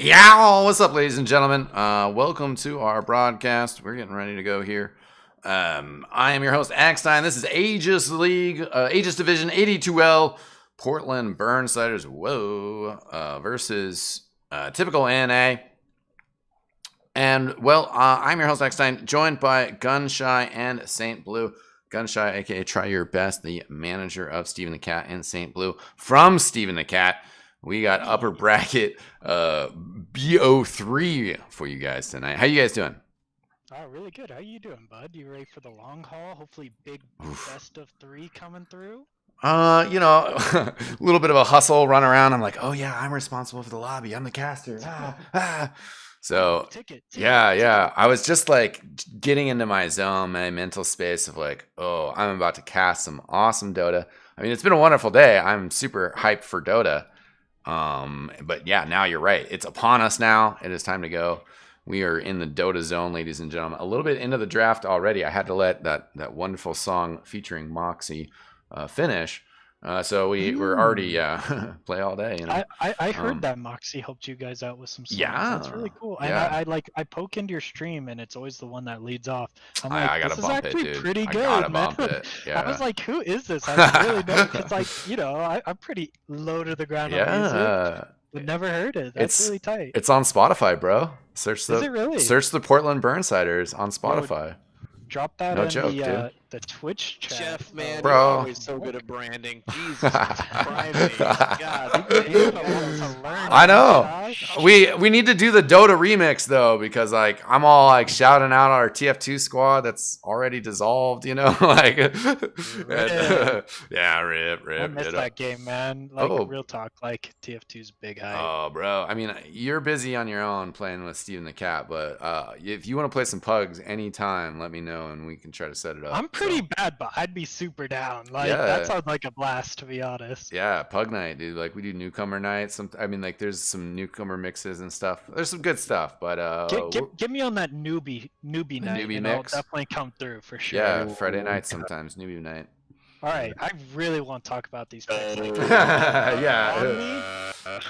Yeah, what's up, ladies and gentlemen? Welcome to our broadcast. We're getting ready to go here. I am your host, Axstein. This is Aegis League, Aegis Division 82L, Portland Burnsiders, versus typical NA. And, I'm your host, Axstein, joined by Gunshy and Saint Blue. Gunshy, aka Try Your Best, the manager of Stephen the Cat and Saint Blue from Stephen the Cat. We got upper bracket BO3 for you guys tonight. How you guys doing? Oh, really good. How you doing, bud? You ready for the long haul? Hopefully big best of 3 coming through? A little bit of a hustle, run around. I'm like, oh yeah, I'm responsible for the lobby. I'm the caster. So Ticket. yeah. I was just like getting into my zone, my mental space of like, oh, I'm about to cast some awesome Dota. I mean, it's been a wonderful day. I'm super hyped for Dota. But yeah, now you're right. It's upon us now. It is time to go. We are in the Dota zone, ladies and gentlemen. A little bit into the draft already. I had to let that wonderful song featuring Moxie finish. So we're already play all day. You know? I heard that Moxie helped you guys out with some songs. Yeah, That's really cool. And yeah. I poke into your stream and it's always the one that leads off. I'm I like, gotta this is bump it, actually dude. pretty I good, gotta man. bump it. Yeah. I was like, who is this? I don't really know because I'm pretty low to the ground on music. But never heard it. That's really tight. It's on Spotify, bro. Is it really? Search the Portland Burnsiders on Yo, Spotify. drop that No in joke, dude. the Twitch chat. Jeff, man, Bro. you're always so good at branding. Jesus Christ, God. I know. We need to do the Dota remix though, because like I'm all like shouting out our TF2 squad that's already dissolved, you know, like yeah, rip. I missed that game, man. Like real talk, like TF2's big hype. Oh, bro. I mean, you're busy on your own playing with Steven the Cat, but if you want to play some pugs anytime, let me know and we can try to set it up. I'm pretty bad, but I'd be super down. Like that sounds like a blast, to be honest. Yeah, pug night, dude. Like we do newcomer night. Like there's some newcomer mixes and stuff. There's some good stuff, but get me on that newbie night. Newbie mix. I'll definitely come through for sure. Yeah, Friday night sometimes newbie night. All right, I really want to talk about these picks. Yeah,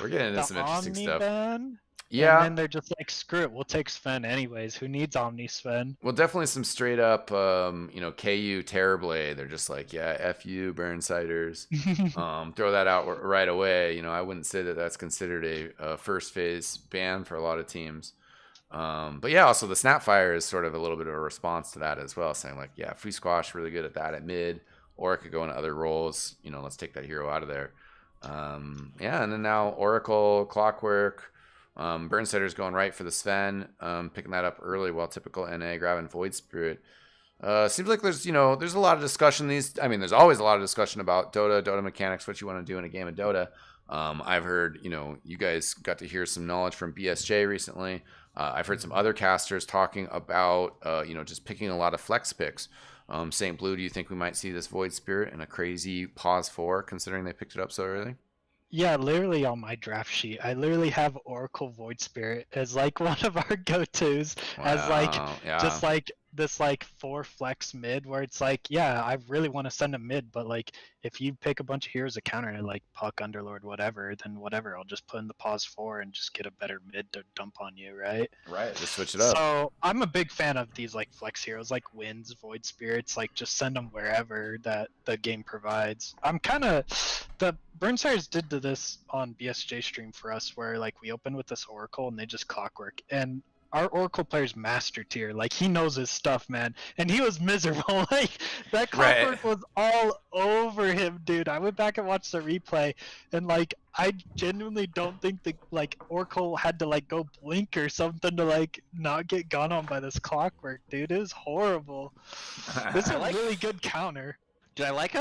we're getting into some interesting stuff. Yeah, and they're just like, screw it, we'll take Sven anyways. Who needs Omni Sven? Well, definitely some straight up, KU Terrorblade. They're just like, yeah, F you, Burnsiders. Throw that out right away. You know, I wouldn't say that that's considered a first phase ban for a lot of teams. But yeah, also the Snapfire is sort of a little bit of a response to that as well, saying like, yeah, Free Squash really good at that at mid, or it could go into other roles. You know, let's take that hero out of there. And then now Oracle, Clockwork. Burnsider's going right for the Sven, picking that up early while typical NA grabbing Void Spirit. Seems like there's a lot of discussion there's always a lot of discussion about Dota mechanics, what you want to do in a game of Dota. I've heard, you guys got to hear some knowledge from BSJ recently. I've heard some other casters talking about, just picking a lot of flex picks. St. Blue, do you think we might see this Void Spirit in a crazy pause 4, considering they picked it up so early? Yeah, literally on my draft sheet, I literally have Oracle Void Spirit as like one of our go-tos, as like just like this like 4 flex mid where it's like, yeah, I really want to send a mid, but like if you pick a bunch of heroes to counter it, like Puck, Underlord, whatever, then whatever, I'll just put in the pause 4 and just get a better mid to dump on you, right? Right, just switch it up. So I'm a big fan of these like flex heroes like Winds, Void Spirits, like just send them wherever that the game provides. The Burnsiders did this on BSJ stream for us where like we opened with this Oracle and they just clockwork, and our Oracle player's master tier, like he knows his stuff, man, and he was miserable. Like that clockwork was all over him, dude. I went back and watched the replay, and like I genuinely don't think the like Oracle had to like go blink or something to like not get gone on by this clockwork, dude. It was horrible. This is a really good counter. Dude, I like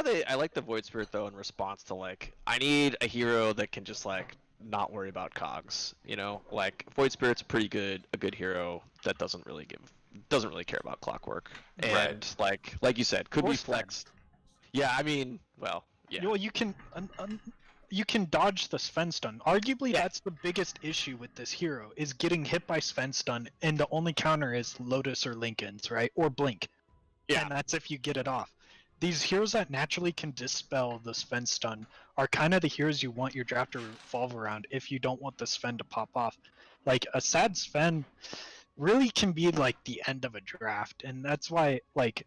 the Void Spirit though in response to like, I need a hero that can just like not worry about cogs, like Void Spirit's a good hero that doesn't really care about clockwork, and like you said, could be flexed. Yeah, I mean, well, yeah. Well, you can dodge the Sven stun. Arguably, that's the biggest issue with this hero is getting hit by Sven stun, and the only counter is Lotus or Linken's, right, or Blink. Yeah, and that's if you get it off. These heroes that naturally can dispel the Sven stun are kind of the heroes you want your draft to revolve around if you don't want the Sven to pop off. like a sad Sven really can be like the end of a draft, and that's why like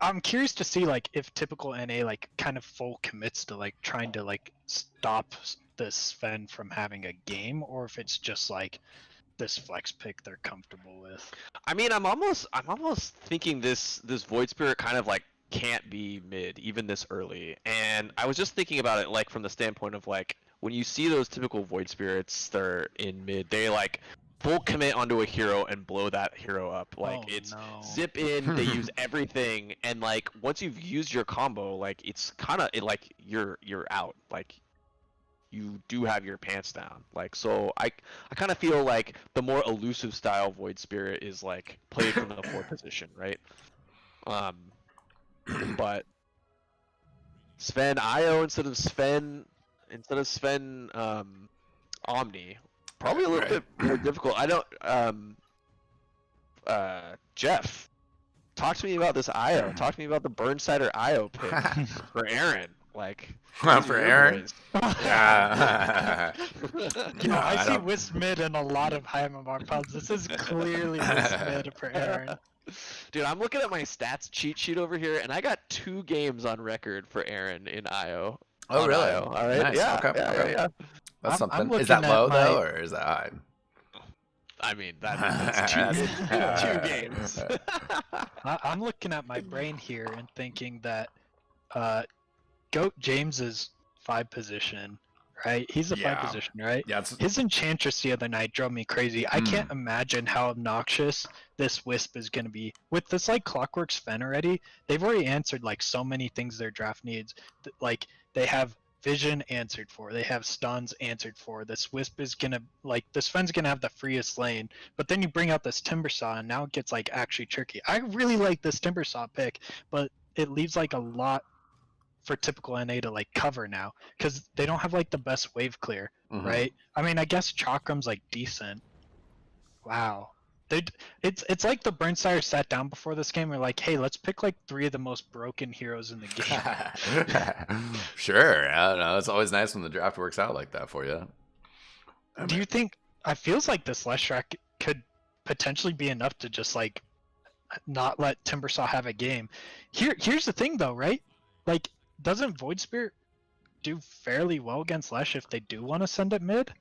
I'm curious to see like if typical NA like kind of full commits to like trying to like stop this Sven from having a game, or if it's just like this flex pick they're comfortable with. I mean, I'm almost thinking this Void Spirit kind of like can't be mid even this early. And I was just thinking about it like from the standpoint of like when you see those typical Void Spirits that are in mid, they like full commit onto a hero and blow that hero up. Like Oh, it's no. zip in, they use everything, and like once you've used your combo, like it's kind of like you're out. Like you do have your pants down. Like so I kind of feel like the more elusive style Void Spirit is like played from the 4 position, right? But Sven IO instead of Sven Omni, probably a little bit more difficult. I don't Jeff, talk to me about this IO. Talk to me about the Burnsider IO pick for Aaron. Like For Aaron? Yeah. I see don't- Wisp mid in a lot of high MMR pods. This is clearly Wisp mid for Aaron. Dude, I'm looking at my stats cheat sheet over here, and I got 2 games on record for Aaron in IO. Oh, On really? IO, all right. Nice. Yeah, Okay, yeah, okay. yeah. That's I'm something. Is looking that at low, my- though, or is that high? I mean, that's 2 games. I'm looking at my brain here and thinking that Goat James is 5 position, right? He's a 5 Yeah. position, right? Yeah, it's, His Enchantress the other night drove me crazy. I can't imagine how obnoxious this Wisp is going to be. With this like Clockwork Sven already, they've already answered like so many things their draft needs. Like they have Vision answered for, they have Stuns answered for. This Wisp is going to like, this Sven's going to have the freest lane. But then you bring out this Timbersaw and now it gets like actually tricky. I really like this Timbersaw pick, but it leaves like a lot for typical NA to like cover now because they don't have like the best wave clear, Mhm. right? I mean, I guess Chakram's like decent. Wow, it's like the Burnsire sat down before this game. We're like, hey, let's pick like 3 of the most broken heroes in the game. Sure. I don't know. It's always nice when the draft works out like that for you. Do you think? I feels like this Leshrac could potentially be enough to just like not let Timbersaw have a game. Here's the thing though, right? Like, doesn't Void Spirit do fairly well against Lesh if they do want to send it mid?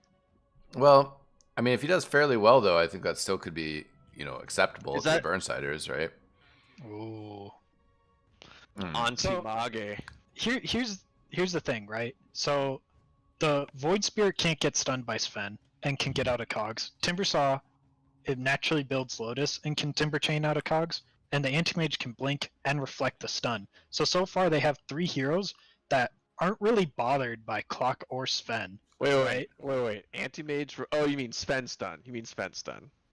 Well, I mean, if he does fairly well, though, I think that still could be, acceptable Is to that- the Burnsiders, right? Ooh. Anti-Mage. Here's the thing, right? So the Void Spirit can't get stunned by Sven and can get out of cogs. Timbersaw, it naturally builds Lotus and can Timber Chain out of cogs, and the Anti-Mage can blink and reflect the stun. So far they have 3 heroes that aren't really bothered by Clock or Sven. Wait. Anti-Mage. Oh, you mean Sven stun?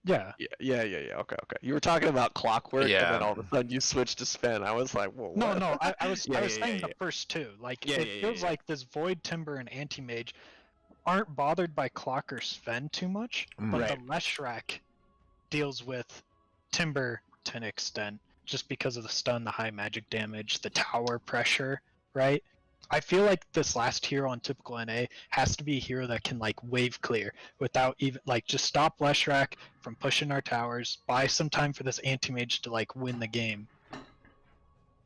Yeah. Yeah. Okay. You were talking about Clockwork, and Yeah. then all of a sudden you switched to Sven. I was like, whoa. No, what? no, I was Yeah, saying yeah. the first 2. Like Yeah, it yeah, feels yeah. like this Void, Timber, and Anti-Mage aren't bothered by Clock or Sven too much, but Right. the Leshrac deals with Timber to an extent, just because of the stun, the high magic damage, the tower pressure, right? I feel like this last hero on typical NA has to be a hero that can like wave clear without even like just stop Leshrac from pushing our towers, buy some time for this anti-mage to like win the game.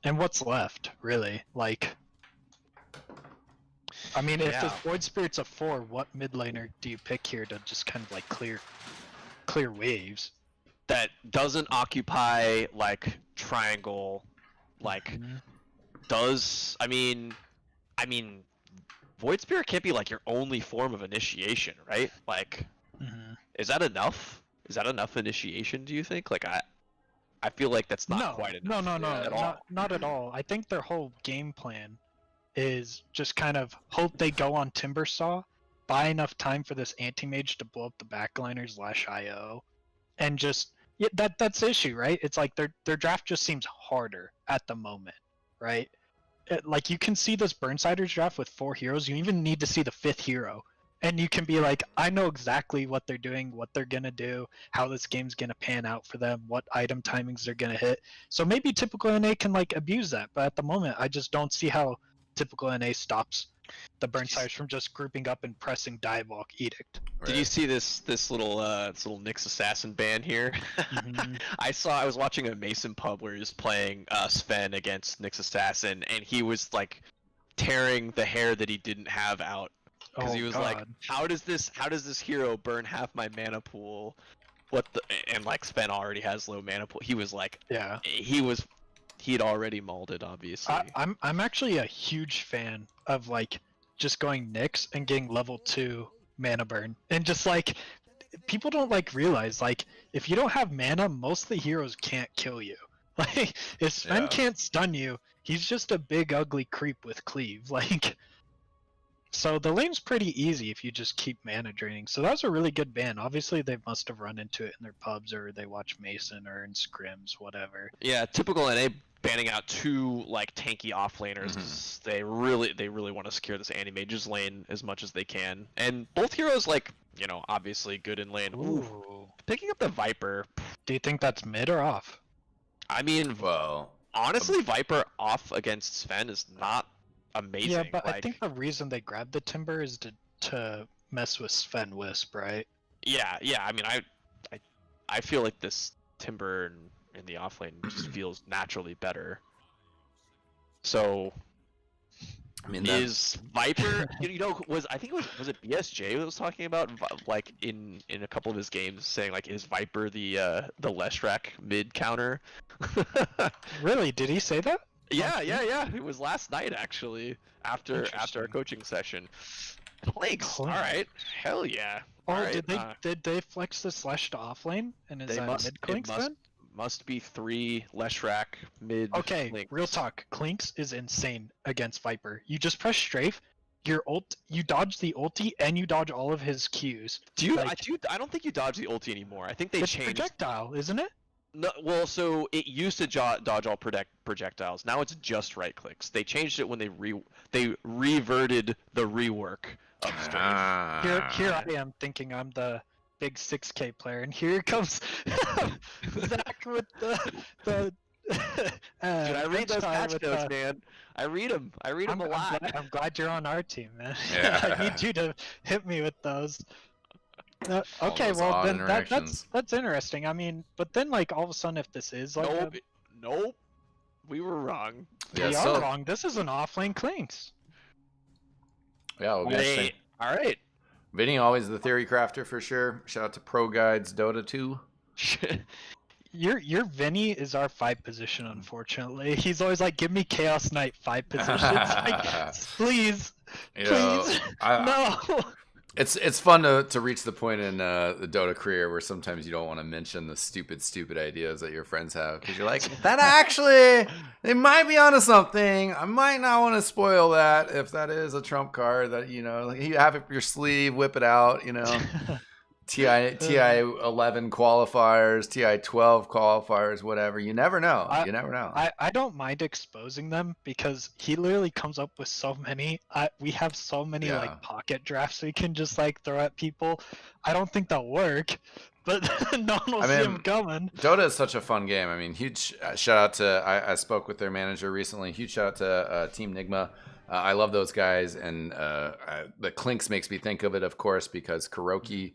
And what's left, really? Like, I mean, if this Yeah. Void Spirit's a 4, what mid laner do you pick here to just kind of like clear waves? That doesn't occupy like triangle, like Mhm. does. I mean, Void Spirit can't be like your only form of initiation, right? Like, Mhm. is that enough? Is that enough initiation? Do you think? Like, I feel like that's not quite enough. No, at all. not at all. I think their whole game plan is just kind of hope they go on Timbersaw, buy enough time for this anti-mage to blow up the backliners /IO, and just that's the issue, right? It's like their draft just seems harder at the moment, right? Like you can see this Burnsiders draft with 4 heroes. You even need to see the 5th hero, and you can be like, I know exactly what they're doing, what they're gonna do, how this game's gonna pan out for them, what item timings they're gonna hit. So maybe typical NA can like abuse that, but at the moment, I just don't see how typical NA stops the Burnsiders from just grouping up and pressing Diabolic Edict. Did you see this little Nyx assassin band here? Mhm. I was watching a Mason pub where he was playing Sven against Nyx assassin, and he was like tearing the hair that he didn't have out because Oh, he was God. like, how does this hero burn half my mana pool? And like Sven already has low mana pool. He was like, Yeah. he'd already mauled it, obviously. I'm actually a huge fan of like just going Nyx and getting level 2 mana burn. And just like people don't like realize like if you don't have mana, most of the heroes can't kill you. Like if Sven Yeah. can't stun you, he's just a big ugly creep with cleave. Like so the lane's pretty easy if you just keep mana draining. So that was a really good ban. Obviously they must have run into it in their pubs or they watch Mason or in scrims, whatever. Yeah, typical NA banning out 2 like tanky offlaners. Mhm. They really want to secure this anti-mage's lane as much as they can. And both heroes like, obviously good in lane. Ooh. Ooh. Picking up the Viper. Do you think that's mid or off? I mean, Well, honestly, Viper off against Sven is not amazing. Yeah, but like, I think the reason they grabbed the Timber is to mess with Sven Wisp, right? yeah. I mean, I feel like this Timber in the offlane just feels naturally better. So I mean, is Viper? I think it was it BSJ that was talking about like in a couple of his games saying like, is Viper the Leshrac mid counter? Really? Did he say that? Yeah. It was last night actually after our coaching session. Clinks. All right. Hell yeah. Oh, All right, did they flex the slash to offlane? And is they that must- mid it Clinks then? must be 3 Leshrac mid. Okay, Clinks. real talk. Clinks is insane against Viper. You just press strafe, you dodge the ulti, and you dodge all of his Qs. I don't think you dodge the ulti anymore. I think they It's changed. projectile, isn't it? No, well, so it used to dodge all projectiles. Now it's just right clicks. They changed it when they reverted the rework of strafe. Here I am thinking I'm the big 6K player, and here comes Zach with the Dude, I read those time patch with notes, man. I read them. I read them a lot. I'm glad you're on our team, man. Yeah. I need you to hit me with those. Okay, those well odd then interactions. that's interesting. I mean, but then like all of a sudden, if this is like Nope. We were wrong. Yeah, we so- are wrong. This is an offlane Clinks. Yeah, we'll be interesting. All right. Vinny, always the theory crafter for sure. Shout out to Pro Guides Dota 2. Your Vinny is our 5 position, unfortunately. He's always like, give me Chaos Knight 5 positions. Like, please, You know, please, I- no. It's fun to reach the point in the Dota career where sometimes you don't want to mention the stupid ideas that your friends have because you're like, that actually, they might be onto something. I might not want to spoil that if that is a trump card that, like you have it up your sleeve, whip it out, TI 11 qualifiers, TI 12 qualifiers, whatever. You never know. You never know. I don't mind exposing them because he literally comes up with so many. We have so many Yeah. like pocket drafts we can just like throw at people. I don't think they'll work, but no one will see them coming. Dota is such a fun game. I mean, huge shout out to I spoke with their manager recently. Huge shout out to Team Nigma. I love those guys, and the Clinks makes me think of it, of course, because Kuroki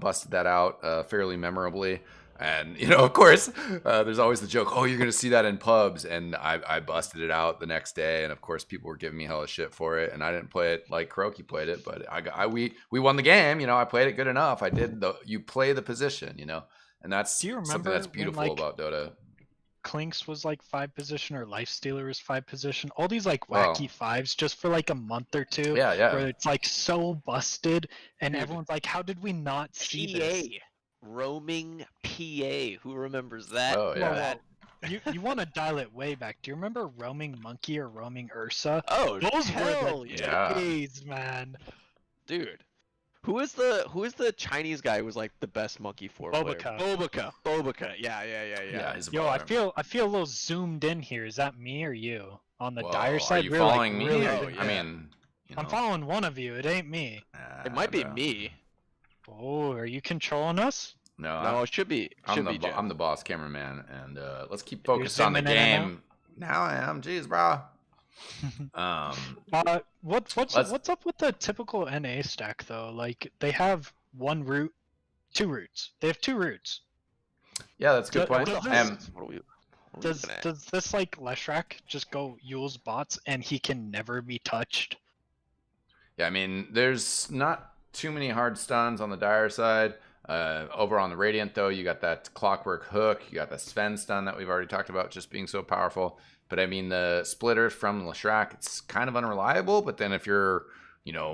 busted that out fairly memorably. And, of course, there's always the joke, oh, you're going to see that in pubs. And I busted it out the next day. And, of course, people were giving me hella shit for it. And I didn't play it like Kuroki played it. But we won the game. I played it good enough. You play the position, And that's Do you something remember that's when, beautiful like, about Dota. Clinks was like 5 position or Lifestealer was 5 position. All these like wacky 5s just for like a month or two. Yeah. Where it's like so busted and Dude. everyone's like, how did we not see this? Roaming PA. Who remembers that? Oh, yeah. Well, you want to dial it way back. Do you remember Roaming Monkey or Roaming Ursa? Oh, Those hell were the yeah. days, man. dude. Who is the Chinese guy who was like the best monkey for Bobica. Bobica. Yeah. He's a Yo, I baller. feel a little zoomed in here. Is that me or you? On the Whoa, dire side, are you we're, like, following me? really- Oh, yeah. I mean, I'm following one of you. It ain't me. It might be no. me. Oh, are you controlling us? No, No, it should be. I'm Should be Jeff. the boss cameraman, and let's keep focused on the zooming in and game. Now I am. Jeez, bro. Let's What's up with the typical NA stack though? Like they have one route, two routes. They have two routes. Yeah, that's a good point. What are we Does looking at? does this like Leshrac just go Yule's bots and he can never be touched? Yeah, I mean, there's not too many hard stuns on the Dire side. Over on the Radiant, though, you got that Clockwork Hook. You got the Sven stun that we've already talked about just being so powerful. But I mean, the splitter from Leshrac, it's kind of unreliable. But then if you're,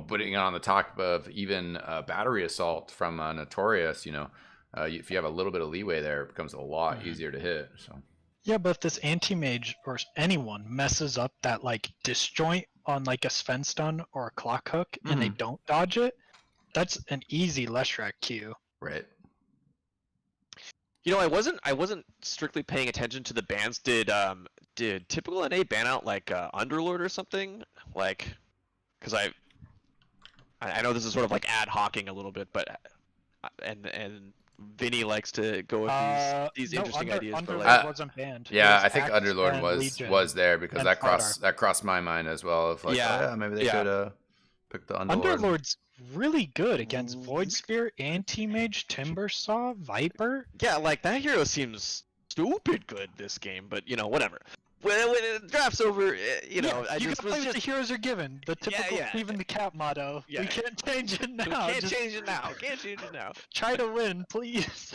putting it on the top of even battery assault from Notorious, if you have a little bit of leeway there, it becomes a lot easier to hit. So. Yeah, but if this anti-mage or anyone messes up that like disjoint on like a Sven stun or a clock hook and they don't dodge it, that's an easy Leshrac Q. Right. I wasn't strictly paying attention to the bans. Did typical NA ban out like Underlord or something? Like, because I know this is sort of like ad hocing a little bit, but and Vinny likes to go with these interesting ideas. Underlord wasn't banned. Yeah, I think Underlord was there because that crossed my mind as well. Of like, maybe they could pick the Underlord. Underlord's really good against Void Spear, Anti-Mage, Timbersaw, Viper. Yeah, like that hero seems stupid good this game, but whatever. When the draft's over, you gotta play what the heroes are given. The typical even the cap motto. Yeah. We can't change it now. Can't change it now. Try to win, please.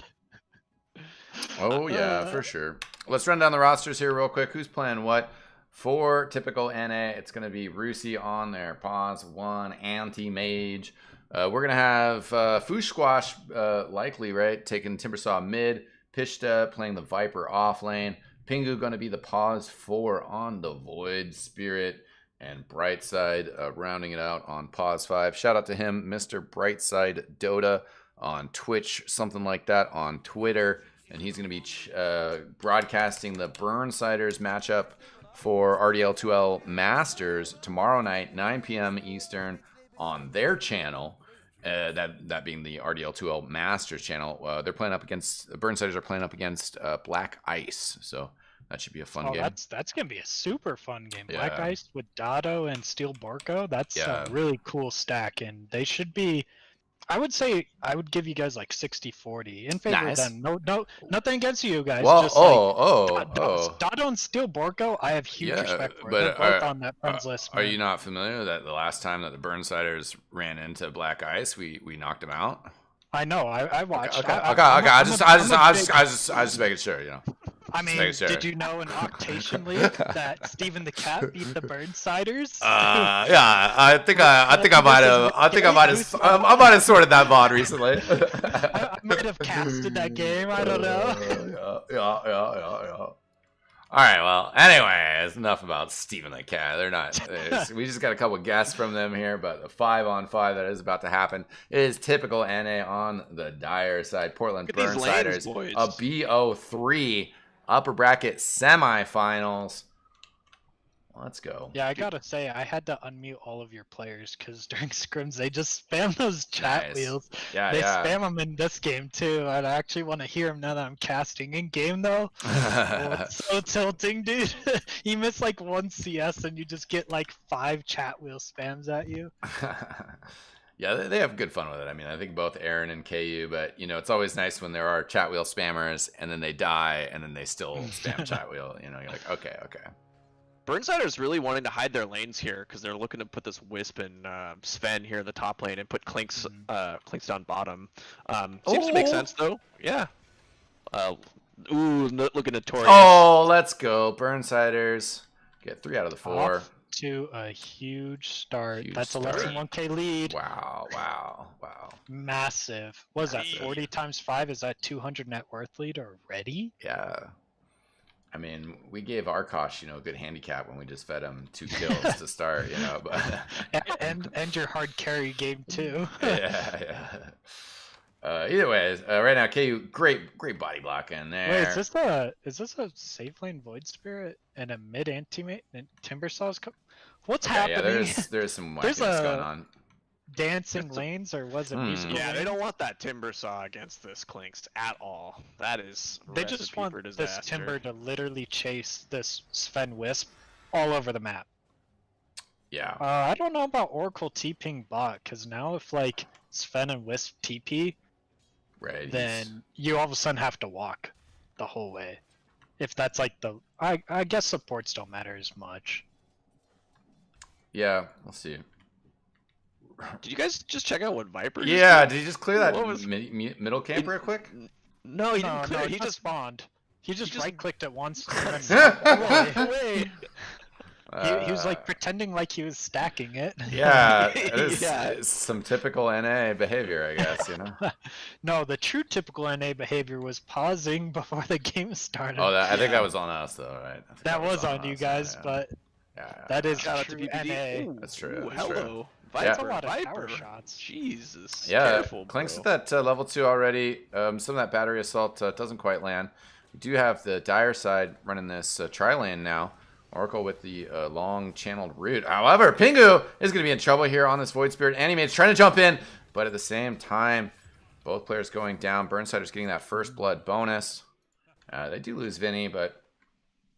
Oh yeah, for sure. Let's run down the rosters here real quick. Who's playing what? For typical NA, it's going to be Rusi on there. Pause 1, Anti-Mage. We're going to have Foosh Squash, likely, right? Taking Timbersaw mid. Pishta playing the Viper off lane. Pingu going to be the Pause 4 on the Void Spirit. And Brightside rounding it out on Pause 5. Shout out to him, Mr. Brightside Dota on Twitch, something like that on Twitter. And he's going to be broadcasting the Burnsiders matchup for RDL2L Masters tomorrow night, 9 p.m. Eastern, on their channel. That being the RDL2L Masters channel. They're playing up against Burnsiders are playing up against Black Ice, so that should be a fun game. That's gonna be a super fun game. Yeah. Black Ice with Dado and Steel Borko. That's a really cool stack, and they should be. I would say I would give you guys like 60-40 in favor of them. No, nothing against you guys. Well, just Dado and Steel Borko, I have huge respect for. They're both on that friends list. Are you not familiar that the last time that the Burnsiders ran into Black Ice, we knocked them out? I know. I watched. Okay. I just making sure, I mean, did you know in Octation League that Steven the Cat beat the Burnsiders? Yeah, I think I might have sorted that VOD recently. I might have casted that game. I don't know. Yeah. All right, well, anyways, enough about Steven the Cat. They're not. We just got a couple guests from them here, but the 5-on-5 that is about to happen is typical NA on the Dire side. Portland Burnsiders, a BO3 upper bracket semifinals. Let's go. Yeah, I gotta say, I had to unmute all of your players because during scrims they just spam those chat wheels. Yeah, they spam them in this game too. I actually want to hear them now that I'm casting in game though. It's so tilting, dude. You miss like one CS and you just get like 5 chat wheel spams at you. Yeah, they have good fun with it. I mean, I think both Aaron and KU, but it's always nice when there are chat wheel spammers and then they die and then they still spam chat wheel. You're like, okay. Burnsiders really wanting to hide their lanes here because they're looking to put this Wisp and Sven here in the top lane and put Clinks down bottom. Seems to make sense though. Yeah. Looking notorious. Oh, let's go. Burnsiders get 3 out of the 4. Off to a huge start. That's 11-1K lead. Wow. Massive. What is that? 40 times 5? Is that 200 net worth lead already? Yeah. I mean, we gave Arkosh, a good handicap when we just fed him 2 kills to start, but and your hard carry game too. Yeah. Either way, right now KU great body block in there. Wait, is this a safe lane Void Spirit and a mid anti-mate and Timbersaw's What's happening? Yeah, there's some wackiness going on. Dancing lanes, or was it musical? Yeah, they don't want that Timbersaw against this Clinks at all. That is they just want this Timber to literally chase this Sven Wisp all over the map. Yeah. I don't know about Oracle TPing bot, because now if like Sven and Wisp TP, Right. then you all of a sudden have to walk the whole way. If that's like I guess supports don't matter as much. Yeah, we'll see. Did you guys just check out what Viper? Just Yeah, did? did he just clear that What was- middle camp real quick? No, he no, didn't clear. no, He just spawned. He just just- right-clicked it once and then walked away. away. He was like pretending like he was stacking it. Yeah, it is, Yeah. it's some typical NA behavior, I guess, you know. No, the true typical NA behavior was pausing before the game started. Oh, I think Yeah. that was on us though, right? I think that was on you us, guys, yeah. but Yeah, that is Shout out to true BPD. NA. Ooh, That's true, ooh, that's true. hello. Yeah. That's a Viper, lot of Viper. tower shots. Jesus. Yeah, Careful, Clink's bro. at that level 2 already. Some of that battery assault doesn't quite land. We do have the Dire side running this tri-lane now. Oracle with the long channeled root. However, Pingu is going to be in trouble here on this Void Spirit. Animate's trying to jump in, but at the same time, both players going down. Burnsider's getting that first blood bonus. They do lose Vinny, but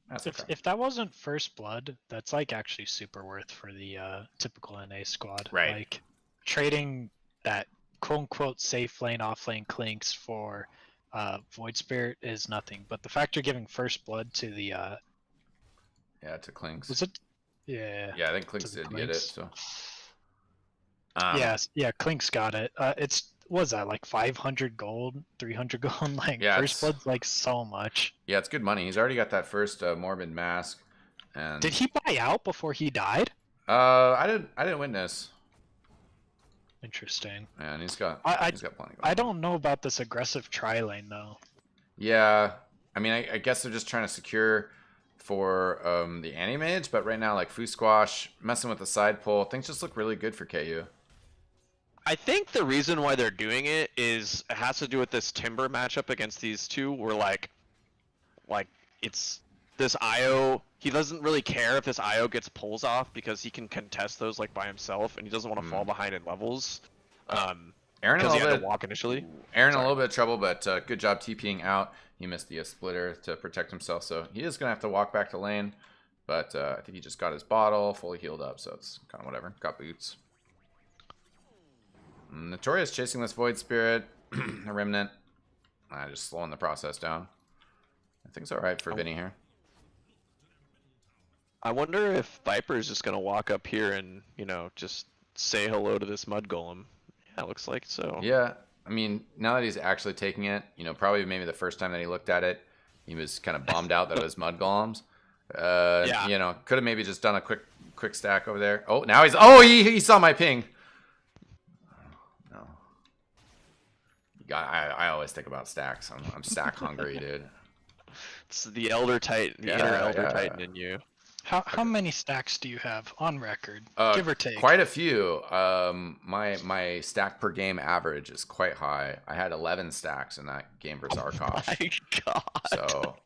that's okay. If that wasn't first blood, that's like actually super worth for the typical NA squad. Right. Like trading that quote unquote safe lane off lane clinks for Void Spirit is nothing. But the fact you're giving first blood to the Yeah, to Clinks. was it? Yeah. Yeah, I think Clinks to the did get it. Clinks. So. Yes, yeah, Clink's got it. It's what was that like 500 gold, 300 gold? Like Yeah, first it's- blood's like so much. Yeah, it's good money. He's already got that first Morbid Mask. And Did he buy out before he died? I didn't witness. Interesting. And he's got I plenty. Going I on. don't know about this aggressive tri lane though. Yeah, I mean, I guess they're just trying to secure for the Animage, but right now, like Foo Squash messing with the side pull, things just look really good for KU. I think the reason why they're doing it has to do with this Timber matchup against these two, where like it's this IO. He doesn't really care if this IO gets pulls off because he can contest those like by himself, and he doesn't want to fall behind in levels. Aaron a Because he little had bit, to walk initially. Aaron a Sorry. little bit of trouble, but good job TPing out. He missed the splitter to protect himself, so he is gonna have to walk back to lane. But I think he just got his bottle fully healed up, so it's kind of whatever. Got boots. Notorious chasing this Void Spirit, a Remnant. Just slowing the process down. I think it's all right for Vinny here. I wonder if Viper is just gonna walk up here and just say hello to this Mud Golem. Yeah, it looks like so. Yeah, I mean, now that he's actually taking it, probably maybe the first time that he looked at it, he was kind of bummed out that it was mud golems. Yeah. Could have maybe just done a quick stack over there. Oh, now he saw my ping. No. I always think about stacks. I'm stack hungry, dude. It's the Elder Titan, the inner Elder Titan in you. How many stacks do you have on record, give or take? Quite a few. My stack per game average is quite high. I had 11 stacks in that game versus Arkosh. My God. So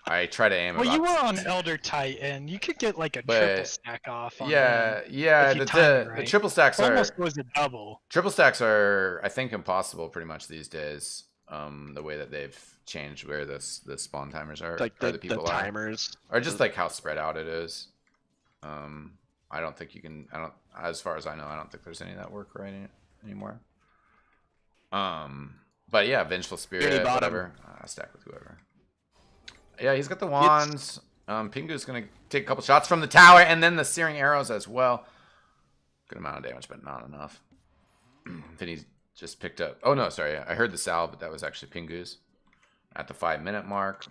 I try to aim. Well, about you were on Elder Titan. You could get like a But- triple stack off. On Yeah, him. yeah. if you The, time it the right. triple stacks are Almost was a double. I think impossible pretty much these days. The way that they've changed where the spawn timers are, Like or the people timers. are, or just like how spread out it is. I don't think you can. As far as I know, I don't think there's any that work right anymore. But yeah, Vengeful Spirit, bottom. whatever. Stack with whoever. Yeah, he's got the wands. Pingu's gonna take a couple shots from the tower, and then the searing arrows as well. Good amount of damage, but not enough. Vinny's just picked up. Oh no, sorry. I heard the salve, but that was actually Pingu's at the 5-minute mark.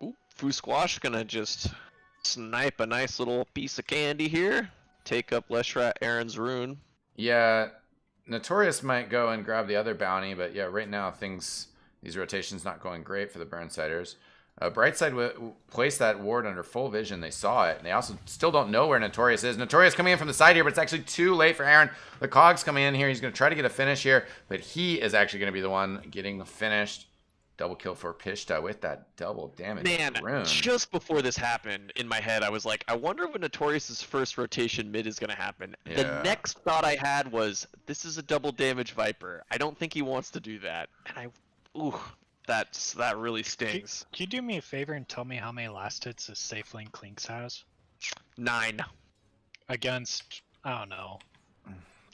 Ooh, Foo Squash gonna just snipe a nice little piece of candy here. Take up Leshrat Aaron's rune. Yeah, Notorious might go and grab the other bounty, but yeah, right now these rotations not going great for the Burnsiders. Brightside placed that ward under full vision. They saw it, and they also still don't know where Notorious is. Notorious coming in from the side here, but it's actually too late for Aaron. The Cog's coming in here. He's going to try to get a finish here, but he is actually going to be the one getting finished. Double kill for Pishta with that double damage Man, rune. just before this happened, in my head, I was like, I wonder when Notorious's first rotation mid is going to happen. Yeah. The next thought I had was, this is a double damage Viper. I don't think he wants to do that. And that really stings. Can you do me a favor and tell me how many last hits a safe lane Clinks has? 9. against, I don't know.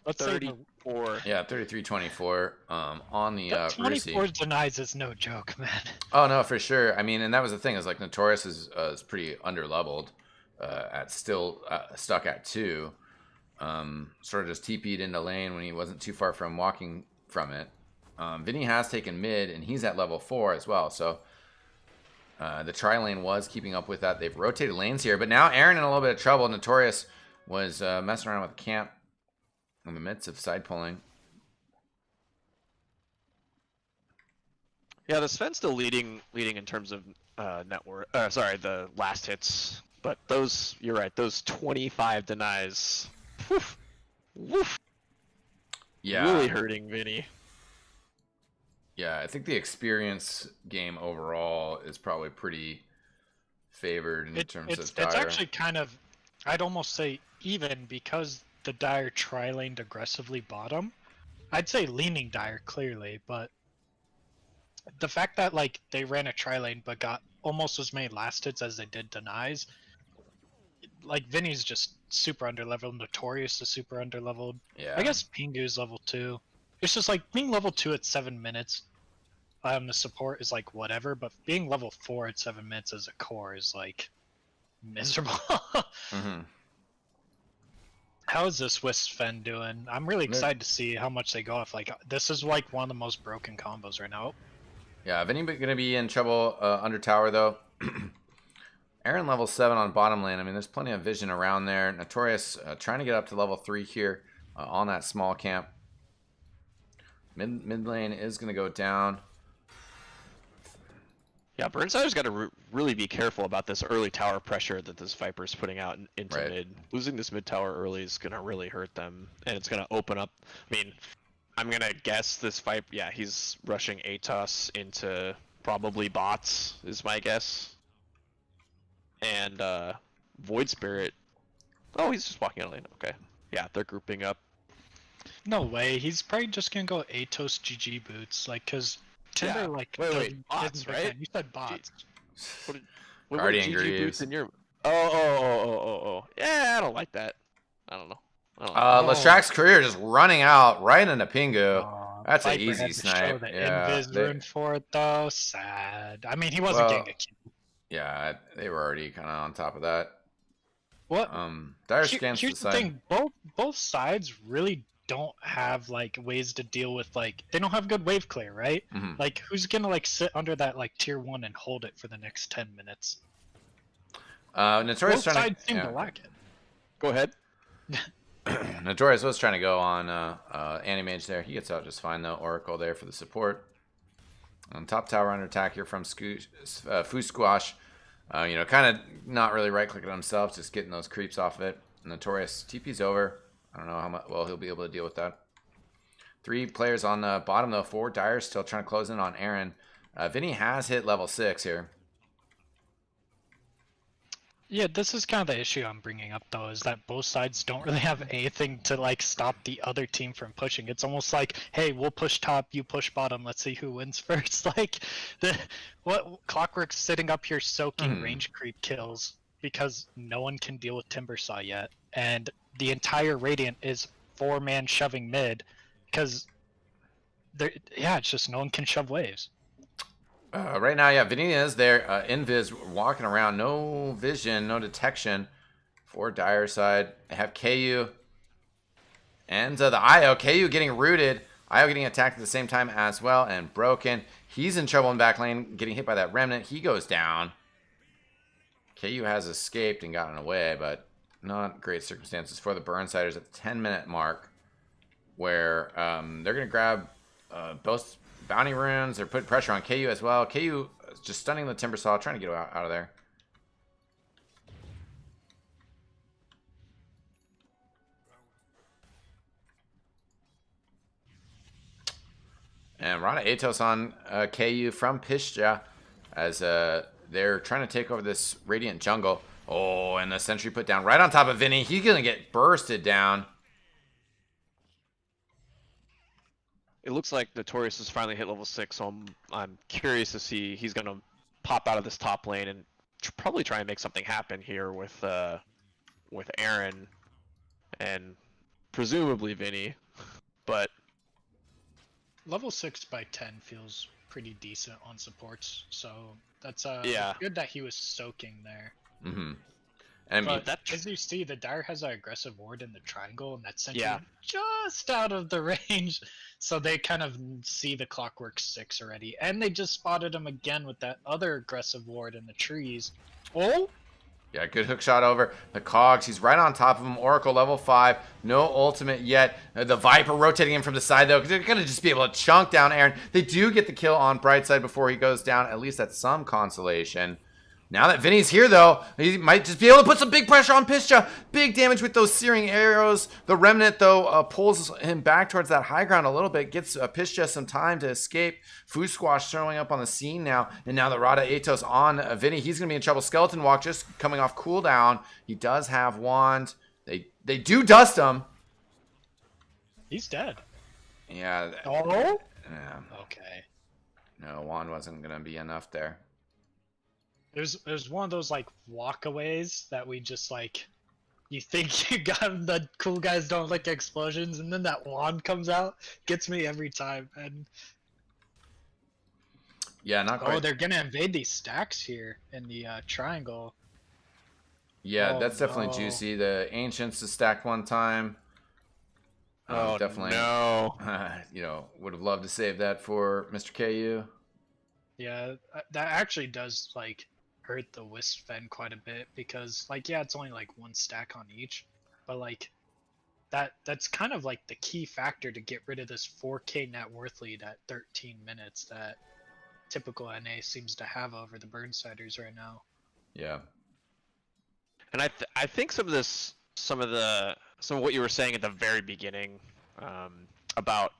Let's say 34. Yeah, 33-24 on the that Rusi. 24 denies is no joke, man. Oh no, for sure. I mean, and that was the thing is like Notorious is pretty underleveled, at still stuck at 2. Sort of just TP'd into lane when he wasn't too far from walking from it. Vinny has taken mid and he's at level 4 as well. So the tri lane was keeping up with that. They've rotated lanes here, but now Aaron in a little bit of trouble. Notorious was messing around with the camp in the midst of side pulling. Yeah, the Sven's still leading in terms of net worth. Sorry, the last hits. But those, you're right. Those 25 denies. Woof, woof. Yeah, Really hurting Vinny. Yeah, I think the experience game overall is probably pretty favored in terms of Dire. It's actually kind of, I'd almost say even because the Dire tri-laned aggressively bottom. I'd say leaning Dire clearly, but the fact that like they ran a tri-lane but got almost as many last hits as they did denies, like Vinny's just super underleveled, Notorious is super underleveled. Yeah. I guess Pingu's level 2. It's just like being level 2 at 7 minutes. The support is like whatever, but being level 4 at 7 minutes as a core is like miserable. Mm-hmm. How is this Wisp Fen doing? I'm really excited to see how much they go off. Like this is like one of the most broken combos right now. Yeah, Vinny gonna be in trouble under tower though. Aaron level 7 on bottom lane. I mean, there's plenty of vision around there. Notorious trying to get up to level 3 here on that small camp. Mid lane is gonna go down. Yeah, Burnsider's got to really be careful about this early tower pressure that this Viper's putting out into mid. Losing this mid tower early is going to really hurt them, and it's going to open up. I mean, I'm going to guess this Viper, yeah, he's rushing Atos into probably bots, is my guess. And Void Spirit, oh, he's just walking out of lane. Okay. Yeah, they're grouping up. No way, he's probably just going to go Atos GG boots, like, because Timber, Yeah. like, Wait, bots, right? You said bots. What Guardian GG Greaves. boots in your... Oh. Yeah, I don't like that. I don't know. Leshrax's career just running out right into Pingu. That's an Viper easy had to snipe. show the invis rune for it though. Sad. I mean, he wasn't getting a kill. Yeah, they were already kind of on top of that. What? Dire scans Here's the the side. thing. Both sides really don't have like ways to deal with like they don't have good wave clear, right? Mm-hmm. Like who's gonna like sit under that like tier 1 and hold it for the next 10 minutes? Notorious Both trying sides seem to lack it. Go ahead. Notorious was trying to go on Animage there. He gets out just fine though. Oracle there for the support. On top tower under attack here from Foo Squash. Kind of not really right clicking himself, just getting those creeps off of it. Notorious TP's over. I don't know how much well he'll be able to deal with that. 3 players on the bottom though. 4 Dire still trying to close in on Aaron. Vinny has hit level 6 here. Yeah, this is kind of the issue I'm bringing up though, is that both sides don't really have anything to like stop the other team from pushing. It's almost like, hey, we'll push top, you push bottom, let's see who wins first. Like Clockwork's sitting up here soaking range creep kills because no one can deal with Timbersaw yet, and the entire Radiant is 4-man shoving mid because it's just no one can shove waves. Right now, yeah, Vinny is there. Invis walking around. No vision, no detection for Dire side. They have KU. And the IO. KU getting rooted. IO getting attacked at the same time as well and broken. He's in trouble in back lane, getting hit by that Remnant. He goes down. KU has escaped and gotten away, but not great circumstances for the Burnsiders at the 10-minute mark, where they're going to grab both bounty runes. They're putting pressure on KU as well. KU is just stunning the Timbersaw, trying to get out of there. And Rana Atos on KU from Pishtya as they're trying to take over this Radiant jungle. Oh, and the sentry put down right on top of Vinny. He's going to get bursted down. It looks like Notorious has finally hit level 6, so I'm curious to see. He's going to pop out of this top lane and probably try and make something happen here with Aaron. and presumably Vinny, but Level 6 by 10 feels pretty decent on supports, so that's yeah. good that he was soaking there. Mm-hmm. I mean, But as you see, the Dire has an aggressive ward in the triangle, and that's sent Yeah. you just out of the range. So they kind of see the Clockwork 6 already. And they just spotted him again with that other aggressive ward in the trees. Oh! yeah, good hook shot over the Cogs. He's right on top of him. Oracle level 5. No ultimate yet. The Viper rotating him from the side, though, because they're going to just be able to chunk down Aaron. They do get the kill on Brightside before he goes down. At least that's some consolation. Now that Vinny's here, though, he might just be able to put some big pressure on Pischa. Big damage with those searing arrows. The Remnant, though, pulls him back towards that high ground a little bit. Gets Pischa some time to escape. Food Squash showing up on the scene now. And now the Rada Atos on Vinny. He's going to be in trouble. Skeleton Walk just coming off cooldown. He does have Wand. They do dust him. He's dead. Yeah. Oh? Yeah. Okay. No, Wand wasn't going to be enough there. There's one of those like walkaways that we just like you think you got the cool guys don't like explosions, and then that wand comes out, gets me every time. And Yeah, not quite. oh, they're gonna invade these stacks here in the triangle. Yeah, Oh, that's definitely no. juicy. The Ancients is stacked one time. Oh, Definitely. no. You know, would have loved to save that for Mr. KU. Yeah, that actually does like hurt the Wisp Fen quite a bit because like yeah, it's only like one stack on each, but like that's kind of like the key factor to get rid of this 4K net worth lead at 13 minutes that typical NA seems to have over the Burnsiders right now. Yeah. And I think some of what you were saying at the very beginning, about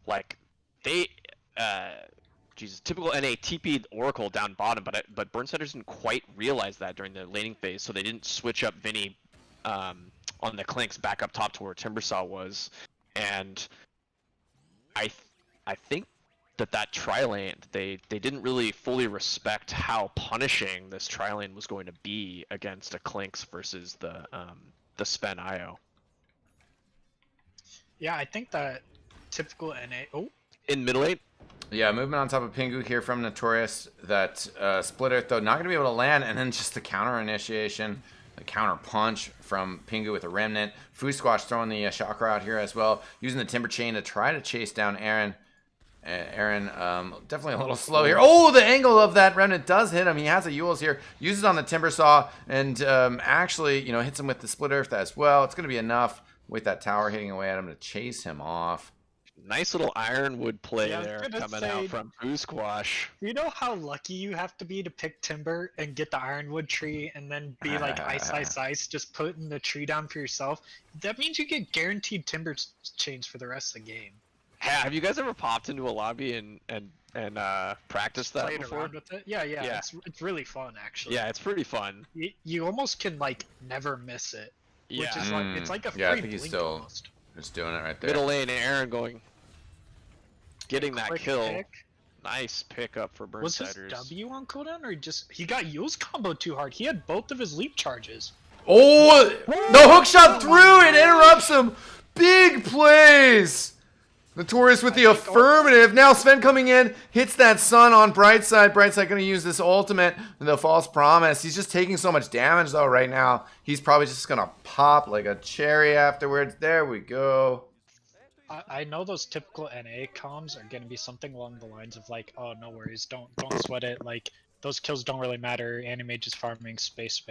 like they Jesus, typical NA TP'd Oracle down bottom, but Burnsiders didn't quite realize that during the laning phase, so they didn't switch up Vinny on the Clinks back up top to where Timbersaw was, and I think that tri-lane, they didn't really fully respect how punishing this tri-lane was going to be against a Clinks versus the Sven IO. Yeah, I think that typical NA. Oh, In middle lane, Yeah, movement on top of Pingu here from Notorious. That Split Earth, though, not going to be able to land. And then just the counter initiation, the counter punch from Pingu with a Remnant. Food Squash throwing the chakra out here as well. Using the Timber Chain to try to chase down Aaron. Aaron, definitely a little slow here. Oh, the angle of that Remnant does hit him. He has a Yules here. Uses on the Timber Saw. And actually, you know, hits him with the Split Earth as well. It's going to be enough with that tower hitting away at him to chase him off. nice little Ironwood play Yeah, I was there gonna coming say- out from Foo Squash. you know how lucky you have to be to pick timber and get the ironwood tree and then be like ice, ice, ice, just putting the tree down for yourself. That means you get guaranteed timber chains for the rest of the game. Have you guys ever popped into a lobby and practiced that Played before? around with it. Yeah, Yeah. It's really fun actually. Yeah, it's pretty fun. You almost can like never miss it. Which Yeah. is like it's like a free Yeah, I think he's blink still almost. just doing it right there. Middle lane, Aaron getting that Quick kill. pick. Nice pick up for Was his Burnsiders. W on cooldown or he got Yule's combo too hard? He had both of his leap charges. Oh, the hook shot through. It interrupts him. Big plays. Notorious with the affirmative. Now Sven coming in, hits that sun on Brightside. Brightside going to use this ultimate, the false promise. He's just taking so much damage though right now. He's probably just going to pop like a cherry afterwards. There we go. I know those typical NA comms are gonna be something along the lines of like, oh no worries, don't sweat it. Like those kills don't really matter. Anime just farming space,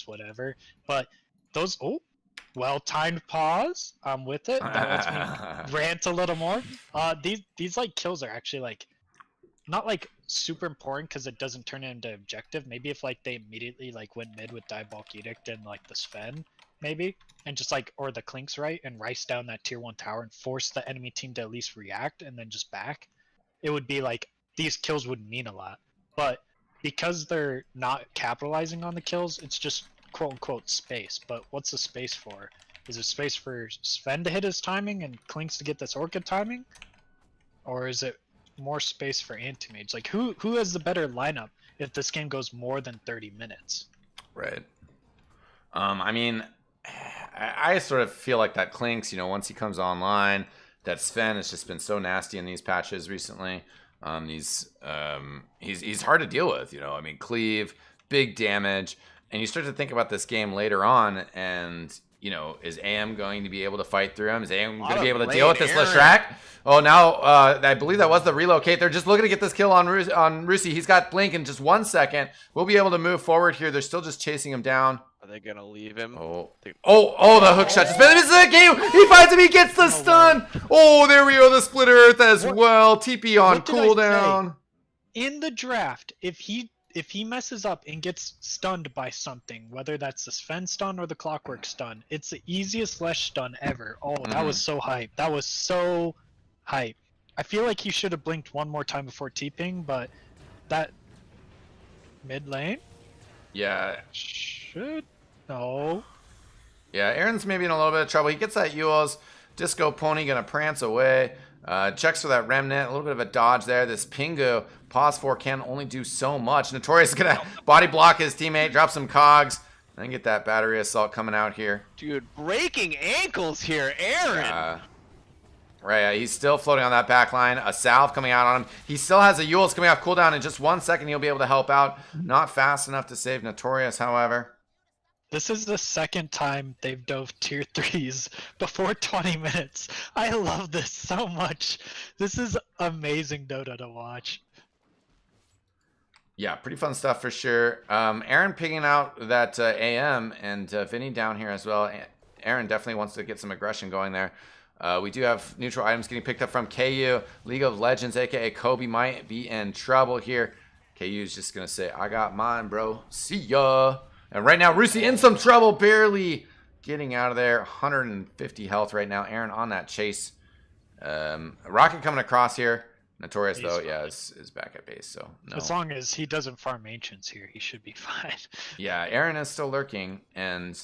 whatever. But those well timed pause. I'm with it. That lets me rant a little more. These like kills are actually like not like super important because it doesn't turn into objective. Maybe if like they immediately like went mid with Diabolic Edict and like the Sven, maybe, and just like or the Clinks right and rice down that tier 1 tower and force the enemy team to at least react and then just back, it would be like these kills would mean a lot. But because they're not capitalizing on the kills, it's just quote unquote space. But what's the space for? Is it space for Sven to hit his timing and Clinks to get this Orchid timing? Or is it more space for Anti-Mage? Like who has the better lineup if this game goes more than 30 minutes? Right. I mean, I sort of feel like that Clinks, once he comes online, that Sven has just been so nasty in these patches recently. He's hard to deal with, I mean, cleave, big damage, and you start to think about this game later on, and is AM going to be able to fight through him? Is AM going to be able to deal with this Leshrac? Oh, now I believe that was the relocate. They're just looking to get this kill on Rusi. He's got blink in just 1 second. We'll be able to move forward here. They're still just chasing him down. Are they gonna leave him? Oh, the hook shot. Just misses the game. He finds him. He gets the stun. Oh, there we go. The Split Earth as well. TP on cooldown. In the draft, if he messes up and gets stunned by something, whether that's the Sven stun or the Clockwork stun, it's the easiest Lesh stun ever. Oh, that was so hype. That was so hype. I feel like he should have blinked one more time before TPing, but that mid lane? Yeah. No. Yeah, Aaron's maybe in a little bit of trouble. He gets that Yule's Disco Pony gonna prance away. Checks for that Remnant. A little bit of a dodge there. This Pingu pause 4 can only do so much. Notorious is gonna body block his teammate, drop some cogs, and then get that battery assault coming out here. Dude, breaking ankles here, Aaron. Right, he's still floating on that back line. A salve coming out on him. He still has a Yule's coming off cooldown. In just 1 second, he'll be able to help out. Not fast enough to save Notorious, however. This is the second time they've dove tier 3s before 20 minutes. I love this so much. This is amazing Dota to watch. Yeah, pretty fun stuff for sure. Aaron picking out that AM and Vinny down here as well. Aaron definitely wants to get some aggression going there. We do have neutral items getting picked up from KU. League of Legends, aka Kobe, might be in trouble here. KU's just going to say, I got mine, bro. See ya. And right now, Rusi in some trouble, barely getting out of there. 150 health right now. Aaron on that chase. Rocket coming across here. Notorious, though, yeah, is back at base, so no. As long as he doesn't farm Ancients here, he should be fine. Yeah, Aaron is still lurking, and...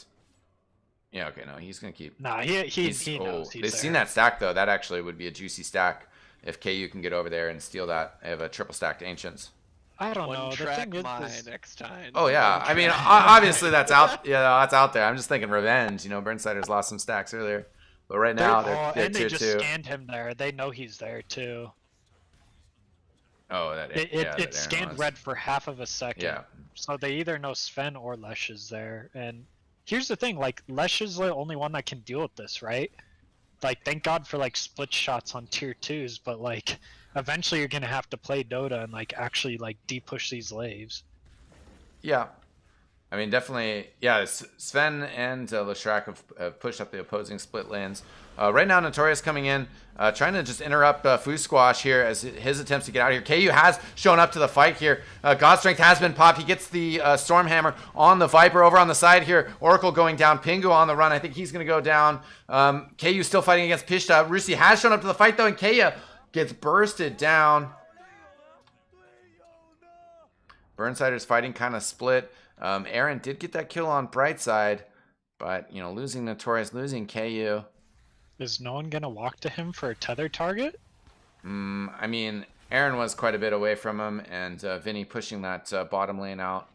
Yeah, okay, no, he's going to keep... Nah, he knows he's They've seen that stack, though. That actually would be a juicy stack if KU can get over there and steal that. They have a triple stacked Ancients. I don't know. The thing is next time. Oh, yeah. I mean, obviously that's out. Yeah, that's out there. I'm just thinking revenge. Burnsider's lost some stacks earlier. But right now, they're and tier they 2. just scanned him there. They know he's there, too. Oh, it scanned red for half of a second. Yeah. So they either know Sven or Lesh is there. And here's the thing, like, Lesh is the only one that can deal with this, right? Like, thank God for, like, split shots on tier 2s, but, like, eventually you're gonna have to play Dota and, like, actually, like, de-push these laves. Yeah. I mean, definitely, yeah, Sven and Leshrac have pushed up the opposing split lanes. Right now, Notorious coming in, trying to just interrupt Foo Squash here as his attempts to get out of here. KU has shown up to the fight here. God Strength has been popped. He gets the Stormhammer on the Viper over on the side here. Oracle going down. Pingu on the run. I think he's going to go down. KU still fighting against Pishta. Rusi has shown up to the fight, though, and KU gets bursted down. Burnsider's fighting kind of split. Aaron did get that kill on Brightside, but, losing Notorious, losing KU. Is no one gonna walk to him for a tether target? I mean, Aaron was quite a bit away from him, and Vinny pushing that bottom lane out.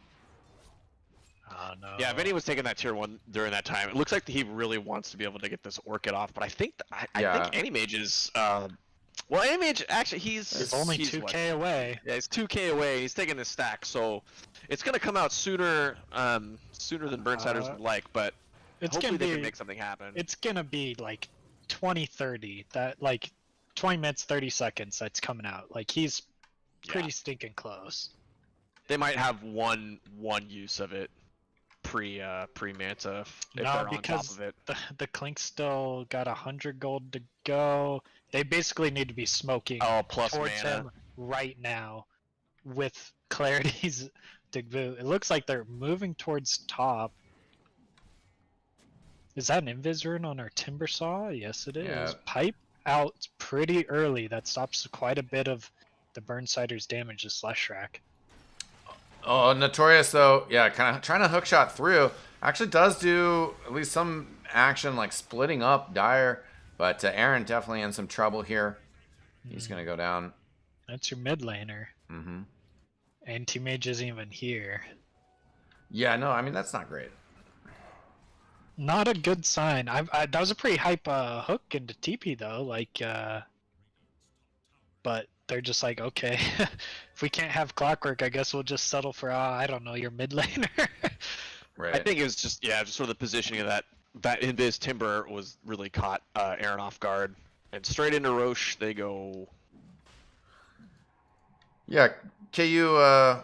Oh, no. Yeah, Vinny was taking that tier 1 during that time. It looks like he really wants to be able to get this Orchid off, but I think I think Animage is... well, Animage, actually, he's only 2k away. Yeah, he's 2k away. He's taking this stack, so it's going to come out sooner than Burnsiders would like, but hopefully they can make something happen. It's going to be, like, 20-30, that, like, 20 minutes, 30 seconds that's coming out. Like, he's pretty stinking close. They might have one use of it pre-Manta if they're on top of it. The Clink still got 100 gold to go. They basically need to be smoking plus towards mana. him right now with Clarity's Digvu. It looks like they're moving towards top. Is that an Invis rune on our Timber Saw? Yes, it is. Yeah. Pipe out pretty early. That stops quite a bit of the Burnsider's damage to Leshrac. Oh, Notorious, though, yeah, kind of trying to hookshot through. Actually does do at least some action, like splitting up Dire. But Aaron definitely in some trouble here. He's going to go down. That's your mid laner. Mm-hmm. Anti-Mage isn't even here. Yeah, no, I mean, that's not great. Not a good sign. That was a pretty hype hook into TP though. Like, but they're just like, okay, if we can't have clockwork, I guess we'll just settle for I don't know, your mid laner. I Right. think it was just just sort of the positioning of that Invis Timber was really caught Aaron off guard, and straight into Roche they go. Yeah, KU.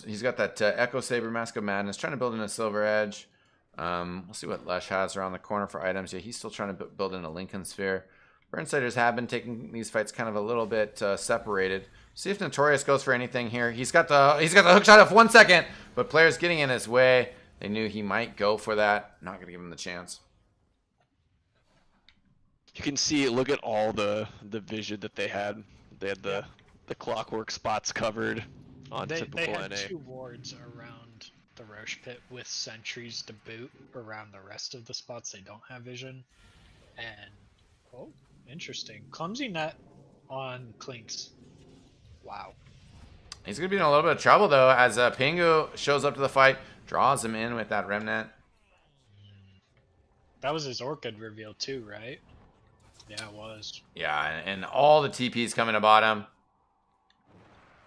He's got that Echo Saber Mask of Madness, trying to build in a Silver Edge. We'll see what Lesh has around the corner for items. Yeah, he's still trying to build in a Lincoln Sphere. Burnsiders have been taking these fights kind of a little bit separated. See if Notorious goes for anything here. He's got the hook shot of 1 second, but players getting in his way. They knew he might go for that. Not gonna give him the chance. You can see. Look at all the vision that they had. They had the clockwork spots covered on typical they had NA. 2 wards around the Roche pit with sentries to boot around the rest of the spots they don't have vision. And oh, interesting. Clumsy net on Clinks. Wow. He's gonna be in a little bit of trouble though, as Pingu shows up to the fight, draws him in with that Remnant. That was his Orchid reveal too, right? Yeah, it was. Yeah, and all the TPs coming to bottom.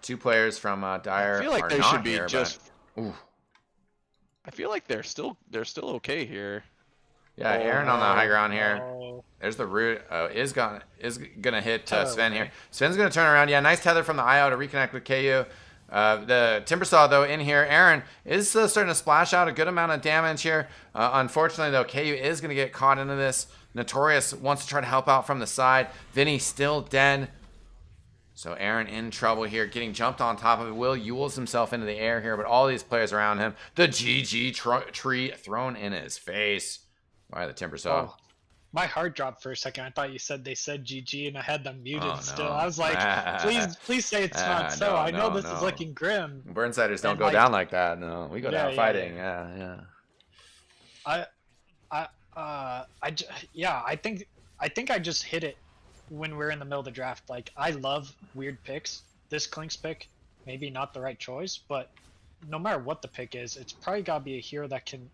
2 players from Dire I feel like are they not should be here, just. but, ooh. I feel like they're still okay here. Yeah, Aaron on the high ground here. Oh, There's the root. Is gonna hit Tether Sven away. here. Sven's gonna turn around. Yeah, nice tether from the IO to reconnect with KU. The Timbersaw though in here. Aaron is starting to splash out a good amount of damage here. Unfortunately though, KU is gonna get caught into this. Notorious wants to try to help out from the side. Vinny still dead. So Aaron in trouble here, getting jumped on top of it. Will Yules himself into the air here, but all these players around him. The GG tree thrown in his face by the Timbersaw. oh. My heart dropped for a second. I thought you said they said GG and I had them muted Oh, still. no. I was like, please say it's not so. No, I know no, this no. is looking grim. Burnsiders don't And, go like- down like that. No, we go down Yeah, fighting. yeah. Yeah. I think I just hit it when we're in the middle of the draft. Like, I love weird picks. This Clinks pick, maybe not the right choice, but no matter what the pick is, it's probably gotta be a hero that can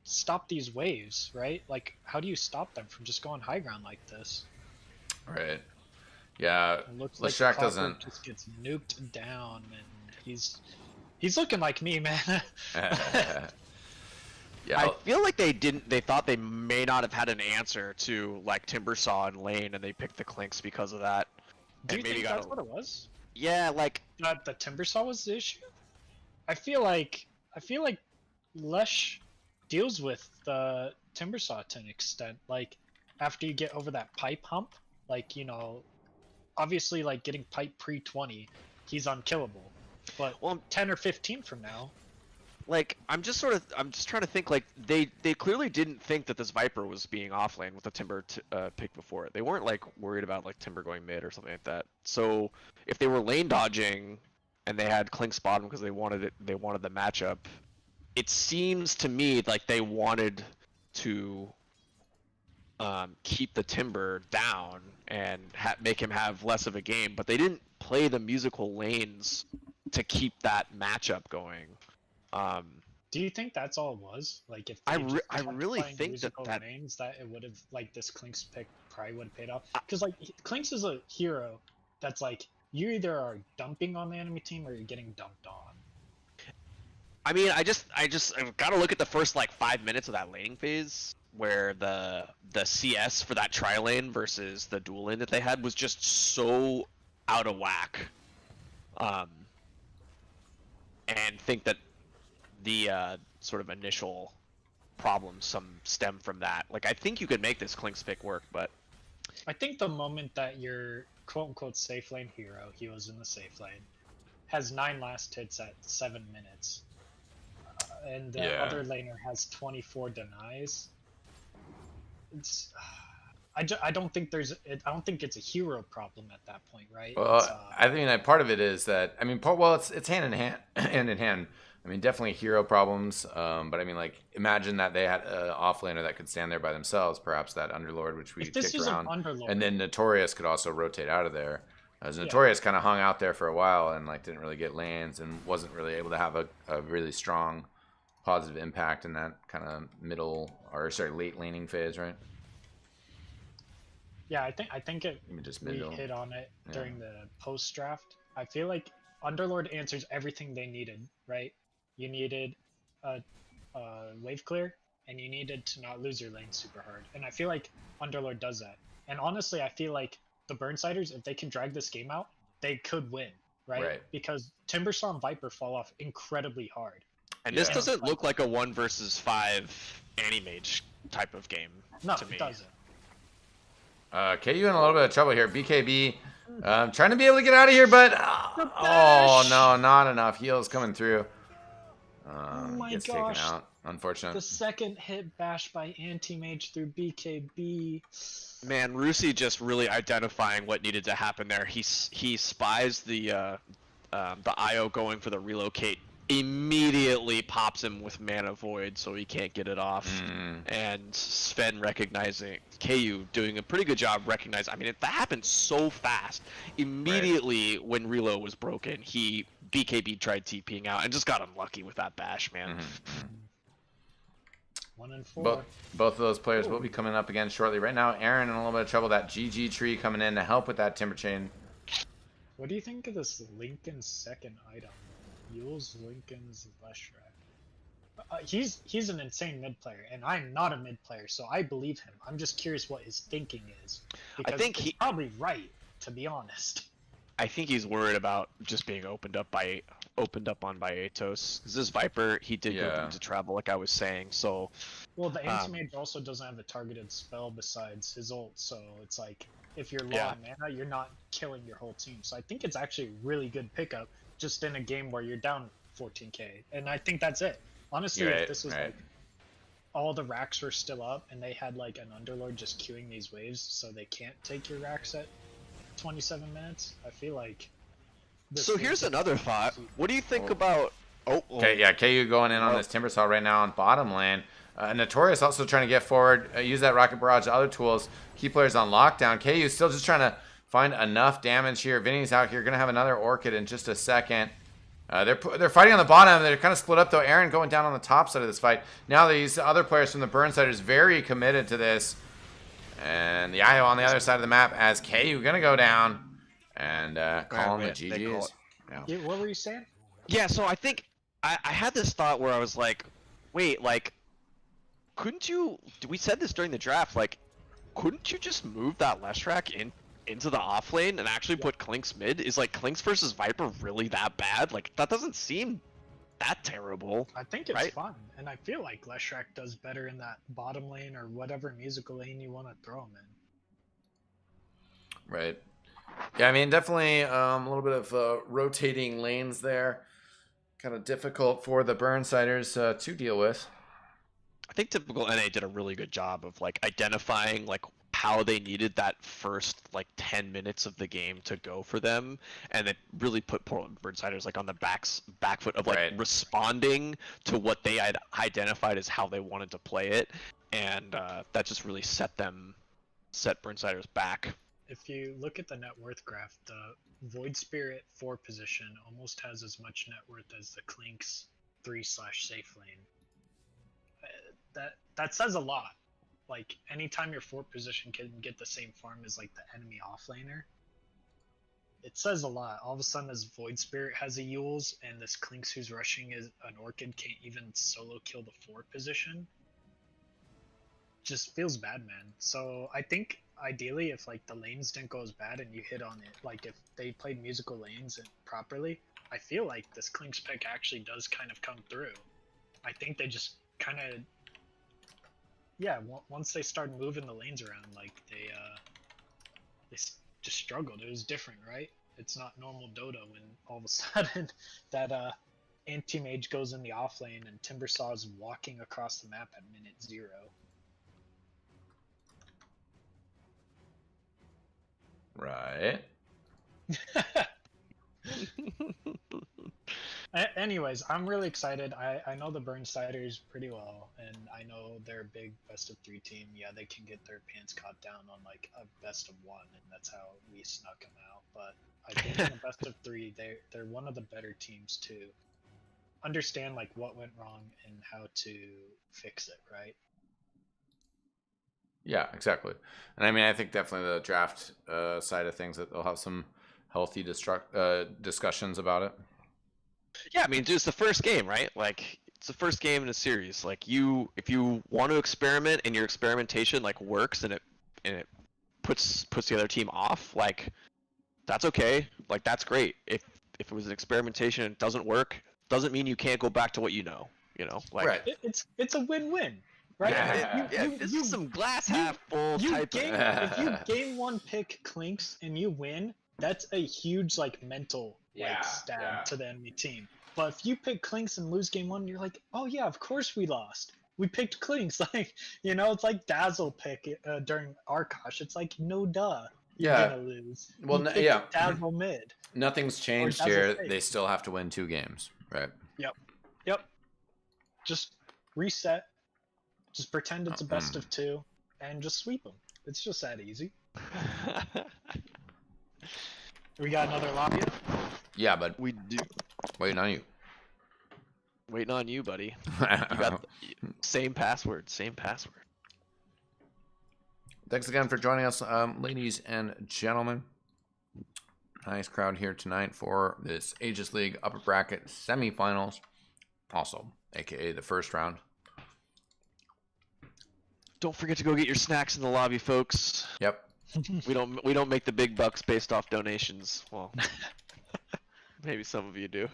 stop these waves, right? Like, how do you stop them from just going high ground like this? Right. Yeah. It looks like Leshrac Clockwork doesn't. just gets nuked down, and he's looking like me, man. Yeah. I feel like they thought they may not have had an answer to like Timbersaw and Lane, and they picked the Clinks because of that. Do you And maybe think got that's what it was? Yeah, like That the Timbersaw was the issue? I feel like Lesh deals with the Timbersaw to an extent. Like, after you get over that pipe hump, like, you know, obviously, like, getting pipe pre-20, he's unkillable. But Well, 10 or 15 from now, like I'm just trying to think, like they clearly didn't think that this Viper was being offlane with the Timber pick before it. They weren't like worried about like Timber going mid or something like that. So if they were lane dodging and they had Clink's bottom because they wanted the matchup, it seems to me like they wanted to keep the Timber down and make him have less of a game, but they didn't play the musical lanes to keep that matchup going. do you think that's all it was? Like, if I they just I kept really playing think musical that lanes, that it would have, like, this Clinks pick probably would have paid off. Because, like, Clinks is a hero that's like, you either are dumping on the enemy team or you're getting dumped on. I mean, I've got to look at the first like 5 minutes of that laning phase where the CS for that tri lane versus the dual lane that they had was just so out of whack. And think that the sort of initial problems stem from that. Like, I think you could make this Clinks pick work, but I think the moment that your quote-unquote safe lane hero, he was in the safe lane, has 9 last hits at 7 minutes, and the Yeah. other laner has 24 denies, it's... I don't think I don't think it's a hero problem at that point, right? Well, It's, I think that part of it is that, I mean, it's hand in hand, hand in hand. I mean, definitely hero problems. But I mean, like, imagine that they had an offlaner that could stand there by themselves, perhaps that Underlord, which we if this kicked is around, an Underlord, and then Notorious could also rotate out of there. As Yeah. Notorious kind of hung out there for a while and like didn't really get lanes and wasn't really able to have a really strong positive impact in that kind of late laning phase, right? Yeah, I think Even just we middle. hit on it Yeah. during the post draft. I feel like Underlord answers everything they needed, right? You needed a, wave clear, and you needed to not lose your lane super hard. And I feel like Underlord does that. And honestly, I feel like the Burnsiders, if they can drag this game out, they could win, right? Right. Because Timbersaw and Viper fall off incredibly hard. And Yeah. this doesn't look like a 1 versus 5 Animage type of game No, to me. it doesn't. KU in a little bit of trouble here. BKB trying to be able to get out of here, but oh no, not enough. Heals coming through. Oh my Gets gosh. taken out. Unfortunate. The second hit bash by Anti-Mage through BKB. Man, Rusi just really identifying what needed to happen there. He spies the IO going for the relocate, immediately pops him with Mana Void so he can't get it off. And Sven recognizing, KU doing a pretty good job recognizing. I mean, that happened so fast. Immediately when reload was broken, BKB tried TPing out and just got unlucky with that bash, man. 1 and 4. Both of those players will be coming up again shortly. Right now, Aaron in a little bit of trouble. That GG tree coming in to help with that Timber Chain. What do you think of this Lincoln's second item? Yule's Lincoln's Leshrac. He's an insane mid player, and I'm not a mid player, so I believe him. I'm just curious what his thinking is. Because think he's probably right, to be honest. I think he's worried about just being opened up on by Atos. Because this Viper, he did go into travel, like I was saying. So, well, the Anti-Mage also doesn't have a targeted spell besides his ult, so it's like if you're low on mana, you're not killing your whole team. So I think it's actually a really good pickup, just in a game where you're down 14k, and I think that's it. Honestly, if this was like all the racks were still up and they had like an Underlord just queuing these waves so they can't take your racks at 27 minutes, I feel like. So here's another thought. What do you think about? Okay, yeah, KU going in on this Timbersaw right now on bottom lane. Notorious also trying to get forward, use that Rocket Barrage, other tools, keep players on lockdown. KU still just trying to find enough damage here. Vinny's out here, gonna have another Orchid in just a second. They're fighting on the bottom. They're kind of split up though. Aaron going down on the top side of this fight. Now these other players from the Burnsiders very committed to this. And the IO on the other side of the map as KU gonna go down and call him the GGs. Yeah, what were you saying? Yeah, so I think I had this thought where I was like, wait, like, couldn't you? We said this during the draft, like, couldn't you just move that Leshrac into the off lane and actually put Clinkz mid? Is like Clinkz versus Viper really that bad? Like, that doesn't seem that terrible. I think it's fun, and I feel like Leshrac does better in that bottom lane or whatever musical lane you want to throw him in. Right. Yeah, I mean, definitely a little bit of rotating lanes there. Kind of difficult for the Burnsiders to deal with. I think typical NA did a really good job of like identifying like how they needed that first like 10 minutes of the game to go for them, and it really put Portland Burnsiders like on the back foot of like responding to what they had identified as how they wanted to play it, and that just really set Burnsiders back. If you look at the net worth graph, the Void Spirit 4 position almost has as much net worth as the Clinkz 3/safe lane. That says a lot. Like, anytime your 4 position can get the same farm as like the enemy offlaner, it says a lot. All of a sudden this Void Spirit has a Yules, and this Clinkz who's rushing is an Orchid can't even solo kill the 4 position. Just feels bad, man. So I think ideally if like the lanes didn't go as bad and you hit on it, like if they played musical lanes properly, I feel like this Clinkz pick actually does kind of come through. I think they just kind of, once they started moving the lanes around, like they just struggled. It was different, right? It's not normal Dota when all of a sudden that Anti-Mage goes in the off lane and Timbersaw is walking across the map at minute 0. Right. Anyways, I'm really excited. I know the Burnsiders pretty well, and I know they're a big best of 3 team. Yeah, they can get their pants caught down on like a best of 1, and that's how we snuck them out. But I think in the best of 3, they're one of the better teams too. understand like what went wrong and how to fix it, right? Yeah, exactly. And I mean, I think definitely the draft side of things that they'll have some healthy discussions about it. Yeah, I mean, it's the first game, right? Like, it's the first game in a series. Like, if you want to experiment and your experimentation like works and it puts the other team off, like, that's okay. Like, that's great. If it was an experimentation and it doesn't work, doesn't mean you can't go back to what you know. You know, like, Right. It's a win-win, right? Yeah, this is some glass you- half full type. If you game one pick Clinks and you win, that's a huge like mental Yeah, stab yeah. to the enemy team. But if you pick Clinks and lose game one, you're like, oh yeah, of course we lost. We picked Clinks. Like, it's like Dazzle pick during Arkosh. It's like, no duh, you're Yeah. gonna lose. Well, You picked yeah. Dazzle mid. Nothing's changed Dazzle here. fake. They still have to win 2 games, right? Yep. Just reset. Just pretend it's a best of 2, and just sweep them. It's just that easy. We got another lobby up? Yeah, but We do. waiting on you. Waiting on you, buddy. You got the same password. Same password. Thanks again for joining us, ladies and gentlemen. Nice crowd here tonight for this Aegis League upper bracket semifinals. Also, aka the first round. Don't forget to go get your snacks in the lobby, folks. Yep. We don't make the big bucks based off donations. Well, maybe some of you do.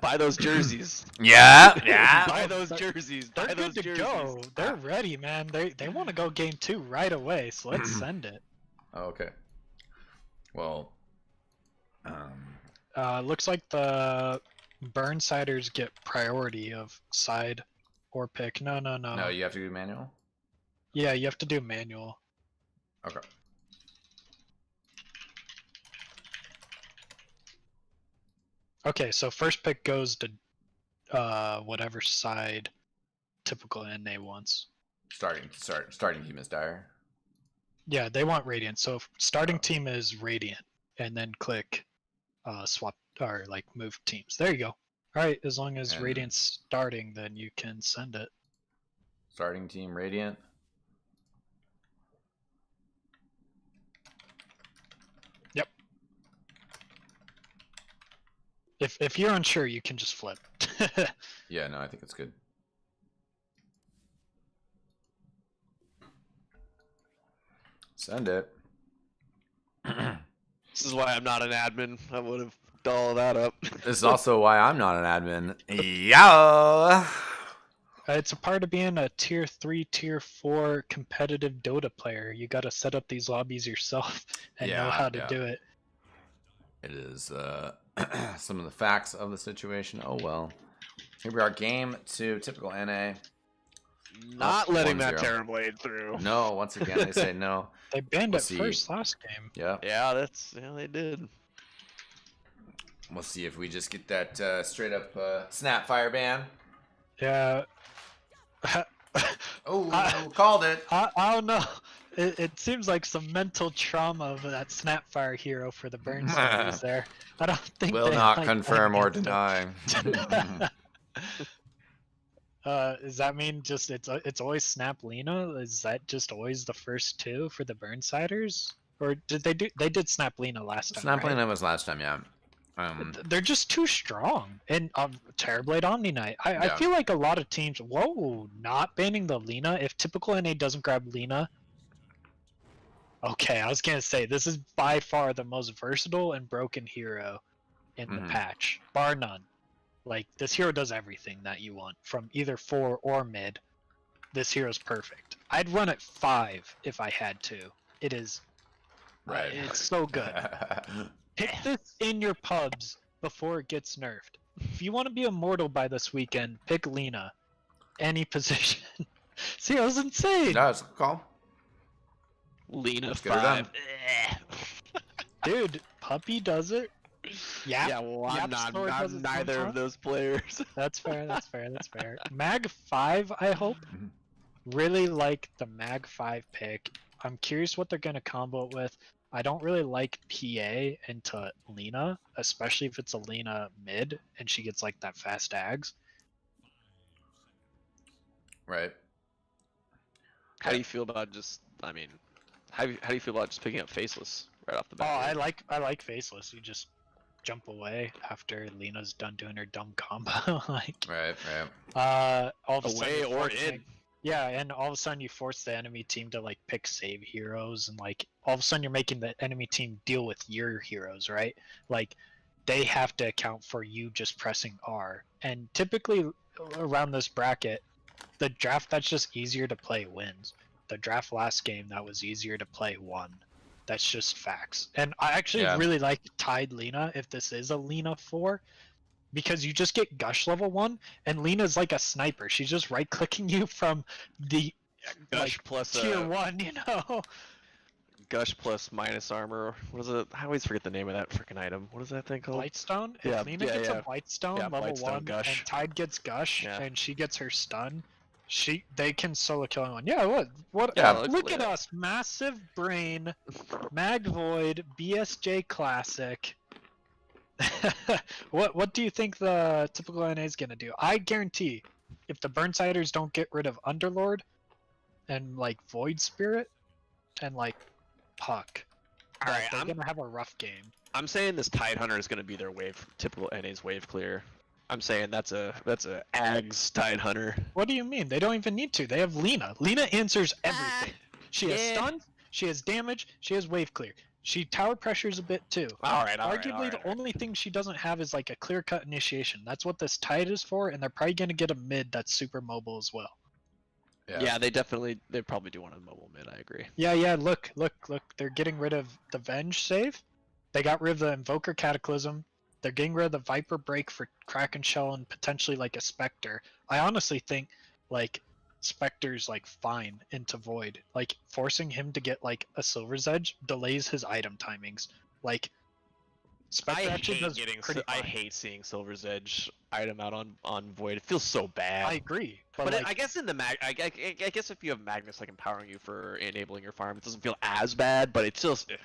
Buy those jerseys. Yeah. Buy those jerseys. They're Buy those good to jerseys. go. They're ready, man. They want to go game 2 right away, so let's send it. Okay. Well, Looks like the Burnsiders get priority of side or pick. No. no, you have to do manual. Yeah, you have to do manual. Okay. Okay, so first pick goes to whatever side typical NA wants. Starting team is Dire. Yeah, they want Radiant. So starting team is Radiant, and then click swap or like move teams. There you go. All right, as long as And- Radiant's starting, then you can send it. Starting team Radiant. If you're unsure, you can just flip. Yeah, no, I think it's good. Send it. This is why I'm not an admin. I would have done all that up. This is also why I'm not an admin. Yo. It's a part of being a tier 3, tier 4 competitive Dota player. You got to set up these lobbies yourself and know Yeah, how to yeah. do it. It is some of the facts of the situation. Oh well. Here we are, game 2, typical NA. Not letting that 1-0. Terrorblade through. No, once again they say no. They banned We'll it see. first last game. Yeah. Yeah, they did. We'll see if we just get that straight up snap fire ban. Yeah. Oh, called it. I don't know. It seems like some mental trauma of that Snapfire hero for the Burnsiders there. I don't think Will they not like confirm or playing deny. against it. Does that mean just it's always Snap Lena? Is that just always the first 2 for the Burnsiders? Or did they did Snap Lena last time? Snap right? Lane was last time, yeah. They're just too strong. And Terrorblade Omni Knight. I Yeah. feel like a lot of teams. Whoa, not banning the Lena. If typical NA doesn't grab Lena. Okay, I was gonna say this is by far the most versatile and broken hero in the Mhm. patch, bar none. Like this hero does everything that you want from either 4 or mid. This hero's perfect. I'd run it 5 if I had to. It is. Right. It's so good. Pick this in your pubs before it gets nerfed. If you want to be immortal by this weekend, pick Lena. Any position. See, that was insane. No, it's a good call. Lena Let's get her done. 5. Dude, Puppy does it. Yeah. Yeah, well, I'm Yap not. Store does I'm it neither of sometimes. those players. That's fair, that's fair, that's fair. Mag 5, I hope. Mhm. Really like the Mag 5 pick. I'm curious what they're going to combo it with. I don't really like PA into Lena, especially if it's a Lena mid and she gets like that fast Ags. Right. How do you feel about just? I mean, how do you feel about just picking up Faceless right off the bat? I like Faceless. You just jump away after Lena's done doing her dumb combo. Like, Right. all of a sudden Away you're or forcing- in. Yeah, and all of a sudden you force the enemy team to like pick save heroes, and like all of a sudden you're making the enemy team deal with your heroes, right? Like they have to account for you just pressing R. And typically around this bracket, the draft that's just easier to play wins. The draft last game that was easier to play won. That's just facts. And I actually Yeah. really like Tide Lena if this is a Lena 4, because you just get Gush level 1, and Lena's like a sniper. She's just right clicking you from the Gush like, plus tier 1, you know? Gush plus minus armor. What is it? I always forget the name of that freaking item. What is that thing called? Blightstone? If Yeah, Lena yeah, gets yeah. a Blightstone Yeah, level Blightstone 1 Gush. and Tide gets Gush Yeah. and she gets her stun, they can solo killing one. Yeah, what Yeah, look at us, massive brain, Mag Void, BSJ Classic. What do you think the typical NA is gonna do? I guarantee if the Burnsiders don't get rid of Underlord and like Void Spirit and like Puck, Alright, they're gonna have a rough game. I'm saying this Tide Hunter is gonna be their typical NA's wave clear. I'm saying that's a Ags Tide Hunter. What do you mean? They don't even need to. They have Lena. Lena answers everything. She has yeah. stun, she has damage, she has wave clear. She tower pressures a bit too. Alright, Arguably, the only thing she doesn't have is like a clear-cut initiation. That's what this Tide is for, and they're probably gonna get a mid that's super mobile as well. Yeah, they probably do want a mobile mid, I agree. Yeah, look. They're getting rid of the Venge save. They got rid of the Invoker Cataclysm. They're getting rid of the Viper Break for Kraken Shell and potentially like a Spectre. I honestly think like Spectre's like fine into Void. Like forcing him to get like a Silver's Edge delays his item timings. Like Spectre actually does pretty I fine. hate seeing Silver's Edge item out on Void. It feels so bad. I agree, but But like, I guess in the I guess if you have Magnus like empowering you for enabling your farm, it doesn't feel as bad, but it still feels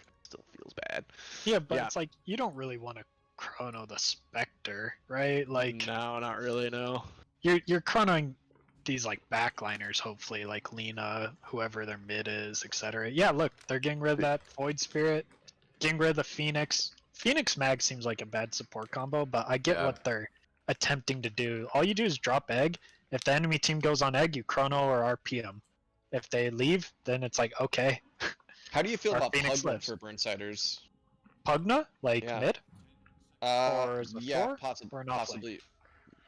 bad. yeah, but yeah. it's like you don't really want to chrono the Spectre, right? Like No, not really. No. you're chronoing these like backliners, hopefully, like Lena, whoever their mid is, etc. Yeah, look, they're getting rid of that Void Spirit, getting rid of the Phoenix. Phoenix Mag seems like a bad support combo, but I get what they're attempting to do. All you do is drop egg. If the enemy team goes on egg, you chrono or RPM. If they leave, then it's like, okay. How do you feel Our about Phoenix Pugna lives. for Burnsiders? Pugna, like Yeah. mid, or is it Yeah, four? Or an offlane? possibly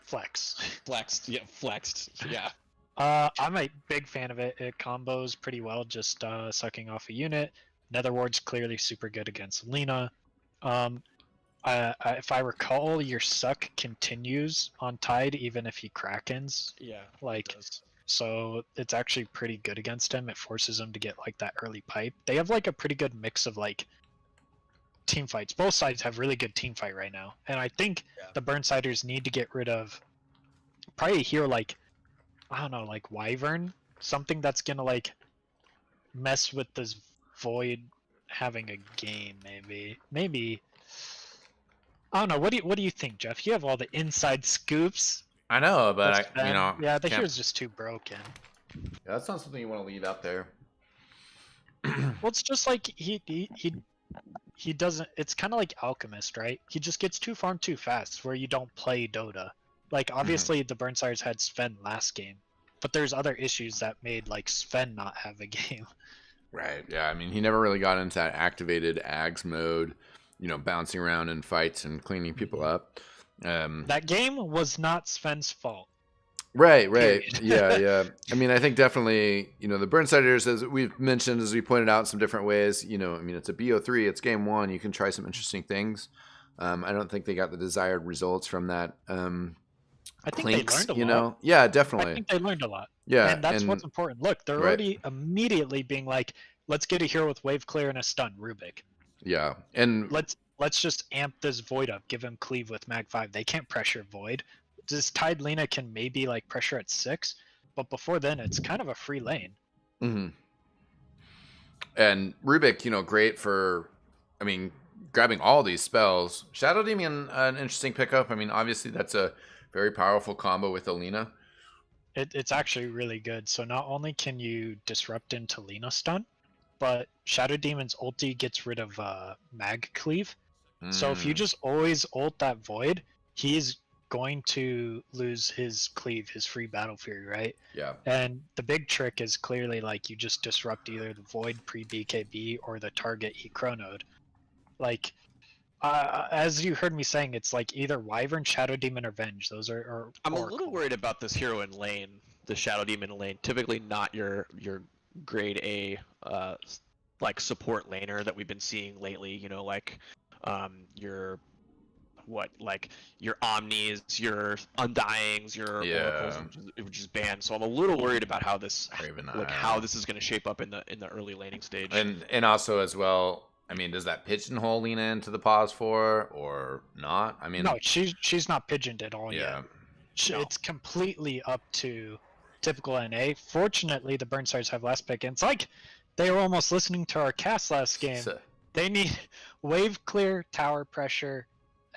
Flex. flexed. Yeah, flexed. Yeah. I'm a big fan of it. It combos pretty well, just sucking off a unit. Netherward's clearly super good against Lena. If I recall, your suck continues on Tide even if he Krakens. Yeah. Like, it does. so it's actually pretty good against him. It forces him to get like that early pipe. They have like a pretty good mix of like team fights. Both sides have really good team fight right now, and I think the Burnsiders need to get rid of probably a hero like, I don't know, like Wyvern, something that's gonna like mess with this Void having a game. Maybe. I don't know. What do you think, Jeff? You have all the inside scoops. I know, but That's I, you know, yeah, the can't- hero's just too broken. yeah, that's not something you want to leave out there. Well, it's just like he doesn't. It's kind of like Alchemist, right? He just gets too farmed too fast, where you don't play Dota. Like obviously the Burnsiders had Sven last game, but there's other issues that made like Sven not have a game. Right. Yeah. I mean, he never really got into that activated Ags mode, you know, bouncing around in fights and cleaning people up. That game was not Sven's fault. Right. Period. Yeah. I mean, I think definitely, you know, the Burnsiders, as we've mentioned, as we pointed out in some different ways, you know, I mean, it's a BO3, it's game one. You can try some interesting things. I don't think they got the desired results from that. I think Clinks, they learned a you lot. know? Yeah, I definitely. think they learned a lot. Yeah. And that's what's important. Look, they're Right. already immediately being like, let's get a hero with wave clear and a stun, Rubik. Yeah. And Let's just amp this Void up, give him cleave with Mag 5. They can't pressure Void. This Tide Lena can maybe like pressure at 6, but before then it's kind of a free lane. mhm. And Rubik, you know, great for I mean, grabbing all these spells, Shadow Demon, an interesting pickup. I mean, obviously that's a very powerful combo with Alina. It's actually really good. So not only can you disrupt into Lena stun, but Shadow Demon's ulti gets rid of Mag Cleave. So if you Mm, just always ult that Void, he's going to lose his cleave, his free battle fury, right? yeah, And the big trick is clearly like you just disrupt either the Void pre BKB or the target he chronoed. Like, as you heard me saying, it's like either Wyvern, Shadow Demon, or Venge. Those are or I'm a Oracle. little worried about this hero in lane, the Shadow Demon in lane. Typically not your grade A like support laner that we've been seeing lately. You know, like your your Omnis, your Undyings, your Oracles, yeah. which is banned. So I'm a little worried about how this Raven how Isle. this is going to shape up in the early laning stage. And also as well, I mean, does that pigeonhole Lena into the pause for or not? I mean, No, she's not pigeoned at all yeah, yet. No. It's completely up to typical NA. Fortunately, the Burnstars have last pick, and it's like they were almost listening to our cast last game. They need wave clear, tower pressure,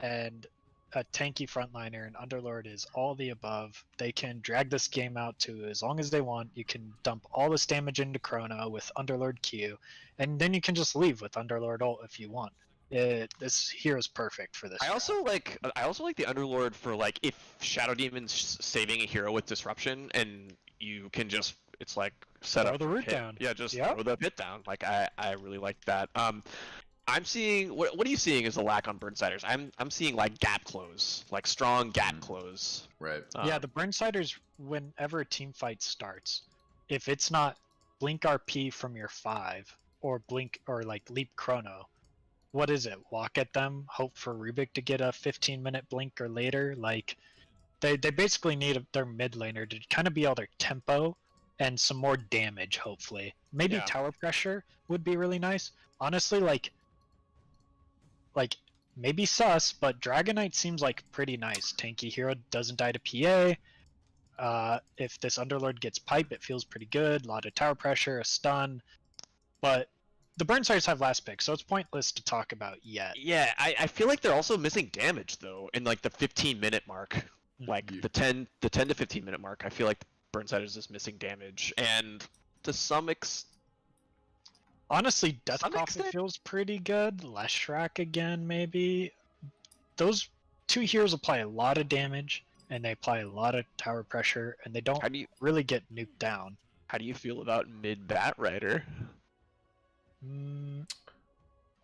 and a tanky frontliner, and Underlord is all the above. They can drag this game out to as long as they want. You can dump all this damage into Chrono with Underlord Q, and then you can just leave with Underlord ult if you want. This hero's perfect for this. I also like the Underlord for like if Shadow Demon's saving a hero with disruption and you can just it's like set Throw up the for root hit. down. Yeah, just Yep. throw the pit down. Like I really like that. I'm seeing what are you seeing as a lack on Burnsiders? I'm seeing like gap close, like strong gap close. right. Yeah, the Burnsiders, whenever a team fight starts, if it's not blink RP from your 5 or blink or like leap chrono, what is it? Walk at them, hope for Rubik to get a 15-minute blink or later. Like they basically need their mid laner to kind of be all their tempo and some more damage. Hopefully, maybe Yeah. tower pressure would be really nice. Honestly, like maybe sus, but Dragonite seems like pretty nice. Tanky hero doesn't die to PA. If this Underlord gets pipe, it feels pretty good. A lot of tower pressure, a stun. But the Burnsiders have last pick, so it's pointless to talk about yet. Yeah, I feel like they're also missing damage though in like the 15-minute mark. Like Yeah. the 10 to 15-minute mark. I feel like Burnsiders is missing damage and to some extent Honestly, Death Some Prophet extent- feels pretty good. Leshrac again, maybe. Those two heroes apply a lot of damage, and they apply a lot of tower pressure, and they don't how do you really get nuked down. feel about mid Bat Rider? Mm,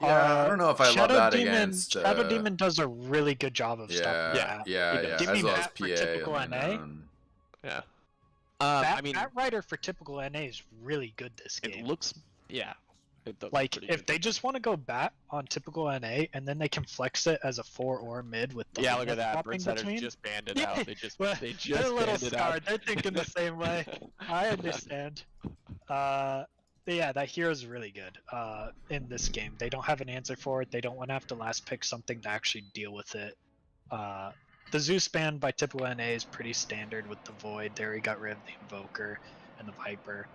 Yeah, I don't know if I love Shadow that Demon, against. Shadow Demon does a really good job of stopping Yeah, that. yeah, He yeah. does. Give As me well as Bat for PA. typical I mean, NA. Yeah. Bat, I mean, Bat Rider for typical NA is really good this game. it looks yeah. It does Like, pretty if good. they just want to go Bat on typical NA, and then they can flex it as a 4 or mid with the Yeah, look Luna at that. swapping Burnsiders between. just banned it Yeah, out. They just well, they just they're a little banned it out. scarred. They're thinking the same way. I understand. But yeah, that hero's really good in this game. They don't have an answer for it. They don't want to have to last pick something to actually deal with it. The Zeus ban by typical NA is pretty standard with the Void. There he got rid of the Invoker and the Viper.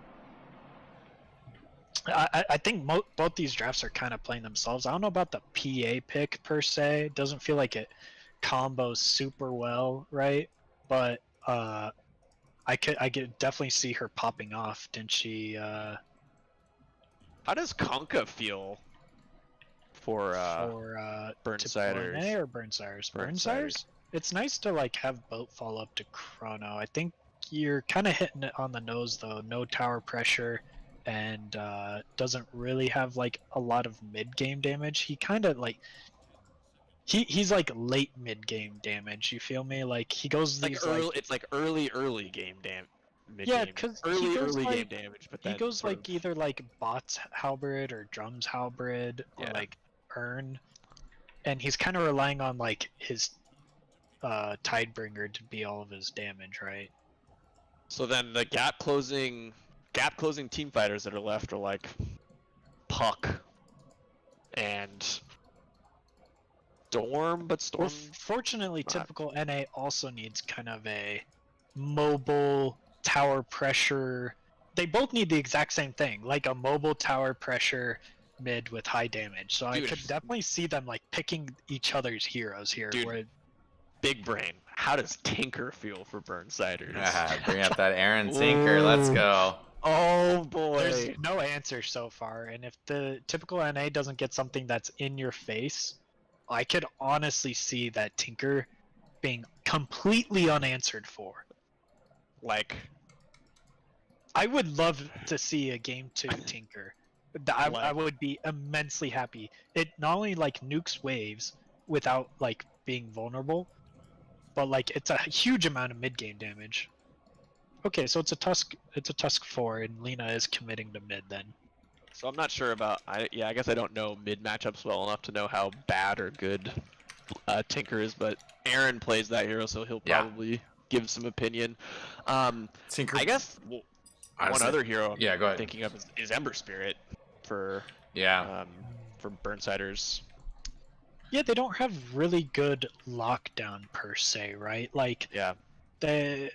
I think both these drafts are kind of playing themselves. I don't know about the PA pick per se. It doesn't feel like it combos super well, right? But I could definitely see her popping off. Didn't she? How does Conka feel for Typical NA Burnsiders? or Burnsires? Burnsiders. Burnsires. It's nice to like have boat fall up to Chrono. I think you're kind of hitting it on the nose though. No tower pressure, and doesn't really have like a lot of mid game damage. He kind of like he's like late mid game damage. You feel me? Like he goes Like these early, like it's like early game mid Yeah, game. 'cause he early goes, game like- damage, but he then goes sort like of- either like bots halberd or drums halberd or Yeah. like earn, and he's kind of relying on like his Tidebringer to be all of his damage, right? So then the gap closing team fighters that are left are like Puck and Storm, but Well, Storm. fortunately, not- typical NA also needs kind of a mobile tower pressure. They both need the exact same thing, like a mobile tower pressure mid with high damage. So I Dude. could definitely see them like picking each other's heroes here. Dude. Where Big brain. How does Tinker feel for Burnsiders? Bring up that Aaron Tinker. Let's go. Oh boy. there's no answer so far, and if the typical NA doesn't get something that's in your face, I could honestly see that Tinker being completely unanswered for. Like, I would love to see a game 2 Tinker. I would be immensely happy. It not only like nukes waves without like being vulnerable, but like it's a huge amount of mid game damage. Okay, so it's a Tusk 4, and Lina is committing to mid then. so I'm not sure about. I guess I don't know mid matchups well enough to know how bad or good Tinker is, but Aaron plays that hero, so he'll probably give some opinion. Tinker. I guess one other hero I'm go ahead. thinking of is Ember Spirit for for Burnsiders. Yeah, they don't have really good lockdown per se, right? Like Yeah. the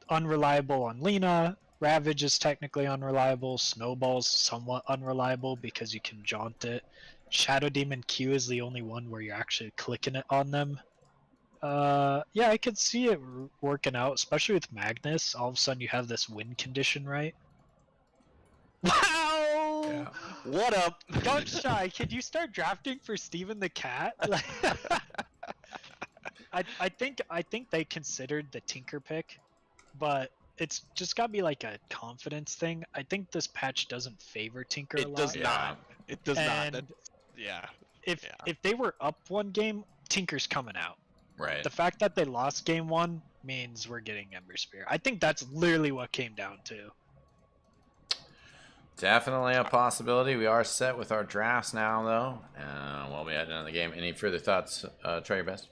unreliable on Lina, Ravage is technically unreliable, Snowball's somewhat unreliable because you can jaunt it. Shadow Demon Q is the only one where you're actually clicking it on them. Yeah, I could see it working out, especially with Magnus. All of a sudden you have this win condition, right? Wow! Yeah. What up? Don't shy. Could you start drafting for Steven the Cat? I think they considered the Tinker pick, but it's just gotta be like a confidence thing. I think this patch doesn't favor Tinker a It lot. does Yeah. not. It does not. And Yeah. if Yeah. if they were up one game, Tinker's coming out. Right. The fact that they lost game 1 means we're getting Ember Spear. I think that's literally what came down to. Definitely a possibility. We are set with our drafts now, though. While we head into the game, any further thoughts? Try your best.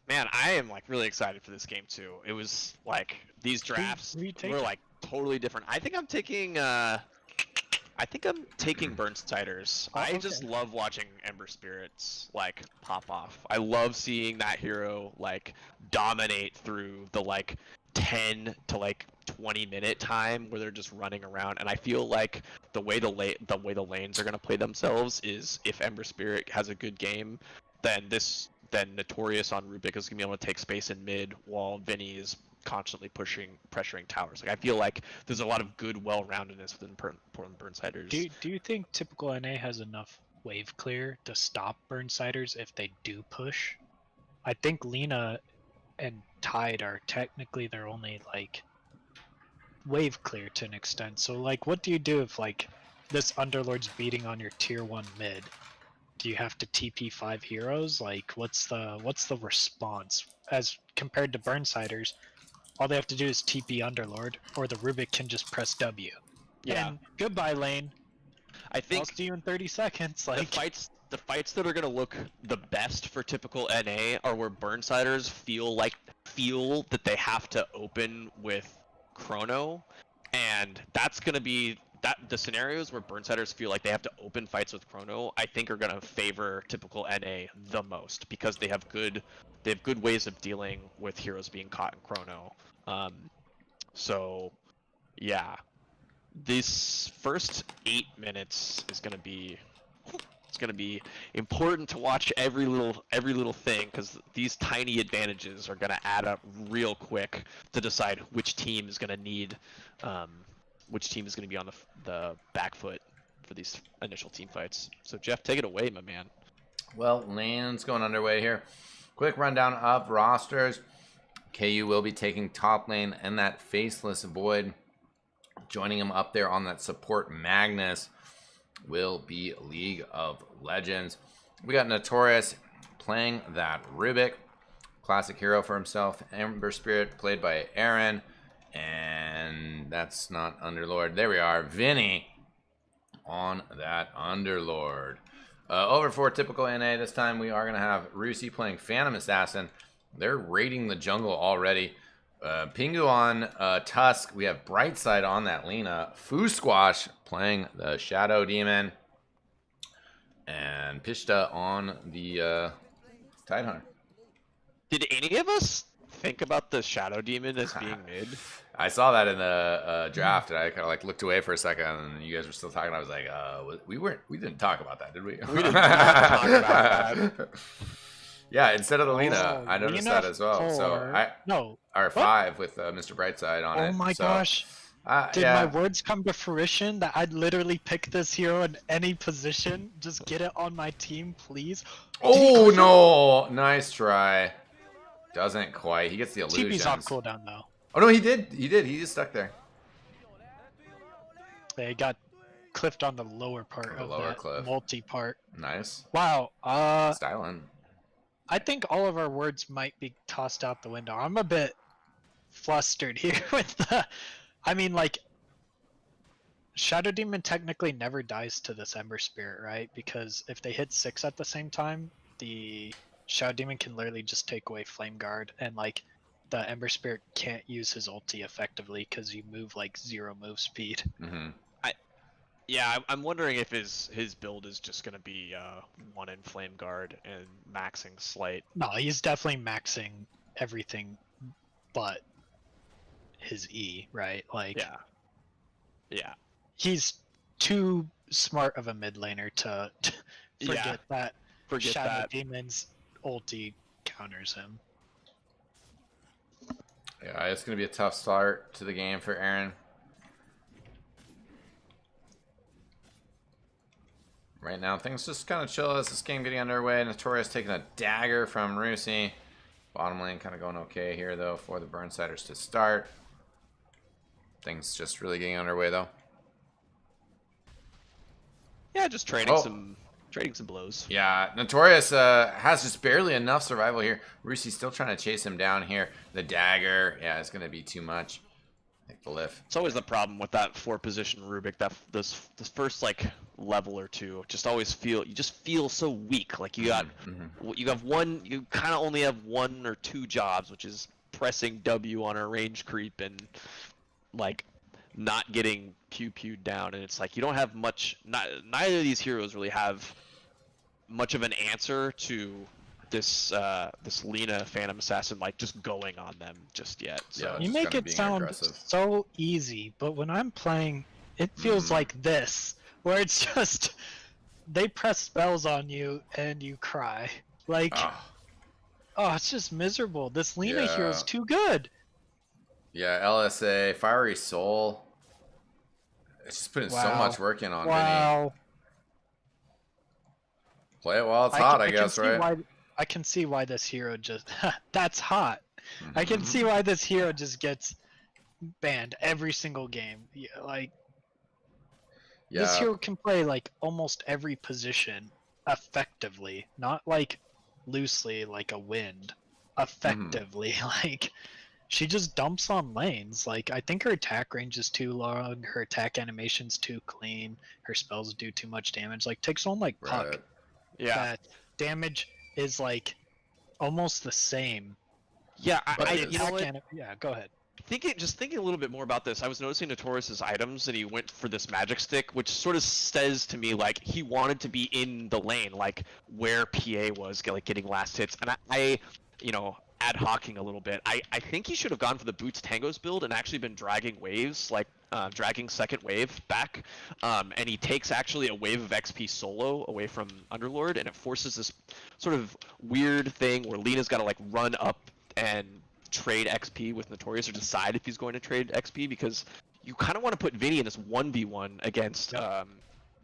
Man, I am like really excited for this game too. It was like these drafts who you were taking? like totally different. I think I'm taking Burnsiders. Oh, I just okay. love watching Ember Spirits like pop off. I love seeing that hero like dominate through the like 10 to like 20-minute time where they're just running around, and I feel like the way the lanes are gonna play themselves is if Ember Spirit has a good game, then Notorious on Rubik is gonna be able to take space in mid while Vinny is constantly pressuring towers. Like I feel like there's a lot of good well-roundedness within Portland Burnsiders. Do you think typical NA has enough wave clear to stop Burnsiders if they do push? I think Lina and Tide are technically their only like wave clear to an extent. So like what do you do if like this Underlord's beating on your tier 1 mid? Do you have to TP 5 heroes? Like what's the response? As compared to Burnsiders, all they have to do is TP Underlord, or the Rubik can just press W. Yeah. And goodbye lane. I I'll think see you in 30 seconds. Like the fights that are gonna look the best for typical NA are where Burnsiders feel that they have to open with Chrono, and that's gonna be the scenarios where Burnsiders feel like they have to open fights with Chrono, I think are gonna favor typical NA the most because they have good ways of dealing with heroes being caught in Chrono. So yeah, this first 8 minutes is gonna be important to watch every little thing, because these tiny advantages are gonna add up real quick to decide which team is gonna be on the back foot for these initial team fights. So Jeff, take it away, my man. Well, lane's going underway here. Quick rundown of rosters. KU will be taking top lane and that Faceless Void. Joining him up there on that support Magnus will be League of Legends. We got Notorious playing that Rubik. Classic hero for himself. Ember Spirit played by Aaron. And that's not Underlord. There we are. Vinny on that Underlord. Over for typical NA. This time we are going to have Rusi playing Phantom Assassin. They're raiding the jungle already. Pingu on Tusk. We have Brightside on that Lina. Foo Squash playing the Shadow Demon. And Pishta on the Tidehunter. Did any of us think about the Shadow Demon as being mid? I saw that in the draft, and I kind of like looked away for a second, and you guys were still talking. I was like, we didn't talk about that, did we? We did not talk about that. Yeah, instead of the Lena, Oh, I noticed Lena that as well. So 4. I No. or What? 5 with Mr. Brightside on it. Oh my So, gosh. Did yeah. my words come to fruition that I'd literally pick this hero in any position? Just get it on my team, please. Oh no! Nice try. Doesn't quite. He gets the illusions. TP's off cooldown though. Oh no, he did. He did. He just stuck there. They got clipped on the lower part The of lower that cliff. multi part. Nice. Wow. Styling. I think all of our words might be tossed out the window. I'm a bit flustered here with the. I mean, like, Shadow Demon technically never dies to this Ember Spirit, right? Because if they hit 6 at the same time, the Shadow Demon can literally just take away Flame Guard, and like the Ember Spirit can't use his ulti effectively because you move like 0 move speed. Mm-hmm. Yeah, I'm wondering if his build is just gonna be 1 in Flame Guard and maxing Slight. No, he's definitely maxing everything but his E, right? Like, Yeah. he's too smart of a mid laner to forget that Forget Shadow that. Demon's ulti counters him. Yeah, it's gonna be a tough start to the game for Aaron. Right now, things just kind of chill as this game getting underway. Notorious taking a dagger from Rusi. Bottom lane kind of going okay here, though, for the Burnsiders to start. Things just really getting underway, though. Yeah, just trading some blows. Yeah, Notorious has just barely enough survival here. Rusi's still trying to chase him down here. The dagger, yeah, it's going to be too much. Like the lift. It's always the problem with that 4-position Rubik. That this first like level or two, you just feel so weak. Like you got you kind of only have 1 or 2 jobs, which is pressing W on a range creep and like not getting pew down. And it's like you don't have much. Neither of these heroes really have much of an answer to this Lena Phantom Assassin like just going on them just yet. So Yeah, You just make kinda it being sound aggressive. so easy, but when I'm playing, it feels like this, where it's just they press spells on you and you cry. Like, oh, it's just miserable. This Lena Yeah. hero's too good. Yeah, LSA, Fiery Soul. It's just putting so Wow. much work in on Vinny. Wow. Play it while it's hot, I can guess, see right? I can see why this hero just that's hot. I can see why this hero just gets banned every single game. Yeah, like this Yeah, hero can play like almost every position effectively, not like loosely like a wind. Effectively, like she just dumps on lanes. Like I think her attack range is too long, her attack animation's too clean, her spells do too much damage. Like take someone like Puck. right. yeah, That damage is like almost the same. yeah. But You know Attack what? yeah, go ahead. Thinking a little bit more about this, I was noticing Notorious's items, and he went for this magic stick, which sort of says to me like he wanted to be in the lane, like where PA was, like getting last hits. And I you know, ad hocing a little bit. I think he should have gone for the Boots Tangos build and actually been dragging waves, like dragging second wave back. And he takes actually a wave of XP solo away from Underlord, and it forces this sort of weird thing where Lena's got to like run up and trade XP with Notorious, or decide if he's going to trade XP, because you kind of want to put Vinny in this 1v1 against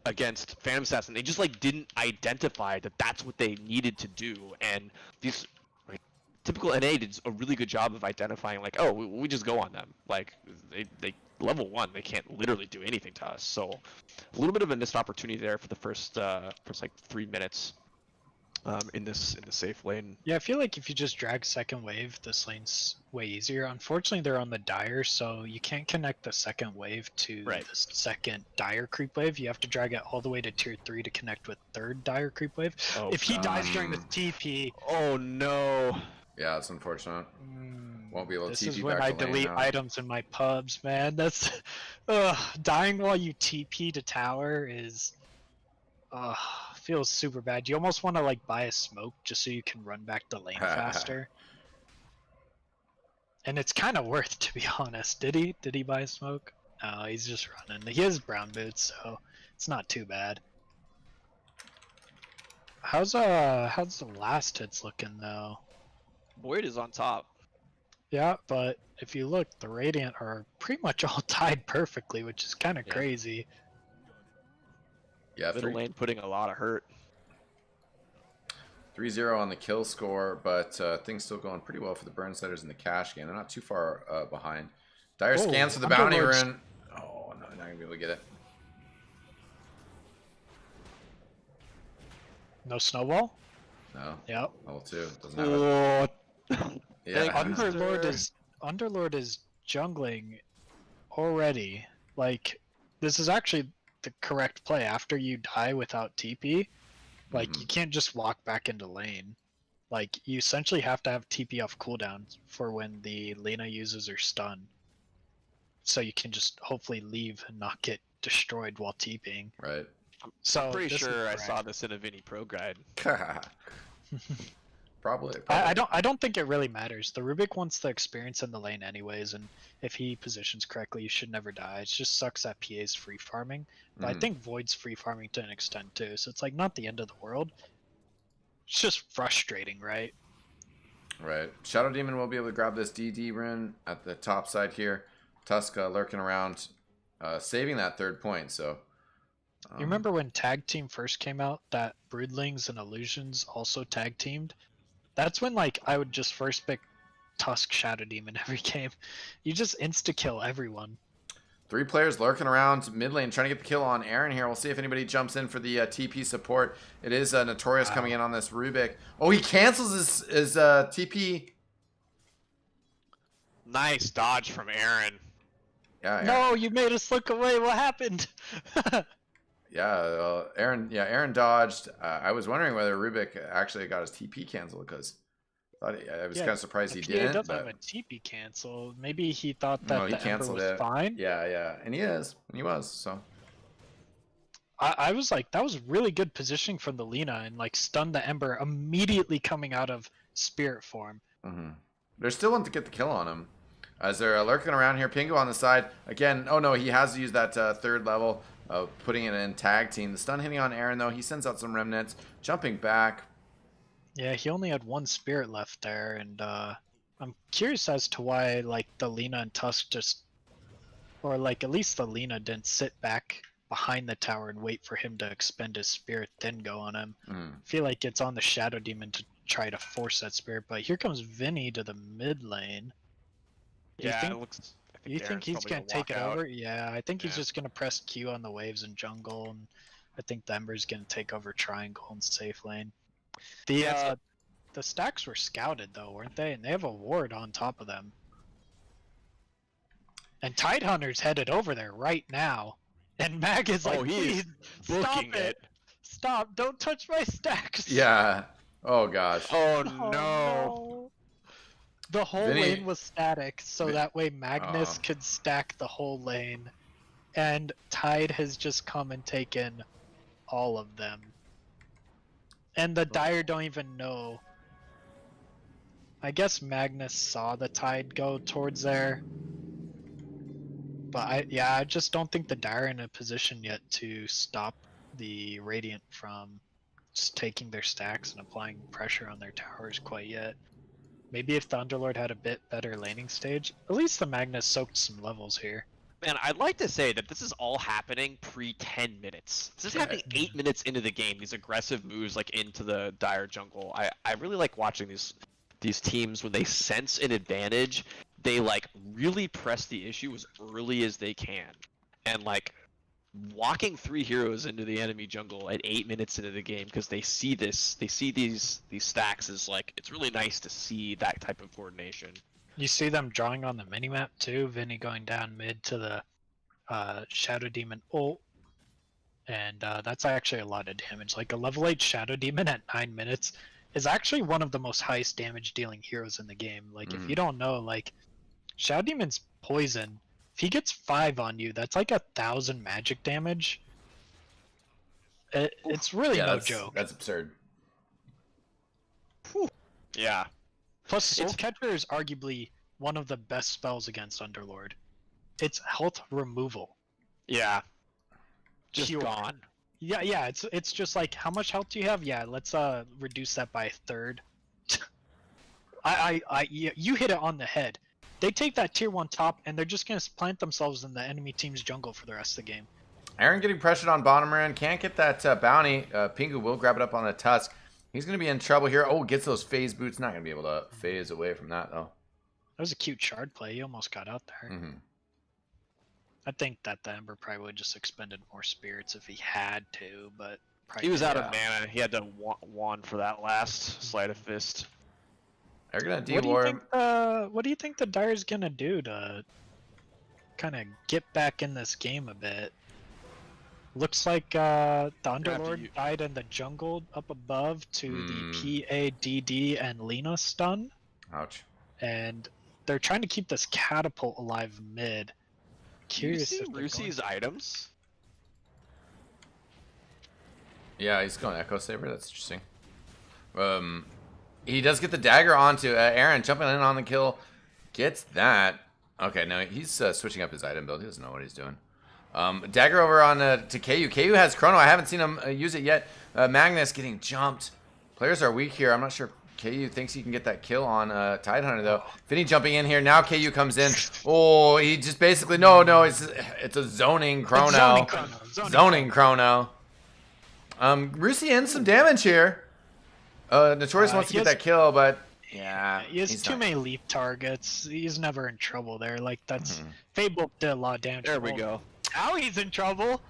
against Phantom Assassin. They just like didn't identify that that's what they needed to do, and these like typical NA did a really good job of identifying like, oh, we just go on them. Like they level 1, they can't literally do anything to us. So a little bit of a missed opportunity there for the first like 3 minutes. In the safe lane. Yeah, I feel like if you just drag second wave, this lane's way easier. Unfortunately, they're on the Dire, so you can't connect the second wave to the second Dire creep wave. You have to drag it all the way to tier 3 to connect with third Dire creep wave. Oh, if he dies during the TP, oh no. Yeah, it's unfortunate. Won't be able to this TP is when back I to lane delete now. items in my pubs, man. That's dying while you TP to tower is feels super bad. You almost want to like buy a smoke just so you can run back to lane faster. And it's kind of worth, to be honest. Did he buy smoke? No, he's just running. He has brown boots, so it's not too bad. How's the last hits looking though? Void is on top. Yeah, but if you look, the Radiant are pretty much all tied perfectly, which is kind of Yeah. crazy. Yeah, Middle lane putting a lot of hurt. 3-0 on the kill score, but things still going pretty well for the Burnsiders in the cash game. They're not too far behind. Dire Oh, scans for the bounty Underlord's- rune. Oh, no, not gonna be able to get it. No snowball? No. Yep. Level 2. Doesn't have it. Oh, Yeah. Underlord is jungling already. Like, this is actually the correct play. After you die without TP, like, Mhm. you can't just walk back into lane. Like, you essentially have to have TP off cooldown for when the Lina uses her stun. So you can just hopefully leave and not get destroyed while TPing. Right. So pretty this is sure I correct. saw this in a Vinny Pro guide. Probably. I don't think it really matters. The Rubik wants the experience in the lane anyways, and if he positions correctly, you should never die. It just sucks that PA's free farming, but I Mhm. think Void's free farming to an extent too. So it's like not the end of the world. It's just frustrating, right? Right. Shadow Demon will be able to grab this DD rune at the top side here. Tuska lurking around, saving that 3rd point. So. You remember when Tag Team first came out, that Broodlings and Illusions also tag teamed? That's when like I would just first pick Tusk Shadow Demon every game. You just insta kill everyone. 3 players lurking around mid lane trying to get the kill on Aaron here. We'll see if anybody jumps in for the TP support. It is Notorious coming in on this Rubik. Oh, he cancels his TP. Nice dodge from Aaron. Yeah, Aaron. No, you made us look away. What happened? Yeah, Aaron dodged. I was wondering whether Rubik actually got his TP canceled because I was Yeah, kind of surprised he PA didn't. doesn't But have a TP cancel. Maybe he thought that no, he the Ember canceled was it. fine. Yeah, and he is, and he was. So I was like, that was really good positioning from the Lina and like stunned the Ember immediately coming out of spirit form. they're still want to get the kill on him as they're lurking around here. Pingo on the side again. Oh no, he has to use that 3rd level of putting it in tag team. The stun hitting on Aaron though. He sends out some remnants, jumping back. Yeah, he only had 1 spirit left there, and I'm curious as to why like the Lina and Tusk just, or like at least the Lina didn't sit back behind the tower and wait for him to expend his spirit, then go on him. I feel like it's on the Shadow Demon to try to force that spirit, but here comes Vinny to the mid lane. Do Yeah, think, it looks. I you think Aaron's he's probably gonna take it walk out. over? Yeah, I think he's Yeah. just gonna press Q on the waves in jungle, and I think the Ember's gonna take over triangle and safe lane. The stacks were scouted though, weren't they? And they have a ward on top of them. And Tidehunter's headed over there right now. And Mag is like, Oh, he's please stop booking it. Stop, don't touch my stacks. Yeah. Oh gosh. Oh Oh, no. no. The whole Vinny- lane was static, so that way Magnus Oh. could stack the whole lane. And Tide has just come and taken all of them. And the Dire don't even know. I guess Magnus saw the Tide go towards there. But I just don't think the Dire are in a position yet to stop the Radiant from just taking their stacks and applying pressure on their towers quite yet. Maybe if the Underlord had a bit better laning stage, at least the Magnus soaked some levels here. Man, I'd like to say that this is all happening pre 10 minutes. This is happening 8 minutes into the game. These aggressive moves like into the Dire jungle. I really like watching these teams when they sense an advantage. They like really press the issue as early as they can, and like walking 3 heroes into the enemy jungle at 8 minutes into the game because they see this. They see these stacks as like it's really nice to see that type of coordination. You see them drawing on the minimap too, Vinny going down mid to the Shadow Demon ult. And that's actually a lot of damage. Like a level 8 Shadow Demon at 9 minutes is actually one of the most highest damage dealing heroes in the game. Like if you don't know, like Shadow Demon's poison, if he gets 5 on you, that's like 1,000 magic damage. It's really no joke. That's absurd. Yeah. Plus Soul Catcher is arguably one of the best spells against Underlord. It's health removal. Yeah. Just Pure. gone. Yeah. It's just like, how much health do you have? Yeah, let's reduce that by a third. You hit it on the head. They take that tier 1 top and they're just gonna plant themselves in the enemy team's jungle for the rest of the game. Aaron getting pressured on bottom end. Can't get that bounty. Pingu will grab it up on the tusk. He's going to be in trouble here. Oh, gets those phase boots. Not going to be able to phase away from that, though. That was a cute shard play. He almost got out there. Mm-hmm. I think that the Ember probably would have just expended more spirits if he had to, but He was out of mana. He had to wand for that last Sleight of Fist. They're going to What de-war. what do you think the Dire's gonna do to kind of get back in this game a bit? Looks like the Underlord died in the jungle up above to the PADD and Lena stun. Ouch. And they're trying to keep this catapult alive mid. Curious Do you if see Rusi's items? Yeah, he's going Echo Saber. That's interesting. He does get the dagger onto Aaron, jumping in on the kill. Gets that. Okay, no, he's switching up his item build. He doesn't know what he's doing. Dagger over on to KU. KU has Chrono. I haven't seen him use it yet. Magnus getting jumped. Players are weak here. I'm not sure KU thinks he can get that kill on Tidehunter, though. Finny jumping in here. Now KU comes in. Oh, he just basically... No, it's a zoning Chrono. Zoning Chrono. Rusi in some damage here. Notorious wants to get that kill, but... Yeah, he has too many leaf targets. He's never in trouble there. Like, that's... Fable did a lot of damage. There we go. Now he's in trouble.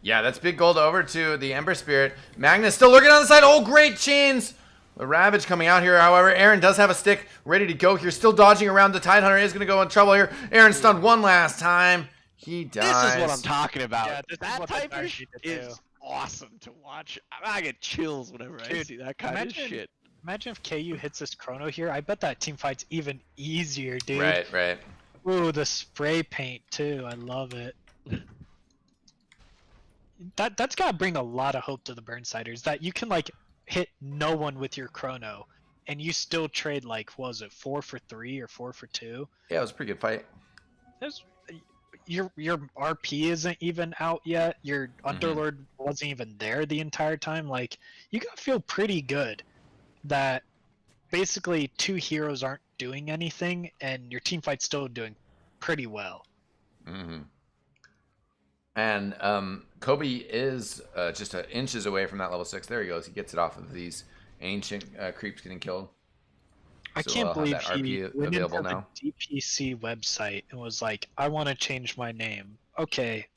Yeah, that's big gold over to the Ember Spirit. Magnus still lurking on the side. Oh, great chains. The Ravage coming out here. However, Aaron does have a stick ready to go here. Still dodging around. The Tidehunter is going to go in trouble here. Aaron stunned one last time. He dies. This is what I'm talking about. Yeah, that type of shit is awesome to watch. I get chills whenever I see that kind of shit. Imagine if KU hits this Chrono here. I bet that team fight's even easier, dude. Right. Ooh, the spray paint, too. I love it. That's gotta bring a lot of hope to the Burnsiders, that you can like hit no one with your Chrono and you still trade like, what was it, 4 for 3 or 4 for 2? Yeah, it was a pretty good fight. Your RP isn't even out yet. Your Underlord wasn't even there the entire time. Like, you gotta feel pretty good that basically 2 heroes aren't doing anything and your team fight's still doing pretty well. And Kobe is just inches away from that level 6. There he goes. He gets it off of these ancient creeps getting killed. I So, can't believe that he RP went available into now. the DPC website and was like, I want to change my name. Okay,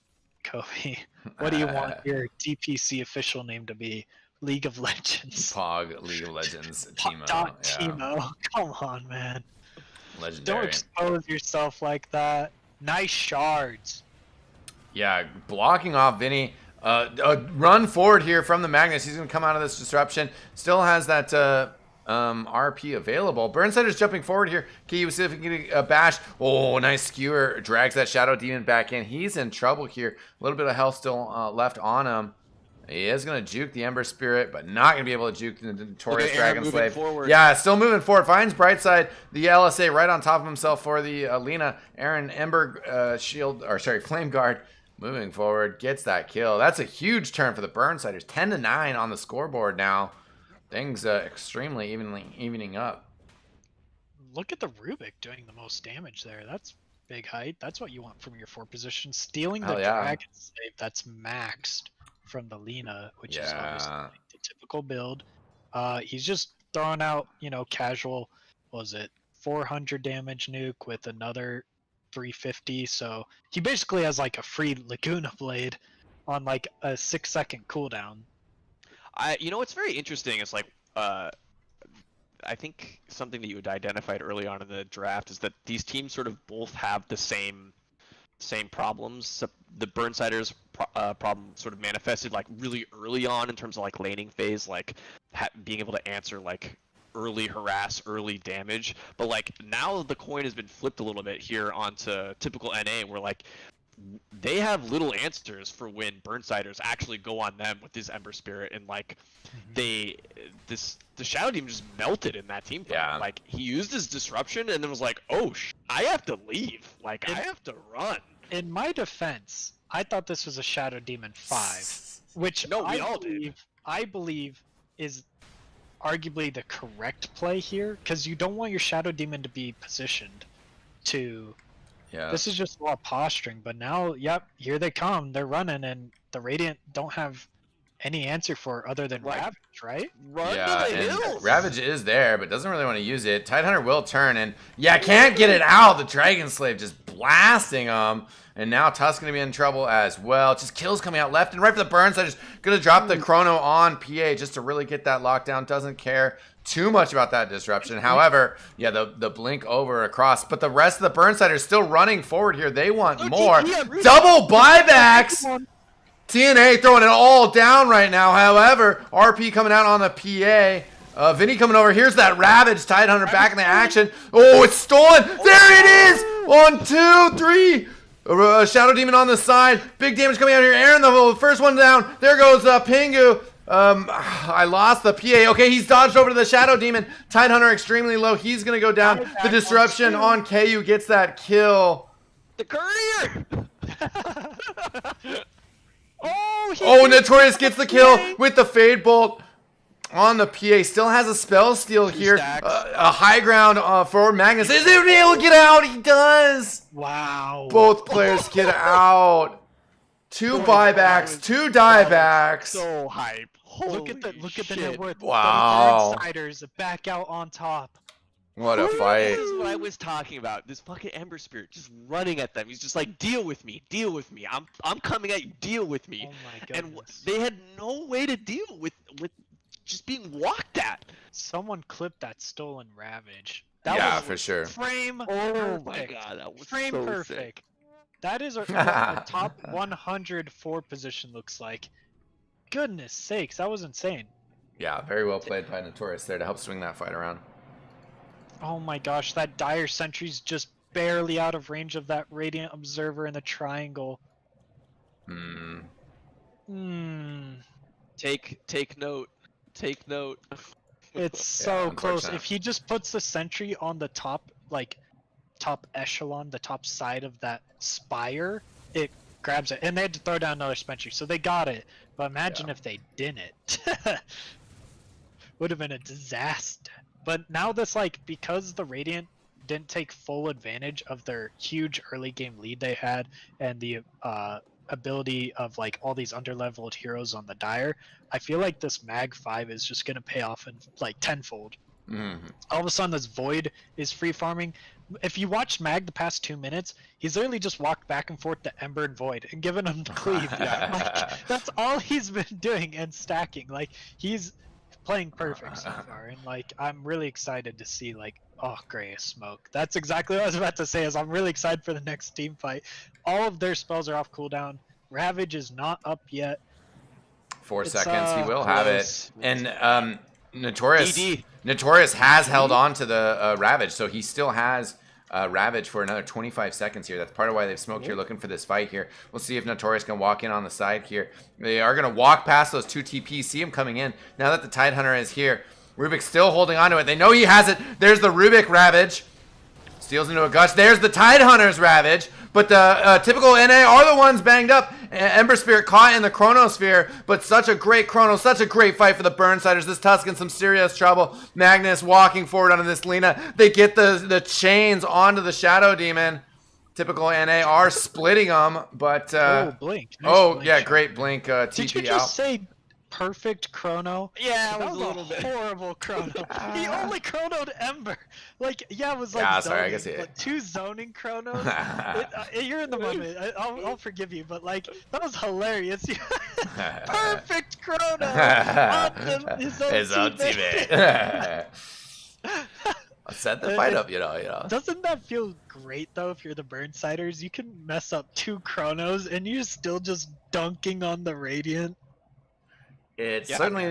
Kobe, what do you want your DPC official name to be? League of Legends. Pog, League of Legends, Teemo. Teemo. Come on, man. Legendary. Don't expose yourself like that. Nice shards. Yeah, blocking off Vinny. Run forward here from the Magnus. He's going to come out of this disruption. Still has that RP available. Burnsider's jumping forward here. KU see if he can get a bash. Oh, nice skewer. Drags that Shadow Demon back in. He's in trouble here. A little bit of health still left on him. He is going to juke the Ember Spirit, but not going to be able to juke the Notorious Dragon Slave. Yeah, still moving forward. Finds Brightside, the LSA right on top of himself for the Lena. Aaron Ember Flame Guard. Moving forward, gets that kill. That's a huge turn for the Burnsiders. 10-9 on the scoreboard now. Things extremely evening up. Look at the Rubik doing the most damage there. That's big height. That's what you want from your 4 position. Stealing the Dragon Slave that's maxed from the Lena, which is obviously like the typical build. He's just throwing out, casual, 400 damage nuke with another 350, so he basically has like a free Laguna Blade on like a 6-second cooldown. What's very interesting is like I think something that you had identified early on in the draft is that these teams sort of both have the same problems. So the Burnsiders problem sort of manifested like really early on in terms of like laning phase, like being able to answer like early harass, early damage. But like now the coin has been flipped a little bit here onto typical NA, where like they have little answers for when Burnsiders actually go on them with this Ember Spirit, and like the Shadow Demon just melted in that team fight. Yeah. Like he used his disruption and then was like, oh, I have to leave. Like I have to run. In my defense, I thought this was a Shadow Demon 5, which No, we all did. I believe is arguably the correct play here, because you don't want your Shadow Demon to be positioned to. Yeah. This is just a lot of posturing, but now, yep, here they come. They're running, and the Radiant don't have any answer for other than Right. Ravage, right? Run Yeah, to the and hills. Ravage is there, but doesn't really want to use it. Tidehunter will turn, and yeah, can't get it out. The Dragon Slave just blasting him. And now Tusk going to be in trouble as well. Just kills coming out left and right for the burn. So just going to drop the chrono on PA just to really get that lockdown. Doesn't care too much about that disruption. However, yeah, the blink over across. But the rest of the Burnsiders still running forward here. They want more. Double buybacks. TNA throwing it all down right now. However, RP coming out on the PA. Vinny coming over. Here's that Ravage. Tidehunter back in the action. Oh, it's stolen. There it is. 1, 2, 3. Shadow Demon on the side. Big damage coming out here. Aaron, the first one down. There goes Pingu. I lost the PA. Okay, he's dodged over to the Shadow Demon. Tidehunter extremely low. He's going to go down. The disruption on KU gets that kill. The courier. Oh, Notorious gets the kill with the Fade Bolt on the PA. Still has a spell steal here. A high ground for Magnus. Is he able to get out? He does. wow. Both players get out. 2 buybacks, 2 diebacks. So hype. Look at the net worth. Wow. The Burnsiders back out on top. What a fight. This is what I was talking about. This fucking Ember Spirit just running at them. He's just like, deal with me, deal with me. I'm coming at you, deal with me. Oh my And goodness. they had no way to deal with just being walked at. Someone clipped that stolen Ravage. Yeah, was for sure. Frame Oh perfect. my god, that was Frame so perfect. sick. That is what a top 104 position looks like. Goodness sakes, that was insane. Yeah, very well played by Notorious there to help swing that fight around. Oh my gosh, that Dire Sentry's just barely out of range of that Radiant Observer in the triangle. Hmm. Take note. Take note. It's so close. unfortunate. If he just puts the sentry on the top, like, top echelon, the top side of that spire, it grabs it. And they had to throw down another sentry, so they got it. But imagine if they didn't. Would have been a disaster. But now this, like, because the Radiant didn't take full advantage of their huge early game lead they had and the ability of, like, all these underleveled heroes on the Dire, I feel like this Mag 5 is just going to pay off in, like, tenfold. All of a sudden this Void is free farming. If you watched Mag the past 2 minutes, he's literally just walked back and forth to Ember and Void and given them to cleave. Like, that's all he's been doing and stacking. Like, he's playing perfect so far, and like I'm really excited to see, like, oh, Gray is smoke. That's exactly what I was about to say. Is I'm really excited for the next team fight. All of their spells are off cooldown. Ravage is not up yet. 4 It's, seconds, he will have it. close. And Notorious DD. Notorious has held on to the Ravage, so he still has Ravage for another 25 seconds here. That's part of why they've smoked here, looking for this fight here. We'll see if Notorious can walk in on the side here. They are going to walk past those 2 TPs, see him coming in. Now that the Tidehunter is here, Rubik's still holding on to it. They know he has it. There's the Rubik Ravage. Steals into a gush. There's the Tidehunter's Ravage. But the typical NA are the ones banged up. Ember Spirit caught in the Chronosphere. But such a great Chrono. Such a great fight for the Burnsiders. This Tusk in some serious trouble. Magnus walking forward onto this Lina. They get the chains onto the Shadow Demon. Typical NA are splitting them. But, Oh, blink. Nice blink yeah, shot. great blink Did you TP just out. say perfect chrono? Yeah, it That was was a little bit. horrible chrono. He only chronoed Ember. Like, yeah, it was like Yeah, zoning, sorry, I guess but 2 zoning chronos. You're in the moment. I'll forgive you, but like that was hilarious. Perfect chrono on his own teammate. Set the fight up, you know. Doesn't that feel great though? If you're the Burnsiders, you can mess up 2 chronos and you're still just dunking on the Radiant. It's Yeah. certainly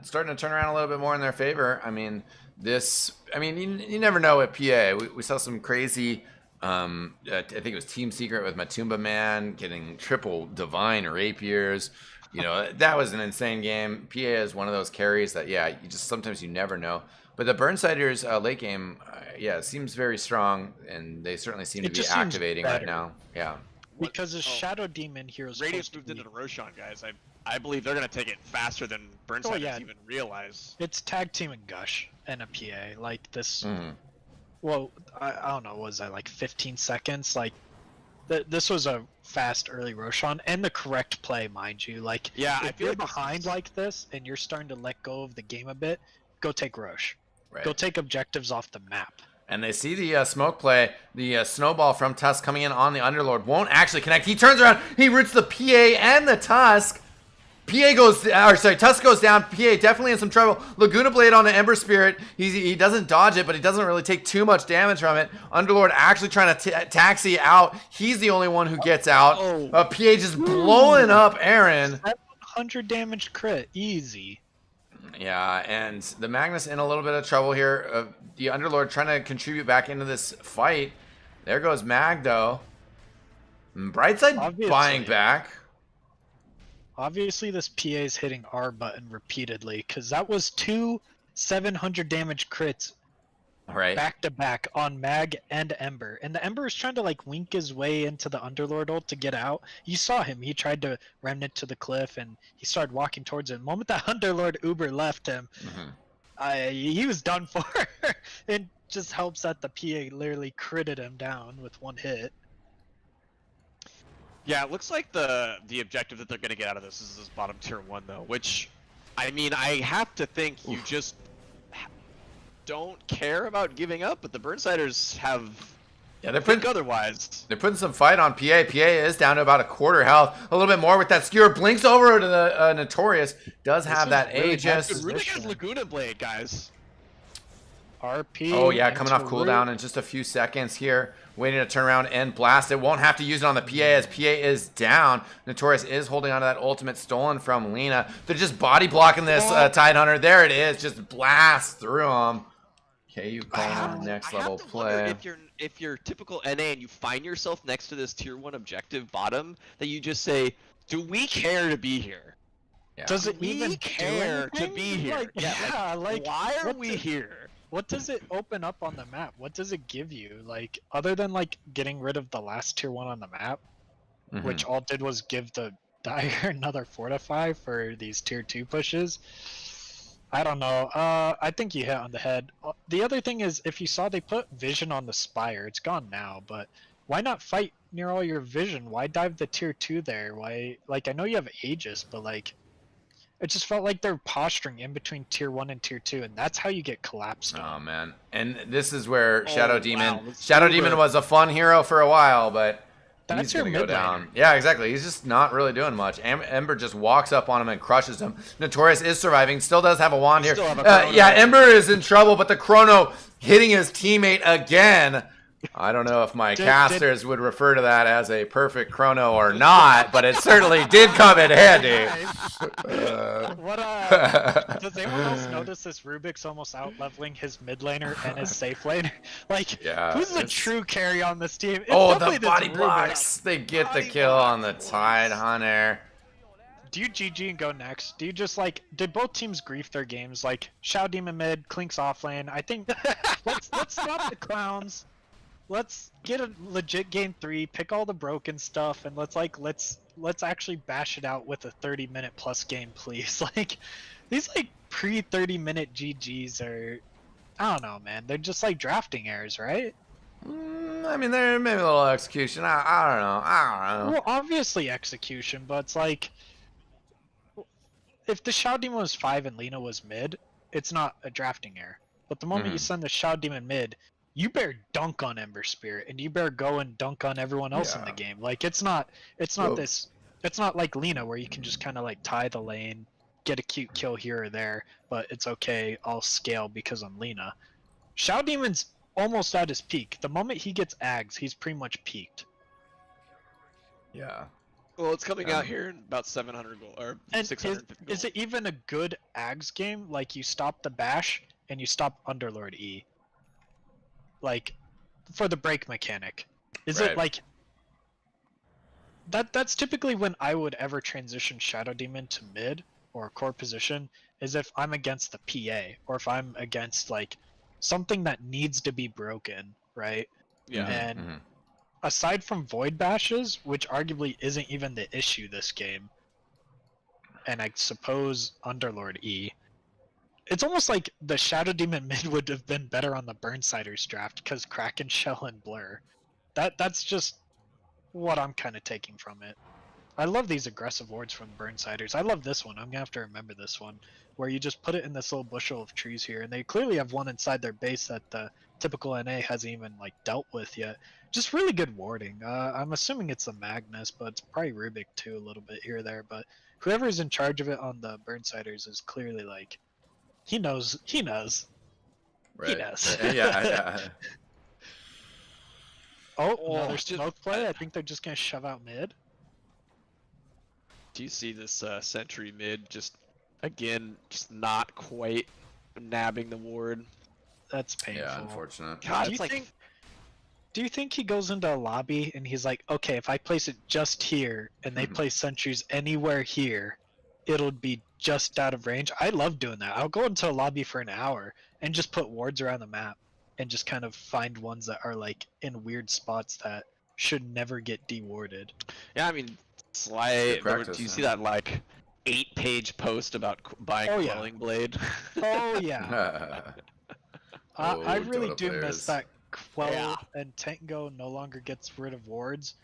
starting to turn around a little bit more in their favor. I mean, you never know at PA. We saw some crazy I think it was Team Secret with Matumba Man getting triple Divine Rapiers. You know, that was an insane game. PA is one of those carries that, yeah, you just sometimes you never know. But the Burnsiders late game, yeah, seems very strong, and they certainly seem to It be just seems activating right better. now. Yeah. Because his Oh. Shadow Demon heroes Radiance moved into the Roshan, guys. I believe they're gonna take it faster than Burnsiders yeah. even realize. It's tag team and Gush and a PA. Like this. Mhm. Well, I don't know. Was that like 15 seconds? Like, this was a fast early Roshan and the correct play, mind you. Like, Yeah, if I feel you're like this behind is- like this and you're starting to let go of the game a bit, go take Rosh. Right. Go take objectives off the map. And they see the smoke play. The snowball from Tusk coming in on the Underlord won't actually connect. He turns around. He roots the PA and the Tusk. Tusk goes down. PA definitely in some trouble. Laguna Blade on the Ember Spirit. He doesn't dodge it, but he doesn't really take too much damage from it. Underlord actually trying to taxi out. He's the only one who gets out. Oh. PA just blowing up Aaron. 700 damage crit, easy. Yeah, and the Magnus in a little bit of trouble here. The Underlord trying to contribute back into this fight. There goes Mag, though. Brightside Obviously. buying back. Obviously, this PA is hitting R button repeatedly because that was 2 700 damage crits Right. back to back on Mag and Ember. And the Ember is trying to like wink his way into the Underlord ult to get out. You saw him. He tried to remnant to the cliff and he started walking towards it. The moment that Underlord Uber left him, he was done for. It just helps that the PA literally critted him down with one hit. Yeah, it looks like the objective that they're gonna get out of this is this bottom tier 1 though, which, I mean, I have to think you just don't care about giving up, but the Burnsiders have Yeah, they're think putting otherwise. they're putting some fight on PA. PA is down to about a quarter health, a little bit more with that skewer. Blinks over to the Notorious. Does have is that really Aegis. bad Runic has position. Laguna Blade, guys. RP. Oh yeah, coming off into cooldown root. in just a few seconds here. Waiting to turn around and blast it. Won't have to use it on the PA as PA is down. Notorious is holding on to that ultimate stolen from Lena. They're just body blocking this Tidehunter. There it is. Just blast through him. KU calling on the next level play. If you're typical NA and you find yourself next to this tier 1 objective bottom, that you just say, do we care to be here? Yeah. Does it We even care do to be anything? here. Like, yeah, like why are what we does- here? What does it open up on the map? What does it give you? Like, other than like getting rid of the last tier 1 on the map, Mhm. which all did was give the Dire another fortify for these tier 2 pushes. I don't know. I think you hit on the head. The other thing is, if you saw they put vision on the Spire, it's gone now, but why not fight near all your vision? Why dive the tier 2 there? Why, like, I know you have Aegis, but like, it just felt like they're posturing in between tier 1 and tier 2, and that's how you get collapsed on. Oh man, and this is where Shadow wow, Demon. let's Shadow do Demon it. was a fun hero for a while, but That's he's your gonna go mid down. laner. Yeah, exactly. He's just not really doing much. Ember just walks up on him and crushes him. Notorious is surviving. Still does have a wand here. Still have a Chrono. Yeah, Ember is in trouble, but the Chrono hitting his teammate again. I don't know if my casters would refer to that as a perfect Chrono or not, but it certainly did come in handy. What does anyone else notice this Rubik's almost out leveling his mid laner and his safe laner? Like, Yeah, who's the it's- true carry on this team? It's Oh, definitely the this body Rubik. blocks. They get the Body kill on the blocks. Tidehunter. Do you GG and go next? Do you just like, did both teams grief their games? Like, Shao Demon mid, Clink's off lane. I think let's stop the clowns. Let's get a legit game 3, pick all the broken stuff, and let's actually bash it out with a 30-minute plus game, please. Like, these like pre 30-minute GGs are, I don't know, man. They're just like drafting errors, right? I mean, there may be a little execution. I don't know. I don't know. Well, obviously execution, but it's like, if the Shao Demon was 5 and Lena was mid, it's not a drafting error. But the moment you send the Shao Demon mid, you better dunk on Ember Spirit, and you better go and dunk on everyone else in the Yeah. game. Like, it's not Well- it's not like Lena where you can just kind of like tie the lane, get a cute kill here or there, but it's okay, I'll scale because I'm Lena. Shao Demon's almost at his peak. The moment he gets Ags, he's pretty much peaked. Yeah. Well, it's coming out here in about 700 gold or And 650 gold. is it even a good Ags game? Like, you stop the bash and you stop Underlord E. Like, for the break mechanic. Is Right. it like that's typically when I would ever transition Shadow Demon to mid or core position, is if I'm against the PA or if I'm against like something that needs to be broken, right? Yeah. And Mhm. aside from void bashes, which arguably isn't even the issue this game, and I suppose Underlord E, it's almost like the Shadow Demon mid would have been better on the Burnsiders draft because Kraken Shell and Blur. That's just what I'm kind of taking from it. I love these aggressive wards from Burnsiders. I love this one. I'm gonna have to remember this one, where you just put it in this little bushel of trees here, and they clearly have one inside their base that the typical NA hasn't even like dealt with yet. Just really good warding. I'm assuming it's the Magnus, but it's probably Rubik too, a little bit here or there. But whoever's in charge of it on the Burnsiders is clearly like, he knows. He knows. Right. knows. Yeah. Oh, Oh, another just- smoke play. I think they're just gonna shove out mid. Do you see this sentry mid just again just not quite nabbing the ward? That's painful. Yeah, unfortunate. God, Do it's you like think? Do you think he goes into a lobby and he's like, okay, if I place it just here and they place sentries anywhere here, it'll be just out of range? I love doing that. I'll go into a lobby for an hour and just put wards around the map and just kind of find ones that are like in weird spots that should never get dewarded. yeah, I mean, Sly. Good practice, Do you see yeah. that like 8-page post about buying Oh, yeah. Quelling Blade? Oh yeah, I Oh, really Dota do players. miss that Quell Yeah. and Tango no longer gets rid of wards.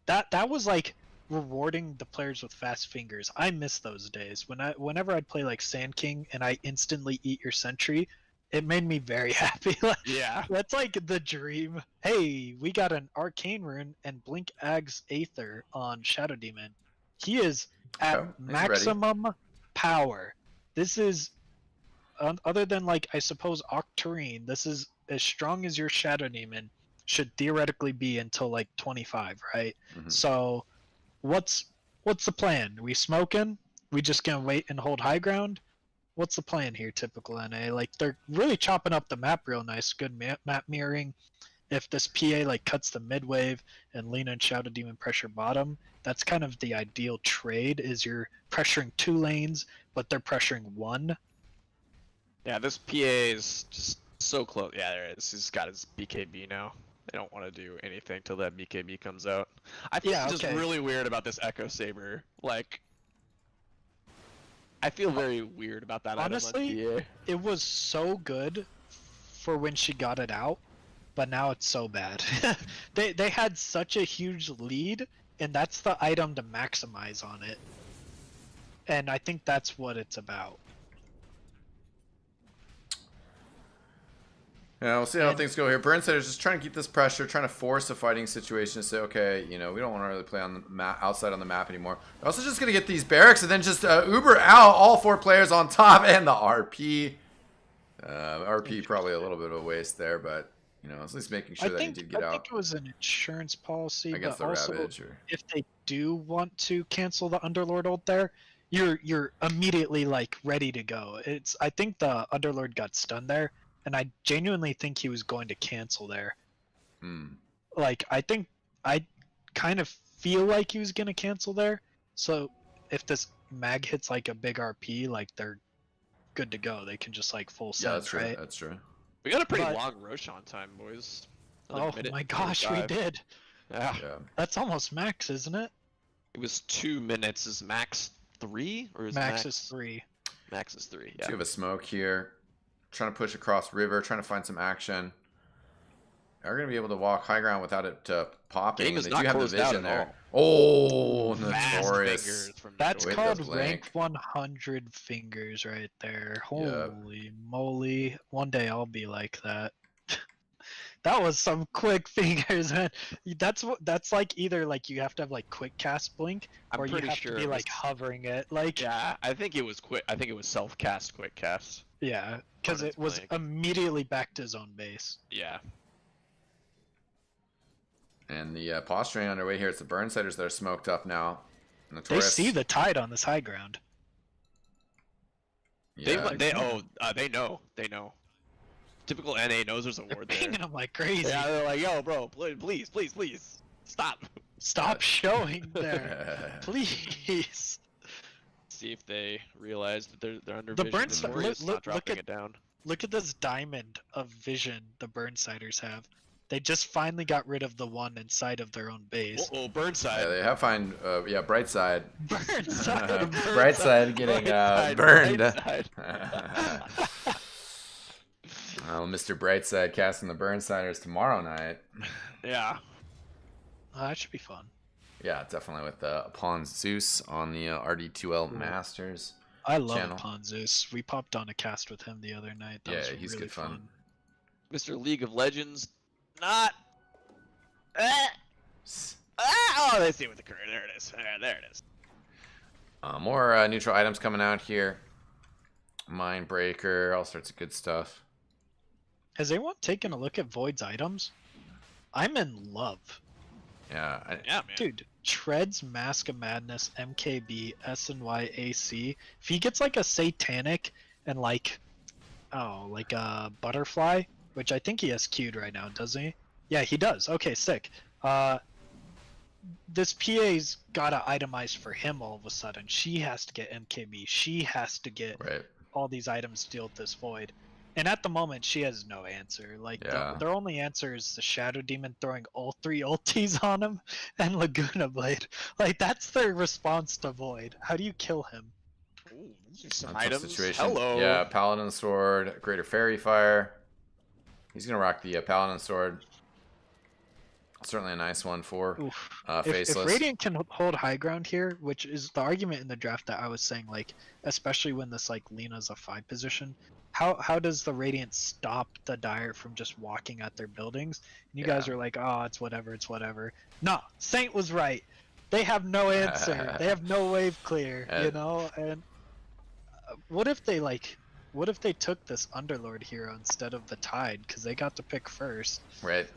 That was like rewarding the players with fast fingers. I miss those days. Whenever I'd play like Sand King and I instantly eat your sentry, it made me very happy. Like, Yeah. that's like the dream. Hey, we got an Arcane Rune and Blink Ag's Aether on Shadow Demon. He is at Okay, he's ready. maximum power. This is other than like I suppose Octarine, this is as strong as your Shadow Demon should theoretically be until like 25, right? Mhm. So what's the plan? We smoking? We just gonna wait and hold high ground? What's the plan here, typical NA? Like they're really chopping up the map real nice, good map mirroring. If this PA like cuts the mid wave and Lena and Shadow Demon pressure bottom, that's kind of the ideal trade. Is you're pressuring 2 lanes, but they're pressuring 1. Yeah, this PA is just so close. Yeah, there it is. He's got his BKB now. They don't want to do anything till that BKB comes out. I think Yeah, it's just okay. really weird about this Echo Saber. Like, I feel very weird about that Honestly, item on PA. It was so good for when she got it out, but now it's so bad. they had such a huge lead, and that's the item to maximize on it. And I think that's what it's about. Yeah, we'll see how And- things go here. Burnsider's just trying to keep this pressure, trying to force a fighting situation to say, okay, you know, we don't want to really play on the map, outside on the map anymore. We're also just going to get these barracks and then just Uber out all 4 players on top and the RP. RP probably a little bit of a waste there, but, you know, at least making sure that he did get I out think it was an insurance policy, against but the also Ravage. Or... if they do want to cancel the Underlord ult there, you're immediately like ready to go. I think the Underlord got stunned there, and I genuinely think he was going to cancel there. Like I kind of feel like he was gonna cancel there. So if this mag hits like a big RP, like they're good to go. They can just like full Yeah, send, that's true. right? That's true. We got a pretty But- long Roshan time, boys. Another Oh minute my and gosh, we 45. did. Yeah. Yeah. That's almost max, isn't it? It was 2 minutes. Is max 3 or is Max is 3. Max is 3. Let's Yeah. give a smoke here. Trying to push across river, trying to find some action. They're going to be able to walk high ground without it popping. Game And is they not do have the closed out vision at there. Oh, Fast notorious. fingers from That's With Midori. the called rank blink. 100 fingers right there. Yep. Holy moly. One day I'll be like that. That was some quick fingers, man. That's like either like you have to have like quick cast blink, I'm or you pretty have sure to be it like was- hovering it. Like Yeah, I think it was quick. I think it was self-cast, quick cast. yeah, because On its it was blink. immediately back to zone base. Yeah. And the posturing underway here. It's the Burnsiders that are smoked up now. They Notorious. see the tide on this high ground. Yeah. They know. They know. typical NA knows there's a ward there. Pinging him like crazy. Yeah, they're like, yo, bro, please, stop. Stop showing there, please. See if they realize that they're under The vision. burn side- Warriors look- not look dropping at- it down. Look at this diamond of vision the Burnsiders have. They just finally got rid of the one inside of their own base. Oh, Burnside. Yeah, they have find. Yeah, bright side. Burnside. Bright side getting Brightside, burned. Brightside. Well, Mr. Brightside casting the Burnsiders tomorrow night. Yeah. Oh, that should be fun. Yeah, definitely with Pawn Zeus on the RD2L Masters. I love Channel. Ponzus. We popped on a cast with him the other night. That Yeah, was he's really good fun. Mr. League of Legends, not. Oh, they see with the career. There it is. There it is. More neutral items coming out here. Mindbreaker, all sorts of good stuff. Has anyone taken a look at Void's items? I'm in love. Yeah, Yeah, man. Dude, Treads, Mask of Madness, MKB, SNYAC. If he gets like a Satanic and like a Butterfly, which I think he has queued right now, doesn't he? Yeah, he does. Okay, sick. This PA's gotta itemize for him all of a sudden. She has to get MKB. She has to get right. all these items to deal with this void. And at the moment, she has no answer. Like, Yeah. their only answer is the Shadow Demon throwing all 3 ultis on him and Laguna Blade. Like, that's their response to Void. How do you kill him? Ooh, these are some Tough items. situation. Hello. Yeah, Paladin Sword, Greater Fairy Fire. He's gonna rock the Paladin Sword. Certainly a nice one for Oof. Faceless. If Radiant can hold high ground here, which is the argument in the draft that I was saying, like, especially when this, like, Lena's a 5 position, how does the Radiant stop the Dire from just walking at their buildings? And you guys Yeah. are like, oh, it's whatever. No, Saint was right. They have no answer. They have no wave clear, you know? And what if they took this Underlord hero instead of the Tide? Because they got to pick first. Right.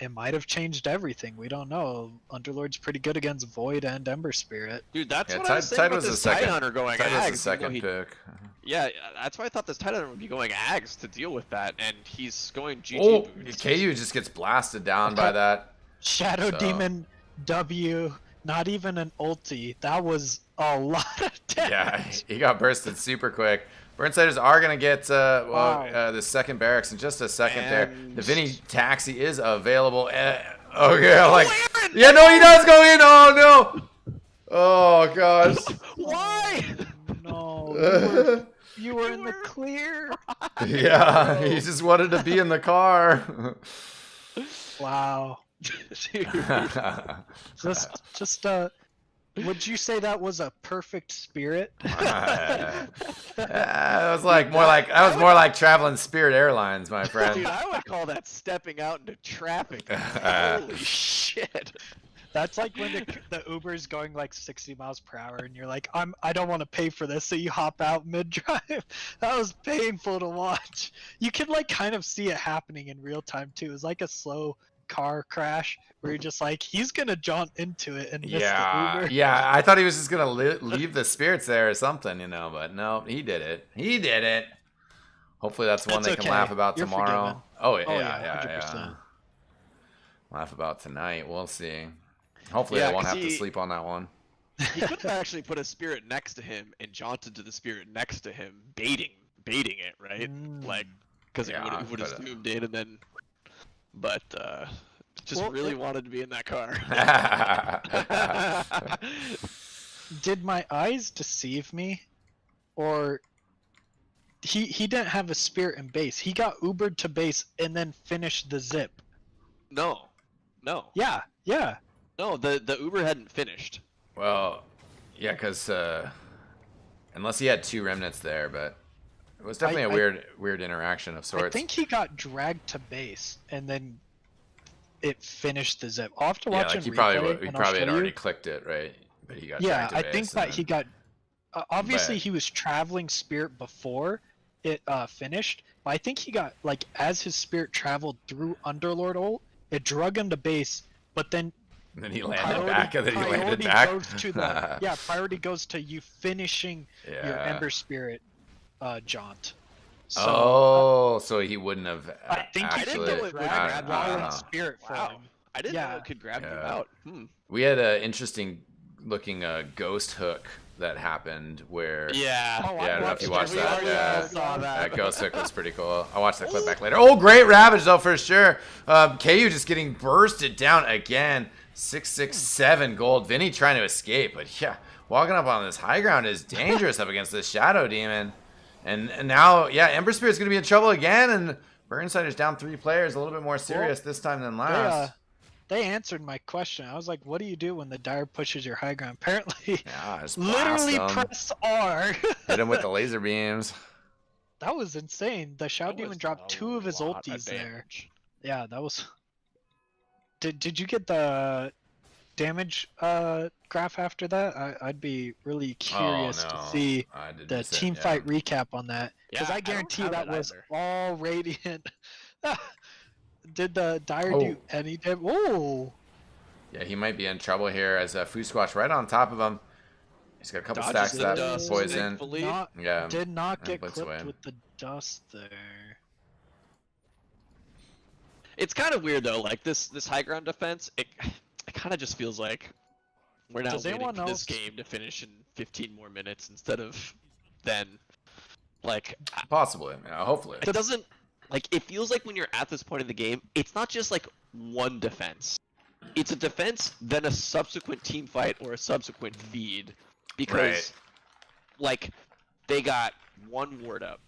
It might have changed everything. We don't know. Underlord's pretty good against Void and Ember Spirit. Dude, that's Yeah, what I was saying about the this second. Tidehunter going Tide was Ags. the second even though pick. Yeah, that's why I thought this Tidehunter would be going Ags to deal with that, and he's going GG Oh, boots. KU just gets blasted down by that. Shadow So- Demon W, not even an ulti. That was a lot of Yeah, damage. he got bursted super quick. Burnsiders are going to get Wow. the second barracks in just a second there. And- The Vinny Taxi is available. Okay, like... Yeah, no, he does go in! Oh, no! Oh, gosh. Why? No, you were in the clear. Yeah, he just wanted to be in the car. Wow. Dude. Just would you say that was a perfect spirit? That was more like traveling Spirit Airlines, my friend. Dude, I would call that stepping out into traffic. Holy shit. That's like when the Uber's going like 60 miles per hour and you're like, I don't want to pay for this, so you hop out mid-drive. That was painful to watch. You can like kind of see it happening in real time too. It's like a slow car crash where you're just like, he's gonna jaunt into it and miss the Uber. Yeah, I thought he was just gonna leave the spirits there or something, but no, he did it. Hopefully that's one That's they can okay. laugh about You're tomorrow. forgiven. Oh Oh, yeah, yeah, 100%. Laugh about tonight. We'll see. Hopefully Yeah, they won't 'cause have to he- sleep on that one. He could have actually put a spirit next to him and jaunted to the spirit next to him, baiting it, right? Like, because Yeah, he would have but, zoomed in and then, but just Well, really wanted to be in that car. Did my eyes deceive me? Or he didn't have a spirit in base. He got Ubered to base and then finished the zip. no. Yeah. No, the Uber hadn't finished. Well, yeah, because unless he had 2 remnants there, but it was definitely a weird interaction of sorts. I think he got dragged to base and then it finished the zip. I'll have to Yeah, watch like him he replay, probably and I'll had show already you. clicked it, right? But he got Yeah, dragged to I base think and that then- he got. Obviously, But- he was traveling spirit before it finished, but I think he got like as his spirit traveled through Underlord ult, it drug him to base, but then And then he landed back, and then he landed priority back. goes to the priority goes to you finishing your Yeah. Ember Spirit jaunt. So So he wouldn't have I think he actually. didn't know it would grab Wall you and out. Spirit for Wow. him. I didn't know Yeah. it could grab you Yeah. out. We had an interesting looking ghost hook that happened where. Yeah. Oh, Yeah, I don't know if you watched We that. already Yeah. saw that. That ghost hook was pretty cool. I'll watch that clip back later. Oh, great Ravage though for sure. KU just getting bursted down again. 667 gold. Vinny trying to escape, but yeah, walking up on this high ground is dangerous up against this Shadow Demon. And now, yeah, Ember Spirit's gonna be in trouble again, and Burnsider's down 3 players, a little bit more serious this time than last. They answered my question. I was like, what do you do when the Dire pushes your high ground? Apparently, Yeah, just literally blast 'em. press R. Hit him with the laser beams. That was insane. The Shadow Demon dropped 2 of his ultis there. Yeah, that was. Did you get the damage graph after that? I'd be really curious to see I didn't the see it, team yeah. fight recap on that, because Yeah, I I don't guarantee have that it was either. all Radiant. Did the Dire Oh. do any damage? Oh, Yeah, he might be in trouble here as Fusquatch right on top of him. He's got a couple Dodges stacks the of that dust, poison. thankfully. Yeah. did not and get blitz clipped away. with the dust there. It's kind of weird though. Like this high ground defense, it kind of just feels like we're now Does waiting anyone for else- this game to finish in 15 more minutes instead of then. Like Possibly. Yeah, hopefully. it doesn't like it feels like when you're at this point in the game, it's not just like one defense. It's a defense, then a subsequent team fight or a subsequent feed. Because Right. like they got 1 ward up.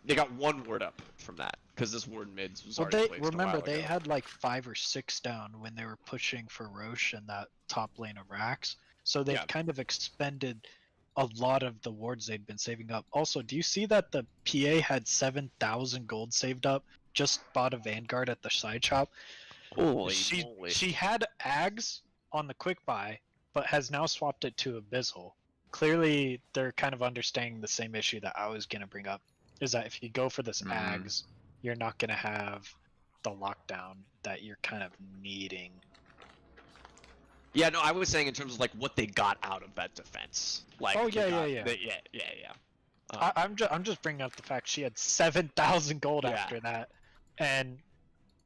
They got 1 ward up from that. Because this ward mids was Well, already they placed a remember while they ago. had like 5 or 6 down when they were pushing for Roche in that top lane of Rax. So they've Yeah. kind of expended a lot of the wards they'd been saving up. Also, do you see that the PA had 7,000 gold saved up? Just bought a Vanguard at the side shop. Holy She moly. she had Ags on the quick buy, but has now swapped it to Abyssal. Clearly, they're kind of understanding the same issue that I was gonna bring up. Is that if you go for this Mhm. Ags, you're not gonna have the lockdown that you're kind of needing. Yeah, no, I was saying in terms of like what they got out of that defense. Like, Oh, they yeah, got- yeah. they- yeah. I'm just bringing up the fact she had 7,000 gold Yeah. after that, and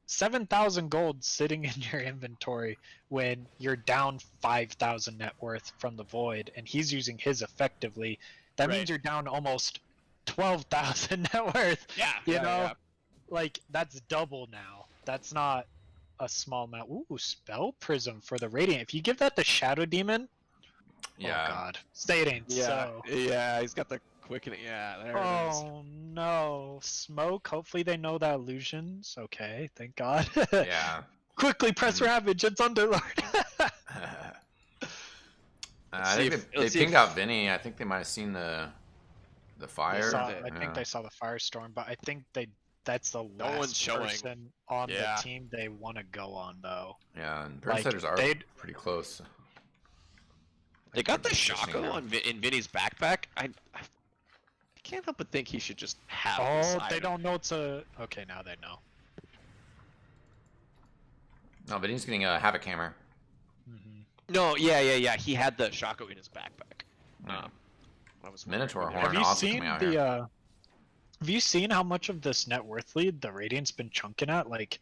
7,000 gold sitting in your inventory when you're down 5,000 net worth from the void, and he's using his effectively. That Right. means you're down almost 12,000 net worth. Yeah, You yeah, know, yeah. like that's double now. That's not a small amount. Ooh, spell prism for the radiant. If you give that to Shadow Demon, Yeah. oh god, say it ain't Yeah, so. yeah, he's got the quickening. Yeah, there it is. Oh no, smoke. Hopefully they know that illusions. Okay, thank God. Yeah. Quickly press Mhm. Ravage. It's Underlord. I see think if- they let's see pinged if- out Vinny. I think they might have seen the fire. I think Yeah. they saw the firestorm, but I think that's the No one's last showing. person on Yeah. the team they want to go on though. Yeah, and Like, Burnsiders are they'd- pretty close. They got the They're positioning Shaco there. on in Vinny's backpack. I can't help but think he should just have. Oh, this they item. don't know it's a. Okay, now they know. No, but he's getting a Havoc Hammer. Mhm. No, yeah. He had the Shaco in his backpack. Yeah. I was wondering Minotaur maybe- Horn. Have you also seen coming out the? here. Have you seen how much of this net worth lead the Radiant's been chunking at? Like,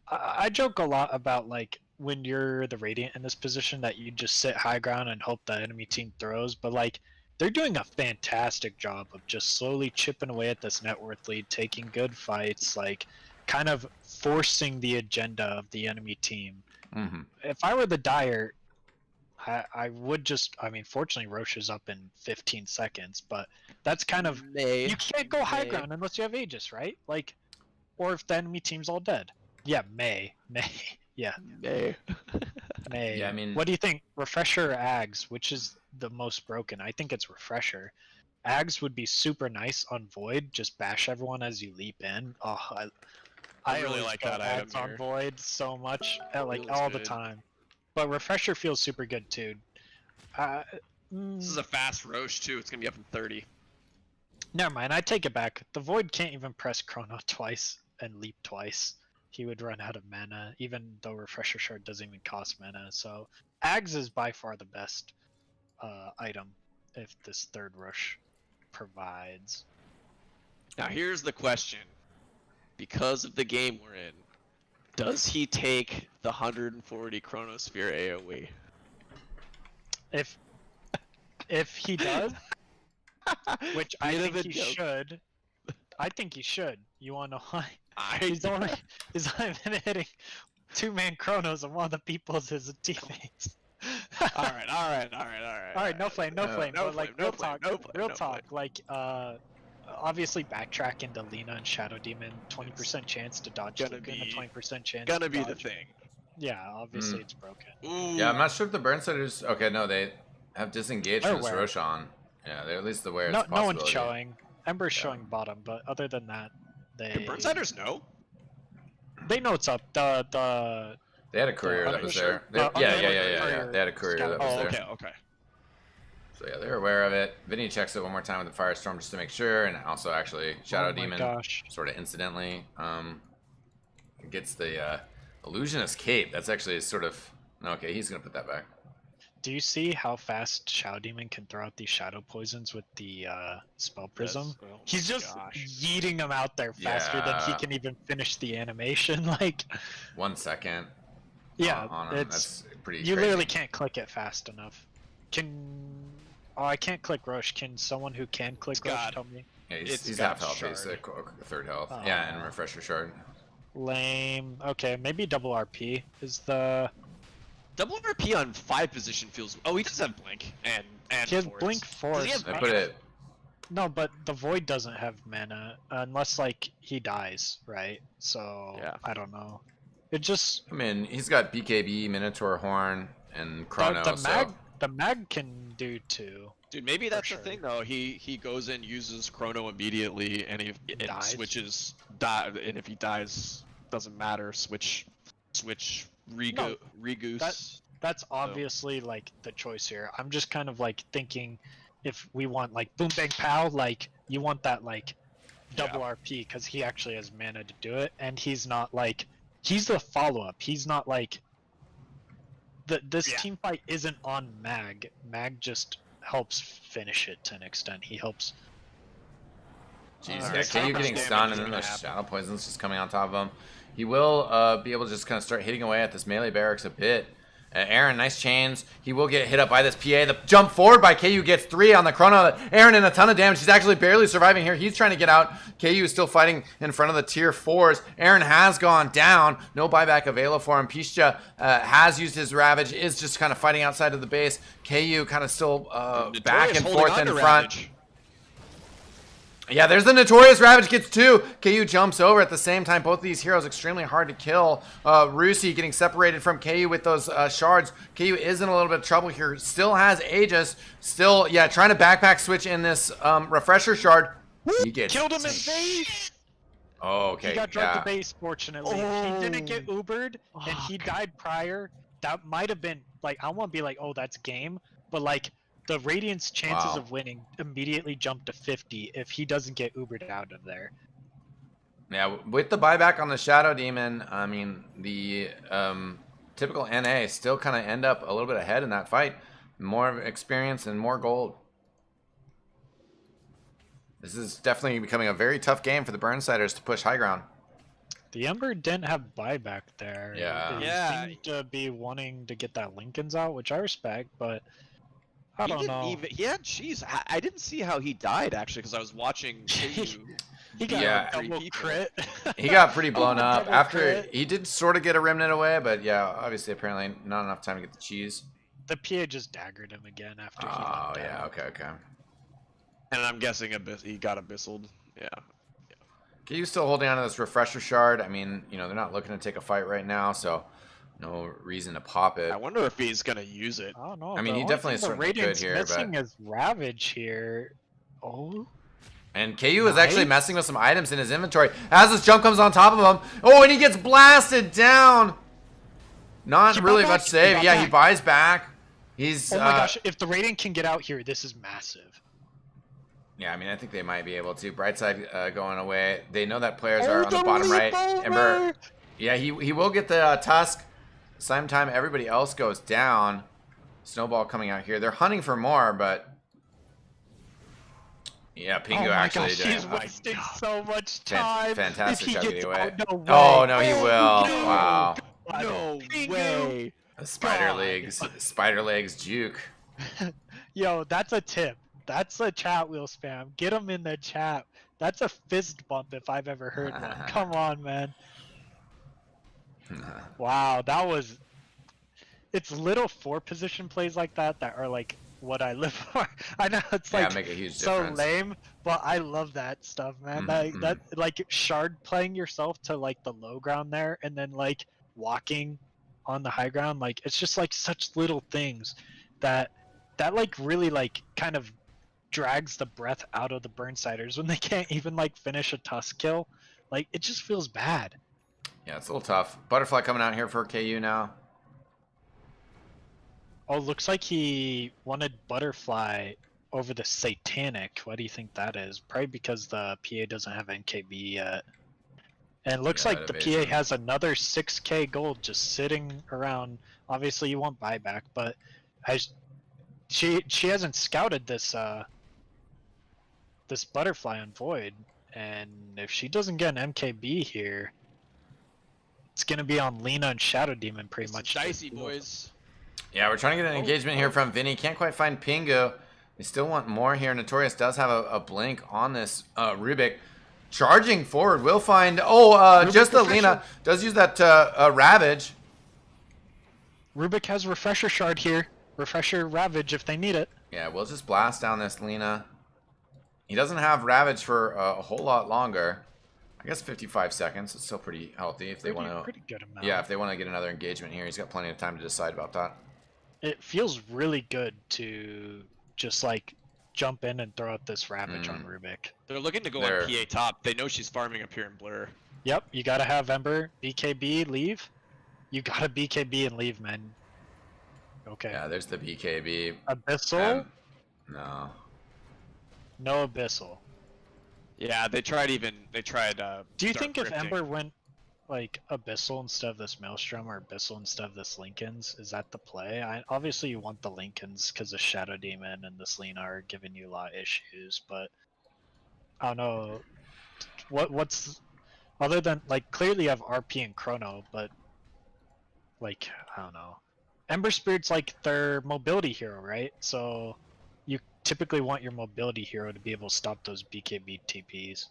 I joke a lot about like when you're the Radiant in this position that you just sit high ground and hope the enemy team throws, but like they're doing a fantastic job of just slowly chipping away at this net worth lead, taking good fights, like kind of forcing the agenda of the enemy team. Mm-hmm. If I were the Dire, I would just. I mean, fortunately, Roche is up in 15 seconds, but that's kind of. May. You can't go high May. ground unless you have Aegis, right? Like, or if the enemy team's all dead. Yeah, May. Yeah, May. May. Yeah, I mean- what do you think? Refresher or Ags? Which is the most broken? I think it's Refresher. Ags would be super nice on Void. Just bash everyone as you leap in. Oh, I really always like go that item Ags on here. Void so much, like Feels all the good. time. But Refresher feels super good too. This is a fast Roche too. It's gonna be up in 30. Never mind, I take it back. The Void can't even press Chrono twice and leap twice. He would run out of mana, even though Refresher Shard doesn't even cost mana. So Ags is by far the best item if this third rush provides. Now here's the question. Because of the game we're in, does he take the 140 Chronosphere AoE? If he does, which I Bit of think a he joke. should. I think he should. You wanna know why? I He's only been hitting 2-man chronos, and one of the people's his teammates. Alright. Alright, no flame. No But flame, like no real flame, talk, no flame, real no talk. flame. Like obviously backtrack into Lena and Shadow Demon, 20% chance to dodge Gonna Lucan, a be- 20% chance. Gonna to be the dodge. thing. Yeah, obviously it's broken. Ooh. Yeah, I'm not sure if the Burnsiders. Okay, no, they have disengaged They're from this aware. Roshan. Yeah, they're at least aware it's No, a no one's possibility. showing. Ember's Yeah. showing bottom, but other than that, Can they Burnsiders know? they know it's up. The They had a courier that was there. Undershirt? Yeah. They had a courier that was Oh, there. okay. So yeah, they're aware of it. Vinny checks it one more time with the Firestorm just to make sure, and also actually Shadow oh my Demon gosh. sort of incidentally gets the Illusionist Cape. That's actually sort of okay. He's gonna put that back. Do you see how fast Shadow Demon can throw out these shadow poisons with the spell prism? Yes. Oh He's my just gosh. yeeting them out there faster than he Yeah. can even finish the animation. Like, 1 second. yeah, on him. it's That's pretty. you crazy. literally can't click it fast enough. Oh, I can't click Roche. Can someone who can click Roche God. tell me? Yeah, It's he's got half health. He's shard. third health. Oh. Yeah, and refresher shard. Lame. Okay, maybe double RP is the. Double RP on 5 position feels. Oh, he does have blink and He has force. blink Does he force. have I mana? put it. No, but the void doesn't have mana unless like he dies, right? So Yeah. I don't know. It just I mean, he's got BKB, Minotaur Horn, and Chrono. the mag can do too. Dude, maybe that's sure. the thing though. He goes in, uses Chrono immediately, and he Dies. switches. And if he dies, doesn't matter. Switch. Regoose. That's obviously like the choice here. I'm just kind of like thinking if we want like boom bang pow, like you want that like double RP because he actually has mana to do it, and he's not like he's the follow up. He's not like this Yeah. team fight isn't on Mag. Mag just helps finish it to an extent. He helps. Jeez, Alright, yeah, so KU how much getting damage stunned, is and then gonna the happen? Shadow Poison's just coming on top of him. He will be able to just kind of start hitting away at this melee barracks a bit. Aaron, nice chains. He will get hit up by this PA. The jump forward by KU gets 3 on the Chrono. Aaron in a ton of damage. He's actually barely surviving here. He's trying to get out. KU is still fighting in front of the tier 4s. Aaron has gone down. No buyback available for him. Pisha has used his Ravage. Is just kind of fighting outside of the base. KU kind of still back Notorious and holding forth on in to front. Ravage. Yeah, there's the Notorious Ravage gets 2. KU jumps over at the same time. Both of these heroes extremely hard to kill. Rusi getting separated from KU with those shards. KU is in a little bit of trouble here. Still has Aegis. Still, yeah, trying to backpack switch in this refresher shard. He gets Killed him in base. Oh, okay. He got drugged yeah. to base. Fortunately, if he didn't get Ubered and he Fuck. died prior, that might have been like I won't be like, oh, that's game, but like. The Radiant's chances Wow. of winning immediately jump to 50 if he doesn't get Ubered out of there. Yeah, with the buyback on the Shadow Demon, I mean, the typical NA still kind of end up a little bit ahead in that fight. More experience and more gold. This is definitely becoming a very tough game for the Burnsiders to push high ground. The Ember didn't have buyback there. Yeah. They Yeah. seemed to be wanting to get that Lincoln's out, which I respect, but I He don't didn't know. even. Yeah, jeez. I didn't see how he died actually because I was watching. KU He got Yeah. a double Three people. crit. He got pretty blown Oh, up double after crit. he did sort of get a remnant away, but yeah, obviously apparently not enough time to get the cheese. The PA just daggered him again after he Oh went yeah, down. okay. And I'm guessing he got abyssaled. Yeah. KU still holding on to this refresher shard. I mean, you know, they're not looking to take a fight right now, so no reason to pop it. I wonder if he's gonna use it. I don't know. I mean, the he only definitely thing the certainly could Radiant's here, missing but- is Ravage here. Oh. And KU is actually Nice. messing with some items in his inventory as this jump comes on top of him. Oh, and he gets blasted down. Not He bought really back. much He save. bought Yeah, he back. buys back. He's Oh my gosh, if the Radiant can get out here, this is massive. yeah, I mean, I think they might be able to. Brightside going away. They know that players Oh, are on the the bottom right. leap Ember. over! Yeah, he will get the tusk. Same time everybody else goes down. Snowball coming out here. They're hunting for more, but Yeah, Oh Pingu my actually gosh, did. he's wasting so much time. Fantastic If shot he getting gets, away. oh no way. Oh no, he Oh, will. no. Wow. God. No Pingu. way. A spider God. legs juke. Yo, that's a tip. That's a chat wheel spam. Get him in the chat. That's a fist bump if I've ever heard one. Come on, man. Wow, that was. It's little 4-position plays like that that are like what I live for. I know it's Yeah, like make a huge so difference. lame, but I love that stuff, man. That like shard playing yourself to like the low ground there, and then like walking on the high ground. Like it's just like such little things that like really like kind of drags the breath out of the Burnsiders when they can't even like finish a Tusk kill. Like it just feels bad. Yeah, it's a little tough. Butterfly coming out here for KU now. Oh, looks like he wanted Butterfly over the Satanic. Why do you think that is? Probably because the PA doesn't have NKB yet. And it looks Yeah, like that the evasion. PA has another 6k gold just sitting around. Obviously, you want buyback, but she hasn't scouted this this Butterfly on Void, and if she doesn't get an MKB here, it's gonna be on Lena and Shadow Demon pretty It's much. dicey, boys. Yeah, we're trying to get an engagement here from Vinny. Can't quite find Pingu. We still want more here. Notorious does have a blink on this Rubik. Charging forward. We'll find... Oh, just the refresher. Lena. Does use that Ravage. Rubik has Refresher Shard here. Refresher Ravage if they need it. Yeah, we'll just blast down this Lena. He doesn't have Ravage for a whole lot longer. I guess 55 seconds. It's still pretty healthy if they want to... Pretty good amount. Yeah, if they want to get another engagement here. He's got plenty of time to decide about that. It feels really good to just like jump in and throw out this Ravage on Rubik. They're looking to go They're- on PA top. They know she's farming up here in Blur. Yep, you gotta have Ember, BKB, leave. You gotta BKB and leave, man. Okay. Yeah, there's the BKB. Abyssal? No. No Abyssal. Yeah, they tried. Do you Dark think if Drifting. Ember went like Abyssal instead of this Maelstrom or Abyssal instead of this Lincolns, is that the play? Obviously you want the Lincolns because the Shadow Demon and this Lena are giving you a lot of issues, but I don't know. What's other than like clearly you have RP and Chrono, but like I don't know. Ember Spirit's like their mobility hero, right? So you typically want your mobility hero to be able to stop those BKB TPs.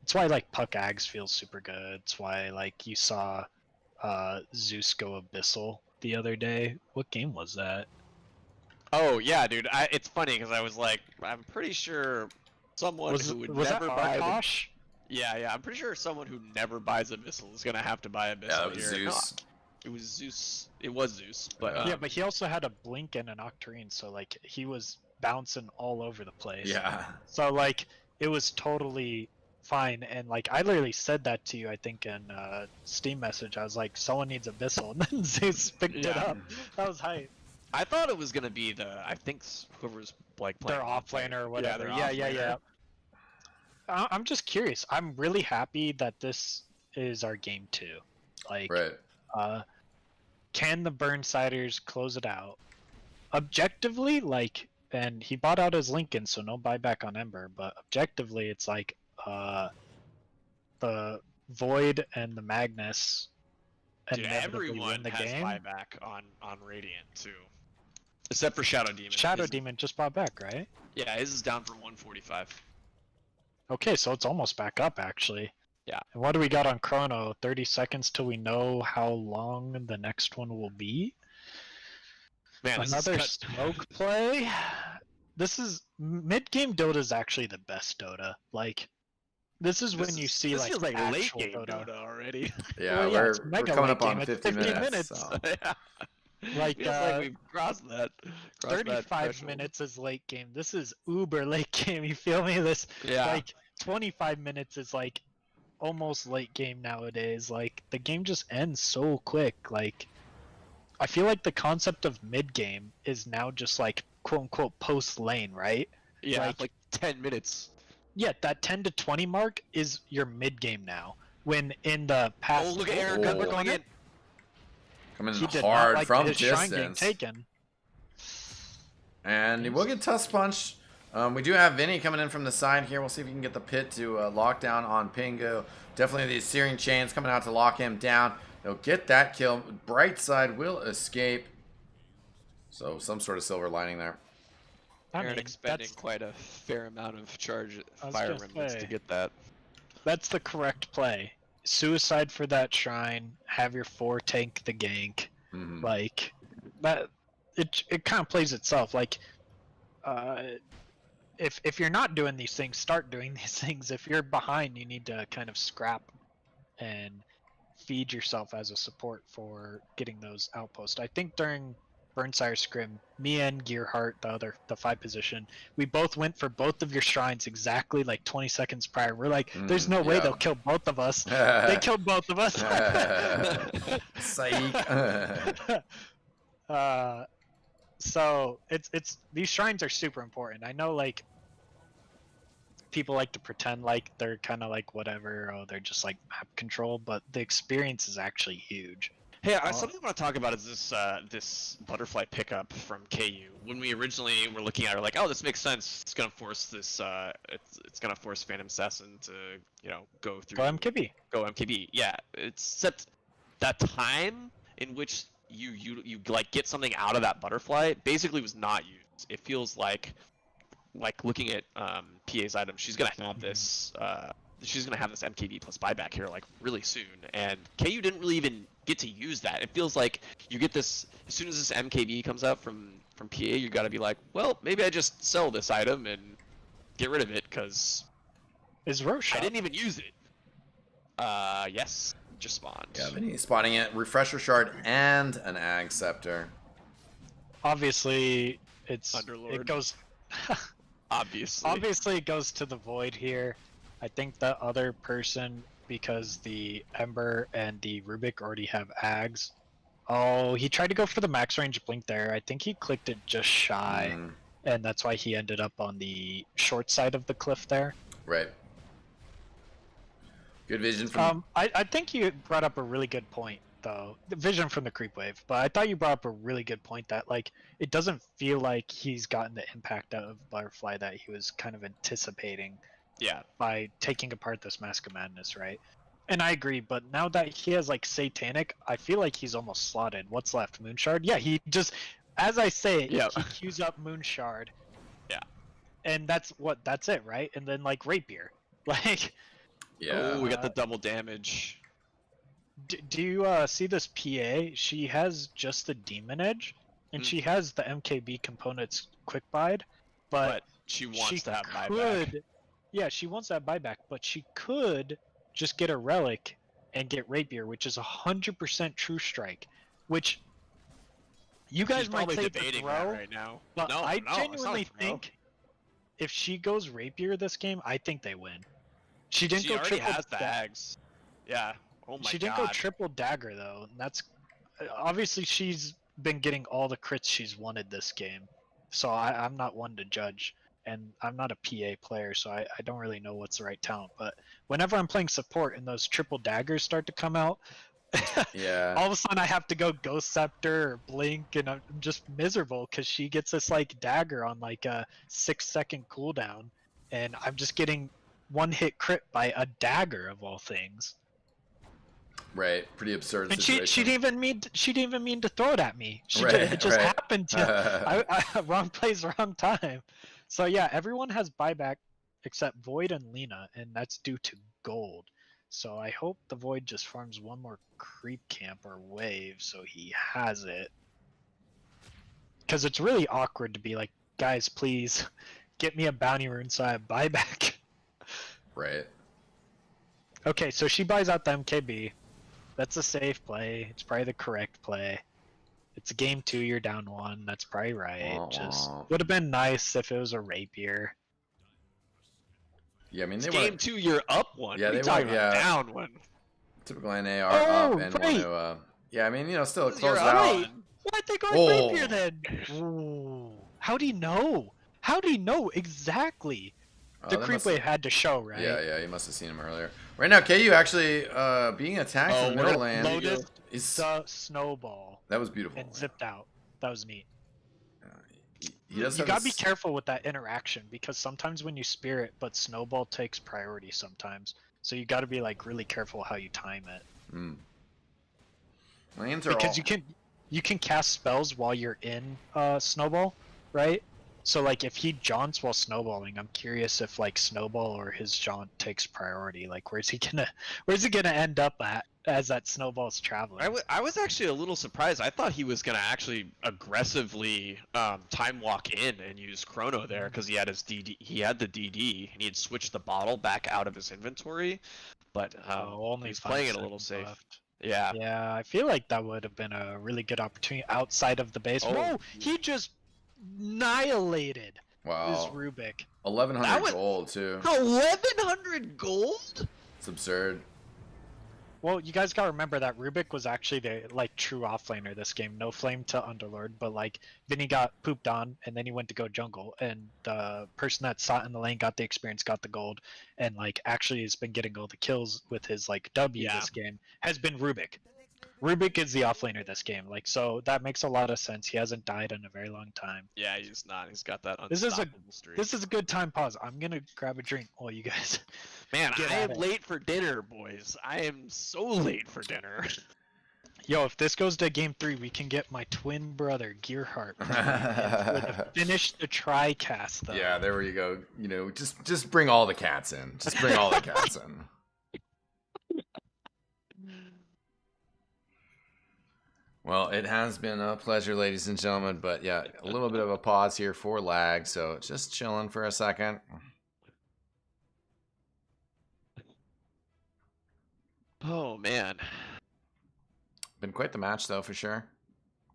That's why like Puck Ags feels super good. It's why like you saw Zeus go Abyssal the other day. What game was that? Oh yeah, dude. It's funny because I was like, I'm pretty sure someone who would was that never buy. Arkosh? Yeah, I'm pretty sure someone who never buys a missile is gonna have to buy a missile Yeah, that was here. Zeus. No, it was Zeus. It was Zeus, but Yeah, but he also had a Blink and an Octarine, so like he was bouncing all over the place. Yeah. So like it was totally fine, and like I literally said that to you, I think in Steam message. I was like, someone needs Abyssal, and then Zeus picked it Yeah. up. That was hype. I thought it was gonna be I think whoever's like playing Their offlaner or whatever. Yeah, Yeah. I'm just curious. I'm really happy that this is our game 2. Like, Right. can the Burnsiders close it out? Objectively, like, and he bought out his Lincoln, so no buyback on Ember, but objectively, it's like, the Void and the Magnus Dude, inevitably everyone win the has game. buyback on Radiant too, except for Shadow Demon. Shadow His- Demon just bought back, right? Yeah, his is down for 145. Okay, so it's almost back up, actually. Yeah. And what do we got on Chrono? 30 seconds till we know how long the next one will be? Man, this is Another cut- smoke play? This is... Mid-game Dota is actually the best Dota. Like, this is when you see, this like, feels like late actual game Dota. Dota already. Yeah, Well, yeah, it's we're mega coming late up on game. It's 50 50 minutes. minutes. So. yeah. Like, Feels like we've crossed that. 35 threshold. minutes is late game. This is uber late game, you feel me? This, Yeah. like, 25 minutes is, like, almost late game nowadays. Like, the game just ends so quick. Like, I feel like the concept of mid game is now just like quote unquote post lane, right? Yeah, like- like 10 minutes. Yeah, that 10 to 20 mark is your mid game now. When in the past, Oh, look at Aaron Oh. Gunn coming in. Coming he in did not hard like from his shrine getting distance. taken. And he will get Tusk Punch. We do have Vinny coming in from the side here. We'll see if we can get the pit to lock down on Pingu. Definitely these searing chains coming out to lock him down. He'll get that kill. Bright side will escape. So some sort of silver lining there. Aaron expending quite a fair amount of charge fire remnants to get that. That's the correct play. Suicide for that shrine. Have your 4 tank the gank. Like that. It kind of plays itself. Like, if you're not doing these things, start doing these things. If you're behind, you need to kind of scrap and feed yourself as a support for getting those outposts. I think during Burnsire's scrim, me and Gearhart, the 5 position, we both went for both of your shrines exactly like 20 seconds prior. We're like, there's no way they'll kill both of us. They killed both of us. Psych. So it's these shrines are super important. I know like people like to pretend like they're kind of like whatever, or they're just like map control, but the experience is actually huge. Hey, something I want to talk about is this this butterfly pickup from KU. When we originally were looking at it, we're like, oh, this makes sense. It's gonna force this. It's gonna force Phantom Assassin to go through. Go MKB. Go MKB. Yeah, except that time in which you like get something out of that butterfly basically was not used. It feels like looking at PA's item, she's gonna have this. She's gonna have this MKB plus buyback here like really soon, and KU didn't really even get to use that. It feels like you get this as soon as this MKB comes out from PA. You gotta be like, well, maybe I just sell this item and get rid of it because is Roche. I didn't even use it. Yes, just spawned. Yeah, Vinny spawning it. Refresher shard and an Ag Scepter. Obviously, Underlord. It goes. Obviously it goes to the void here. I think the other person, because the Ember and the Rubik already have Ags. Oh, he tried to go for the max range blink there. I think he clicked it just shy, and that's why he ended up on the short side of the cliff there. Right. Good vision from. I think you brought up a really good point, though. The vision from the creep wave, but I thought you brought up a really good point that like it doesn't feel like he's gotten the impact out of Butterfly that he was kind of anticipating. Yeah. By taking apart this Mask of Madness, right? And I agree, but now that he has like Satanic, I feel like he's almost slotted. What's left? Moonshard? Yeah, he just, as I say it, he queues up Moonshard. Yeah. And that's it, right? And then like Rapier. Like, yeah. Oh, we got the double damage. Do you see this PA? She has just the Demon Edge, and she has the MKB components quick buyed, but she wants to have buyback. Yeah, she wants that buyback, but she could just get a relic and get Rapier, which is 100% True Strike, which you guys might say it's a throw, right now. But I genuinely think if she goes Rapier this game, I think they win. She didn't go triple. Has the Ags. Yeah. Oh my god. She didn't go triple dagger though. And that's obviously she's been getting all the crits she's wanted this game, so I'm not one to judge. And I'm not a PA player, so I don't really know what's the right talent. But whenever I'm playing support and those triple daggers start to come out, yeah, all of a sudden I have to go Ghost Scepter or Blink, and I'm just miserable because she gets this like dagger on like a 6-second cooldown, and I'm just getting one hit crit by a dagger of all things. Right, pretty absurd. And situation. she didn't even mean to throw it at me. It just happened to. I wrong place, wrong time. So yeah, everyone has buyback except Void and Lena, and that's due to gold. So I hope the Void just farms one more creep camp or wave so he has it. Because it's really awkward to be like, guys, please get me a bounty rune so I have buyback. Right. Okay, so she buys out the MKB. That's a safe play. It's probably the correct play. It's game 2, you're down 1. That's probably right. Just would have been nice if it was a Rapier. Yeah, I mean, they game 2, you're up 1. Yeah, they want down 1. Typical NA are up and want to. Yeah, I mean, still close it out. Why'd they go Rapier then? Ooh. How'd he know? How'd he know exactly? The creep wave had to show, right? Yeah, you must have seen him earlier. Right now, KU actually being attacked in the middle lane. Loaded the snowball. That was beautiful. And zipped out. That was neat. He does You have gotta be this- careful with that interaction because sometimes when you spirit, but snowball takes priority sometimes. So you gotta be like really careful how you time it. Mm. Lanes are Because all... you can cast spells while you're in snowball, right? So like if he jaunts while snowballing, I'm curious if like snowball or his jaunt takes priority. Like where's he gonna end up at as that snowball's traveling? I was actually a little surprised. I thought he was gonna actually aggressively time walk in and use Chrono there because he had his DD. He had the DD and he had switched the bottle back out of his inventory, but Only he's 5 playing it a little seconds safe. left. Yeah. Yeah, I feel like that would have been a really good opportunity outside of the base. Oh. Whoa, he just annihilated this Wow. Rubik. 1,100 That was- gold, too. 1100 gold. It's absurd. Well, you guys gotta remember that Rubik was actually the like true offlaner this game. No flame to Underlord, but like Vinny got pooped on, and then he went to go jungle, and the person that sat in the lane got the experience, got the gold, and like actually has been getting all the kills with his like W Yeah. this game has been Rubik. Rubik is the offlaner this game, like so that makes a lot of sense. He hasn't died in a very long time. Yeah, he's not. He's got that This is a- unstoppable streak. This is a good time pause. I'm gonna grab a drink while you guys. Man, Get I at am it. late for dinner, boys. I am so late for dinner. Yo, if this goes to game 3, we can get my twin brother Gearhart to finish the tri-cast though. Yeah, there you go. You know, just bring all the cats in. Just bring all the cats in. Well, it has been a pleasure, ladies and gentlemen, but yeah, a little bit of a pause here for lag, so just chilling for a second. Oh man. Been quite the match, though, for sure.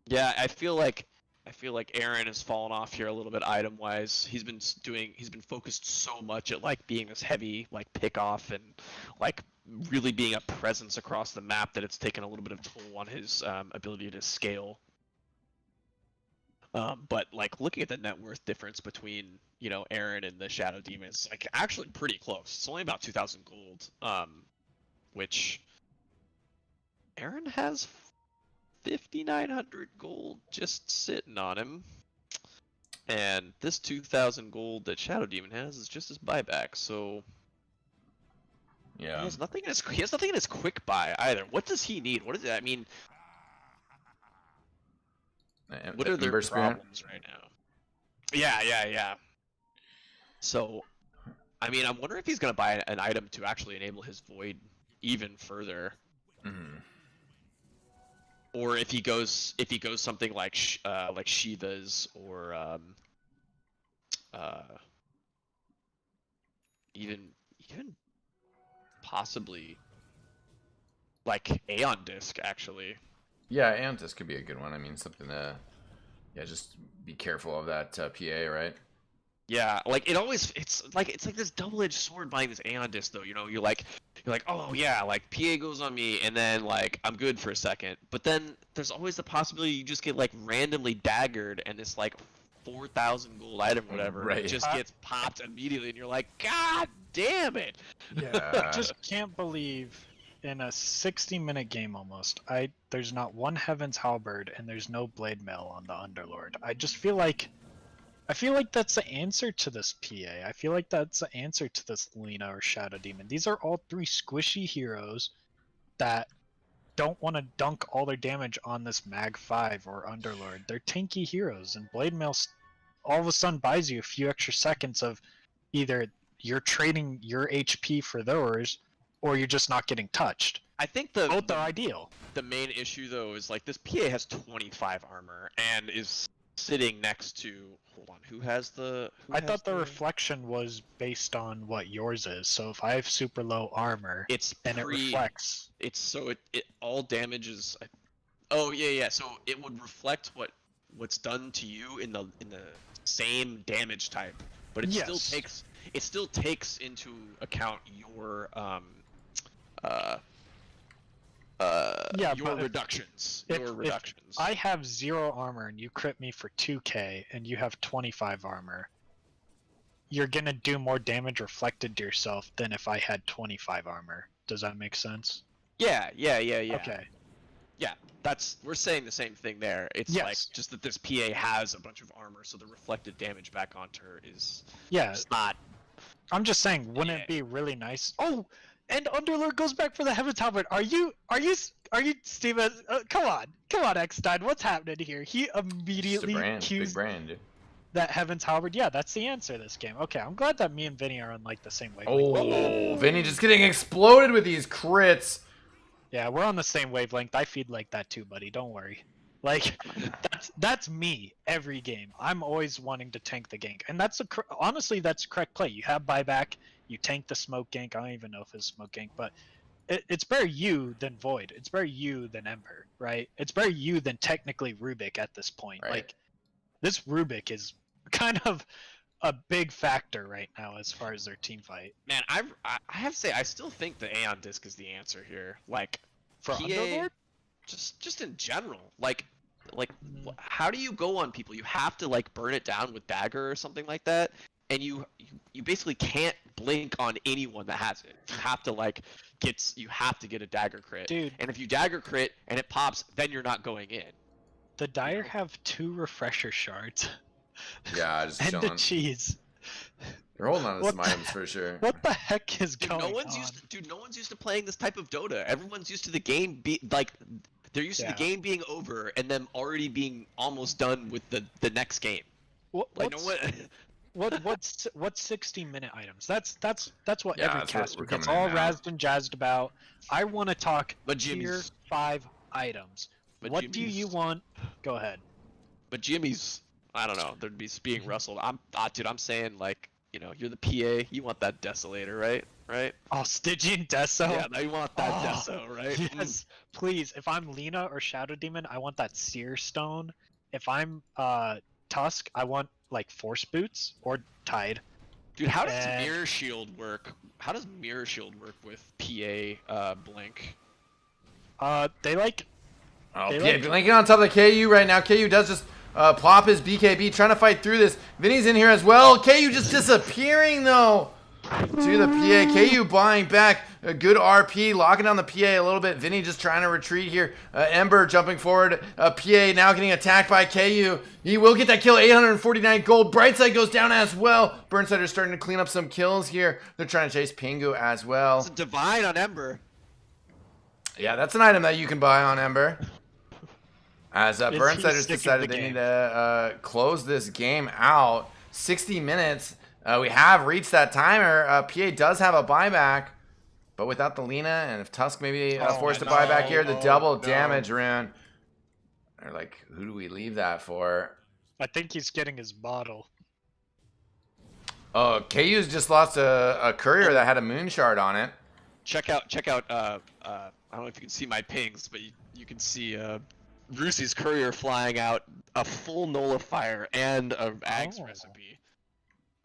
Yeah, I feel like Aaron has fallen off here a little bit item wise. He's been focused so much at like being this heavy like pick off and like really being a presence across the map that it's taken a little bit of toll on his ability to scale. But like looking at the net worth difference between Aaron and the Shadow Demon, it's like actually pretty close. It's only about 2,000 gold, which Aaron has 5,900 gold just sitting on him, and this 2,000 gold that Shadow Demon has is just his buyback. So Yeah. he has nothing in his quick buy either. What does he need? What is it? I mean, what are their Ember Spirit? problems right now? Yeah. So, I mean, I'm wondering if he's gonna buy an item to actually enable his void even further, Mhm. or if he goes something like Shiva's or even possibly like Aeon Disc actually. Yeah, and this could be a good one. I mean, something to... Yeah, just be careful of that PA, right? Yeah, like it's like this double-edged sword buying this Aeon Disc though. You're like, oh yeah, like PA goes on me, and then like I'm good for a second. But then there's always the possibility you just get like randomly daggered, and this like 4,000 gold item, or whatever, Right. just gets popped immediately, and you're like, God damn it! Yeah. Just can't believe in a 60-minute game almost, there's not one Heaven's Halberd and there's no Blade Mail on the Underlord. I feel like that's the answer to this PA. I feel like that's the answer to this Lina or Shadow Demon. These are all 3 squishy heroes that don't want to dunk all their damage on this Mag 5 or Underlord. They're tanky heroes, and Blade Mail all of a sudden buys you a few extra seconds of either you're trading your HP for theirs, or you're just not getting touched. I think Both are ideal. the main issue though is like this PA has 25 armor and is sitting next to, hold on, who has the? I thought the reflection was based on what yours is. So if I have super low armor It's and it reflects, It's so it all damages. Oh yeah. So it would reflect what's done to you in the same damage type, but it still takes into account your your reductions. if I have 0 armor and you crit me for 2k and you have 25 armor, you're gonna do more damage reflected to yourself than if I had 25 armor. Does that make sense? Yeah. Okay. Yeah, we're saying the same thing there. It's Yes. like just that this PA has a bunch of armor, so the reflected damage back onto her is Yeah, just not. I'm just saying, wouldn't Yeah. it be really nice? Oh, and Underlord goes back for the Heaven's Halberd. Are you, Steven? Come on, Eckstein. What's happening here? He Just a immediately brand, big cues brand, dude. that Heaven's Halberd. Yeah, that's the answer this game. Okay, I'm glad that me and Vinny are on like the same wavelength. Oh, Vinny just getting exploded with these crits. Yeah, we're on the same wavelength. I feed like that too, buddy. Don't worry. Like, that's me every game. I'm always wanting to tank the gank, and honestly that's correct play. You have buyback, you tank the smoke gank. I don't even know if it's smoke gank, but it's better you than Void. It's better you than Ember, right? It's better you than technically Rubik at this point. Right. Like, this Rubik is kind of a big factor right now as far as their team fight. Man, I have to say I still think the Aeon Disc is the answer here. Like For PA, Underlord? just in general. Like how do you go on people? You have to like burn it down with dagger or something like that, and you basically can't blink on anyone that has it. You have to get a dagger crit. Dude. And if you dagger crit and it pops, then you're not going in. The Dire have 2 refresher shards. Yeah, just And the chilling. cheese. They're holding on to some What the- items for sure. What the heck is Dude, going no one's on? used to playing this type of Dota. Everyone's used to the game they're used to Yeah. the game being over and them already being almost done with the next game. Like no one What's 60-minute items? That's what Yeah, every that's what caster we're gets coming all in now. razzed and jazzed about. I want to talk But tier Jimmy's 5 items. But What do Jimmy's- you want? Go ahead. But Jimmy's, I don't know, they'd be being wrestled. Dude, I'm saying like, you're the PA, you want that Desolator, right? Right? Oh, Stygian Deso. Yeah, no, you want that Oh, Deso, right? Yes, please. If I'm Lena or Shadow Demon, I want that Seer Stone. If I'm Tusk, I want like Force Boots or Tide. Dude, how does And- Mirror Shield work? How does Mirror Shield work with PA Blink? They like Oh, They yeah, like- blinking on top of the KU right now. KU does just plop his BKB, trying to fight through this. Vinny's in here as well. KU just disappearing, though, to the PA. KU buying back a good RP, locking down the PA a little bit. Vinny just trying to retreat here. Ember jumping forward. PA now getting attacked by KU. He will get that kill, 849 gold. Brightside goes down as well. Burnsider's starting to clean up some kills here. They're trying to chase Pingu as well. It's a Divine on Ember. Yeah, that's an item that you can buy on Ember. As Is he Burnsiders sticking decided the they game? need to close this game out. 60 minutes. We have reached that timer. PA does have a buyback, but without the Lena, and if Tusk maybe Oh, forced to no, buy back here, the double no. damage rune. They're like, who do we leave that for? I think he's getting his bottle. Oh, KU's just lost a courier that had a moon shard on it. Check out I don't know if you can see my pings, but you can see Rusi's courier flying out a full nullifier and a Ags Oh. recipe.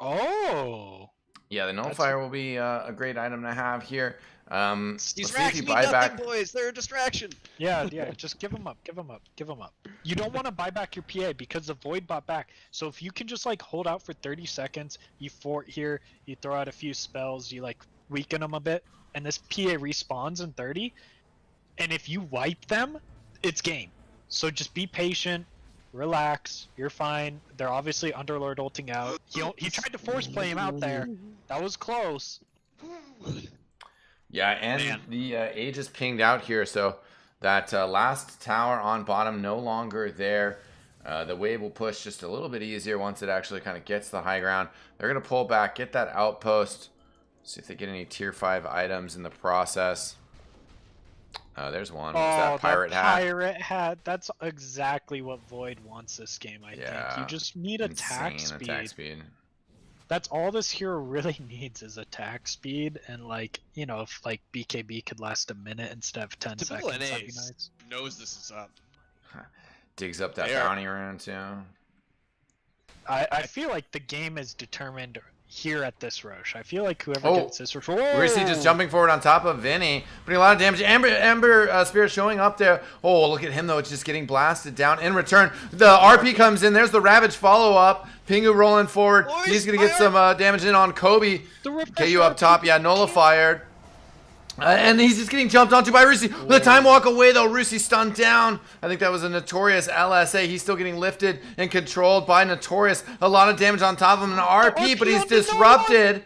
Oh. Yeah, the nullifier will be a great item to have here. These Let's see if racks you mean buy nothing, back. boys. They're a distraction. Yeah, just give him up, give him up, give him up. You don't want to buy back your PA because the Void bought back. So if you can just like hold out for 30 seconds, you fort here, you throw out a few spells, you like weaken them a bit, and this PA respawns in 30. And if you wipe them, it's game. So just be patient, relax, you're fine. They're obviously Underlord ulting out. He tried to force play him out there. That was close. Yeah, and Man. the Aegis pinged out here, so that last tower on bottom no longer there. The wave will push just a little bit easier once it actually kind of gets the high ground. They're going to pull back, get that outpost, see if they get any tier 5 items in the process. There's one. There's that pirate hat. Pirate hat. That's exactly what Void wants this game, I think. Yeah, You just need attack speed. Attack speed. That's all this hero really needs is attack speed, and like, you know, if like BKB could last a minute instead of 10 Typical seconds, that'd be NAs nice. knows this is up. Digs up that They are- bounty rune too. I feel like the game is determined here at this Roche. I feel like whoever Oh, gets this Roche. Rissy just jumping forward on top of Vinny, putting a lot of damage. Ember Spirit showing up there. Oh, look at him though. It's just getting blasted down. In return, the RP comes in. There's the Ravage follow-up. Pingu rolling forward. Boys, He's going to get fire! some damage in on Kobe. The refresher KU up top. Yeah, nullified. And he's just getting jumped onto by Rusi. The time walk away, though. Rusi stunned down. I think that was a Notorious LSA. He's still getting lifted and controlled by Notorious. A lot of damage on top of him. An RP, but he's disrupted.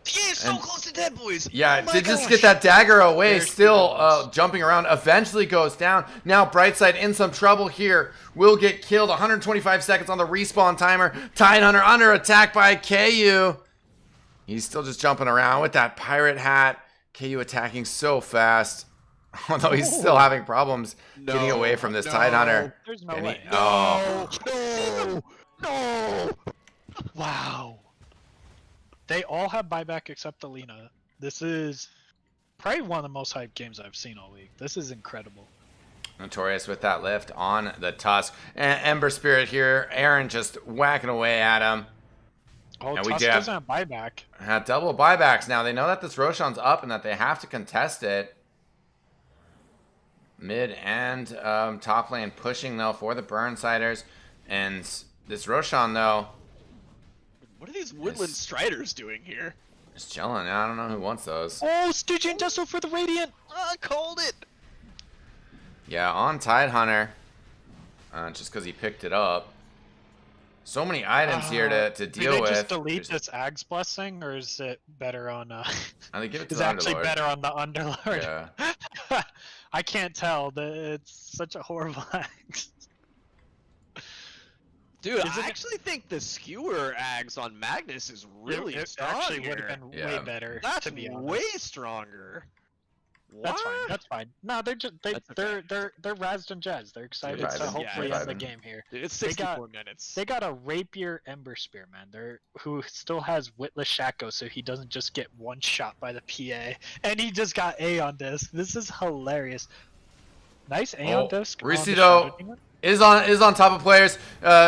Yeah, so close to dead, boys. Yeah, oh my did just gosh. get that dagger away. There's Still jumping around. Eventually goes down. Now Brightside in some trouble here. Will get killed. 125 seconds on the respawn timer. Tidehunter under attack by KU. He's still just jumping around with that pirate hat. KU attacking so fast. Although he's still having problems getting away from this Tidehunter. There's no And way. No. Wow. They all have buyback except Alina. This is probably one of the most hyped games I've seen all week. This is incredible. Notorious with that lift on the Tusk. And Ember Spirit here. Aaron just whacking away at him. Oh, And Tusk doesn't have buyback. Have double buybacks now. They know that this Roshan's up and that they have to contest it. Mid and top lane pushing, though, for the Burnsiders. And this Roshan, though, What are these Woodland Striders doing here? is chilling. I don't know who wants those. Oh, Stygian Tussle for the Radiant! Called it. Yeah, on Tidehunter. Just because he picked it up. So many items here to deal do they with. just delete this Ag's Blessing, or is it better on... I think give it to is the it actually Underlord. better on the Underlord? Yeah. I can't tell. It's such a horrible act. Dude, Is I it- actually think the skewer Ags on Magnus is really it strong actually here. would have been Yeah. way better, That's to be honest. way stronger. That's fine. What? That's fine. No, they're just That's okay. they're razzed and jazzed. They're excited They're to vibing. hopefully Yeah, end the vibing. game here. Dude, it's They 64 got- minutes. They got a Rapier Ember Spearman there who still has Witless Shaco, so he doesn't just get one shot by the PA, and he just got A on disc. This is hilarious. Nice A on disc. on the Rusi, Shadow though, Demon. is on top of players.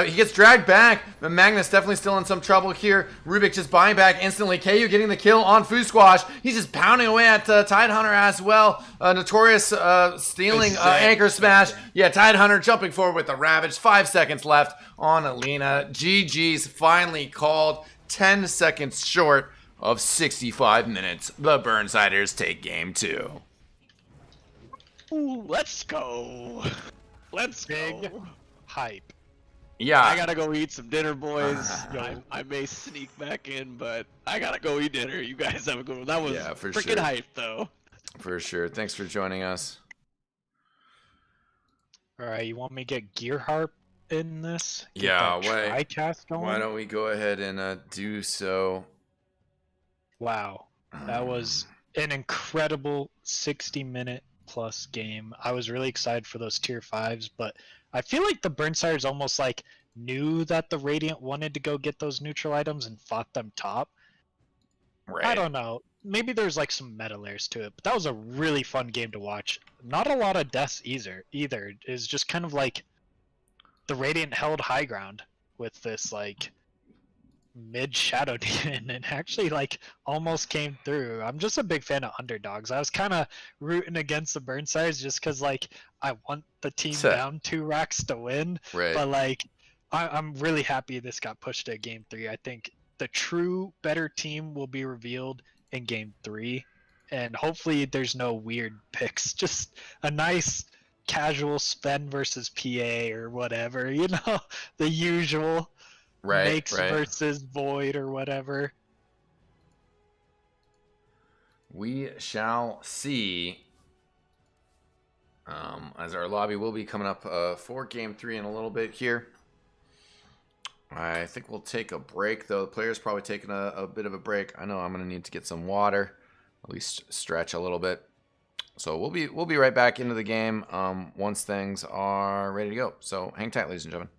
He gets dragged back, but Magnus definitely still in some trouble here. Rubik just buying back instantly. KU getting the kill on Foo Squash. He's just pounding away at Tidehunter as well. Notorious stealing Anchor Smash. Yeah, Tidehunter jumping forward with the Ravage. 5 seconds left on Alina. GG's finally called. 10 seconds short of 65 minutes. The Burnsiders take game 2. Ooh, let's go. Let's Big go. hype. Yeah. I gotta go eat some dinner, boys. I may sneak back in, but I gotta go eat dinner. You guys have a good one. That was Yeah, for freaking sure. hype, though. For sure. Thanks for joining us. All right, you want me to get Gear Harp in this? Get Yeah, that why- TriCast going? Why don't we go ahead and do so? Wow, that was an incredible 60-minute plus game. I was really excited for those tier 5s, but I feel like the Burnsiders almost like knew that the Radiant wanted to go get those neutral items and fought them top. Right. I don't know. Maybe there's like some meta layers to it, but that was a really fun game to watch. Not a lot of deaths either. It's just kind of like the Radiant held high ground with this like mid Shadow Demon and actually like almost came through. I'm just a big fan of underdogs. I was kind of rooting against the Burnsiders just because like I want the team So- down 2 racks to win, Right. but like I'm really happy this got pushed to game 3. I think the true better team will be revealed in game 3, and hopefully there's no weird picks. Just a nice casual Sven versus PA or whatever, you know, the usual. Right. Makes right. versus Void or whatever. We shall see. As our lobby will be coming up for game 3 in a little bit here. I think we'll take a break, though. The player's probably taking a bit of a break. I know I'm going to need to get some water, at least stretch a little bit. So we'll be right back into the game once things are ready to go. So hang tight, ladies and gentlemen.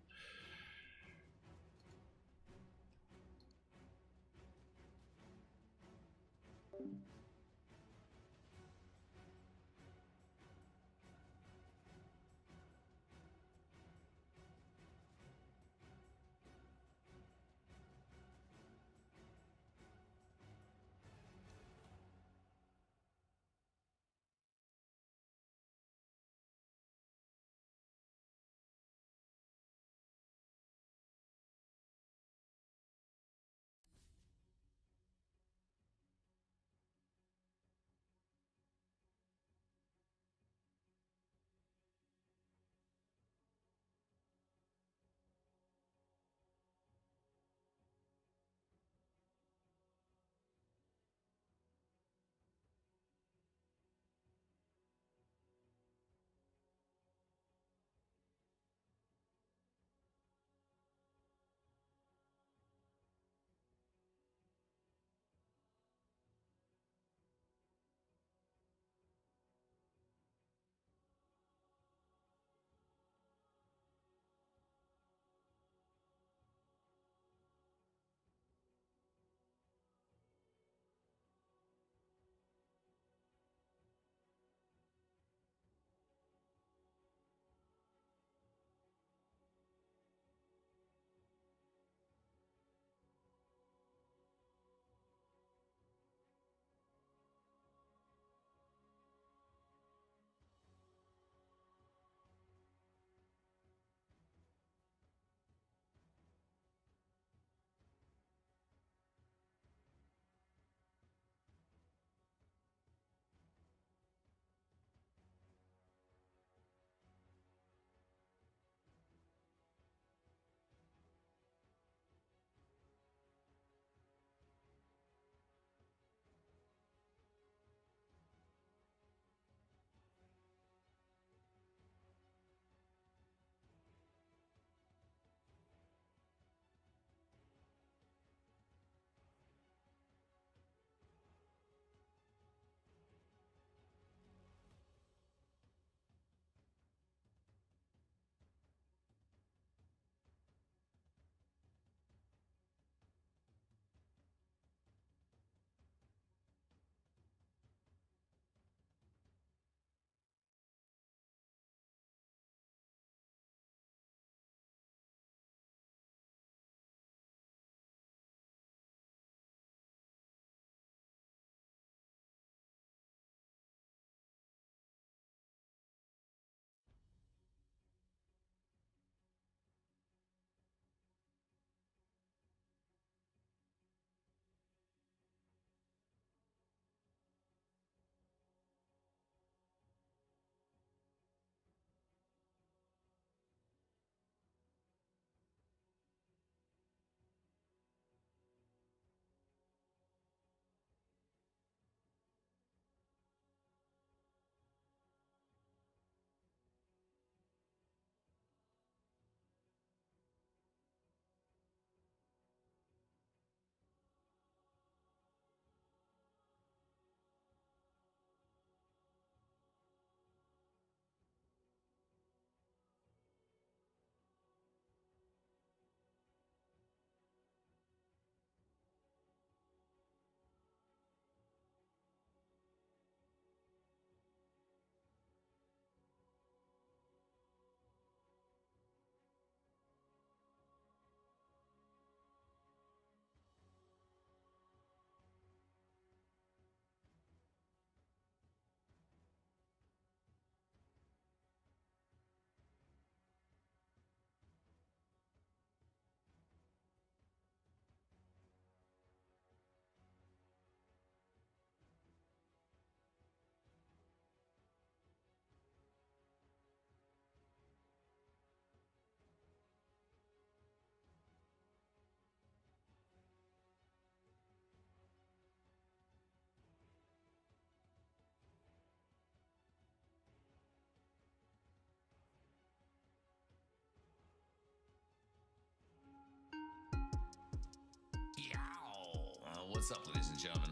What's up, ladies and gentlemen?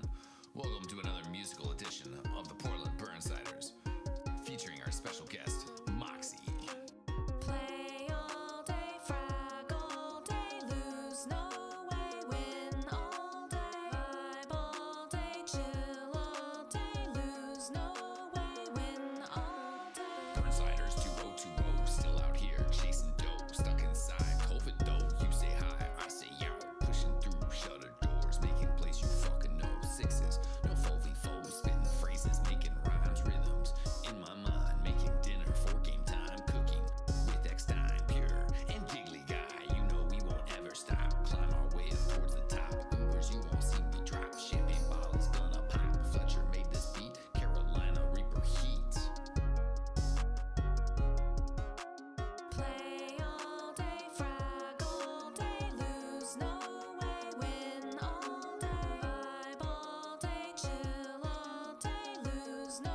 Welcome to another musical edition of the Portland Burnsiders, featuring our special guest, Moxie. Play all day, frag all day, lose no way, win all day, vibe all day, chill all day, lose no way, win all day. Burnsiders 2020, still out here chasing dough, stuck inside COVID dough. You say hi, I say yow, pushing through shuttered doors, making plays you fucking know. Sixes, no 4v4, spitting phrases, making rhymes, rhythms in my mind, making dinner for game time, cooking with Eckstein, pure and giggly guy. You know we won't ever stop, climb our way up towards the top. Ubers, you won't see me drop, champagne bottles gonna pop. Fletcher made this beat, Carolina Reaper heat. Play all day, frag all day, lose no way, win all day, vibe all day, chill all day, lose no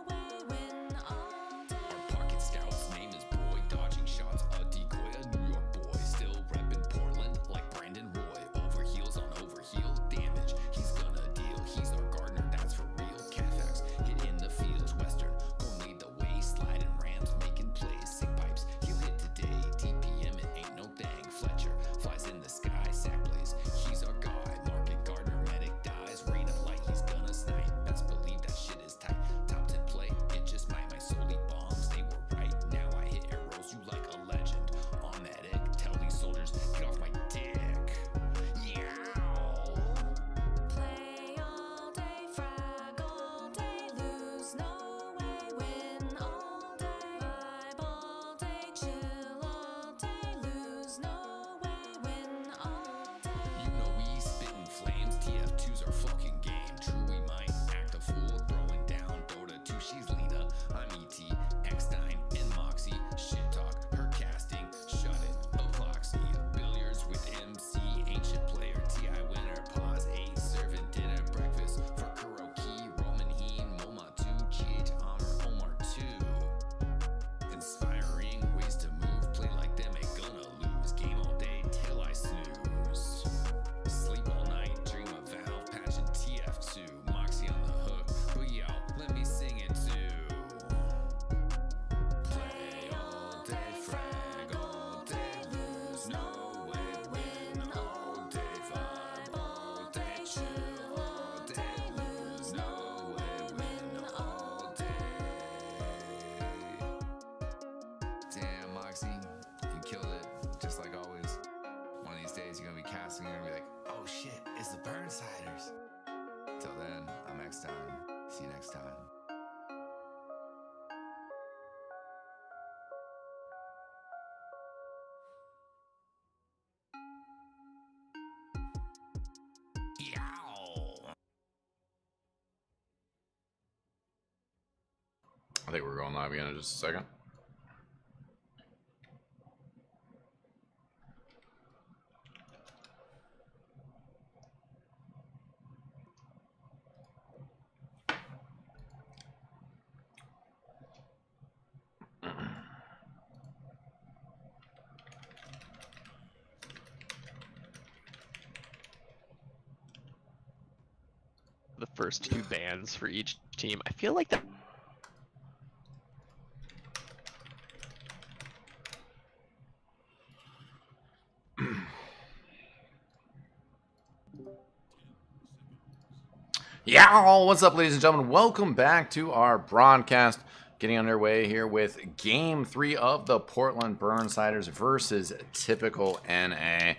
way, win all day. Our pocket scout's name is Broy, dodging shots, a decoy, a New York boy, still reppin' Portland like Brandon Roy. Over heels on over heel damage, he's gonna deal. He's our gardener, that's for real. Cathx hit in the fields, Western gon' lead the way, sliding Rams making plays, sick pipes. He'll hit today, TPM it ain't no thing. Fletcher flies in the sky, sack blaze. He's our guy. Market Gardner, medic dies, rain of light. He's gonna snipe. Best believe that shit is tight. Top 10 play, it just might. My solely bombs, they were right. Now I hit arrows, you like a legend. On that egg, tell these soldiers get off my dick. Yow. Play all day, frag all day, lose no way, win all day, vibe all day, chill all day, lose no way, win all day. You know we spittin' flames, TF2's our fucking game. True, we might act a fool, throwing down Dota 2. She's Lena, I'm ET, Eckstein, and Moxie. Shit talk, her casting, shut it, epoxy. Billiards with MC, ancient player, TI winner, pause 8, serving dinner, breakfast for Kuroki, Roman Heen, Moma 2, GH Armor, Omar 2. Inspiring ways to move, play like them, ain't gonna lose. Game all day till I snooze. Sleep all night, dream of Valve, patch and TF2. Moxie on the hook, but yo, let me sing it too. Play all day, frag all day, lose no way, win all day, vibe all day, chill all day, lose no way, win all day. Damn, Moxie, you killed it, just like always. One of these days you're gonna be casting, you're gonna be like, oh shit, it's the Burnsiders. Till then, I'm Eckstein. See you next time. Yow. I think we're going live again in just a second. The first two bans for each team. I feel like that. Yeah, what's up, ladies and gentlemen? Welcome back to our broadcast. Getting underway here with Game 3 of the Portland Burnsiders versus Typical NA.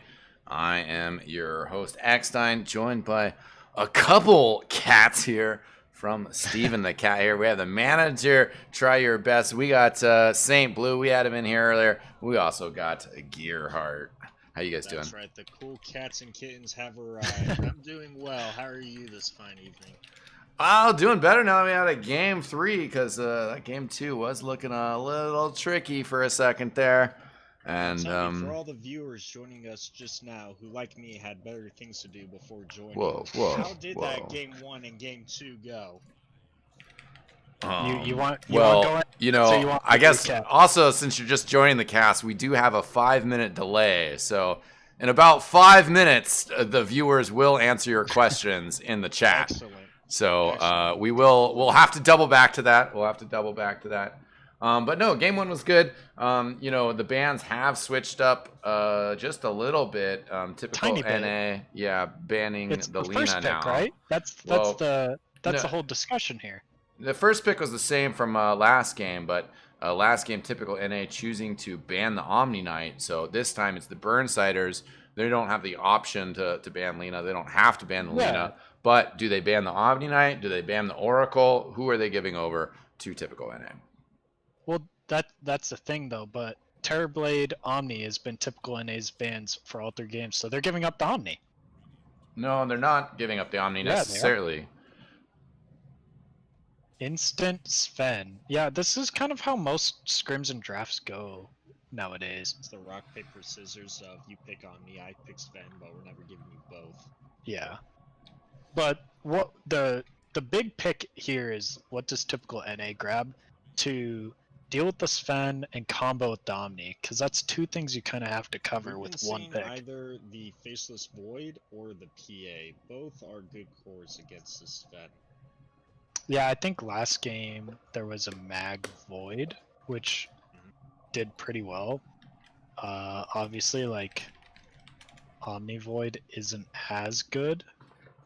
I am your host, Eckstein, joined by a couple cats here from Steven the Cat here. We have the manager, Try Your Best. We got Saint Blue. We had him in here earlier. We also got Gearheart. How you guys doing? That's right. The cool cats and kittens have arrived. I'm doing well. How are you this fine evening? Oh, doing better now that we had a Game 3, because that Game 2 was looking a little tricky for a second there. And for all the viewers joining us just now who, like me, had better things to do before joining. Whoa. How did that Game 1 and Game 2 go? You want well, go in? you know, So you want I guess recap? also, since you're just joining the cast, we do have a 5-minute delay. So In about 5 minutes, the viewers will answer your questions in the chat. Excellent. So Excellent. we'll have to double back to that. But no, game one was good. The bans have switched up just a little bit. Typical Tiny bit. NA, yeah, banning It's the the Lina first pick, now. right? That's Well, the no. whole discussion here. The first pick was the same from last game, but last game, typical NA choosing to ban the Omni Knight. So this time it's the Burnsiders. They don't have the option to ban Lina. They don't have to ban the Lina. But do they ban the Omni Knight? Do they ban the Oracle? Who are they giving over to typical NA? Well, that's the thing though. But Terrorblade Omni has been typical NA's bans for all 3 games, so they're giving up the Omni. No, they're not giving up the Omni Yeah, they are. necessarily. Instant Sven. Yeah, this is kind of how most scrims and drafts go nowadays. It's the rock, paper, scissors of you pick Omni, I pick Sven, but we're never giving you both. Yeah. But what the big pick here is, what does typical NA grab to deal with the Sven and combo with the Omni? Because that's 2 things you kind of have to cover We've with been one seeing pick. either the Faceless Void or the PA. Both are good cores against the Sven. Yeah, I think last game there was a Mag Void, which did pretty well. Obviously, like, Omni Void isn't as good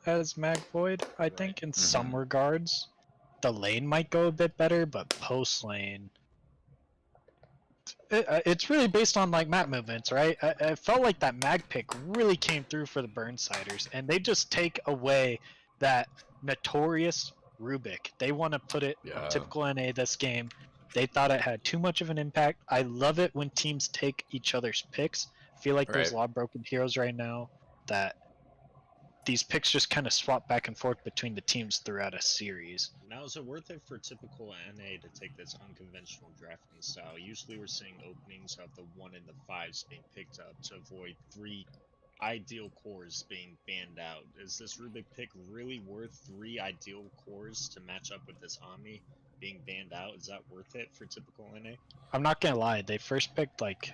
as Mag Void, I think, in some regards. The lane might go a bit better, but post lane, it's really based on like map movements, right? I felt like that Mag pick really came through for the Burnsiders, and they just take away that notorious Rubik. They want to put it on typical NA this game. They thought it had too much of an impact. I love it when teams take each other's picks. I feel like there's a lot of broken heroes right now that these picks just kind of swap back and forth between the teams throughout a series. Now, is it worth it for typical NA to take this unconventional drafting style? Usually we're seeing openings of the 1 and the 5s being picked up to avoid 3 ideal cores being banned out. Is this Rubik pick really worth 3 ideal cores to match up with this Omni being banned out? Is that worth it for typical NA? I'm not gonna lie, they first picked like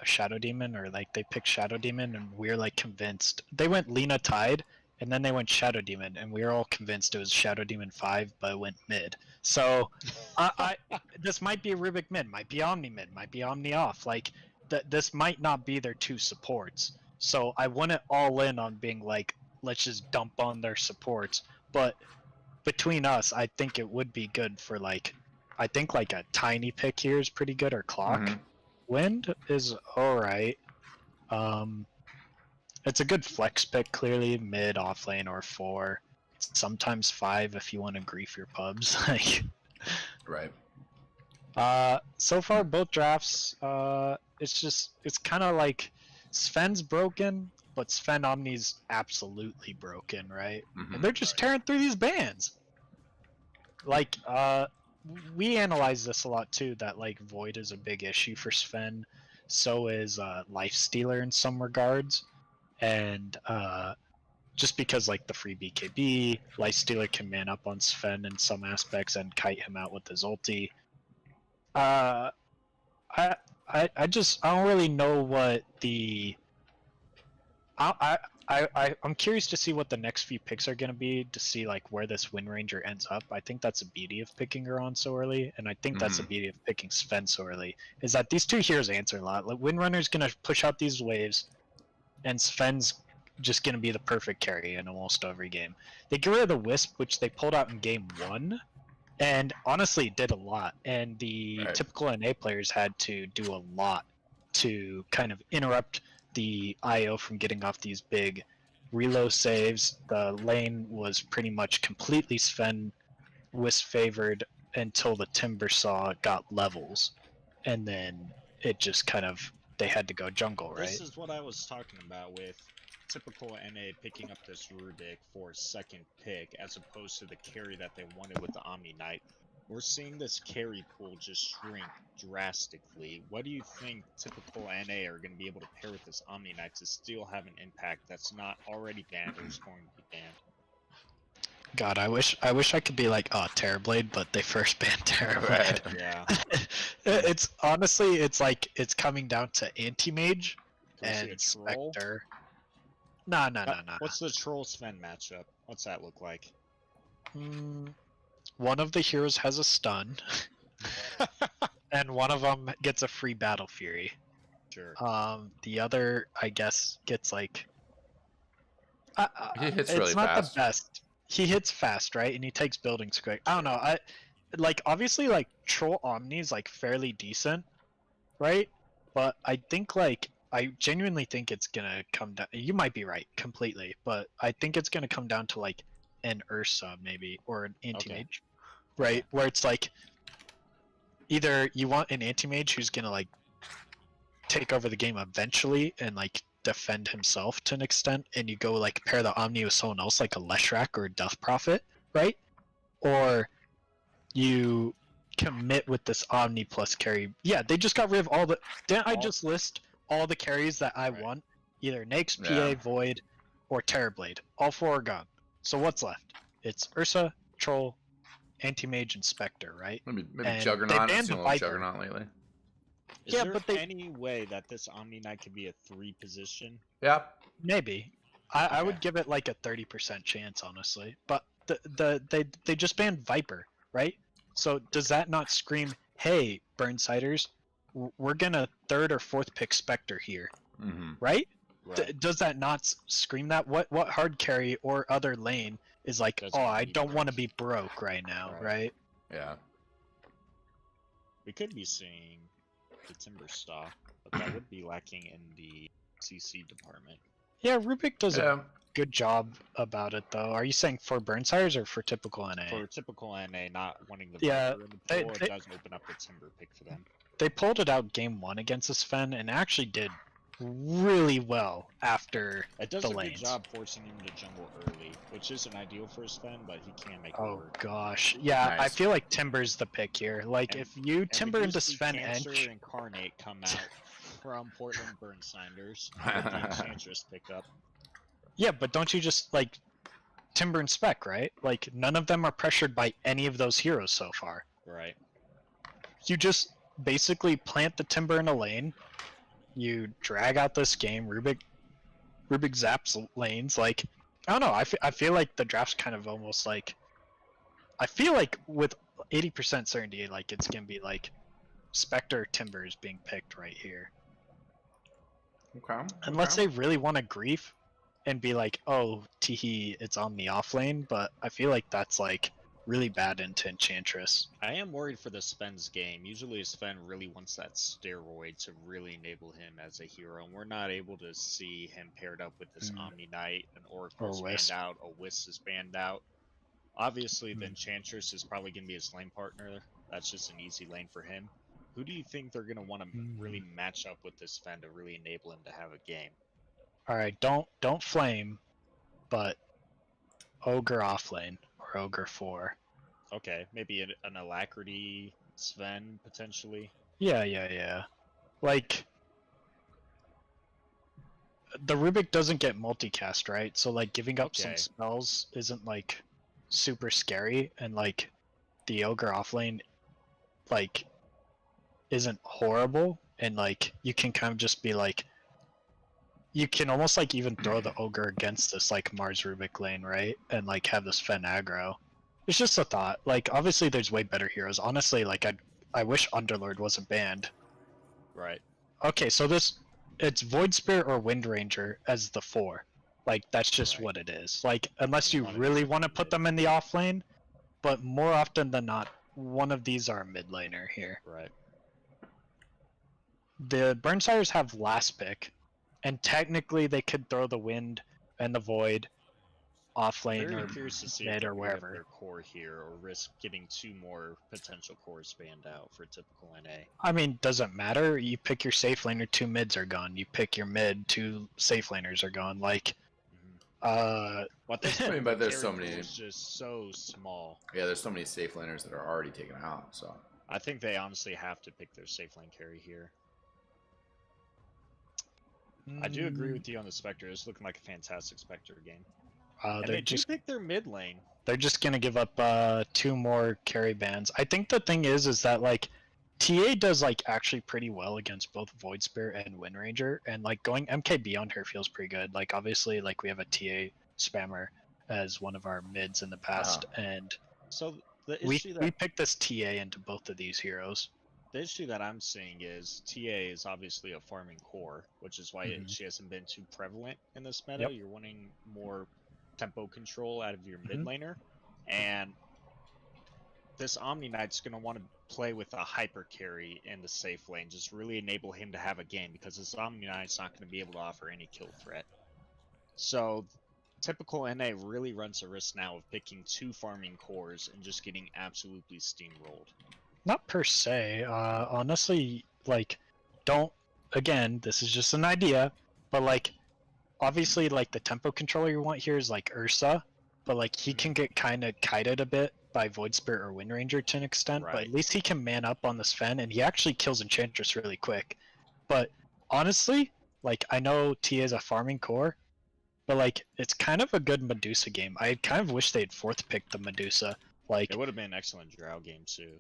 a Shadow Demon, or like they picked Shadow Demon, and we were like convinced. They went Lina Tide, and then they went Shadow Demon, and we were all convinced it was Shadow Demon 5, but it went mid. So I this might be a Rubik mid, might be Omni mid, might be Omni off. Like this might not be their 2 supports. So I wouldn't all in on being like, let's just dump on their supports. But between us, I think it would be good for like, I think like a tiny pick here is pretty good, or clock. Wind is alright. It's a good flex pick, clearly, mid, off lane, or 4. Sometimes 5 if you want to grief your pubs. Right. So far, both drafts, it's kind of like Sven's broken, but Sven Omni's absolutely broken, right? And they're just tearing through these bans. Like, we analyze this a lot too, that like Void is a big issue for Sven. So is Lifestealer in some regards. And just because like the free BKB, Lifestealer can man up on Sven in some aspects and kite him out with his ulti. I don't really know what the I'm curious to see what the next few picks are going to be, to see like where this Wind Ranger ends up. I think that's a beauty of picking her on so early, and I think that's a beauty of picking Sven so early, is that these 2 heroes answer a lot. Like Windrunner's going to push out these waves, and Sven's just going to be the perfect carry in almost every game. They get rid of the Wisp, which they pulled out in game 1, and honestly did a lot, and the typical NA players had to do a lot to kind of interrupt the IO from getting off these big reload saves. The lane was pretty much completely Sven Wisp favored until the Timbersaw got levels, and then it just kind of, they had to go jungle, right? This is what I was talking about with typical NA picking up this Rubik for 2nd pick as opposed to the carry that they wanted with the Omni Knight. We're seeing this carry pool just shrink drastically. What do you think typical NA are going to be able to pair with this Omni Knight to still have an impact that's not already banned or is going to be banned? God, I wish I could be like, oh, Terrorblade, but they first banned Terrorblade. Yeah. It's honestly, it's like, it's coming down to anti-mage, Do we see a and troll? Spectre. No. What's the troll Sven matchup? What's that look like? One of the heroes has a stun, and one of them gets a free Battle Fury. Sure. The other, I guess, gets like. He hits it's really not fast. the best. He hits fast, right? And he takes buildings quick. I don't know. I like obviously like Troll Omni is like fairly decent, right? But I think like I genuinely think it's gonna come down. You might be right completely, but I think it's gonna come down to like an Ursa maybe or an anti-mage, right? Where it's like either you want an anti-mage who's gonna like take over the game eventually and like defend himself to an extent, and you go like pair the Omni with someone else like a Leshrac or a Death Prophet, right? Or you commit with this Omni plus carry. Yeah, they just got rid of all the. Didn't I just list all the carries that I Right. want? Either Nyx, PA, Yeah. Void, or Terrorblade. All 4 are gone. So what's left? It's Ursa, Troll, Anti-Mage, and Spectre, right? Maybe And they Juggernaut. I've banned seen the a little Viper. Juggernaut lately. Is Yeah, there but they- any way that this Omni Knight could be a 3 position? Yeah. Maybe. I would Okay. give it like a 30% chance, honestly. But they just banned Viper, right? So does that not scream, hey, Burnsiders, we're gonna 3rd or 4th pick Spectre here, Mm-hmm. right? Right. Does that not scream that? What hard carry or other lane is like, Doesn't oh, wanna I be don't want to broke." be broke right now, Right. right? Yeah. We could be seeing the Timber Stock, but that would be lacking in the CC department. Yeah, Rubik does a Yeah. good job about it, though. Are you saying for Burnsires or for typical NA? For typical NA, not wanting the Yeah, Viper in the they- pool, they- it does open up the Timber pick for them. They pulled it out game 1 against the Sven and actually did really well after It does the a good lanes. job forcing him to jungle early, which isn't ideal for Sven, but he can make it Oh work. gosh, yeah, I Nice. feel like Timber's the pick here. Like And- if you And Timber we do into see Sven Cancer Ench, Incarnate come out from Portland Burnsiders with the Enchantress pickup. yeah, but don't you just like Timber and Spec, right? Like none of them are pressured by any of those heroes so far. Right. You just basically plant the Timber in a lane. You drag out this game. Rubik zaps lanes. Like I don't know. I feel like the draft's kind of almost like. I feel like with 80% certainty, like it's gonna be like Spectre Timber is being picked right here. Okay. Unless they really want to grief and be like, oh, teehee, it's on the off lane, but I feel like that's like really bad into Enchantress. I am worried for the Sven's game. Usually Sven really wants that steroid to really enable him as a hero, and we're not able to see him paired up with this Omni Knight. An Oracle's Or banned Wisp. out, a Wisp is banned out. Obviously, the Hmm. Enchantress is probably going to be his lane partner. That's just an easy lane for him. Who do you think they're going to want to really match up with this Sven to really enable him to have a game? All right, don't flame, but Ogre off lane or Ogre 4. Okay, maybe an Alacrity Sven, potentially. Yeah. Like the Rubik doesn't get multicast, right? So like giving up some Okay. spells isn't like super scary, and like the Ogre off lane like isn't horrible, and like you can kind of just be like you can almost like even throw the Ogre against this like Mars Rubik lane, right? And like have this Fen aggro. It's just a thought. Like obviously there's way better heroes. Honestly, like I wish Underlord wasn't banned. Right. Okay, so it's Void Spirit or Wind Ranger as the 4. Like that's just Right. what it is. Like unless you Not a really good want to put mid. them in the off lane, but more often than not, one of these are a mid laner here. Right. The Burnsires have last pick, and technically they could throw the Wind and the Void off lane Very or curious to see mid if they're or gonna give wherever. their core here or risk getting 2 more potential cores banned out for typical NA. I mean, doesn't matter. You pick your safe laner, 2 mids are gone. You pick your mid, 2 safe laners are gone. Like, What this I mean, but there's carry so pool many- is just so small. Yeah, there's so many safe laners that are already taken out. So I think they honestly have to pick their safe lane carry here. I do agree with you on the Spectre. It's looking like a fantastic Spectre game. And they're they just do pick their mid lane. they're just gonna give up 2 more carry bans. I think the thing is that like TA does like actually pretty well against both Void Spirit and Wind Ranger, and like going MKB on her feels pretty good. Like obviously, like we have a TA spammer as one of our mids in the past, and So the we issue that we picked this TA into both of these heroes. the issue that I'm seeing is TA is obviously a farming core, which is why Mhm. she hasn't been too prevalent in this meta. Yep. You're wanting more tempo control out of your mid Mhm. laner, and this Omni Knight's going to want to play with a hyper carry in the safe lane, just really enable him to have a game, because this Omni Knight's not going to be able to offer any kill threat. So typical NA really runs a risk now of picking 2 farming cores and just getting absolutely steamrolled. Not per se. Honestly, like, don't. Again, this is just an idea, but like, obviously, like the tempo controller you want here is like Ursa, but like he can get kind of kited a bit by Void Spirit or Wind Ranger to an extent. But Right. at least he can man up on this Fen, and he actually kills Enchantress really quick. But honestly, like I know Tia is a farming core, but like it's kind of a good Medusa game. I kind of wish they'd fourth picked the Medusa. Like, It would have been an excellent Drow game too.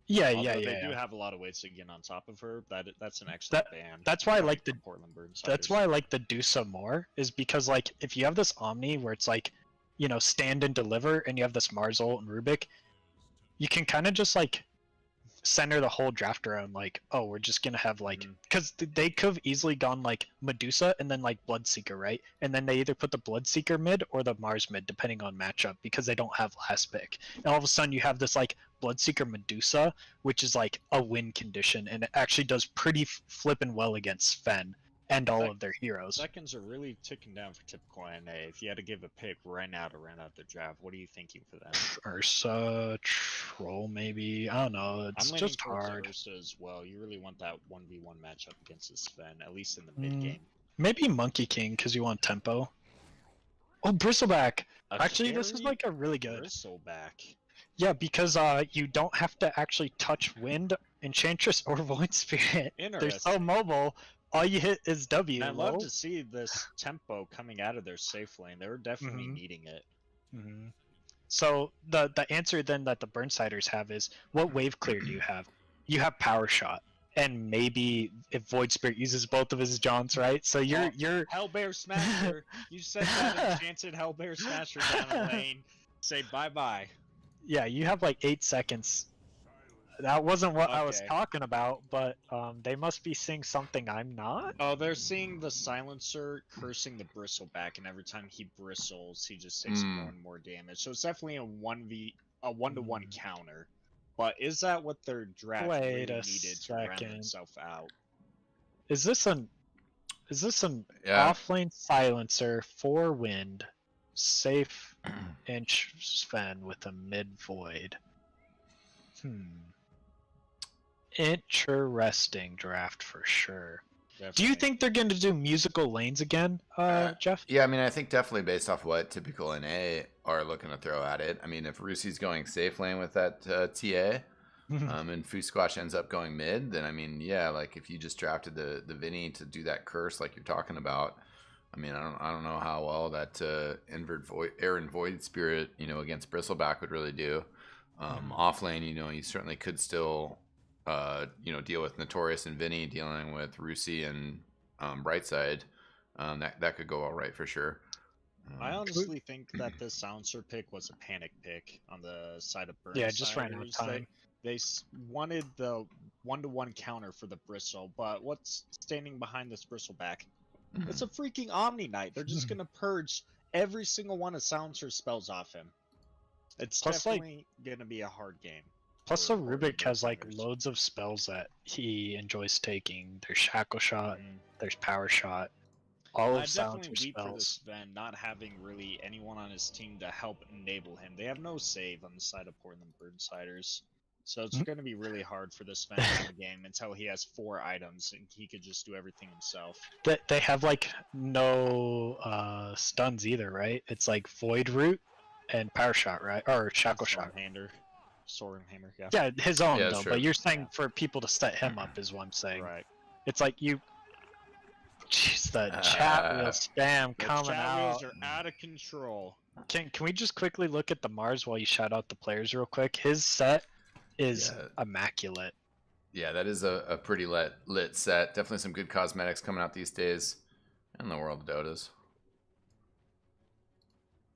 yeah, Although yeah, they yeah. do have a lot of ways to get on top of her. That's an excellent ban. That's why I coming like the from Portland Burnsiders. That's why I like the Dusa more, is because like if you have this Omni where it's like, you know, stand and deliver, and you have this Marzol and Rubik, you can kind of just like center the whole draft around like, oh, we're just gonna have like, because they could have easily gone like Medusa and then like Bloodseeker, right? And then they either put the Bloodseeker mid or the Mars mid, depending on matchup, because they don't have last pick. And all of a sudden you have this like Bloodseeker Medusa, which is like a win condition, and it actually does pretty flippin' well against Fen and all of their heroes. Seconds are really ticking down for typical NA. If you had to give a pick right now to round out the draft, what are you thinking for them? Ursa, Troll, maybe. I don't know. It's I'm leaning just towards hard. Ursa as well. You really want that 1v1 matchup against this Sven, at least in the mid game. Maybe Monkey King because you want tempo. Oh, Bristleback. Actually, this is like a really good. Bristleback. Yeah, because you don't have to actually touch Wind, Enchantress, or Void Spirit. They're so Interesting. mobile. All you hit is W. And I'd love lol. to see this tempo coming out of their safe lane. They were definitely needing it. Mhm. So the answer then that the Burnsiders have is, what wave clear do you have? You have Power Shot, and maybe if Void Spirit uses both of his jaunts, right? So you're Hellbear Smasher. You sent that enchanted Hellbear Smasher down the lane. Say bye bye. yeah, you have like 8 seconds. That wasn't what I was Okay. talking about, but they must be seeing something I'm not. Oh, they're seeing the silencer cursing the Bristleback, and every time he bristles, he just takes more and more damage. So it's definitely a 1-to-1 counter. But is that what their draft Wait really a needed to round second. itself out? Is this an Yeah. off lane silencer for Wind, safe inch Sven with a mid void? Interesting draft for sure. Do you Definitely. think they're going to do musical lanes again, Jeff? Yeah, I mean, I think definitely based off what typical NA are looking to throw at it. I mean, if Rusi's going safe lane with that TA, and Fusquash ends up going mid, then I mean, yeah, like if you just drafted the Vinny to do that curse like you're talking about, I mean, I don't know how well that Aaron Void Spirit, you know, against Bristleback would really do. Off lane, you know, you certainly could still, you know, deal with Notorious and Vinny dealing with Rusi and Brightside. That could go all right for sure. I honestly think that this silencer pick was a panic pick on the side of Burnsiders. Yeah, just ran out of time. They wanted the 1-to-1 counter for the Bristle, but what's standing behind this Bristleback? It's a freaking Omni Knight. They're just gonna purge every single one of Silencer's spells off him. It's Plus, like- definitely gonna be a hard game. Plus, for the Portland Rubik has like Burnsiders. loads of spells that he enjoys taking. There's Shackle Shot, Mhm. there's Power Shot, all I of definitely Silencer's weep for this spells. Sven not having really anyone on his team to help enable him. They have no save on the side of Portland Burnsiders. So it's going to be really hard for this Sven in the game until he has 4 items and he could just do everything himself. They have like no stuns either, right? It's like Void Root and Power Shot, right? Or Shackle Shot. Stormhammer, yeah. Yeah, his own Yeah, though. sure. But you're saying for people to set him up is what I'm saying. Right. It's like you. Jeez, the chat wheel spam The coming chat wheels out. are out of control. Can we just quickly look at the Mars while you shout out the players real quick? His set is Yeah. immaculate. Yeah, that is a pretty lit set. Definitely some good cosmetics coming out these days in the world of Dotas.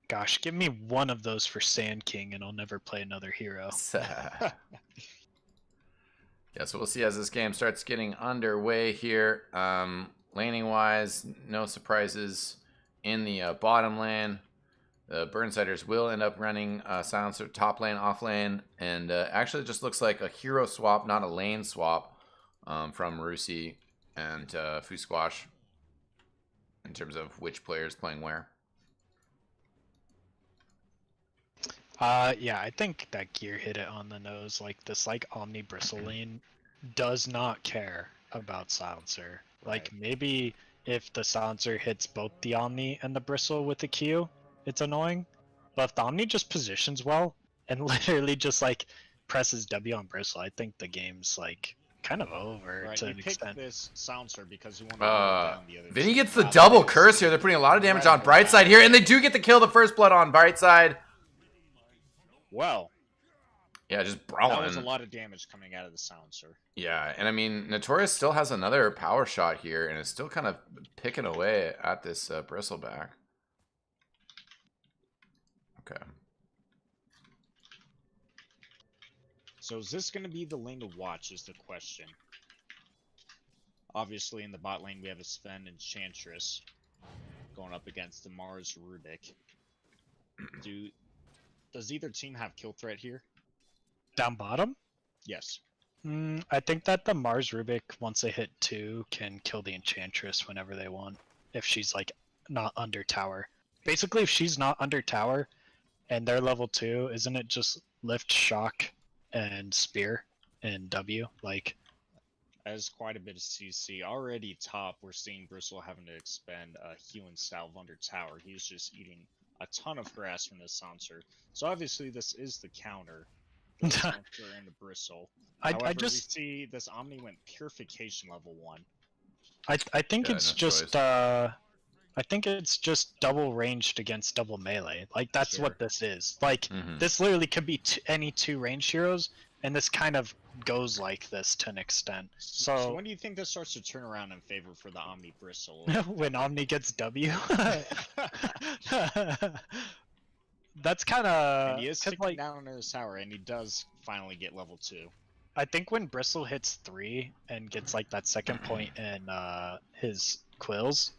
Gosh, give me one of those for Sand King, and I'll never play another hero. Yeah, so we'll see as this game starts getting underway here. Laning wise, no surprises in the bottom lane. The Burnsiders will end up running Silencer top lane, off lane, and actually it just looks like a hero swap, not a lane swap, from Rusi and Fusquash in terms of which player is playing where. Yeah, I think that Gear hit it on the nose. Like this, like Omni Bristle lane does not care about Silencer. Like maybe if the Silencer hits both the Omni and the Bristle with the Q, it's annoying. But if the Omni just positions well and literally just like presses W on Bristle, I think the game's like kind of over Right, to you an picked extent. this Silencer because you want to hold down the other Vinny team, gets the not double because curse here. They're putting a lot of damage on Brightside here, and they do get the kill, the first blood on Brightside. Well, Yeah, just that was a brawling. lot of damage coming out of the Silencer. Yeah, and I mean, Notorious still has another power shot here, and is still kind of picking away at this Bristleback. Okay. So is this going to be the lane to watch is the question. Obviously in the bot lane we have a Sven and Enchantress going up against the Mars Rubik. Does either team have kill threat here? Down bottom? Yes. I think that the Mars Rubik, once they hit 2, can kill the Enchantress whenever they want. If she's like not under tower. Basically, if she's not under tower and they're level 2, isn't it just lift, shock, and spear and W? Like, As quite a bit of CC. Already top, we're seeing Bristle having to expend a healing salve under tower. He's just eating a ton of harass from this Silencer. So obviously this is the counter. The Silencer and the Bristle. However, I we just see this Omni went Purification level 1. I think Yeah, it's no just choice. I think it's just double ranged against double melee. Like that's Sure. what this is. Like Mhm. this literally could be any 2 ranged heroes, and this kind of goes like this to an extent. So So when do you think this starts to turn around in favor for the Omni Bristle? when Omni gets W, that's kind of And he is sticking like down under his tower, and he does finally get level 2. I think when Bristle hits 3 and gets like that second point in his quills,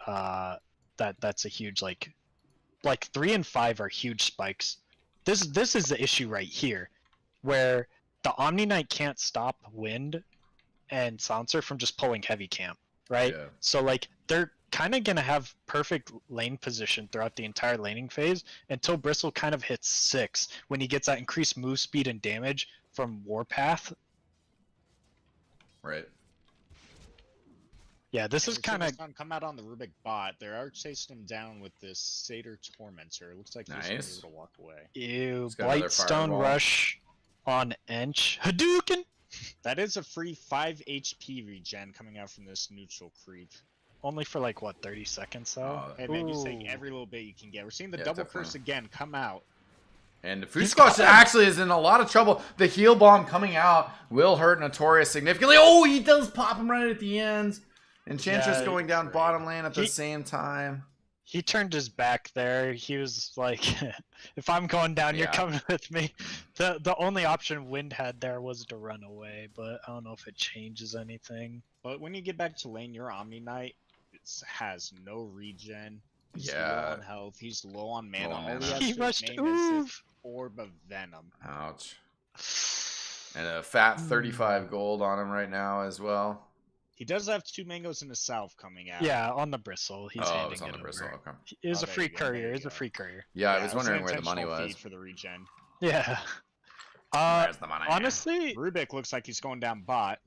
that's a huge like 3 and 5 are huge spikes. This is the issue right here, where the Omni Knight can't stop Wind and Silencer from just pulling heavy camp, right? Yeah. So like they're kind of gonna have perfect lane position throughout the entire laning phase until Bristle kind of hits 6 when he gets that increased move speed and damage from Warpath. Right. Yeah, this And is we're seeing kind of this one come out on the Rubik bot. They are chasing him down with this Satyr Tormentor. It looks like he's gonna be Nice. able to walk away. ew. He's got another Blightstone fireball. Rush on Ench. Hadouken. That is a free 5 HP regen coming out from this neutral creep. Only for like what 30 seconds though. Hey man, you take Ooh. every little bit you can get. We're seeing the Yeah, double definitely. curse again come out. And He's Fusquash got him. actually is in a lot of trouble. The heal bomb coming out will hurt Notorious significantly. Oh, he does pop him right at the end. Enchantress Yeah, going down great. bottom lane at the He- same time. He turned his back there. He was like, "If I'm going down, you're Yeah. coming with me." The only option Wind had there was to run away, but I don't know if it changes anything. But when you get back to lane, your Omni Knight has no regen. He's low Yeah. on health. He's low on mana. Low on All mana. he has He to rushed. name is Ooh. this Orb of Venom. Ouch. And a fat 35 gold on him right now as well. He does have 2 mangoes in the south coming out. Yeah, on the bristle. He's Oh, handing it was on the it bristle. over. Okay. It was Oh, a there free you go, there courier. you It was a go. free courier. Yeah, I it was an wondering where the money intentional was. feed for the regen. Yeah. Where's the money? Honestly, Rubik looks like he's going down bot.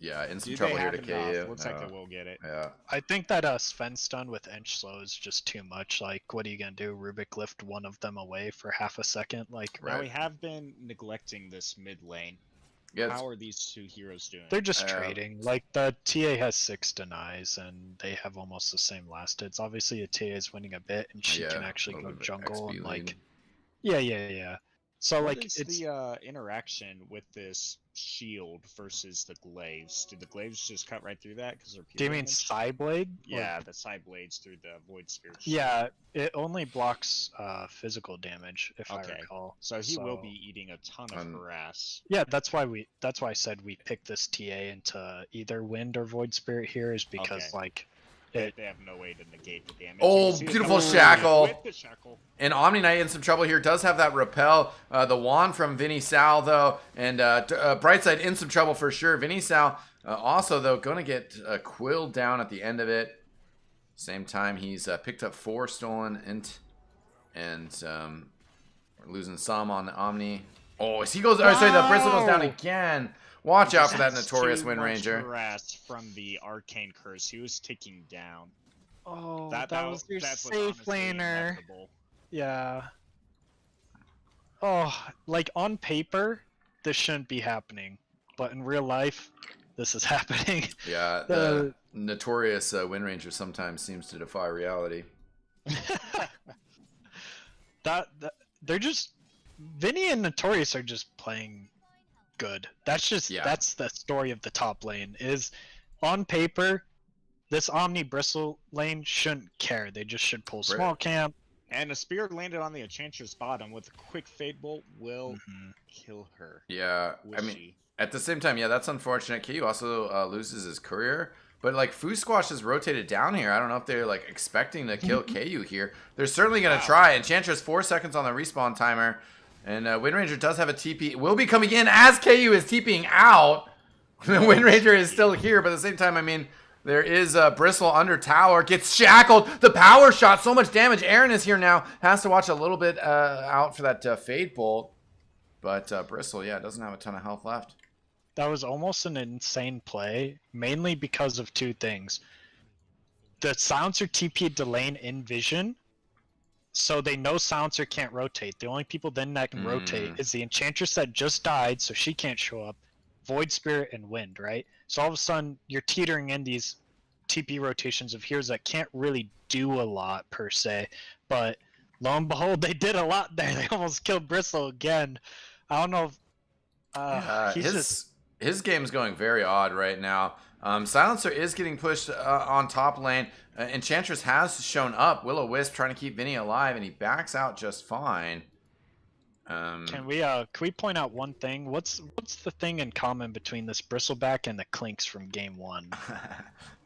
Yeah, in some Do trouble they here have to enough? KU. Looks like they will get it. Yeah. I think that Sven stun with Ench slow is just too much. Like, what are you gonna do? Rubik lift one of them away for half a second? Like, Right. Now we have been neglecting this mid lane. Yeah, it's- How are these 2 heroes doing? they're just Uh, trading. Like the TA has 6 denies, and they have almost the same last hits. Obviously, a TA is winning a bit, and she yeah, can actually a go little bit of jungle XP and like, lead. yeah. So What like is it's the interaction with this shield versus the glaives? Do the glaives just cut right through that because they're do you pure mean damage? side blade? Yeah, the side blades through the void spirit shield. Yeah, it only blocks physical damage if I Okay. recall. So he will be eating a ton of harass. Yeah, that's why I said we picked this TA into either wind or void spirit here is because Okay. like They it have no way to negate the damage. Oh, You can see it beautiful coming shackle. with the shackle. And Omni Knight in some trouble here. Does have that repel. The wand from Vinny Sal, though. And Brightside in some trouble for sure. Vinny Sal also, though, going to get quilled down at the end of it. Same time, he's picked up 4 stolen int. And we're losing some on the Omni. Oh, he goes. Oh, sorry, the Bristle goes down again. Watch out for that That's notorious too Wind much Ranger. harass from the arcane curse. He was ticking down. oh That was your was safe honestly laner. inevitable. Yeah. Oh, like on paper, this shouldn't be happening, but in real life, this is happening. Yeah, the notorious Wind Ranger sometimes seems to defy reality. that they're just Vinny and Notorious are just playing good. That's just that's the story of the top lane. Is on paper, this Omni Bristle lane shouldn't care. They just should pull small camp. And a spear landed on the Enchantress bottom with a quick Fade Bolt will kill her. Yeah, I mean, at the same time, yeah, that's unfortunate. KU also loses his courier. But, like, Foo Squash is rotated down here. I don't know if they're, like, expecting to kill KU here. They're certainly going to try. Enchantress, 4 seconds on the respawn timer. And Wind Ranger does have a TP. Will be coming in as KU is TPing out. The Wind Ranger is still here. But at the same time, I mean, there is Bristle under tower. Gets shackled. The power shot. So much damage. Aaron is here now. Has to watch a little bit out for that Fade Bolt. But Bristle, yeah, doesn't have a ton of health left. That was almost an insane play, mainly because of 2 things. The Silencer TP'd to lane in vision, so they know Silencer can't rotate. The only people then that can rotate is the Enchantress that just died, so she can't show up, Void Spirit, and Wind, right? So all of a sudden, you're teetering in these TP rotations of heroes that can't really do a lot, per se. But lo and behold, they did a lot there. They almost killed Bristle again. I don't know if... His game's going very odd right now. Silencer is getting pushed on top lane. Enchantress has shown up. Will-O-Wisp trying to keep Vinny alive, and he backs out just fine. Can we point out one thing? What's the thing in common between this Bristleback and the Clinks from game 1?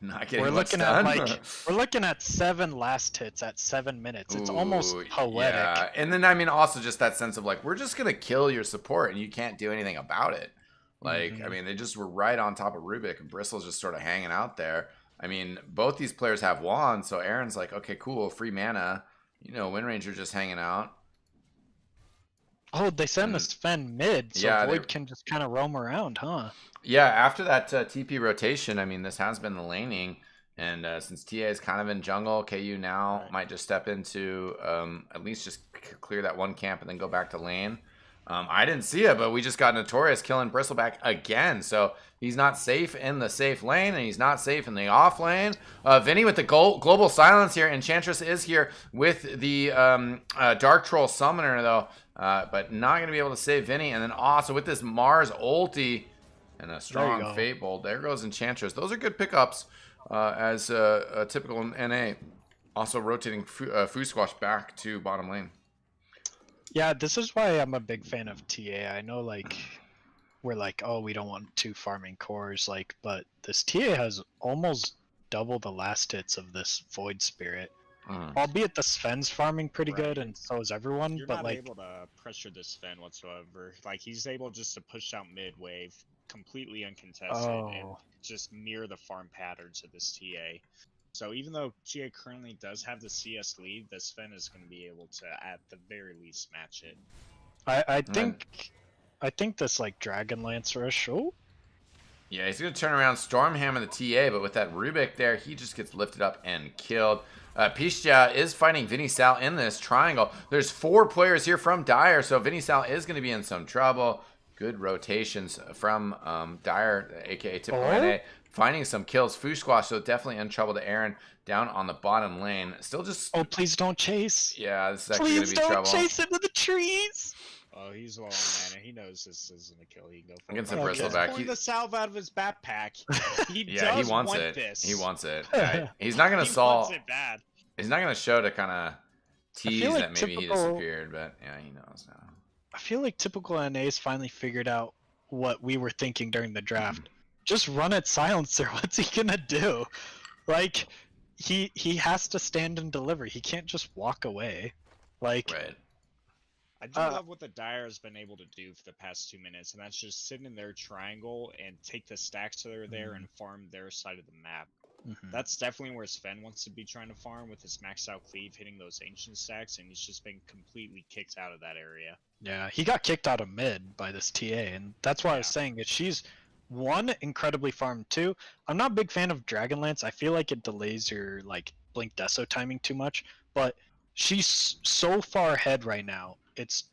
Not getting we're much looking done. at we're looking at 7 last hits at 7 minutes. It's almost poetic. Yeah, and then I mean also just that sense of like we're just gonna kill your support and you can't do anything about it. Like I mean they just were right on top of Rubik and Bristle's just sort of hanging out there. I mean both these players have wands, so Aaron's like okay cool free mana. You know Wind Ranger just hanging out. Oh, they send the Sven mid, so Yeah, Void can just kind of roam around, huh? Yeah, after that TP rotation, I mean, this has been the laning. And since TA is kind of in jungle, KU now might just step into at least just clear that one camp and then go back to lane. I didn't see it, but we just got Notorious killing Bristleback again. So he's not safe in the safe lane, and he's not safe in the off lane. Vinny with the global silence here. Enchantress is here with the Dark Troll Summoner, though. But not going to be able to save Vinny. And then also with this Mars ulti and a strong Fate Bolt. There goes Enchantress. Those are good pickups as a typical NA. Also rotating Foo Squash back to bottom lane. Yeah, this is why I'm a big fan of TA. I know, like, we're like, oh, we don't want 2 farming cores, like, but this TA has almost double the last hits of this Void Spirit. Albeit the Sven's farming pretty good, and so is everyone. You're but not like, able to pressure the Sven whatsoever. Like he's able just to push out mid wave, completely uncontested, and just mirror the farm patterns of this TA. So even though TA currently does have the CS lead, the Sven is going to be able to, at the very least, match it. I think this like Dragon Lance rush. Oh, yeah, he's going to turn around, Stormhammer the TA, but with that Rubik there, he just gets lifted up and killed. Pistia is fighting Vinny Sal in this triangle. There's 4 players here from Dire, so Vinny Sal is going to be in some trouble. Good rotations from Dire, aka typical NA. Finding some kills. Foo Squash, so definitely in trouble to Aaron down on the bottom lane. Still just... Oh, please don't chase. Yeah, this is actually going to be trouble. Please don't chase into the trees. Oh, he's low on mana. He knows this isn't a kill. He can go for Against it. the But he's bristleback, pulling he- the salve out of his backpack. He Yeah, he does wants want it. this. He wants it. Yeah, he's not gonna He solve. wants it bad. He's not gonna show to kind of I tease feel like that maybe he typical- disappeared, but yeah, he knows now. I feel like typical NA's finally figured out what we were thinking during the draft. Just run at silencer. What's he gonna do? Like, he has to stand and deliver. He can't just walk away. Like, Right. I do love what the Dire has been able to do for the past 2 minutes, and that's just sit in their triangle and take the stacks that are there and farm their side of the map. mhm. That's definitely where Sven wants to be trying to farm with his maxed out cleave, hitting those ancient stacks, and he's just been completely kicked out of that area. Yeah, he got kicked out of mid by this TA, and that's why I was Yeah. saying that she's one incredibly farmed. Two, I'm not a big fan of Dragonlance. I feel like it delays your like blink deso timing too much, but she's so far ahead right now. It's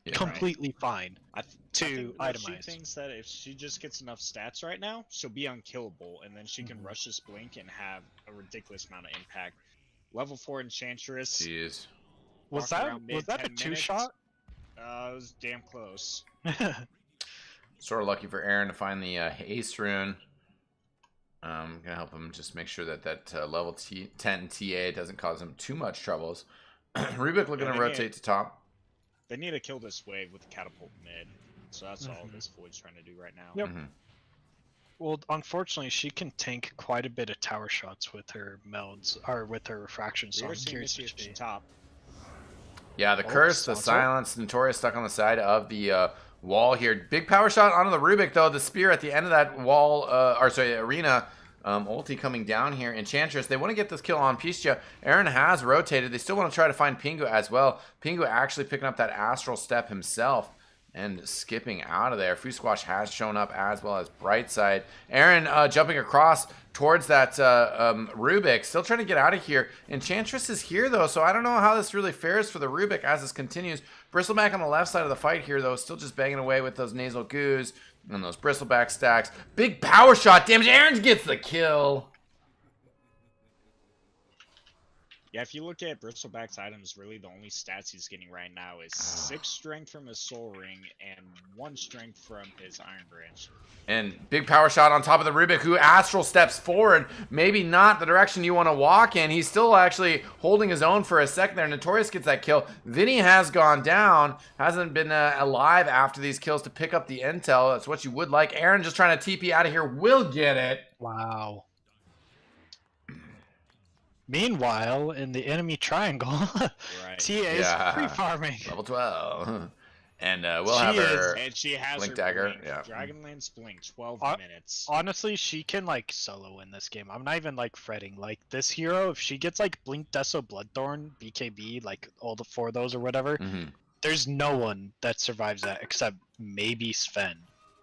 Yeah. completely fine. I To think that she itemize. thinks that if she just gets enough stats right now, she'll be unkillable, and then she can rush this blink and have a ridiculous amount of impact. Level 4 Enchantress. Jeez. Was walking that around was that a 10 two minutes. shot? It was damn close. Sort of lucky for Aaron to find the haste rune. Gonna help him just make sure that level 10 TA doesn't cause him too much troubles. Rubik looking Yeah, to they rotate need- to top. They need to kill this wave with catapult mid. So that's all Mhm. this Void's trying to do right now. Yep. Mhm. Well, unfortunately, she can tank quite a bit of tower shots with her melds or with her refraction. So We are I'm seeing curious this to see. top. Yeah, the Oh, curse, the Sansa. silence, Notorious stuck on the side of the wall here. Big power shot onto the Rubik though. The spear at the end of that wall, arena. Ulti coming down here. Enchantress, they want to get this kill on Pistia. Aaron has rotated. They still want to try to find Pingu as well. Pingu actually picking up that astral step himself and skipping out of there. Fusquash has shown up as well as Brightside. Aaron jumping across towards that Rubik. Still trying to get out of here. Enchantress is here though, so I don't know how this really fares for the Rubik as this continues. Bristleback on the left side of the fight here though, still just banging away with those nasal goos and those Bristleback stacks. Big power shot damage. Aaron gets the kill. Yeah, if you look at Bristleback's items, really the only stats he's getting right now is 6 strength from his Soul Ring and 1 strength from his Iron Branch. And big power shot on top of the Rubik, who astral steps forward. Maybe not the direction you want to walk in. He's still actually holding his own for a second there. Notorious gets that kill. Vinny has gone down. Hasn't been alive after these kills to pick up the intel. That's what you would like. Aaron just trying to TP out of here. Will get it. Wow. Meanwhile, in the enemy triangle, Right. TA is Yeah. free farming. Level 12. And we'll She have is- her. And she has Blink her dagger, blink. yeah. Dragonlance blink, 12 Uh, minutes. Honestly, she can like solo in this game. I'm not even like fretting. Like this hero, if she gets like Blink Deso Bloodthorn, BKB, like all the 4 of those or whatever, Mhm. there's no one that survives that except maybe Sven.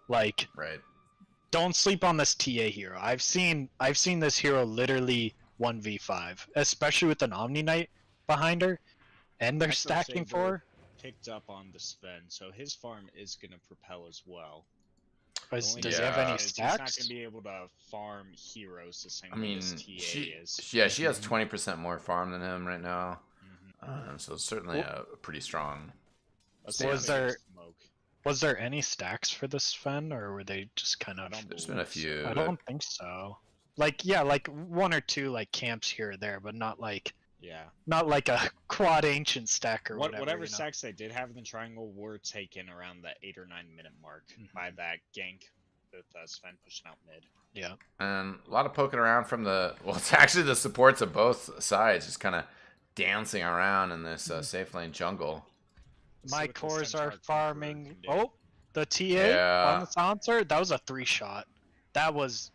Like, Right. don't sleep on this TA hero. I've seen this hero literally 1v5, especially with an Omni Knight behind her, and they're Microsaber stacking for her. Picked up on the Sven, so his farm is going to propel as well. Does The only he Yeah. have any thing is He's not stacks? going to be able to farm heroes the same I way mean, as TA is. she has 20% more farm than him right now. So it's certainly a pretty strong. Let's Was see if they there- smoke. Was there any stacks for this Sven, or were they just kind I of? don't There's been a believe so. few. I but- don't think so. Like, yeah, like 1 or 2 like camps here or there, but not like Yeah. a quad ancient stack or whatever. Whatever you know? stacks they did have in the triangle were taken around the 8 or 9 minute mark by that gank with Sven pushing out mid. Yeah. And a lot of poking around from the. Well, it's actually the supports of both sides, just kind of dancing around in this safe lane jungle. Let's see My what the cores are Centaur Conqueror farming. can do. Oh, the TA Yeah. on the silencer. That was a 3 shot. That was,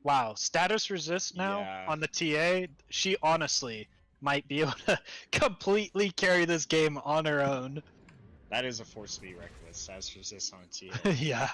wow. Status resist now Yeah. on the TA. She honestly might be able to completely carry this game on her own. That is a force to be reckoned with. Status resist on TA. Yeah,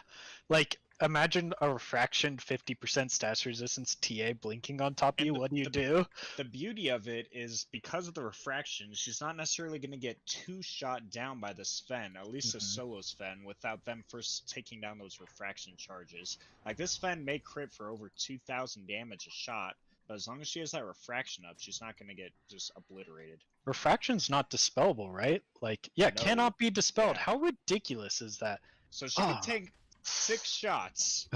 like imagine a refraction 50% status resistance TA blinking on top of And you. the- What do you the- do? The beauty of it is because of the refraction, she's not necessarily going to get 2 shot down by the Sven, at least a Mhm. solo Sven, without them first taking down those refraction charges. Like this Sven may crit for over 2,000 damage a shot, But as long as she has that refraction up, she's not gonna get just obliterated. Refraction's not dispellable, right? Like, yeah, No. cannot be dispelled. Yeah. How ridiculous is that? So she Ah. can take 6 shots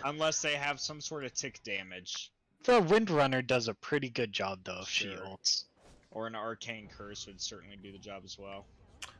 unless they have some sort of tick damage The Windrunner does a pretty good job though if she Sure. ults. or an arcane curse would certainly do the job as well.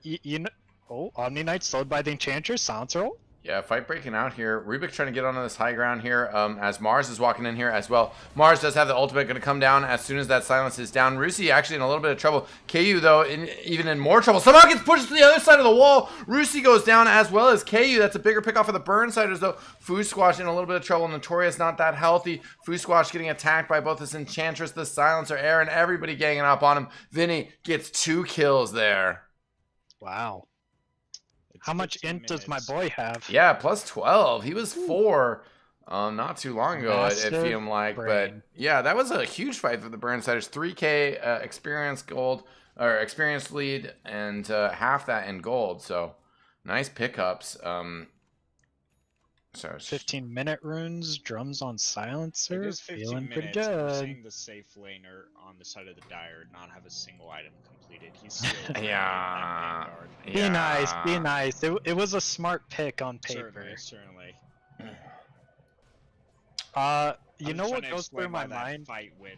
You know, oh, Omni Knight slowed by the Enchantress, Silencer ult. Yeah, fight breaking out here. Rubik trying to get onto this high ground here as Mars is walking in here as well. Mars does have the ultimate going to come down as soon as that silence is down. Rusi actually in a little bit of trouble. KU, though, even in more trouble. Somehow gets pushed to the other side of the wall. Rusi goes down as well as KU. That's a bigger pick off of the Burnsiders, though. Food Squash in a little bit of trouble. Notorious not that healthy. Food Squash getting attacked by both this Enchantress, the Silencer, Aaron, everybody ganging up on him. Vinny gets 2 kills there. Wow. It's How much 15 int does my minutes. boy have? Yeah, plus 12. He was 4 not too long ago, it Massive seemed like. But brain. yeah, that was a huge fight for the Burnsiders. 3K experience gold, or experience lead, and half that in gold. So nice pickups. So 15-minute runes, drums on It Silencer, is 15 feeling pretty minutes. And we're good. seeing the safe laner on the side of the Dire not have a single item completed. He's still draining Yeah. that Vanguard. Be nice, be Yeah. nice. It was a smart pick on paper. Certainly. You I'm know just what trying to goes through explain my why that mind? Fight went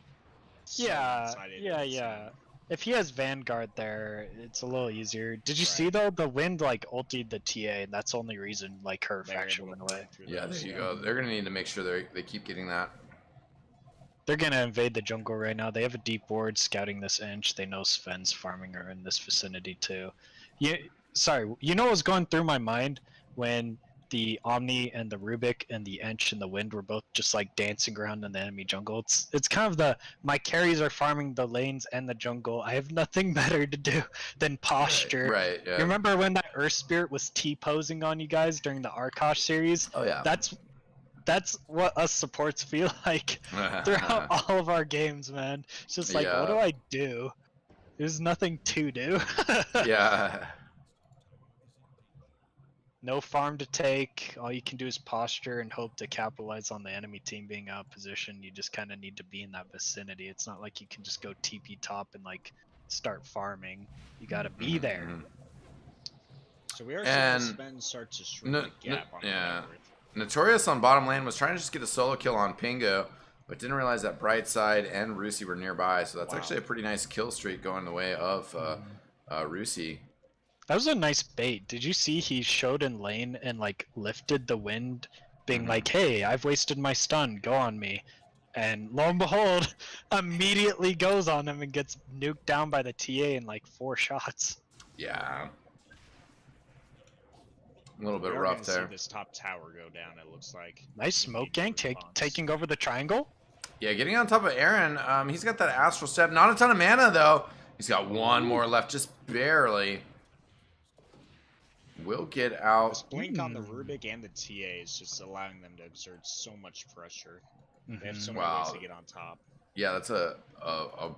so Yeah, one-sided yeah, and yeah. insane. If he has Vanguard there, it's a little easier. Did you see Right. though the wind like ultied the TA, and that's the only reason like her They were faction able went to away. fight through Yeah, those, there you go. They're going to need to make sure they keep getting that. They're gonna invade the jungle right now. They have a deep ward scouting this inch. They know Sven's farming her in this vicinity too. You know what was going through my mind when the Omni and the Rubik and the Ench and the Wind were both just like dancing around in the enemy jungle. It's kind of my carries are farming the lanes and the jungle. I have nothing better to do than posture. Right, yeah. You remember when that Earth Spirit was T-posing on you guys during the Arkosh series? Oh, yeah. That's what us supports feel like throughout all of our games, man. It's just like, what do Yeah. I do? There's nothing to do. Yeah. No farm to take. All you can do is posture and hope to capitalize on the enemy team being out of position. You just kind of need to be in that vicinity. It's not like you can just go TP top and like start farming. You got to be there. Mhm. So we are And- seeing Sven start to shrink No- the gap on yeah. the network. Notorious on bottom lane was trying to just get a solo kill on Pingo, but didn't realize that Brightside and Rusi were nearby. So that's Wow. actually a pretty nice kill streak going the way of Rusi. That was a nice bait. Did you see he showed in lane and like lifted the wind, being Mhm. like, "Hey, I've wasted my stun. Go on me." And lo and behold, immediately goes on him and gets nuked down by the TA in like 4 shots. Yeah. A little bit We are rough gonna there. see this top tower go down. It looks like. Nice smoke gang Immediate response. taking over the triangle. Yeah, getting on top of Aaron. He's got that Astral Step. Not a ton of mana, though. He's got 1 more left, just barely. Will get This out. blink on the Rubik and the TA is just allowing them to exert so much pressure. They have so many ways Wow. to get on top. Yeah, that's a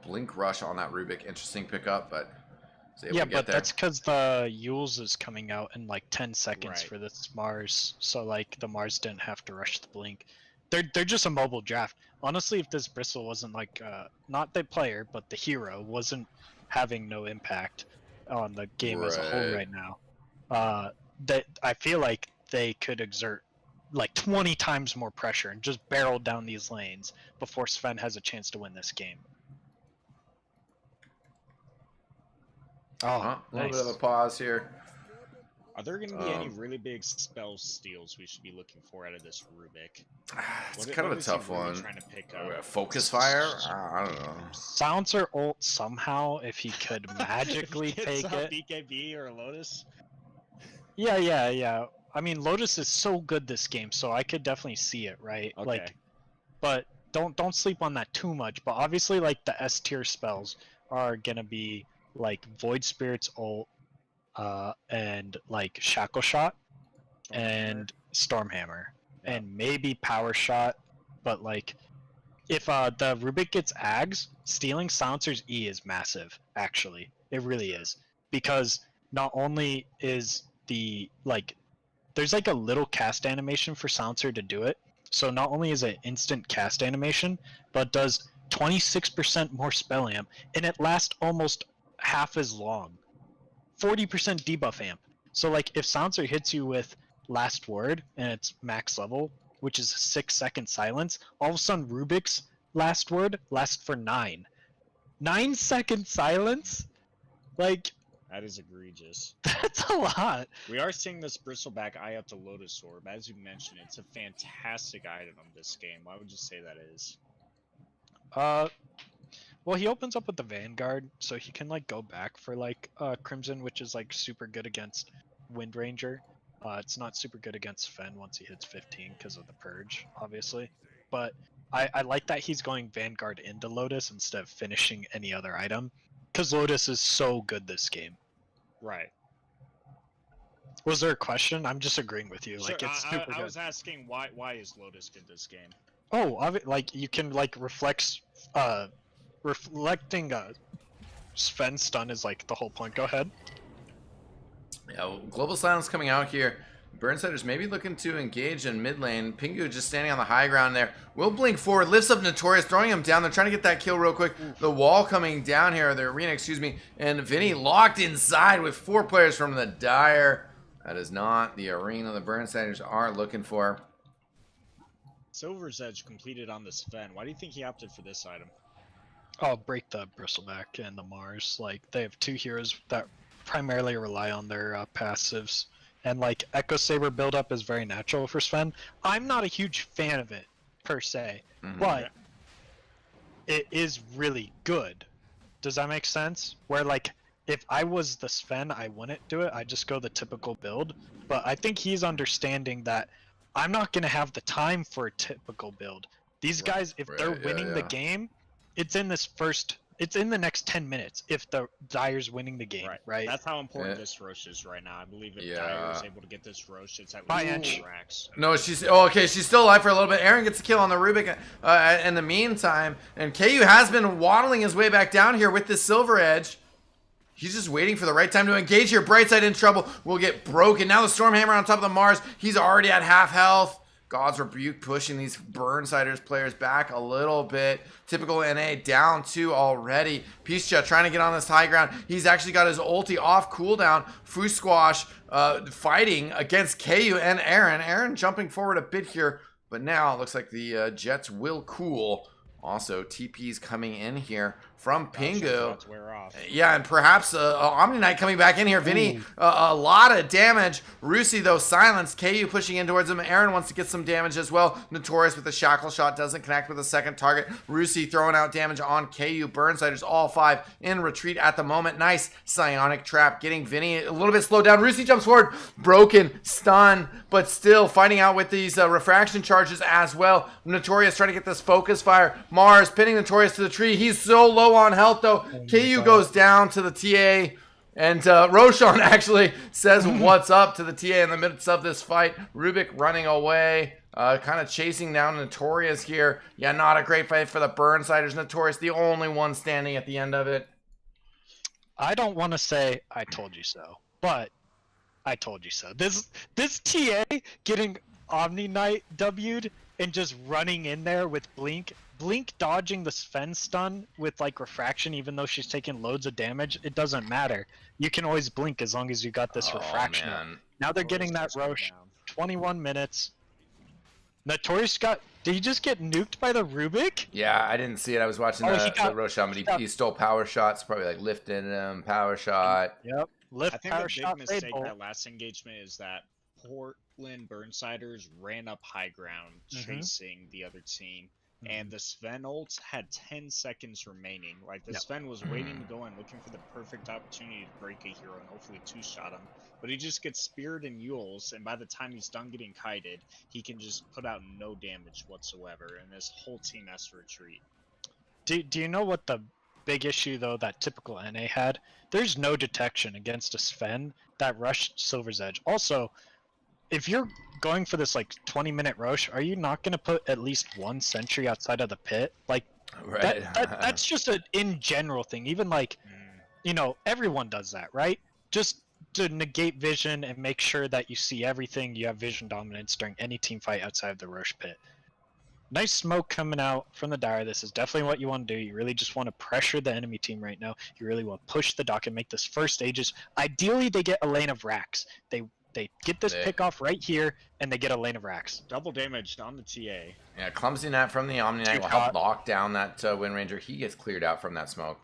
blink rush on that Rubik. Interesting pickup, but he's able Yeah, to get but there. that's because the Yules is coming out in like 10 seconds Right. for this Mars, so like the Mars didn't have to rush the blink. They're just a mobile draft. Honestly, if this Bristle wasn't like not the player but the hero wasn't having no impact on the game as a whole Right. right now, that I feel like they could exert like 20 times more pressure and just barrel down these lanes before Sven has a chance to win this game. Oh, A little nice. bit of a pause here. Are there going to be any Um, really big spell steals we should be looking for out of this Rubik? It's What- kind of what a is he tough really one. Trying to pick up? Focus fire? I don't know. Silencer ult somehow if he could magically If he take gets it. BKB or a Lotus? Yeah. I mean, Lotus is so good this game, so I could definitely see it, right? Okay. Like, but don't sleep on that too much. But obviously, like the S tier spells are gonna be like Void Spirit's ult, and like Shackle Shot and Stormhammer, Yeah. and maybe Power Shot. But like, if the Rubik gets Ags, stealing Silencer's E is massive. Actually, it really is, because not only is the like there's like a little cast animation for Silencer to do it. So not only is it instant cast animation, but does 26% more spell amp, and it lasts almost half as long. 40% debuff amp. So like if Silencer hits you with Last Word and it's max level, which is 6-second silence, all of a sudden Rubik's Last Word lasts for 9. 9-second silence? Like, That is egregious. that's a lot. We are seeing this Bristleback Eye Up to Lotus Orb. As you mentioned, it's a fantastic item in this game. Why would you say that is? Well, he opens up with the Vanguard, so he can like go back for like Crimson, which is like super good against Wind Ranger. It's not super good against Fen once he hits 15 because of the Purge, obviously. But I like that he's going Vanguard into Lotus instead of finishing any other item, because Lotus is so good this game. Right. Was there a question? I'm just agreeing with you. Sure, Like it's super I good. was asking why is Lotus good this game? Oh, like you can like reflecting Sven stun is like the whole point. Go ahead. Yeah, well, Global Silence coming out here. Burnsider's maybe looking to engage in mid lane. Pingu just standing on the high ground there. Will blink forward, lifts up Notorious, throwing him down. They're trying to get that kill real quick. The wall coming down here, the arena, excuse me. And Vinny locked inside with 4 players from the Dire. That is not the arena the Burnsiders are looking for. Silver's Edge completed on this Fen. Why do you think he opted for this item? I'll break the Bristleback and the Mars. Like they have 2 heroes that primarily rely on their passives, and like Echo Saber buildup is very natural for Sven. I'm not a huge fan of it per se, but it is really good. Does that make sense? Where like if I was the Sven, I wouldn't do it. I just go the typical build. But I think he's understanding that I'm not gonna have the time for a typical build. These guys, if they're winning the game, it's in the next 10 minutes if the Dire's winning the game, right? That's how important this Roche is right now. I believe if Dire is able to get this Roche, it's at Bye, least Ange. racks. No, she's okay. She's still alive for a little bit. Aaron gets a kill on the Rubik in the meantime, and KU has been waddling his way back down here with this Silver Edge. He's just waiting for the right time to engage here. Brightside in trouble. Will get broken. Now the Stormhammer on top of the Mars. He's already at half health. God's Rebuke pushing these Burnsiders players back a little bit. Typical NA down 2 already. Pischa trying to get on this high ground. He's actually got his ulti off cooldown. Fusquash fighting against KU and Aaron. Aaron jumping forward a bit here, but now it looks like the Jets will cool. Also, TP's coming in here from Pingu. Yeah, and perhaps Omni Knight coming back in here. Vinny, a lot of damage. Rusi, though, silenced. KU pushing in towards him. Aaron wants to get some damage as well. Notorious with the shackle shot. Doesn't connect with a second target. Rusi throwing out damage on KU. Burnsiders, all 5 in retreat at the moment. Nice psionic trap. Getting Vinny a little bit slowed down. Rusi jumps forward. Broken. Stun. But still fighting out with these refraction charges as well. Notorious trying to get this focus fire. Mars pinning Notorious to the tree. He's so low on health, though. KU goes down to the TA. And Roshan actually says what's up to the TA in the midst of this fight. Rubik running away. Kind of chasing down Notorious here. Yeah, not a great fight for the Burnsiders. Notorious, the only one standing at the end of it. I don't want to say I told you so, but I told you so. This TA getting Omni Knight W'd and just running in there with Blink dodging the Sven stun with like refraction, even though she's taking loads of damage, it doesn't matter. You can always blink as long as you got this refraction. Man. Now they're getting that Roche. 21 minutes. Notorious did he just get nuked by the Rubik? Yeah, I didn't see it. I was watching the Roshan, but he stole power shots, probably like lifting him, power shot. Yep. I think the big mistake that last engagement is that Portland Burnsiders ran up high ground chasing the other team. And the Sven ult had 10 seconds remaining. Like, the Sven was waiting to go in, looking for the perfect opportunity to break a hero and hopefully 2-shot him. But he just gets speared and Yules, and by the time he's done getting kited, he can just put out no damage whatsoever, and this whole team has to retreat. Do you know what the big issue, though, that typical NA had? There's no detection against a Sven that rushed Silver's Edge. Also, if you're going for this like 20-minute Roche, are you not going to put at least 1 sentry outside of the pit? Like that's just an in general thing. Even like you know, everyone does that, right? Just to negate vision and make sure that you see everything. You have vision dominance during any team fight outside of the Roche pit. Nice smoke coming out from the Dire. This is definitely what you want to do. You really just want to pressure the enemy team right now. You really want to push the dock and make this first Aegis. Ideally, they get a lane of racks. They get this pick off right here, and they get a lane of racks. Double damage on the TA. Yeah, Clumsy Knight from the Omni Knight will help lock down that Wind Ranger. He gets cleared out from that smoke.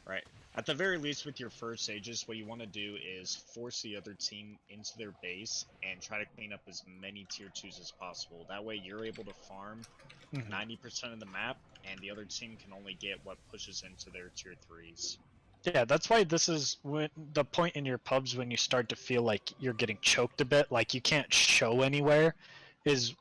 Right. At the very least, with your first Aegis, what you want to do is force the other team into their base and try to clean up as many tier 2s as possible. That way, you're able to farm 90% of the map, and the other team can only get what pushes into their tier 3s. Yeah, that's why this is when the point in your pubs when you start to feel like you're getting choked a bit, like you can't show anywhere, is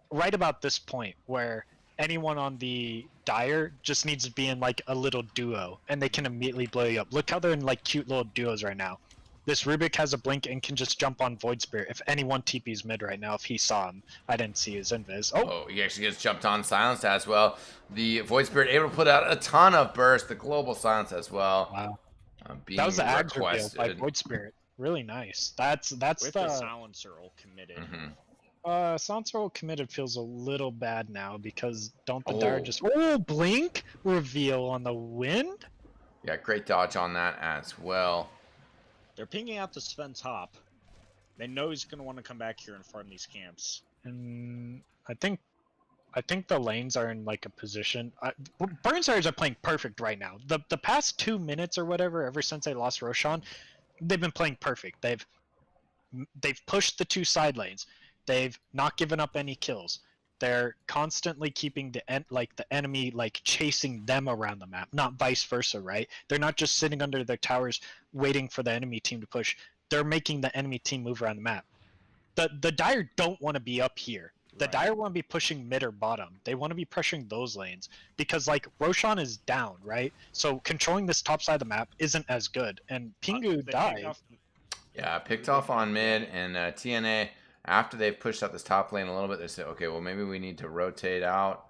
right about this point where anyone on the Dire just needs to be in like a little duo and they can immediately blow you up. Look how they're in like cute little duos right now. This Rubik has a blink and can just jump on Void Spirit. If anyone TP's mid right now, if he saw him, I didn't see his invis. Oh, he actually gets jumped on, silenced as well. The Void Spirit able to put out a ton of burst, the global silence as well. Wow. Being That was the Ags reveal requested. by Void Spirit. Really nice. That's With the the silencer all committed. Sansa roll committed feels a little bad now because don't the Oh. Dire just blink reveal on the wind? Yeah, great dodge on that as well. They're pinging out the Sven top. They know he's going to want to come back here and farm these camps. And I think the lanes are in like a position. Burnsires are playing perfect right now. The past 2 minutes or whatever, ever since they lost Roshan, they've been playing perfect. They've pushed the 2 side lanes. They've not given up any kills. They're constantly keeping the enemy like chasing them around the map, not vice versa, right? They're not just sitting under their towers waiting for the enemy team to push. They're making the enemy team move around the map. The Dire don't want to be up here. The Dire want to be pushing mid or bottom. They want to be pressuring those lanes because like Roshan is down, right? So controlling this top side of the map isn't as good. And Pingu died. Yeah, picked off on mid, and TNA, after they've pushed out this top lane a little bit, they say, okay, well, maybe we need to rotate out.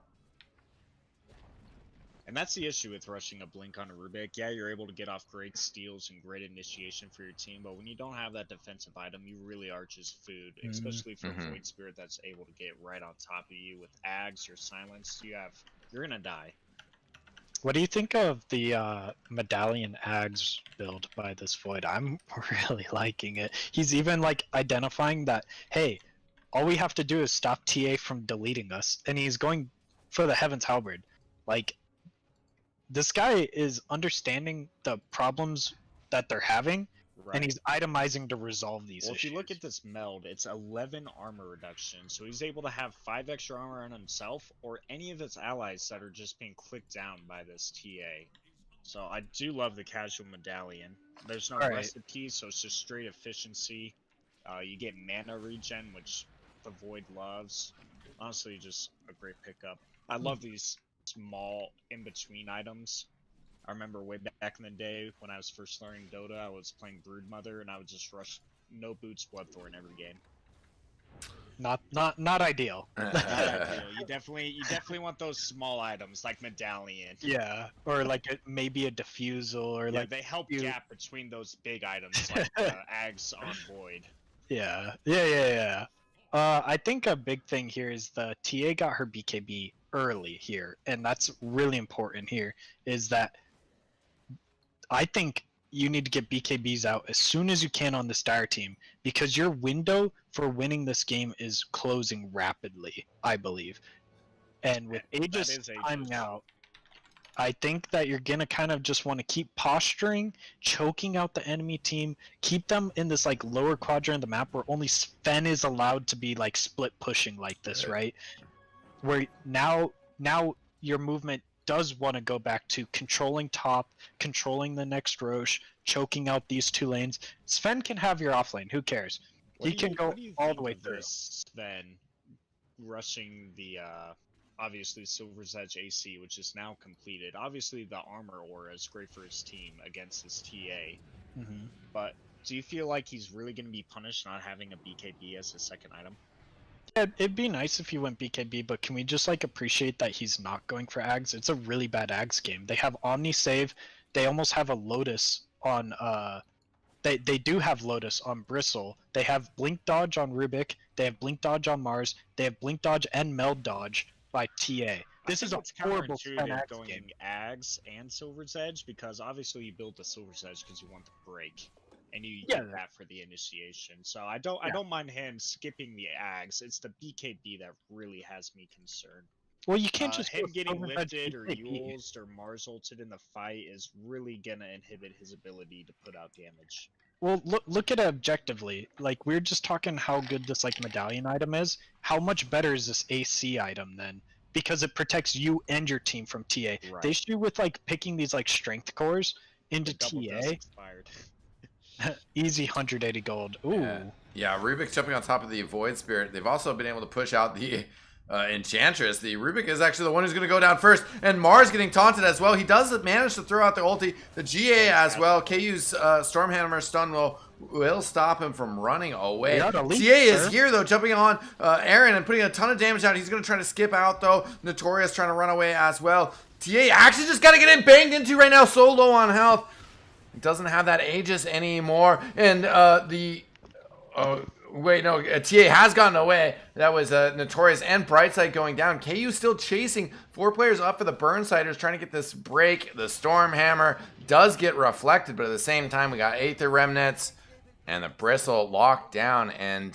And that's the issue with rushing a blink on a Rubik. Yeah, you're able to get off great steals and great initiation for your team, but when you don't have that defensive item, you really are just food, especially for a Void Spirit that's able to get right on top of you with Ags or Silence. You're gonna die. What do you think of the Medallion Ags build by this Void? I'm really liking it. He's even like identifying that, hey, all we have to do is stop TA from deleting us, and he's going for the Heaven's Halberd. Like, this guy is understanding the problems that they're having, and he's itemizing to resolve these issues. If you look at this meld, it's 11 armor reduction, so he's able to have 5 extra armor on himself or any of his allies that are just being clicked down by this TA. So I do love the casual medallion. There's no recipe, so it's just straight efficiency. You get mana regen, which the Void loves. Honestly, just a great pickup. I love these small in-between items. I remember way back in the day when I was first learning Dota, I was playing Broodmother and I would just rush no boots Bloodthorn every game. Not ideal. Not ideal. You definitely want those small items like Medallion. Yeah, or like maybe a Diffusal, or like they help gap between those big items like Ags on Void. Yeah. I think a big thing here is the TA got her BKB early here, and that's really important here, is that I think you need to get BKBs out as soon as you can on this Dire team, because your window for winning this game is closing rapidly, I believe. And with Aegis timing out, I think that you're going to kind of just want to keep posturing, choking out the enemy team, keep them in this like lower quadrant of the map where only Sven is allowed to be like split pushing like this, right? Where now your movement does want to go back to controlling top, controlling the next Roche, choking out these 2 lanes. Sven can have your off lane, who cares? He can go all the way through. Sven rushing the obviously Silver's Edge AC, which is now completed. Obviously the armor aura is great for his team against his TA. But do you feel like he's really going to be punished not having a BKB as his second item? Yeah, it'd be nice if he went BKB, but can we just like appreciate that he's not going for Ags? It's a really bad Ags game. They have Omni save. They almost have a Lotus on they do have Lotus on Bristle. They have Blink Dodge on Rubik. They have Blink Dodge on Mars. They have Blink Dodge and Meld Dodge by TA. This is a it's horrible Sven counterintuitive Axe going game. Ags and Silver's Edge because obviously you build the Silver's Edge because you want the break, and you Yeah. get that for the initiation. So I don't mind him skipping the Ags. It's the BKB that really has me concerned. Well, you can't just him go getting Silver's Edge lifted or BKB. used or Mars ulted in the fight is really gonna inhibit his ability to put out damage. Well, look at it objectively. Like, we're just talking how good this like medallion item is. How much better is this AC item then? Because it protects you and your team from TA. Right. The issue with like picking these like strength cores into The double dust TA, expired. easy 180 gold. Ooh. Yeah, Rubik jumping on top of the Void Spirit. They've also been able to push out the Enchantress. The Rubik is actually the one who's going to go down first, and Mars getting taunted as well. He does manage to throw out the ulti. The GA as well. KU's Stormhammer stun will stop him from running away. You're out of lead, TA is sir. here though, jumping on Aaron and putting a ton of damage out. He's going to try to skip out though. Notorious trying to run away as well. TA actually just got to get it banged into right now. So low on health. Doesn't have that Aegis anymore, and wait, no, TA has gotten away. That was Notorious and Brightside going down. KU still chasing. 4 players up for the Burnsiders, trying to get this break. The Stormhammer does get reflected, but at the same time, we got Aether Remnants and the Bristle locked down. And,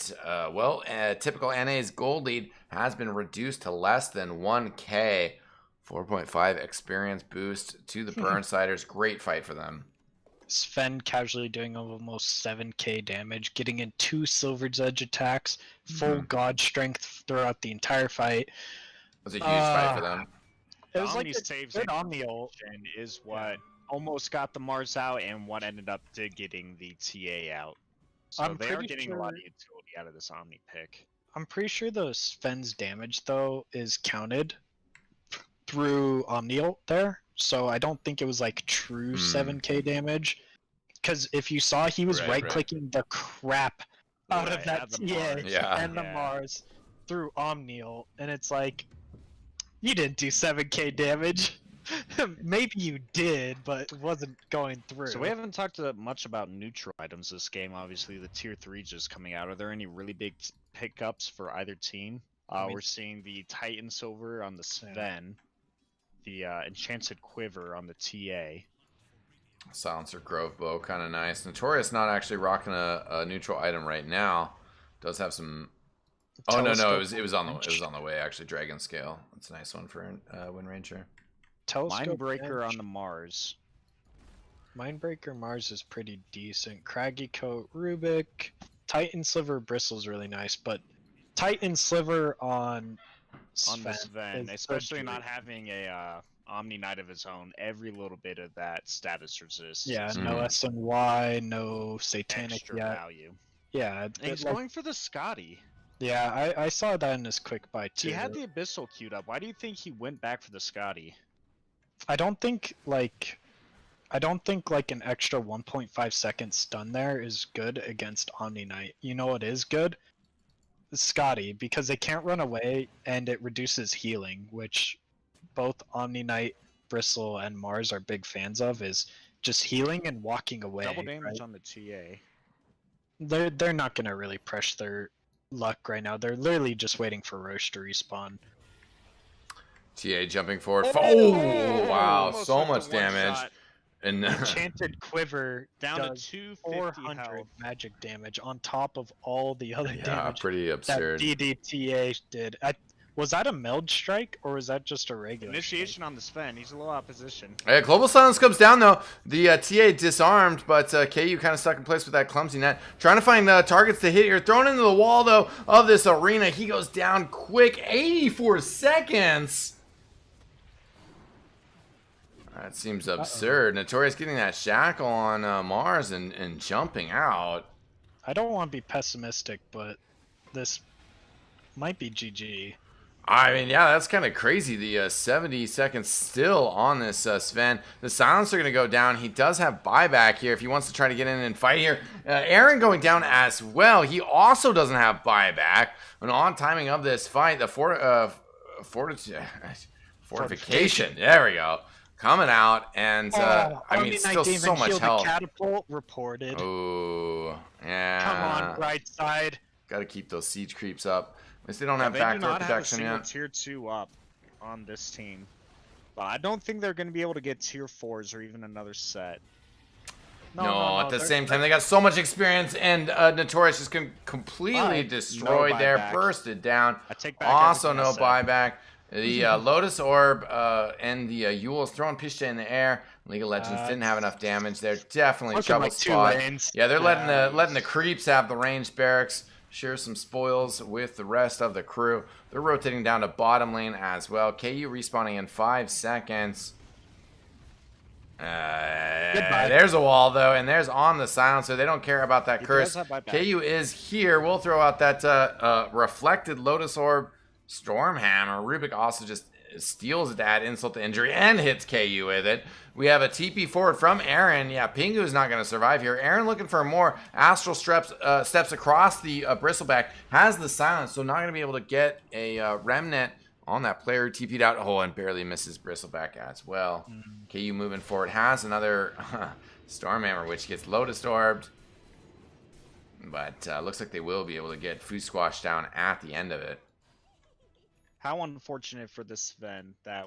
typical NA's gold lead has been reduced to less than 1K. 4.5 experience boost to the Burnsiders. Great fight for them. Sven casually doing almost 7k damage, getting in 2 Silver's Edge attacks, full god strength throughout the entire fight. It was a huge fight for them. It was The like Omni a saves good Omni ult. is what almost got the Mars out and what ended up to getting the TA out. So I'm they are pretty getting a lot of sure- utility out of this Omni pick. I'm pretty sure the Sven's damage though is counted through Omni ult there, so I don't think it was like true 7k damage. Because if you saw, he was Right, right clicking the crap out of Right, that out the TA Mars. Yeah. and the Yeah. Mars through Omni ult, and it's like, you didn't do 7k damage. Maybe you did, but it wasn't going through. So we haven't talked much about neutral items this game. Obviously, the tier 3 just coming out. Are there any really big pickups for either team? We're seeing the Titan Silver on the Sven, the Enchanted Quiver on the TA. Silencer Grove Bow, kind of nice. Notorious not actually rocking a neutral item right now. Does have some. Oh no, it was on the way actually. Dragon Scale. That's a nice one for Wind Ranger. Telescope Mindbreaker edge. on the Mars. Mindbreaker Mars is pretty decent. Craggy Coat Rubik. Titan Sliver Bristle's really nice, but Titan Sliver on The Sven Sven, is especially good. not having a Omni Knight of his own. Every little bit of that status resist. Yeah, is no SNY, no Satanic extra yet. value. Yeah, And he's going for the Scotty. yeah, I saw that in his quick buy too. He had the Abyssal queued up. Why do you think he went back for the Scotty? I don't think like an extra 1.5 second stun there is good against Omni Knight. You know what is good? Scotty, because they can't run away and it reduces healing, which both Omni Knight, Bristle, and Mars are big fans of, is just healing and walking away. Double damage right? on the TA. They're not gonna really press their luck right now. They're literally just waiting for Roche to respawn. TA jumping forward. Oh, wow, Almost so went to much one damage. shot. And Enchanted Quiver Down to does 250 400 health. magic damage on top of all the other yeah, damage pretty that absurd. DDTA did. Was that a meld strike or was that just a regular Initiation on the Sven. He's a little out of position. Yeah, Global Silence comes down though. The TA disarmed, but KU kind of stuck in place with that clumsy net. Trying to find targets to hit here. Thrown into the wall though of this arena. He goes down quick. 84 seconds. That seems absurd. Notorious getting that shackle on Mars and jumping out. I don't want to be pessimistic, but this might be GG. I mean, yeah, that's kind of crazy. The 70 seconds still on this Sven. The Silencer going to go down. He does have buyback here if he wants to try to get in and fight here. Aaron going down as well. He also doesn't have buyback. An on timing of this fight. The fortification. There we go. Coming out. And, I mean, still so much health. Catapult reported. Oh, yeah. Come on, right side. Got to keep those siege creeps up. At least they don't Yeah, have they do backdoor not have a protection single yet. tier 2 up. on this team. But I don't think they're going to be able to get tier 4s or even another set. No, at the same time, they got so much experience, and Notorious just completely destroyed there, buyback. bursted down. I take back Also, everything I no said. buyback. The Lotus Orb and the Yule's throwing Pishta in the air. League of Legends didn't have enough damage there. Definitely Looking trouble like 2 spot. lanes. Yeah, they're letting the creeps have the ranged barracks. Share some spoils with the rest of the crew. They're rotating down to bottom lane as well. KU respawning in 5 seconds. There's a wall though, and there's on the silencer. They don't care about that He curse. does have buyback. KU is here. We'll throw out that reflected Lotus Orb Stormhammer. Rubik also just steals that insult to injury and hits KU with it. We have a TP forward from Aaron. Yeah, Pingu's not going to survive here. Aaron looking for more astral steps across the bristleback. Has the silence, so not going to be able to get a remnant on that player who TP'd out. Oh, and barely misses bristleback as well. KU moving forward has another Stormhammer, which gets Lotus Orbed. But looks like they will be able to get Food Squash down at the end of it. How unfortunate for this Sven that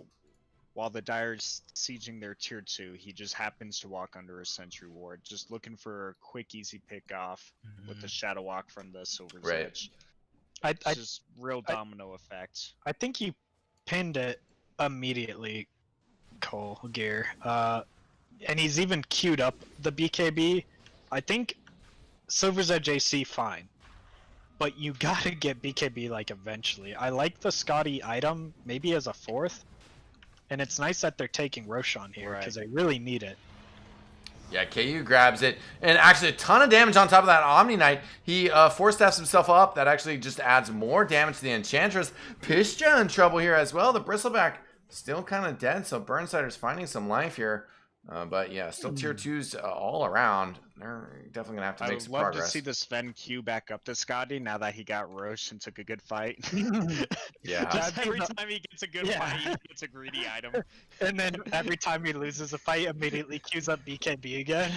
while the Dire's sieging their tier 2, he just happens to walk under a sentry ward, just looking for a quick, easy pick off with the Shadow Walk from the Silver's Right. Edge. I It's just real domino effect. I think he pinned it immediately, Cole Gear. And he's even queued up the BKB. I think Silver's Edge AC fine. But you gotta get BKB like eventually. I like the Scotty item, maybe as a 4th. And it's nice that they're taking Roshan here, because they really need it. Yeah, KU grabs it. And actually a ton of damage on top of that Omni Knight. He four-steps himself up. That actually just adds more damage to the Enchantress. Pishja in trouble here as well. The Bristleback still kind of dead, so Burnsider's finding some life here. But yeah, still tier 2s all around. They're definitely going to have to I make would some love progress. to see the Sven queue back up to Scotty now that he got Roche and took a good fight. Yeah. Just That'd be every the- time he gets a good Yeah. fight, he gets a greedy item. And then every time he loses a fight, immediately queues up BKB again.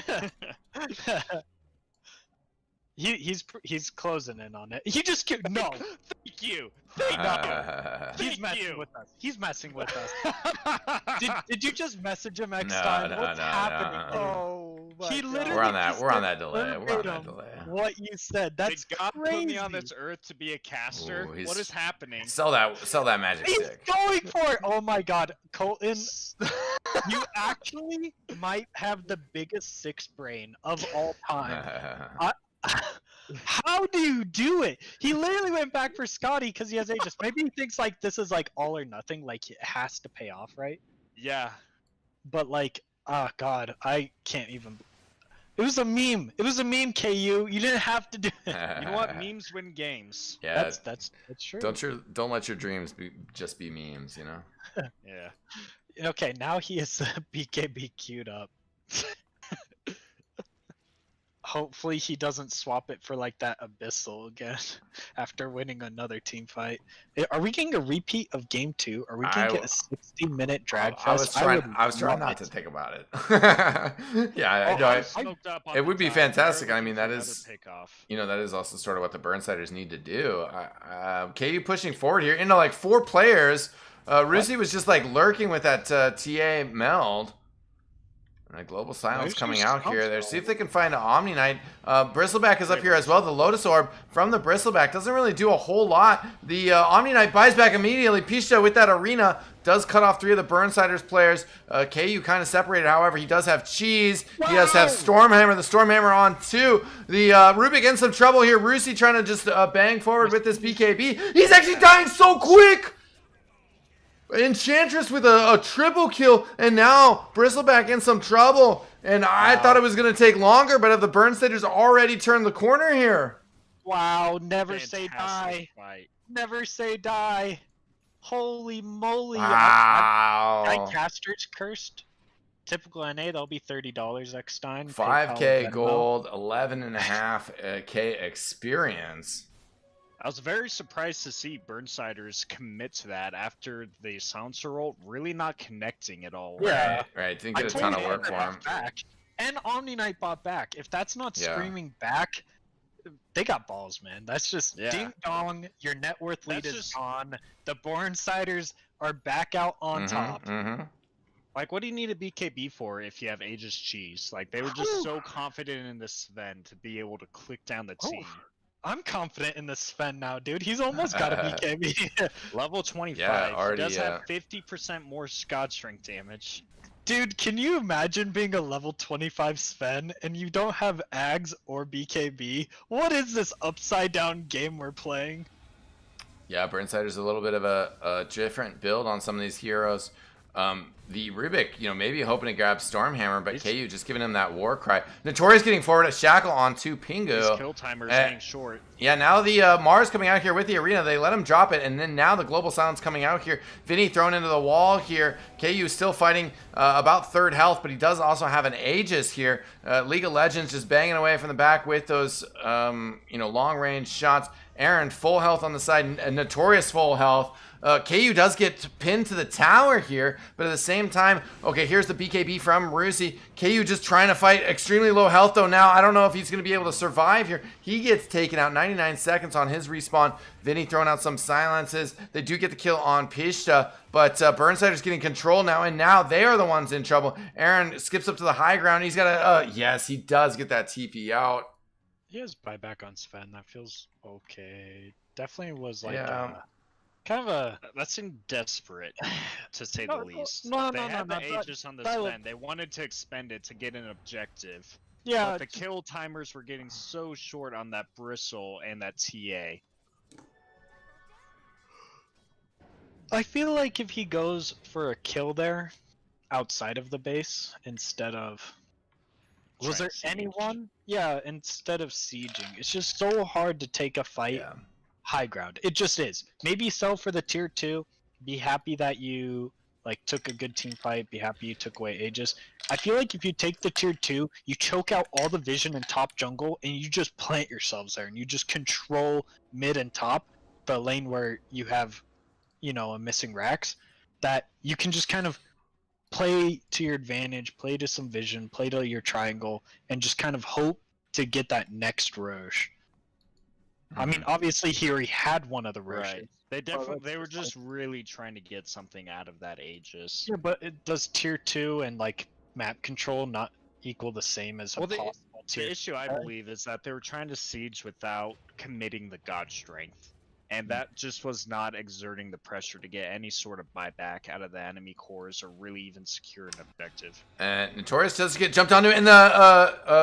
He's closing in on it. He just queued. No, Thank you. he's Thank messing you. with us. He's messing with us. Did you just message him No, Eckstein? no, What's no, happening? no. Oh, my He God. literally we're on that. just We're on said that delay. We're on that verbatim delay. What you said. That's Did God crazy. put me on this earth to be a caster? Ooh, he's- What is happening? Sell that magic He's stick. going for it. Oh my God, Colton, you actually might have the biggest 6 brain of all time. How do you do it? He literally went back for Scotty because he has Aegis. Maybe he thinks like this is like all or nothing, like it has to pay off, right? Yeah. But like, oh God, I can't even. It was a meme. It was a meme, KU. You didn't have to do it. You know what? Memes win games. Yeah. That's true. Don't let your dreams just be memes. You know. Yeah. Okay, now he is BKB queued up. Hopefully he doesn't swap it for like that Abyssal again after winning another team fight. Are we getting a repeat of game 2? Are we gonna get a 60-minute drag I was fest? trying love not it. to think about it. Yeah, I Oh, know. I'm stoked up on it the would be top. fantastic. They're I mean, that looking for is- another pick-off. You know, that is also sort of what the Burnsiders need to do. KU pushing forward here into like 4 players. Rusi was just like lurking with that TA meld. And a global silence Where's coming your out here. silence There, go? see if they can find an Omni Knight. Bristleback is up here as well. The Lotus Orb from the Bristleback doesn't really do a whole lot. The Omni Knight buys back immediately. Pishta with that arena does cut off 3 of the Burnsiders players. KU kind of separated. However, he does have Cheese. He does have Stormhammer. The Stormhammer on 2. The Rubik in some trouble here. Rusi trying to just bang forward with this BKB. He's actually dying so quick. Enchantress with a triple kill, and now Bristleback in some trouble. And I thought it was going to take longer, but have the Burnsiders already turned the corner here? Wow, never say Fantastic die. fight. Never say die. Holy moly. Wow. Guy Caster's cursed. Typical NA, that'll be $30 Eckstein. 5K gold, 11.5K experience. I was very surprised to see Burnsiders commit to that after the silencer ult really not connecting at all. Yeah. Right. Didn't get a ton of work for him. Back. And Omni Knight bought back. If that's not Yeah. screaming back, they got balls, man. That's just Yeah. ding dong. Your net worth lead That's is just- gone. The Bornsiders are back out on Mhm, top. mhm. Like, what do you need a BKB for if you have Aegis cheese? Like, they were just so confident in this Sven to be able to click down the Oh. team. I'm confident in this Sven now, dude. He's almost got a BKB. Level 25. Yeah, he already, does have 50% more God strength damage. Dude, can you imagine being a level 25 Sven and you don't have Ags or BKB? What is this upside down game we're playing? Yeah, Burnsider's a little bit of a different build on some of these heroes. The Rubik, maybe hoping to grab Stormhammer, but KU just giving him that war cry. Notorious getting forward at Shackle onto Pingu. His kill timer is getting short. Yeah, now the Mars coming out here with the arena. They let him drop it, and then now the Global Silence coming out here. Vinny thrown into the wall here. KU still fighting about third health, but he does also have an Aegis here. League of Legends just banging away from the back with those, long-range shots. Aaron, full health on the side, and Notorious full health. KU does get pinned to the tower here, but at the same time, okay, here's the BKB from Rusi. KU just trying to fight extremely low health, though. Now, I don't know if he's going to be able to survive here. He gets taken out 99 seconds on his respawn. Vinny throwing out some silences. They do get the kill on Pishta, but Burnsider's getting control now, and now they are the ones in trouble. Aaron skips up to the high ground. He's got a, yes, he does get that TP out. He has buyback on Sven. That feels okay. Definitely was like Yeah. kind of a. That seemed desperate, to say No, the least. no, they no, had no, the no, Aegis on the Tyler- Sven. They wanted to expend it to get an objective. Yeah, But the kill timers were getting so short on that Bristle and that TA. I feel like if he goes for a kill there, outside of the base, instead of. Was Trying there to siege. anyone? Yeah, instead of sieging. It's just so hard to take a fight Yeah. high ground. It just is. Maybe sell for the tier 2. Be happy that you took a good team fight. Be happy you took away Aegis. I feel like if you take the tier 2, you choke out all the vision in top jungle and you just plant yourselves there and you just control mid and top, the lane where you have, a missing Rax, that you can just kind of play to your advantage, play to some vision, play to your triangle, and just kind of hope to get that next Roche. I mean, obviously he already had one of the Roches. Right. They definitely they were just just really trying to get something out of that Aegis. Yeah, but it does tier 2 and map control not equal the same as a Well, the- possible tier? The issue I believe is that they were trying to siege without committing the God strength. And that just was not exerting the pressure to get any sort of buyback out of the enemy cores or really even secure an objective. And Notorious does get jumped onto, and the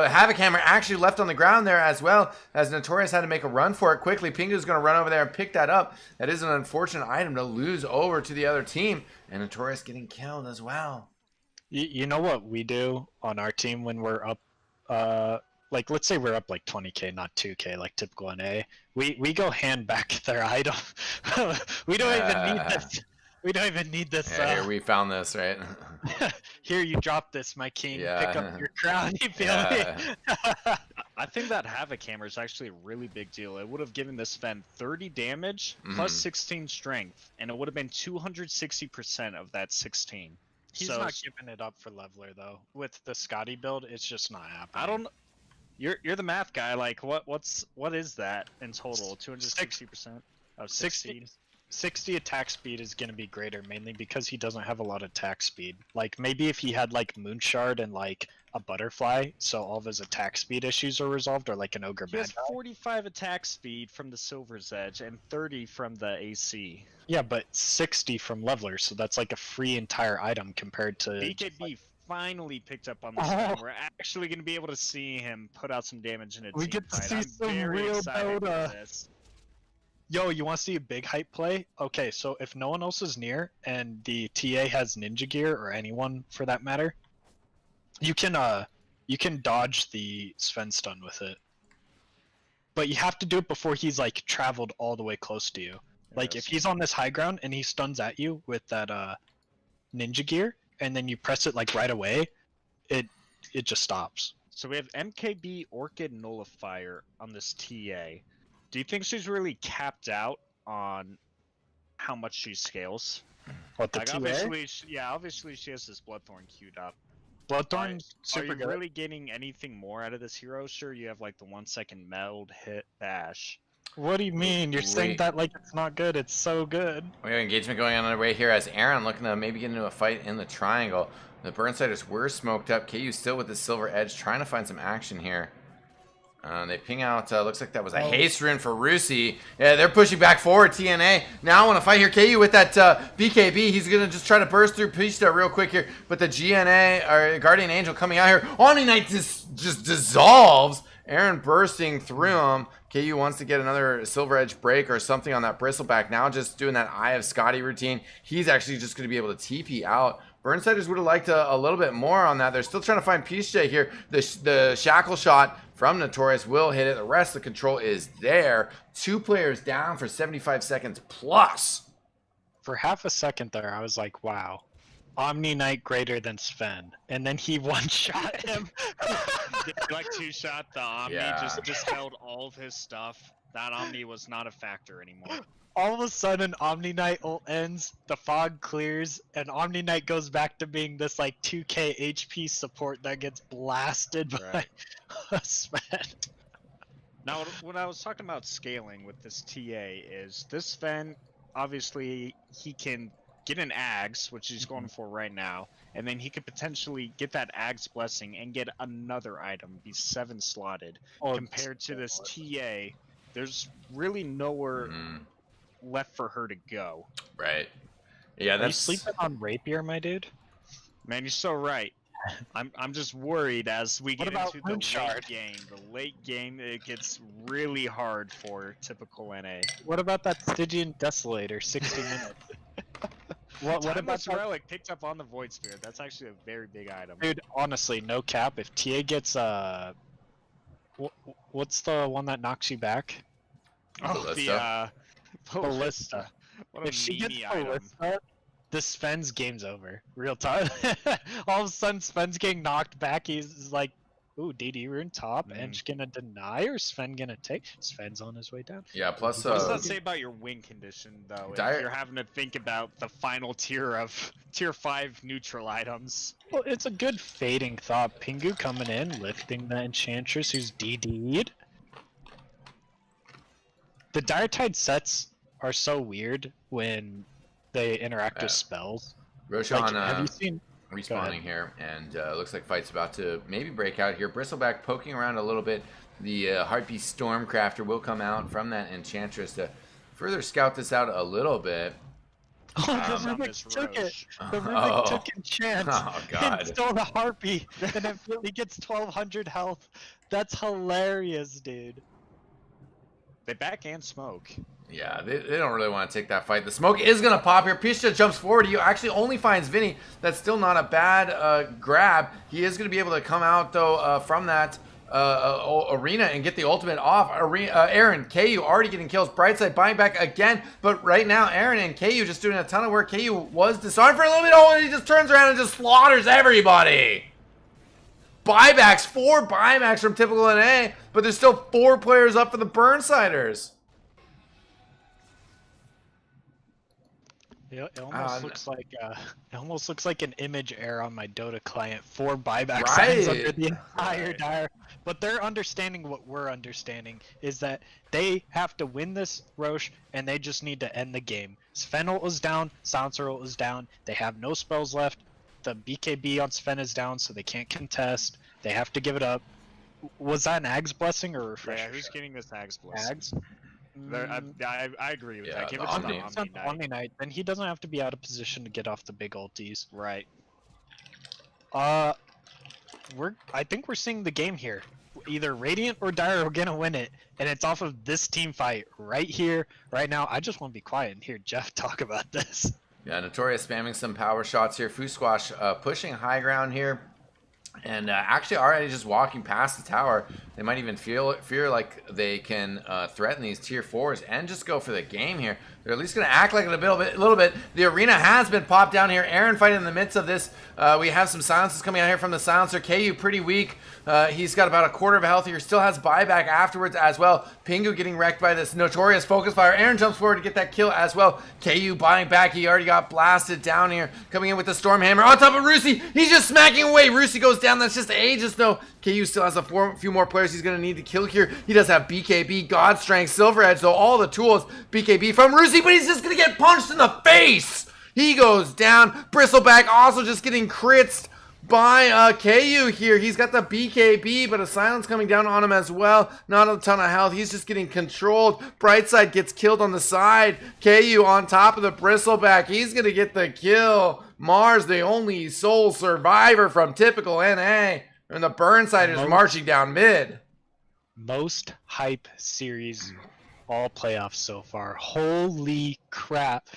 Havoc Hammer actually left on the ground there as well, as Notorious had to make a run for it quickly. Pingu's going to run over there and pick that up. That is an unfortunate item to lose over to the other team, and Notorious getting killed as well. You know what we do on our team when we're up, let's say we're up 20k, not 2k, like typical NA. We go hand back their item. we don't even need this. We don't even need this. Yeah, here we found this, right? Here, you drop this, my king. Yeah. Pick up your crown. You feel Yeah. me? I think that Havoc Hammer is actually a really big deal. It would have given this Sven 30 damage Mhm. plus 16 strength, and it would have been 260% of that 16. He's So- not giving it up for Leveler though. With the Scotty build, it's just not happening. I don't. You're the math guy. Like what is that in total? 260% of 60 60 attack speed is going to be greater, mainly because he doesn't have a lot of attack speed. Like maybe if he had Moonshard and a Butterfly, so all of his attack speed issues are resolved, or an Ogre He Bad has Guy. 45 attack speed from the Silver's Edge and 30 from the AC. Yeah, but 60 from Leveler, so that's a free entire item compared to. BKB finally picked up on this. Oh. We're actually going to be able to see him put out some damage in a We team get to fight. see I'm some very real excited for Dota. this. Yo, you want to see a big hype play? Okay, so if no one else is near and the TA has ninja gear, or anyone for that matter, you can dodge the Sven stun with it. But you have to do it before he's traveled all the way close to you. If Yes. he's on this high ground and he stuns at you with that ninja gear, and then you press it right away, it just stops. So we have MKB Orchid Nullifier on this TA. Do you think she's really capped out on how much she scales? What, the TA? Obviously she has this Bloodthorn queued up. Bloodthorn's Are super you good. really getting anything more out of this hero? Sure, you have the 1 second meld hit bash. What do you mean? You're saying Wait. that like it's not good. It's so good. We have engagement going on underway here as Aaron looking to maybe get into a fight in the triangle. The Burnsiders were smoked up. KU still with the silver edge, trying to find some action here. They ping out, looks like that was a haste rune for Rusi. Yeah, they're pushing back forward, TNA. Now I want to fight here. KU with that BKB. He's going to just try to burst through Pista real quick here. But the GNA, or Guardian Angel coming out here. Omni Knight just dissolves. Aaron bursting through him. KU wants to get another Silver Edge break or something on that Bristleback. Now just doing that Eye of Scotty routine. He's actually just going to be able to TP out. Burnsiders would have liked a little bit more on that. They're still trying to find PJ here. The shackle shot from Notorious will hit it. The rest of the control is there. 2 players down for 75 seconds plus. For half a second there, I was like, wow. Omni Knight greater than Sven. And then he one-shot him. Like 2-shot, the Omni Yeah. just held all of his stuff. That Omni was not a factor anymore. All of a sudden, Omni Knight ult ends, the fog clears, and Omni Knight goes back to being this like 2k HP support that gets blasted by Sven. Now, when I was talking about scaling with this TA is this Sven, obviously he can get an Ags, which he's going for right now, and then he could potentially get that Ags blessing and get another item, be 7 slotted. Compared to this TA, there's really nowhere left for her to go. Right. Yeah, Are you that's sleeping on Rapier, my dude? Man, you're so right. I'm just worried as we What get about into the Moonshard? late game. The late game, it gets really hard for typical NA. What about that Stygian Desolator, 60 minutes? What about Timeless that? Relic picked up on the Void Spirit. That's actually a very big item. Dude, honestly, no cap. If TA gets what's the one that knocks you back? Oh, Ballista? Ballista. What a If she gets meanie item. Ballista, the Sven's game's over. Real time. All of a sudden, Sven's getting knocked back. He's like, ooh, DD rune top. Edge gonna deny or Sven gonna take? Sven's on his way down. yeah. Plus, What does that say about your win condition, though? Dire- If you're having to think about the final tier of tier 5 neutral items. Well, it's a good fading thought. Pingu coming in, lifting the Enchantress who's DD'd. The Dire Tide sets are so weird when they interact with spells. Roshan Like, have you seen? respawning here, and looks like fight's about to maybe break out here. Bristleback poking around a little bit. The Heartbeat Stormcrafter will come out from that Enchantress to further scout this out a little bit. Oh, the on Rubik this took it. Roche. The Rubik Oh. took Enchant Oh, God. and stole the Harpy, and it gets 1200 health. That's hilarious, dude. They back and smoke. Yeah, they don't really want to take that fight. The smoke is going to pop here. Pisha jumps forward. He actually only finds Vinny. That's still not a bad grab. He is going to be able to come out, though, from that arena and get the ultimate off. Aaron, KU already getting kills. Brightside buying back again. But right now, Aaron and KU just doing a ton of work. KU was disarmed for a little bit. Oh, and he just turns around and just slaughters everybody. Buybacks, 4 buybacks from typical NA, but there's still 4 players up for the Burnsiders. It almost looks like an image error on my Dota client. 4 buyback Right. signs under the entire Right. Dire. But they're understanding what we're understanding is that they have to win this Roche and they just need to end the game. Sven ult is down, Silencer ult is down. They have no spells left. The BKB on Sven is down, so they can't contest. They have to give it up. Was that an Ags blessing or a refresher? Yeah, who's getting this Ags bless? Ags? I agree with Yeah, that. Give the it to Omni. the It's Omni on Knight. Omni Knight, then he doesn't have to be out of position to get off the big ulties. Right. I think we're seeing the game here. Either Radiant or Dire are gonna win it, and it's off of this team fight right here, right now. I just want to be quiet and hear Jeff talk about this. Yeah, Notorious spamming some power shots here. Foo Squash pushing high ground here. And actually already just walking past the tower. They might even fear like they can threaten these tier 4s and just go for the game here. They're at least going to act like it a little bit. The arena has been popped down here. Aaron fighting in the midst of this. We have some silences coming out here from the silencer. KU pretty weak. He's got about a quarter of a health here. Still has buyback afterwards as well. Pingu getting wrecked by this Notorious focus fire. Aaron jumps forward to get that kill as well. KU buying back. He already got blasted down here. Coming in with the Stormhammer on top of Rusi. He's just smacking away. Rusi goes down. That's just Aegis, though. KU still has a few more players he's going to need to kill here. He does have BKB, God Strength, Silver Edge, so all the tools. BKB from Rusi, but he's just going to get punched in the face. He goes down. Bristleback also just getting crits by KU here. He's got the BKB, but a silence coming down on him as well. Not a ton of health. He's just getting controlled. Brightside gets killed on the side. KU on top of the Bristleback. He's going to get the kill. Mars, the only sole survivor from typical NA. And the Burnsiders marching down mid. Most hype series all playoffs so far. Holy crap.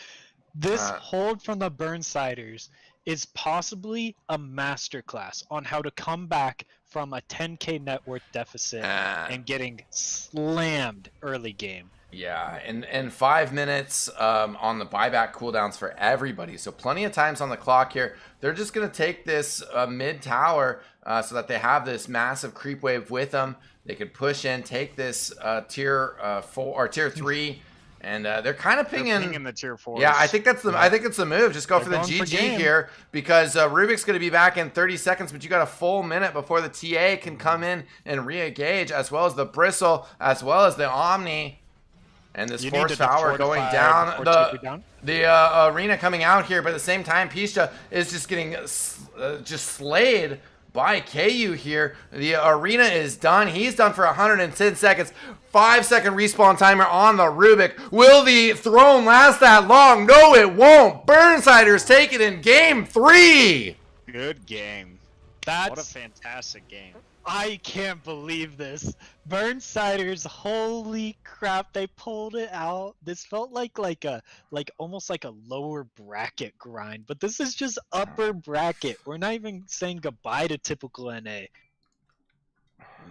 This hold from the Burnsiders is possibly a masterclass on how to come back from a 10k net worth deficit and getting slammed early game. Yeah, and 5 minutes on the buyback cooldowns for everybody. So plenty of times on the clock here. They're just going to take this mid tower so that they have this massive creep wave with them. They could push in, take this tier 4 or tier 3. And they're kind of pinging the tier 4. Yeah, I think it's the move. Just go for the going for GG game. here because Rubik's going to be back in 30 seconds, but you got a full minute before the TA can come in and re-engage, as well as the Bristle, as well as the Omni. And this Force Power going down. The arena coming out here, but at the same time, Pisha is just getting just slayed by KU here. The arena is done. He's done for 110 seconds. 5-second respawn timer on the Rubik. Will the throne last that long? No, it won't. Burnsiders take it in game 3. Good game. That's What a fantastic game. I can't believe this. Burnsiders, holy crap, they pulled it out. This felt like almost like a lower bracket grind, but this is just upper bracket. We're not even saying goodbye to typical NA.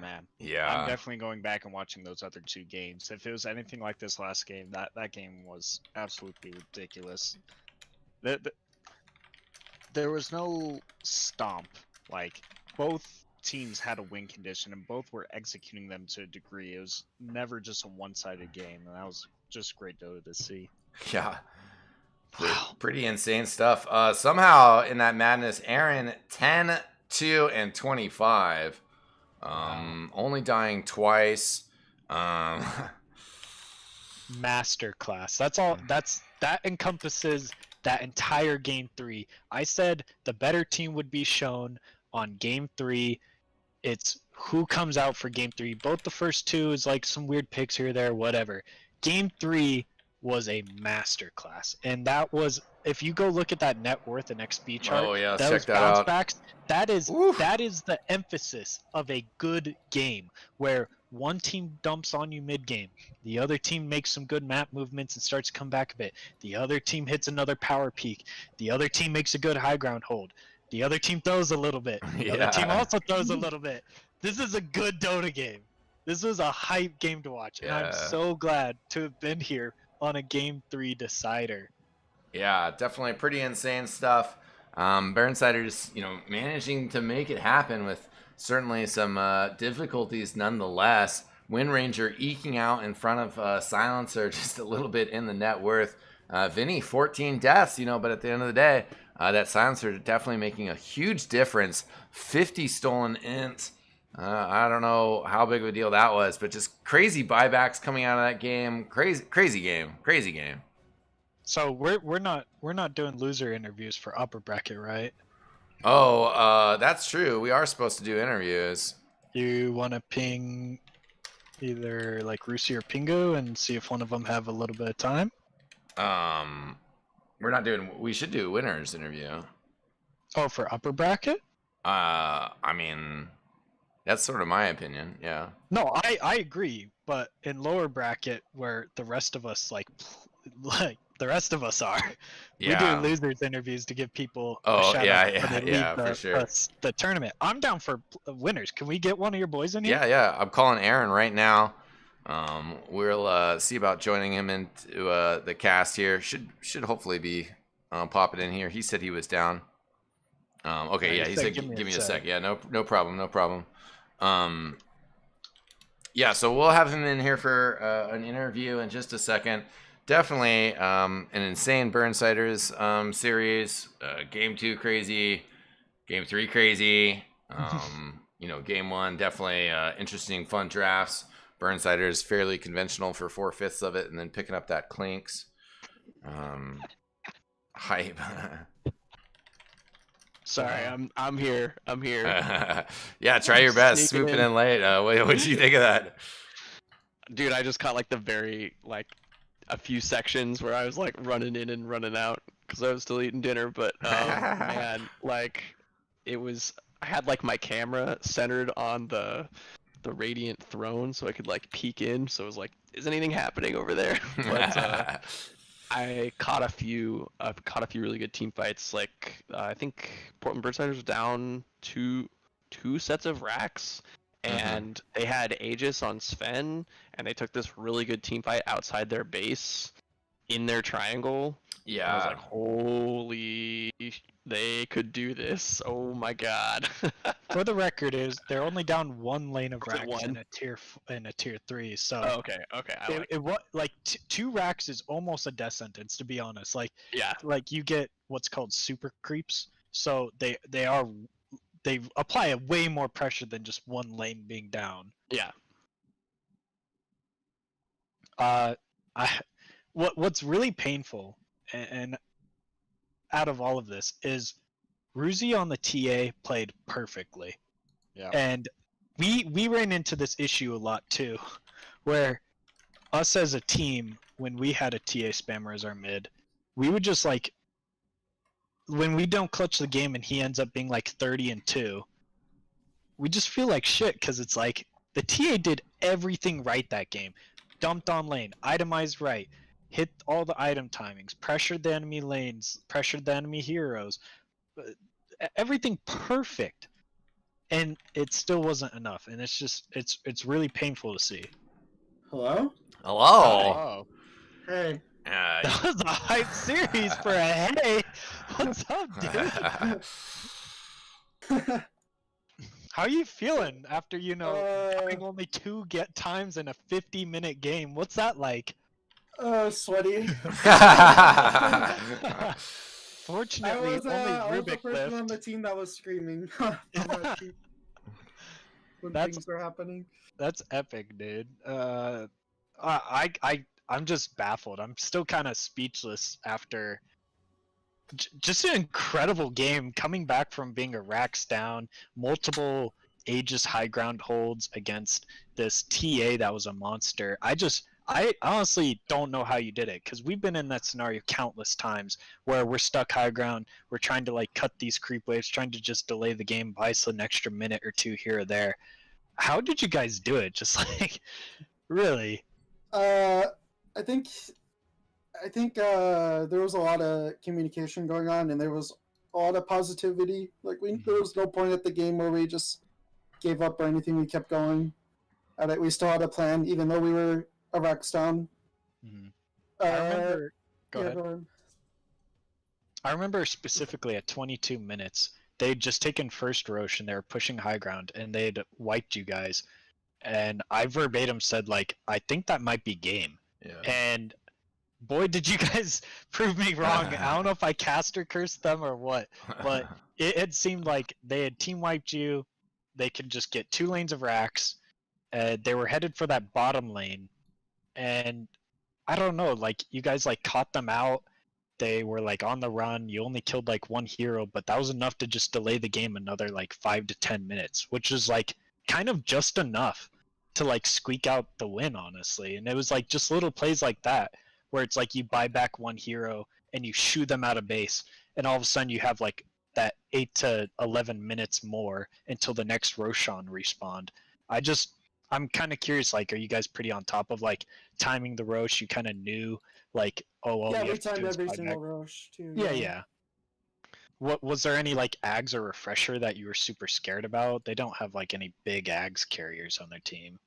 Man. Yeah. I'm definitely going back and watching those other 2 games. If it was anything like this last game, that game was absolutely ridiculous. There was no stomp. Like, both teams had a win condition and both were executing them to a degree. It was never just a one-sided game, and that was just great to see. Yeah. Pretty insane stuff. Somehow in that madness, Aaron 10, 2, and 25. Only dying twice. Masterclass. That's all. That encompasses that entire game 3. I said the better team would be shown on game 3. It's who comes out for game 3. Both the first 2 is like some weird picks here or there, whatever. Game 3 was a masterclass, and that was, if you go look at that net worth and XP chart, Oh yeah, those check that bounce out. backs, that is Oof. the emphasis of a good game, where one team dumps on you mid game, the other team makes some good map movements and starts to come back a bit, the other team hits another power peak, the other team makes a good high ground hold, the other team throws a little bit, the other team also throws a little bit. This is a good Dota game. This was a hype game to watch, and I'm Yeah. so glad to have been here on a game 3 decider. Yeah, definitely pretty insane stuff. Burnsiders, managing to make it happen with certainly some difficulties nonetheless. Wind Ranger eking out in front of Silencer just a little bit in the net worth. Vinny, 14 deaths, but at the end of the day, that Silencer definitely making a huge difference. 50 stolen ints. I don't know how big of a deal that was, but just crazy buybacks coming out of that game. Crazy game. So we're not doing loser interviews for upper bracket, right? Oh, that's true. We are supposed to do interviews. You want to ping either like Rusi or Pingu and see if one of them have a little bit of time? We should do a winners interview. Oh, for upper bracket? I mean, that's sort of my opinion. Yeah. No, I agree, but in lower bracket where the rest of us like the rest of us are, Yeah. we do losers interviews to give people Oh, a shout yeah, out yeah, when they yeah, leave for sure. the tournament. I'm down for winners. Can we get one of your boys in here? Yeah. I'm calling Aaron right now. We'll see about joining him into the cast here. Should hopefully be popping in here. He said he was down. Okay, yeah, he said give me a sec. Yeah, no problem. Yeah, so we'll have him in here for an interview in just a second. Definitely an insane Burnsiders series. Game 2 crazy, Game 3 crazy. Game one, definitely interesting, fun drafts. Burnsider is fairly conventional for 4/5 of it, and then picking up that Clinks. Hype. Sorry, I'm here. I'm here. Yeah, try your best. Sneaking Swooping in. in late. What'd you think of that? Dude, I just caught like a few sections where I was like running in and running out because I was still eating dinner. But man, like I had like my camera centered on the radiant throne so I could like peek in. So it was like, is anything happening over there? But I caught a few really good team fights. Like I think Portland Birdsiders was down two sets of racks, and they had Aegis on Sven, and they took this really good team fight outside their base in their triangle. Yeah. I was like, holy, they could do this. Oh my god. For the record, they're only down one lane of Was it racks one? in a tier 3. So Oh, okay. two racks is almost a death sentence, to be honest. Like Yeah. you get what's called super creeps. So they apply a way more pressure than just one lane being down. Yeah. What's really painful and out of all of this is Ruzi on the TA played perfectly. Yeah. And we ran into this issue a lot too, where us as a team, when we had a TA spammer as our mid, we would just like, when we don't clutch the game and he ends up being like 30-2, we just feel like shit because it's like the TA did everything right that game. Dumped on lane, itemized right, hit all the item timings, pressured the enemy lanes, pressured the enemy heroes, everything perfect. And it still wasn't enough, and it's really painful to see. Hello? Hello. Oh. Hey. That was a hype series for a hey. What's up, dude? How are you feeling after having only 2 get times in a 50-minute game? What's that like? Sweaty. Fortunately, I was the Rubik person on lived. the team that was screaming when That's- things were happening. That's epic, dude. I'm just baffled. I'm still kind of speechless after just an incredible game coming back from being a racks down, multiple Aegis high ground holds against this TA that was a monster. I honestly don't know how you did it, because we've been in that scenario countless times where we're stuck high ground, we're trying to like cut these creep waves, trying to just delay the game by an extra minute or 2 here or there. How did you guys do it? Just like, really? I think there was a lot of communication going on, and there was a lot of positivity. Like there was no point at the game where we just gave up or anything. We kept going at it. We still had a plan, even though we were a Rex down. I remember. Go ahead. Go ahead. I remember specifically at 22 minutes, they'd just taken first Roche and they were pushing high ground, and they'd wiped you guys. And I verbatim said, like, I think that might be game. Yeah. And boy, did you guys prove me wrong. I don't know if I cast or cursed them or what, but it seemed like they had team wiped you. They could just get 2 lanes of racks. They were headed for that bottom lane. And I don't know, like, you guys like caught them out. They were like on the run. You only killed like 1 hero, but that was enough to just delay the game another like 5 to 10 minutes, which was like kind of just enough to like squeak out the win, honestly. And it was like just little plays like that where it's like you buy back 1 hero and you shoo them out of base, and all of a sudden you have like that 8 to 11 minutes more until the next Roshan respawned. I'm kind of curious, like, are you guys pretty on top of like timing the Roche? You kind of knew, like, oh, Yeah, you we have to timed do is every buy single back. Roche too. Yeah. What was there any like Ags or refresher that you were super scared about? They don't have like any big Ags carriers on their team.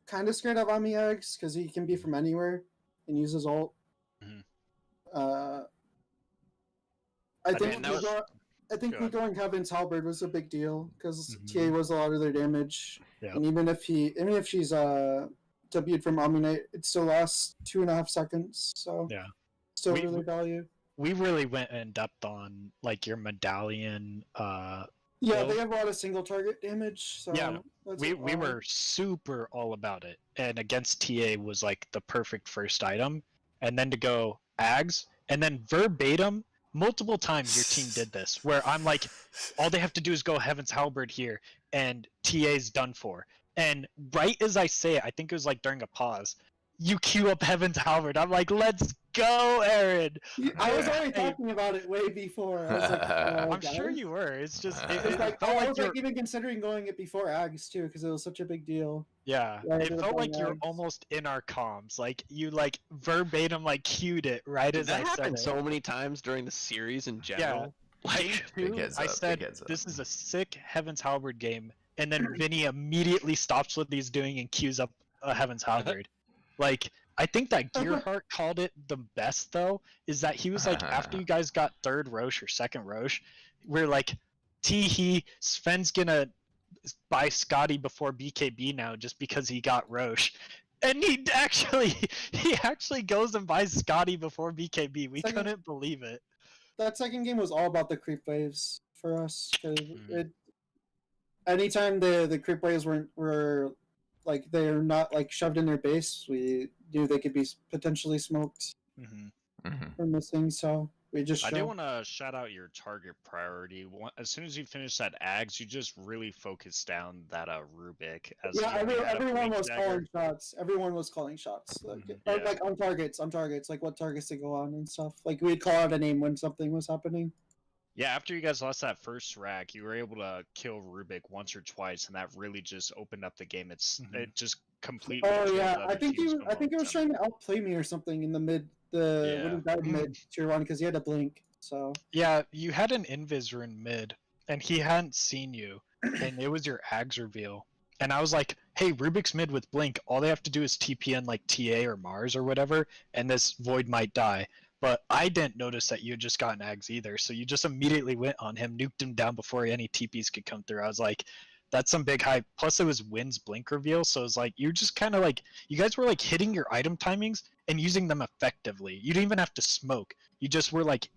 Kind of scared of Ami Eggs because he can be from anywhere and use his ult. Mhm. I think mean, that was- I think Good. going Heaven's Halberd was a big deal because Mhm. TA was a lot of their damage, Yeah. and even if she's W'd from Omni Knight, it still lasts 2.5 seconds. So Yeah. still We- really value. we really went in depth on like your medallion. Yeah, Build? they have a lot of single target damage. So Yeah, that's we were super all about it, and against TA was like the perfect first item, and then to go Ags, and then verbatim multiple times your team did this, where I'm like, all they have to do is go Heaven's Halberd here, and TA's done for. And right as I say it, I think it was like during a pause, you queue up Heaven's Halberd. I'm like, let's go, Aaron. I was already Hey, talking about it way before. I was like, oh, I'm sure you were. It's just It was like, felt I like was you're like even considering going it before Ags too, because it was such a big deal. yeah. Yeah, I It did felt it like on you're Ags. almost in our comms. Like you like verbatim like cued it right Dude, as that I said happened it. so many times during the series in general. Game Like, Big two, heads I up, said big heads up. this is a sick Heaven's Halberd game, and then Vinny immediately stops what he's doing and queues up a Heaven's Halberd. Like I think that Gearhart called it the best though, is that he was like after you guys got third Roche or second Roche, we're like, tee Sven's gonna buy Scotty before BKB now just because he got Roche. And he actually goes and buys Scotty before BKB. We Second- couldn't believe it. That second game was all about the creep waves for us. 'Cause anytime the creep waves were like they're not like shoved in their base, we knew they could be potentially smoked or missing. So we just I do shove. want to shout out your target priority. As soon as you finish that Ags, you just really focus down that Rubik. As Yeah, you only had a everyone blink was dagger. calling shots. Everyone was calling shots. Like, or, Yeah. like on targets, like what targets to go on and stuff. Like we'd call out a name when something was happening. Yeah, after you guys lost that first rack, you were able to kill Rubik once or twice, and that really just opened up the game. It just completely. Oh killed yeah, the I other think team's I think he was momentum. trying to outplay me or something in the mid. When he died mid tier 1 because he had a blink. So Yeah, you had an invis rune mid, and he hadn't seen you, and it was your Ags reveal. And I was like, hey, Rubik's mid with Blink, all they have to do is TP in like TA or Mars or whatever, and this Void might die. But I didn't notice that you had just gotten Ags either, so you just immediately went on him, nuked him down before any TPs could come through. I was like, that's some big hype. Plus it was Wynn's Blink reveal, so it was like, you just kind of like, you guys were like hitting your item timings and using them effectively. You didn't even have to smoke. You just were like,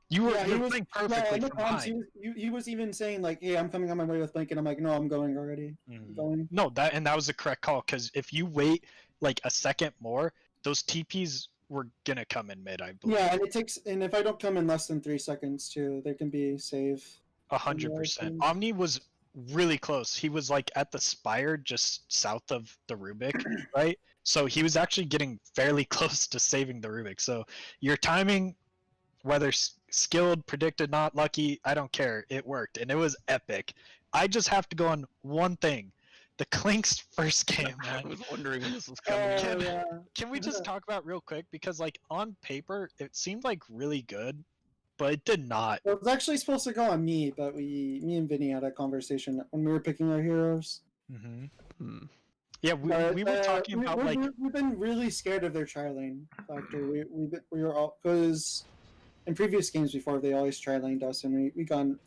you were playing perfectly in the from comms, behind. he was even saying like, "Hey, I'm coming on my way with Blink," and I'm like, "No, I'm going already." I'm going. No, that was the correct call, because if you wait like a second more, those TPs were gonna come in mid, I believe. Yeah, and if I don't come in less than 3 seconds too, there can be save. 100%. Omni was really close. He was like at the spire just south of the Rubik, right? So he was actually getting fairly close to saving the Rubik. So your timing, whether skilled, predicted, not lucky, I don't care. It worked, and it was epic. I just have to go on one thing. The Clink's first game, I man. was wondering when this was coming. Can we just talk about real quick? Because like on paper, it seemed like really good, but it did not. It was actually supposed to go on me, but me and Vinny had a conversation when we were picking our heroes. Yeah, we were talking about like we've been really scared of their tri-lane factor. We were all, because in previous games before they always tri-laned us, and we gotten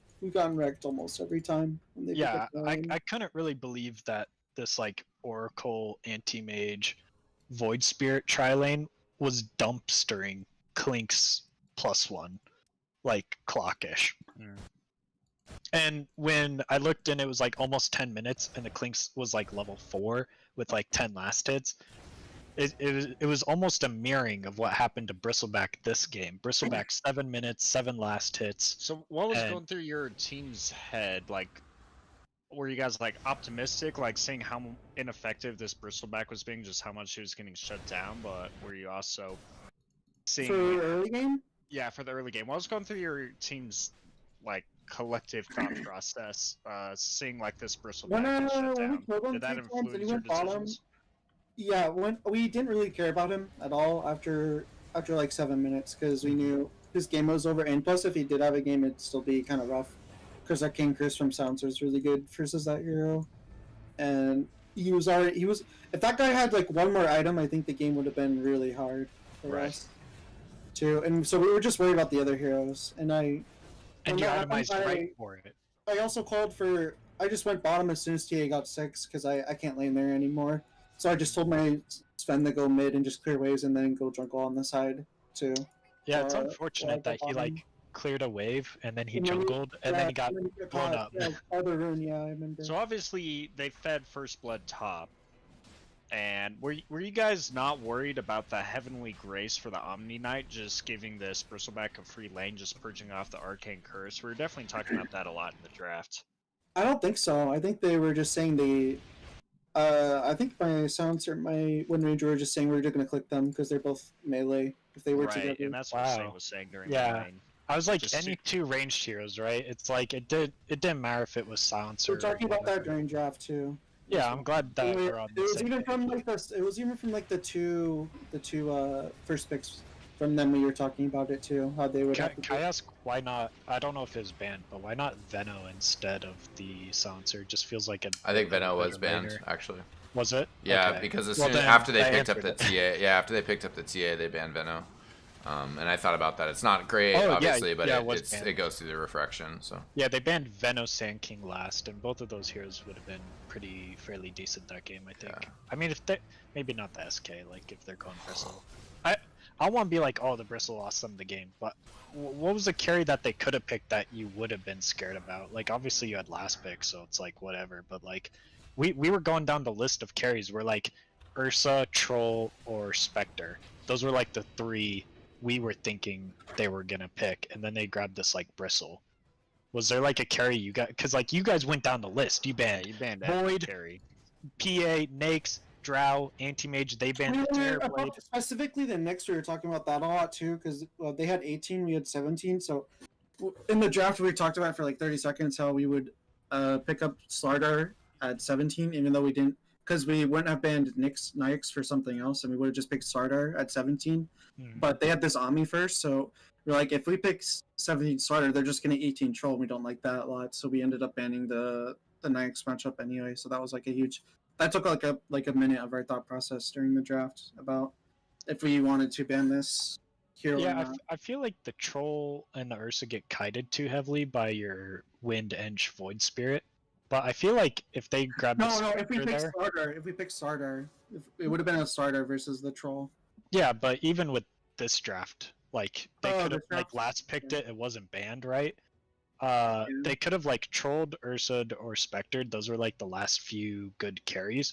wrecked almost every time. When they yeah, picked up lane. I couldn't really believe that this like Oracle anti-mage Void Spirit tri-lane was dumpstering Clink's +1, like clockish. And when I looked in, it was like almost 10 minutes, and the Clink's was like level 4 with like 10 last hits. It was almost a mirroring of what happened to Bristleback this game. Bristleback 7 minutes, 7 last hits. So what was and- going through your team's head? Like, were you guys like optimistic, like seeing how ineffective this Bristleback was being, just how much he was getting shut down? But were you also seeing for the early game? Yeah, for the early game. What was going through your team's like collective thought process, seeing like this Bristleback get shut down? Did that influence your decisions? Yeah, when we didn't really care about him at all after like 7 minutes, because we knew his game was over, and plus if he did have a game, it'd still be kind of rough, because that King Chris from Silencer is really good versus that hero, and he was if that guy had like one more item, I think the game would have been really hard for us too, and so we were just worried about the other heroes, and you itemized right for it. I also called for. I just went bottom as soon as TA got 6 because I can't lane there anymore. So I just told my Sven to go mid and just clear waves and then go jungle on the side too. Yeah, it's or unfortunate at the that he bottom. cleared a wave and then he And then he- jungled and then he got and then he blown caught, up. Yeah, other rune, yeah, I remember. So obviously they fed First Blood top, and were you guys not worried about the Heavenly Grace for the Omni Knight just giving this Bristleback a free lane, just purging off the Arcane Curse? We were definitely talking about that a lot in the draft. I don't think so. I think they were just saying they. I think my silencer, my Wind Ranger were just saying we're just gonna click them because they're both melee if they were Right, together. and that's what Shane Wow. was saying during Yeah. the lane. I was like, Just any two ranged heroes, right? It's like it didn't matter if it was silencer. We're talking or about that whatever. during draft too. Yeah, I'm glad that It, we're on it the was same even page. from like this. It was even from like the two first picks from them we were talking about it too. How they would. Can, have to can I ask why not? I don't know if it's banned, but why not Veno instead of the silencer? It just feels like I think a Veno was better banned laner. actually. Was it? Yeah, Okay. because as Well, soon then after they that picked up the answered it. TA, after they picked up the TA, they banned Veno. And I thought about that. It's not great, Oh, yeah, obviously, but yeah, it was it banned. goes through the refraction. So Yeah, they banned Veno Sand King last, and both of those heroes would have been fairly decent that game, I think. Yeah. I mean, if they maybe not the SK, like if they're going Bristle. I want to be like, oh, the Bristle lost them the game, but what was the carry that they could have picked that you would have been scared about? Like, obviously you had last pick, so it's like whatever, but like, we were going down the list of carries where like Ursa, Troll, or Spectre. Those were like the three we were thinking they were gonna pick, and then they grabbed this like Bristle. Was there like a carry you got? Because like you guys went down the list. You Yeah, banned you banned Void, that carry. PA, Nakes, Drow, Anti-Mage. They banned Terrorblade. Specifically, the next we were talking about that a lot too because they had 18, we had 17. So in the draft, we talked about for like 30 seconds how we would pick up Slardar at 17, even though we didn't, because we wouldn't have banned Nyx for something else, and we would have just picked Slardar at 17. But they had this Ami first, so we're like, if we pick 17 Slardar, they're just gonna 18 Troll. And we don't like that a lot, so we ended up banning the Nyx matchup anyway. So that was like a huge. That took like a minute of our thought process during the draft about if we wanted to ban this hero or Yeah, not. I feel like the Troll and the Ursa get kited too heavily by your Wind Edge Void Spirit. But I feel like if they grab the No. If we Spectre pick there, Slardar, it would have been a Slardar versus the Troll. yeah, but even with this draft, like they Oh, could have this like draft? last picked Yeah. it wasn't banned, right? They could have like trolled Ursa'd or Spectred. Those were like the last few good carries.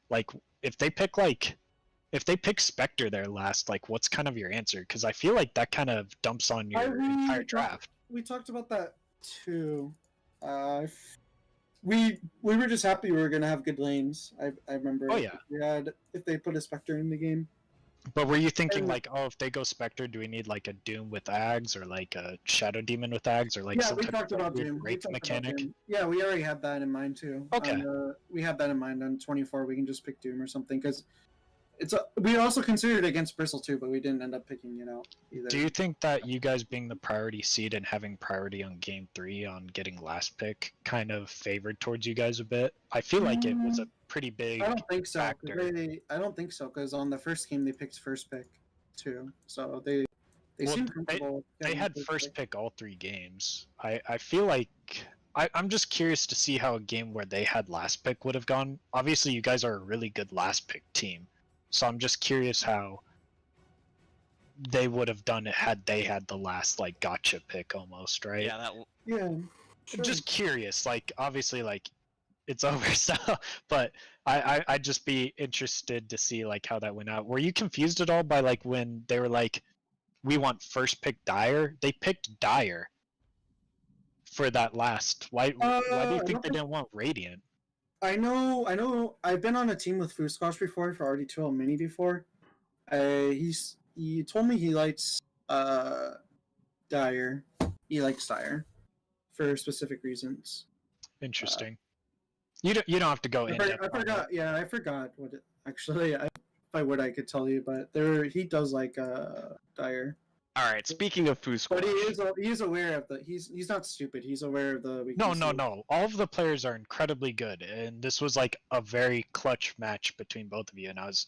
Like if they pick Spectre there last, like what's kind of your answer? Because I feel like that kind of dumps on your entire draft. We talked about that too. We were just happy we were gonna have good lanes. I remember. Oh, yeah. If they put a Spectre in the game. But were you thinking And- like, oh, if they go Spectre, do we need like a Doom with Ags or like a Shadow Demon with Ags or like Yeah, some we type talked of about weird Doom. We Wraith talked about mechanic? Doom. Yeah, we already had that in mind too. Okay. We had that in mind on 24. We can just pick Doom or something because we also considered against Bristle too, but we didn't end up picking it out either. Do you think that you guys being the priority seed and having priority on game 3 on getting last pick kind of favored towards you guys a bit? I feel like it was a pretty big I don't think so. 'Cause factor. I don't think so because on the first game they picked first pick too, so they Well, seemed comfortable. They getting had the first pick all 3 games. I feel like I'm just curious to see how a game where they had last pick would have gone. Obviously, you guys are a really good last pick team, so I'm just curious how they would have done it had they had the last like gotcha pick almost, right? Yeah, that Yeah, sure. Just curious. Like obviously, like it's over, so but I'd just be interested to see like how that went out. Were you confused at all by like when they were like, we want first pick Dire? They picked Dire for that last. Why do I you don't think they think- didn't want Radiant? I know. I've been on a team with Fuscosh before for RD2L Mini before. He told me he likes Dire. He likes Dire for specific reasons. Interesting. You don't have to go in depth. I forgot. Yeah, I forgot what it actually. If I would, I could tell you, but he does like Dire. All right. Speaking of food But squash, he is aware of he's not stupid. He's aware of the No. weaknesses. All of the players are incredibly good, and this was like a very clutch match between both of you. And I was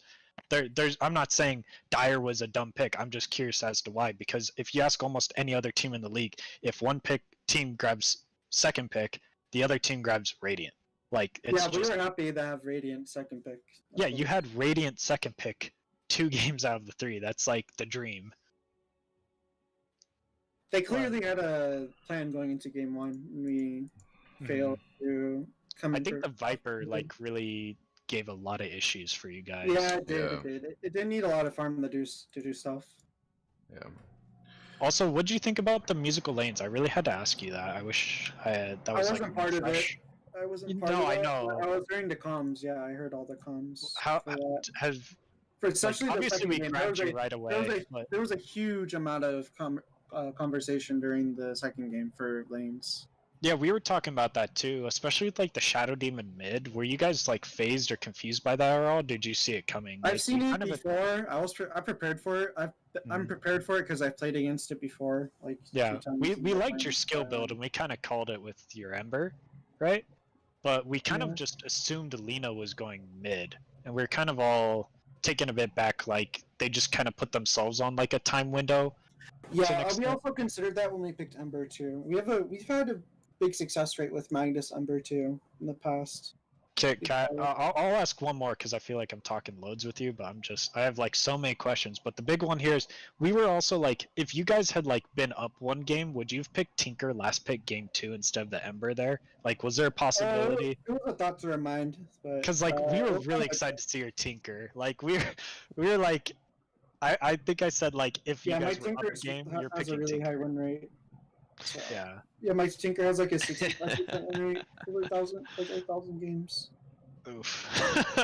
there's. I'm not saying Dire was a dumb pick. I'm just curious as to why. Because if you ask almost any other team in the league, if one team grabs second pick, the other team grabs Radiant. Like it's Yeah, we just were happy to have Radiant second pick. yeah. You had Radiant second pick 2 games out of the 3. That's like the dream. They clearly had a plan going into game 1. We failed to come I in think for- the Viper like really gave a lot of issues for you guys. Yeah, it did. Yeah. It did. It didn't need a lot of farm to do stuff. Yeah. Also, what do you think about the musical lanes? I really had to ask you that. I wish that I was like wasn't part of it. fresh. I wasn't You- part no, of I that. know. I was hearing the comms. Yeah, I heard all the comms. How for that. have For like, especially the obviously second we game, grabbed you right there was away, a but there was a huge amount of conversation during the second game for lanes. yeah, we were talking about that too, especially with like the Shadow Demon mid. Were you guys like phased or confused by that at all? Did you see it coming? I've Like, seen we it kind of- before. I prepared for it. I'm Mhm. prepared for it because I've played against it before. Like Yeah, 2 times we in we my liked your time. skill build and we kind of called it with your Ember, right? But we kind Yeah. of just assumed Lena was going mid, and we are kind of all taken a bit back. Like they just kind of put themselves on like a time window. to an Yeah, we extent. also considered that when we picked Ember too. We've had a big success rate with Magnus Ember too in the past. Okay, I'll ask one more because I feel like I'm talking loads with you, but I have like so many questions. But the big one here is, we were also like, if you guys had like been up one game, would you have picked Tinker last pick game 2 instead of the Ember there? Like, was there a possibility? It was a thought to remind, but Because like we were it's really not- excited to see your Tinker. Like we were like, I think I said like if you Yeah, my guys were up Tinker a game, you're has a picking really Tinker. high win rate. So, Yeah. yeah, my Tinker has like a 65% win rate over 1,000 games. Oof.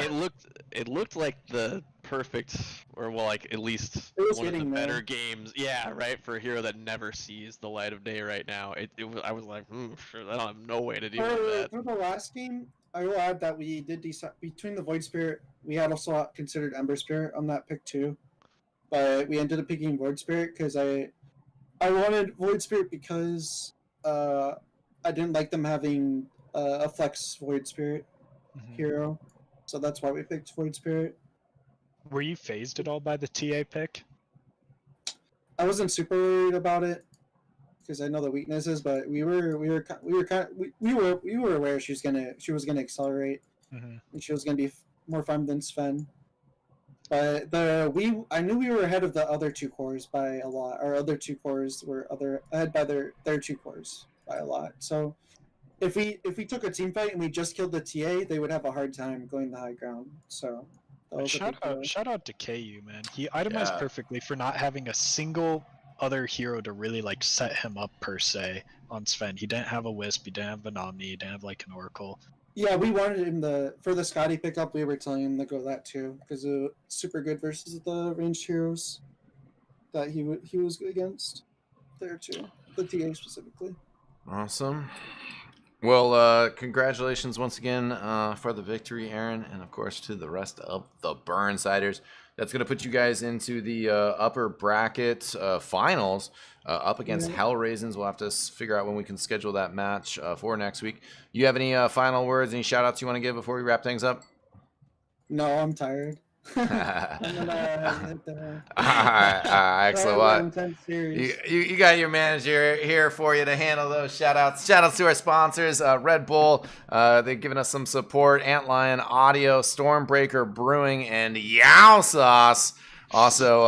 It looked like the perfect, or well, like at least It was one of the getting there. better games. Yeah, right, for a hero that never sees the light of day right now. I was like, sure, I don't have no way to deal with that. For the last game, I will add that we did decide between the Void Spirit. We had also considered Ember Spirit on that pick too, but we ended up picking Void Spirit because I wanted Void Spirit because I didn't like them having a flex Void Spirit Mhm. hero, so that's why we picked Void Spirit. Were you phased at all by the TA pick? I wasn't super worried about it because I know the weaknesses, but we were aware she was gonna accelerate Mm-hmm. and she was gonna be more fun than Sven. But I knew we were ahead of the other 2 cores by a lot. Our other 2 cores were ahead by their 2 cores by a lot. So if we took a team fight and we just killed the TA, they would have a hard time going the high ground. So that was a big deal. Shout out to KU, man. He itemized Yeah. perfectly for not having a single other hero to really like set him up per se on Sven. He didn't have a Wisp, he didn't have an Omni, he didn't have like an Oracle. Yeah, we wanted him for the Scotty pickup. We were telling him to go that too because super good versus the ranged heroes that he was good against there too. The TA specifically. Awesome. Well, congratulations once again for the victory, Aaron, and of course to the rest of the Burnsiders. That's going to put you guys into the upper bracket finals up against Yeah. Hell Raisins. We'll have to figure out when we can schedule that match for next week. You have any final words, any shout outs you want to give before we wrap things up? No, I'm tired. I'm gonna hit the All right, excellent. that was Well, an intense series. You got your manager here for you to handle those shout outs. Shout outs to our sponsors, Red Bull. They've given us some support. Antlion Audio, Stormbreaker Brewing, and Yow Sauce. Also,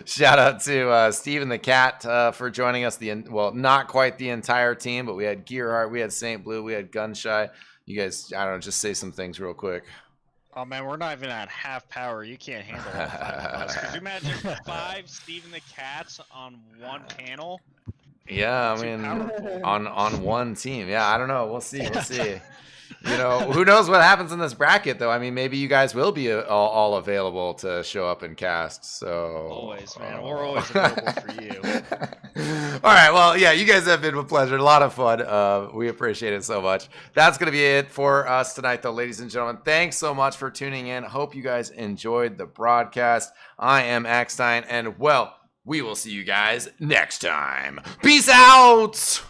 shout out to Steven the Cat for joining us. Not quite the entire team, but we had Gearheart, we had St. Blue, we had Gunshy. You guys, I don't know, just say some things real quick. Oh man, we're not even at half power. You can't handle all 5 of us. Could you imagine 5 Steven the Cats on one panel? Yeah, I Too mean, powerful. on one team. Yeah, I don't know. We'll see. We'll see. You know, who knows what happens in this bracket, though? I mean, maybe you guys will be all available to show up and cast. So Always, man. We're always available for you. All right. Well, yeah, you guys have been a pleasure. A lot of fun. We appreciate it so much. That's going to be it for us tonight, though, ladies and gentlemen. Thanks so much for tuning in. Hope you guys enjoyed the broadcast. I am Axstein, and, well, we will see you guys next time. Peace out!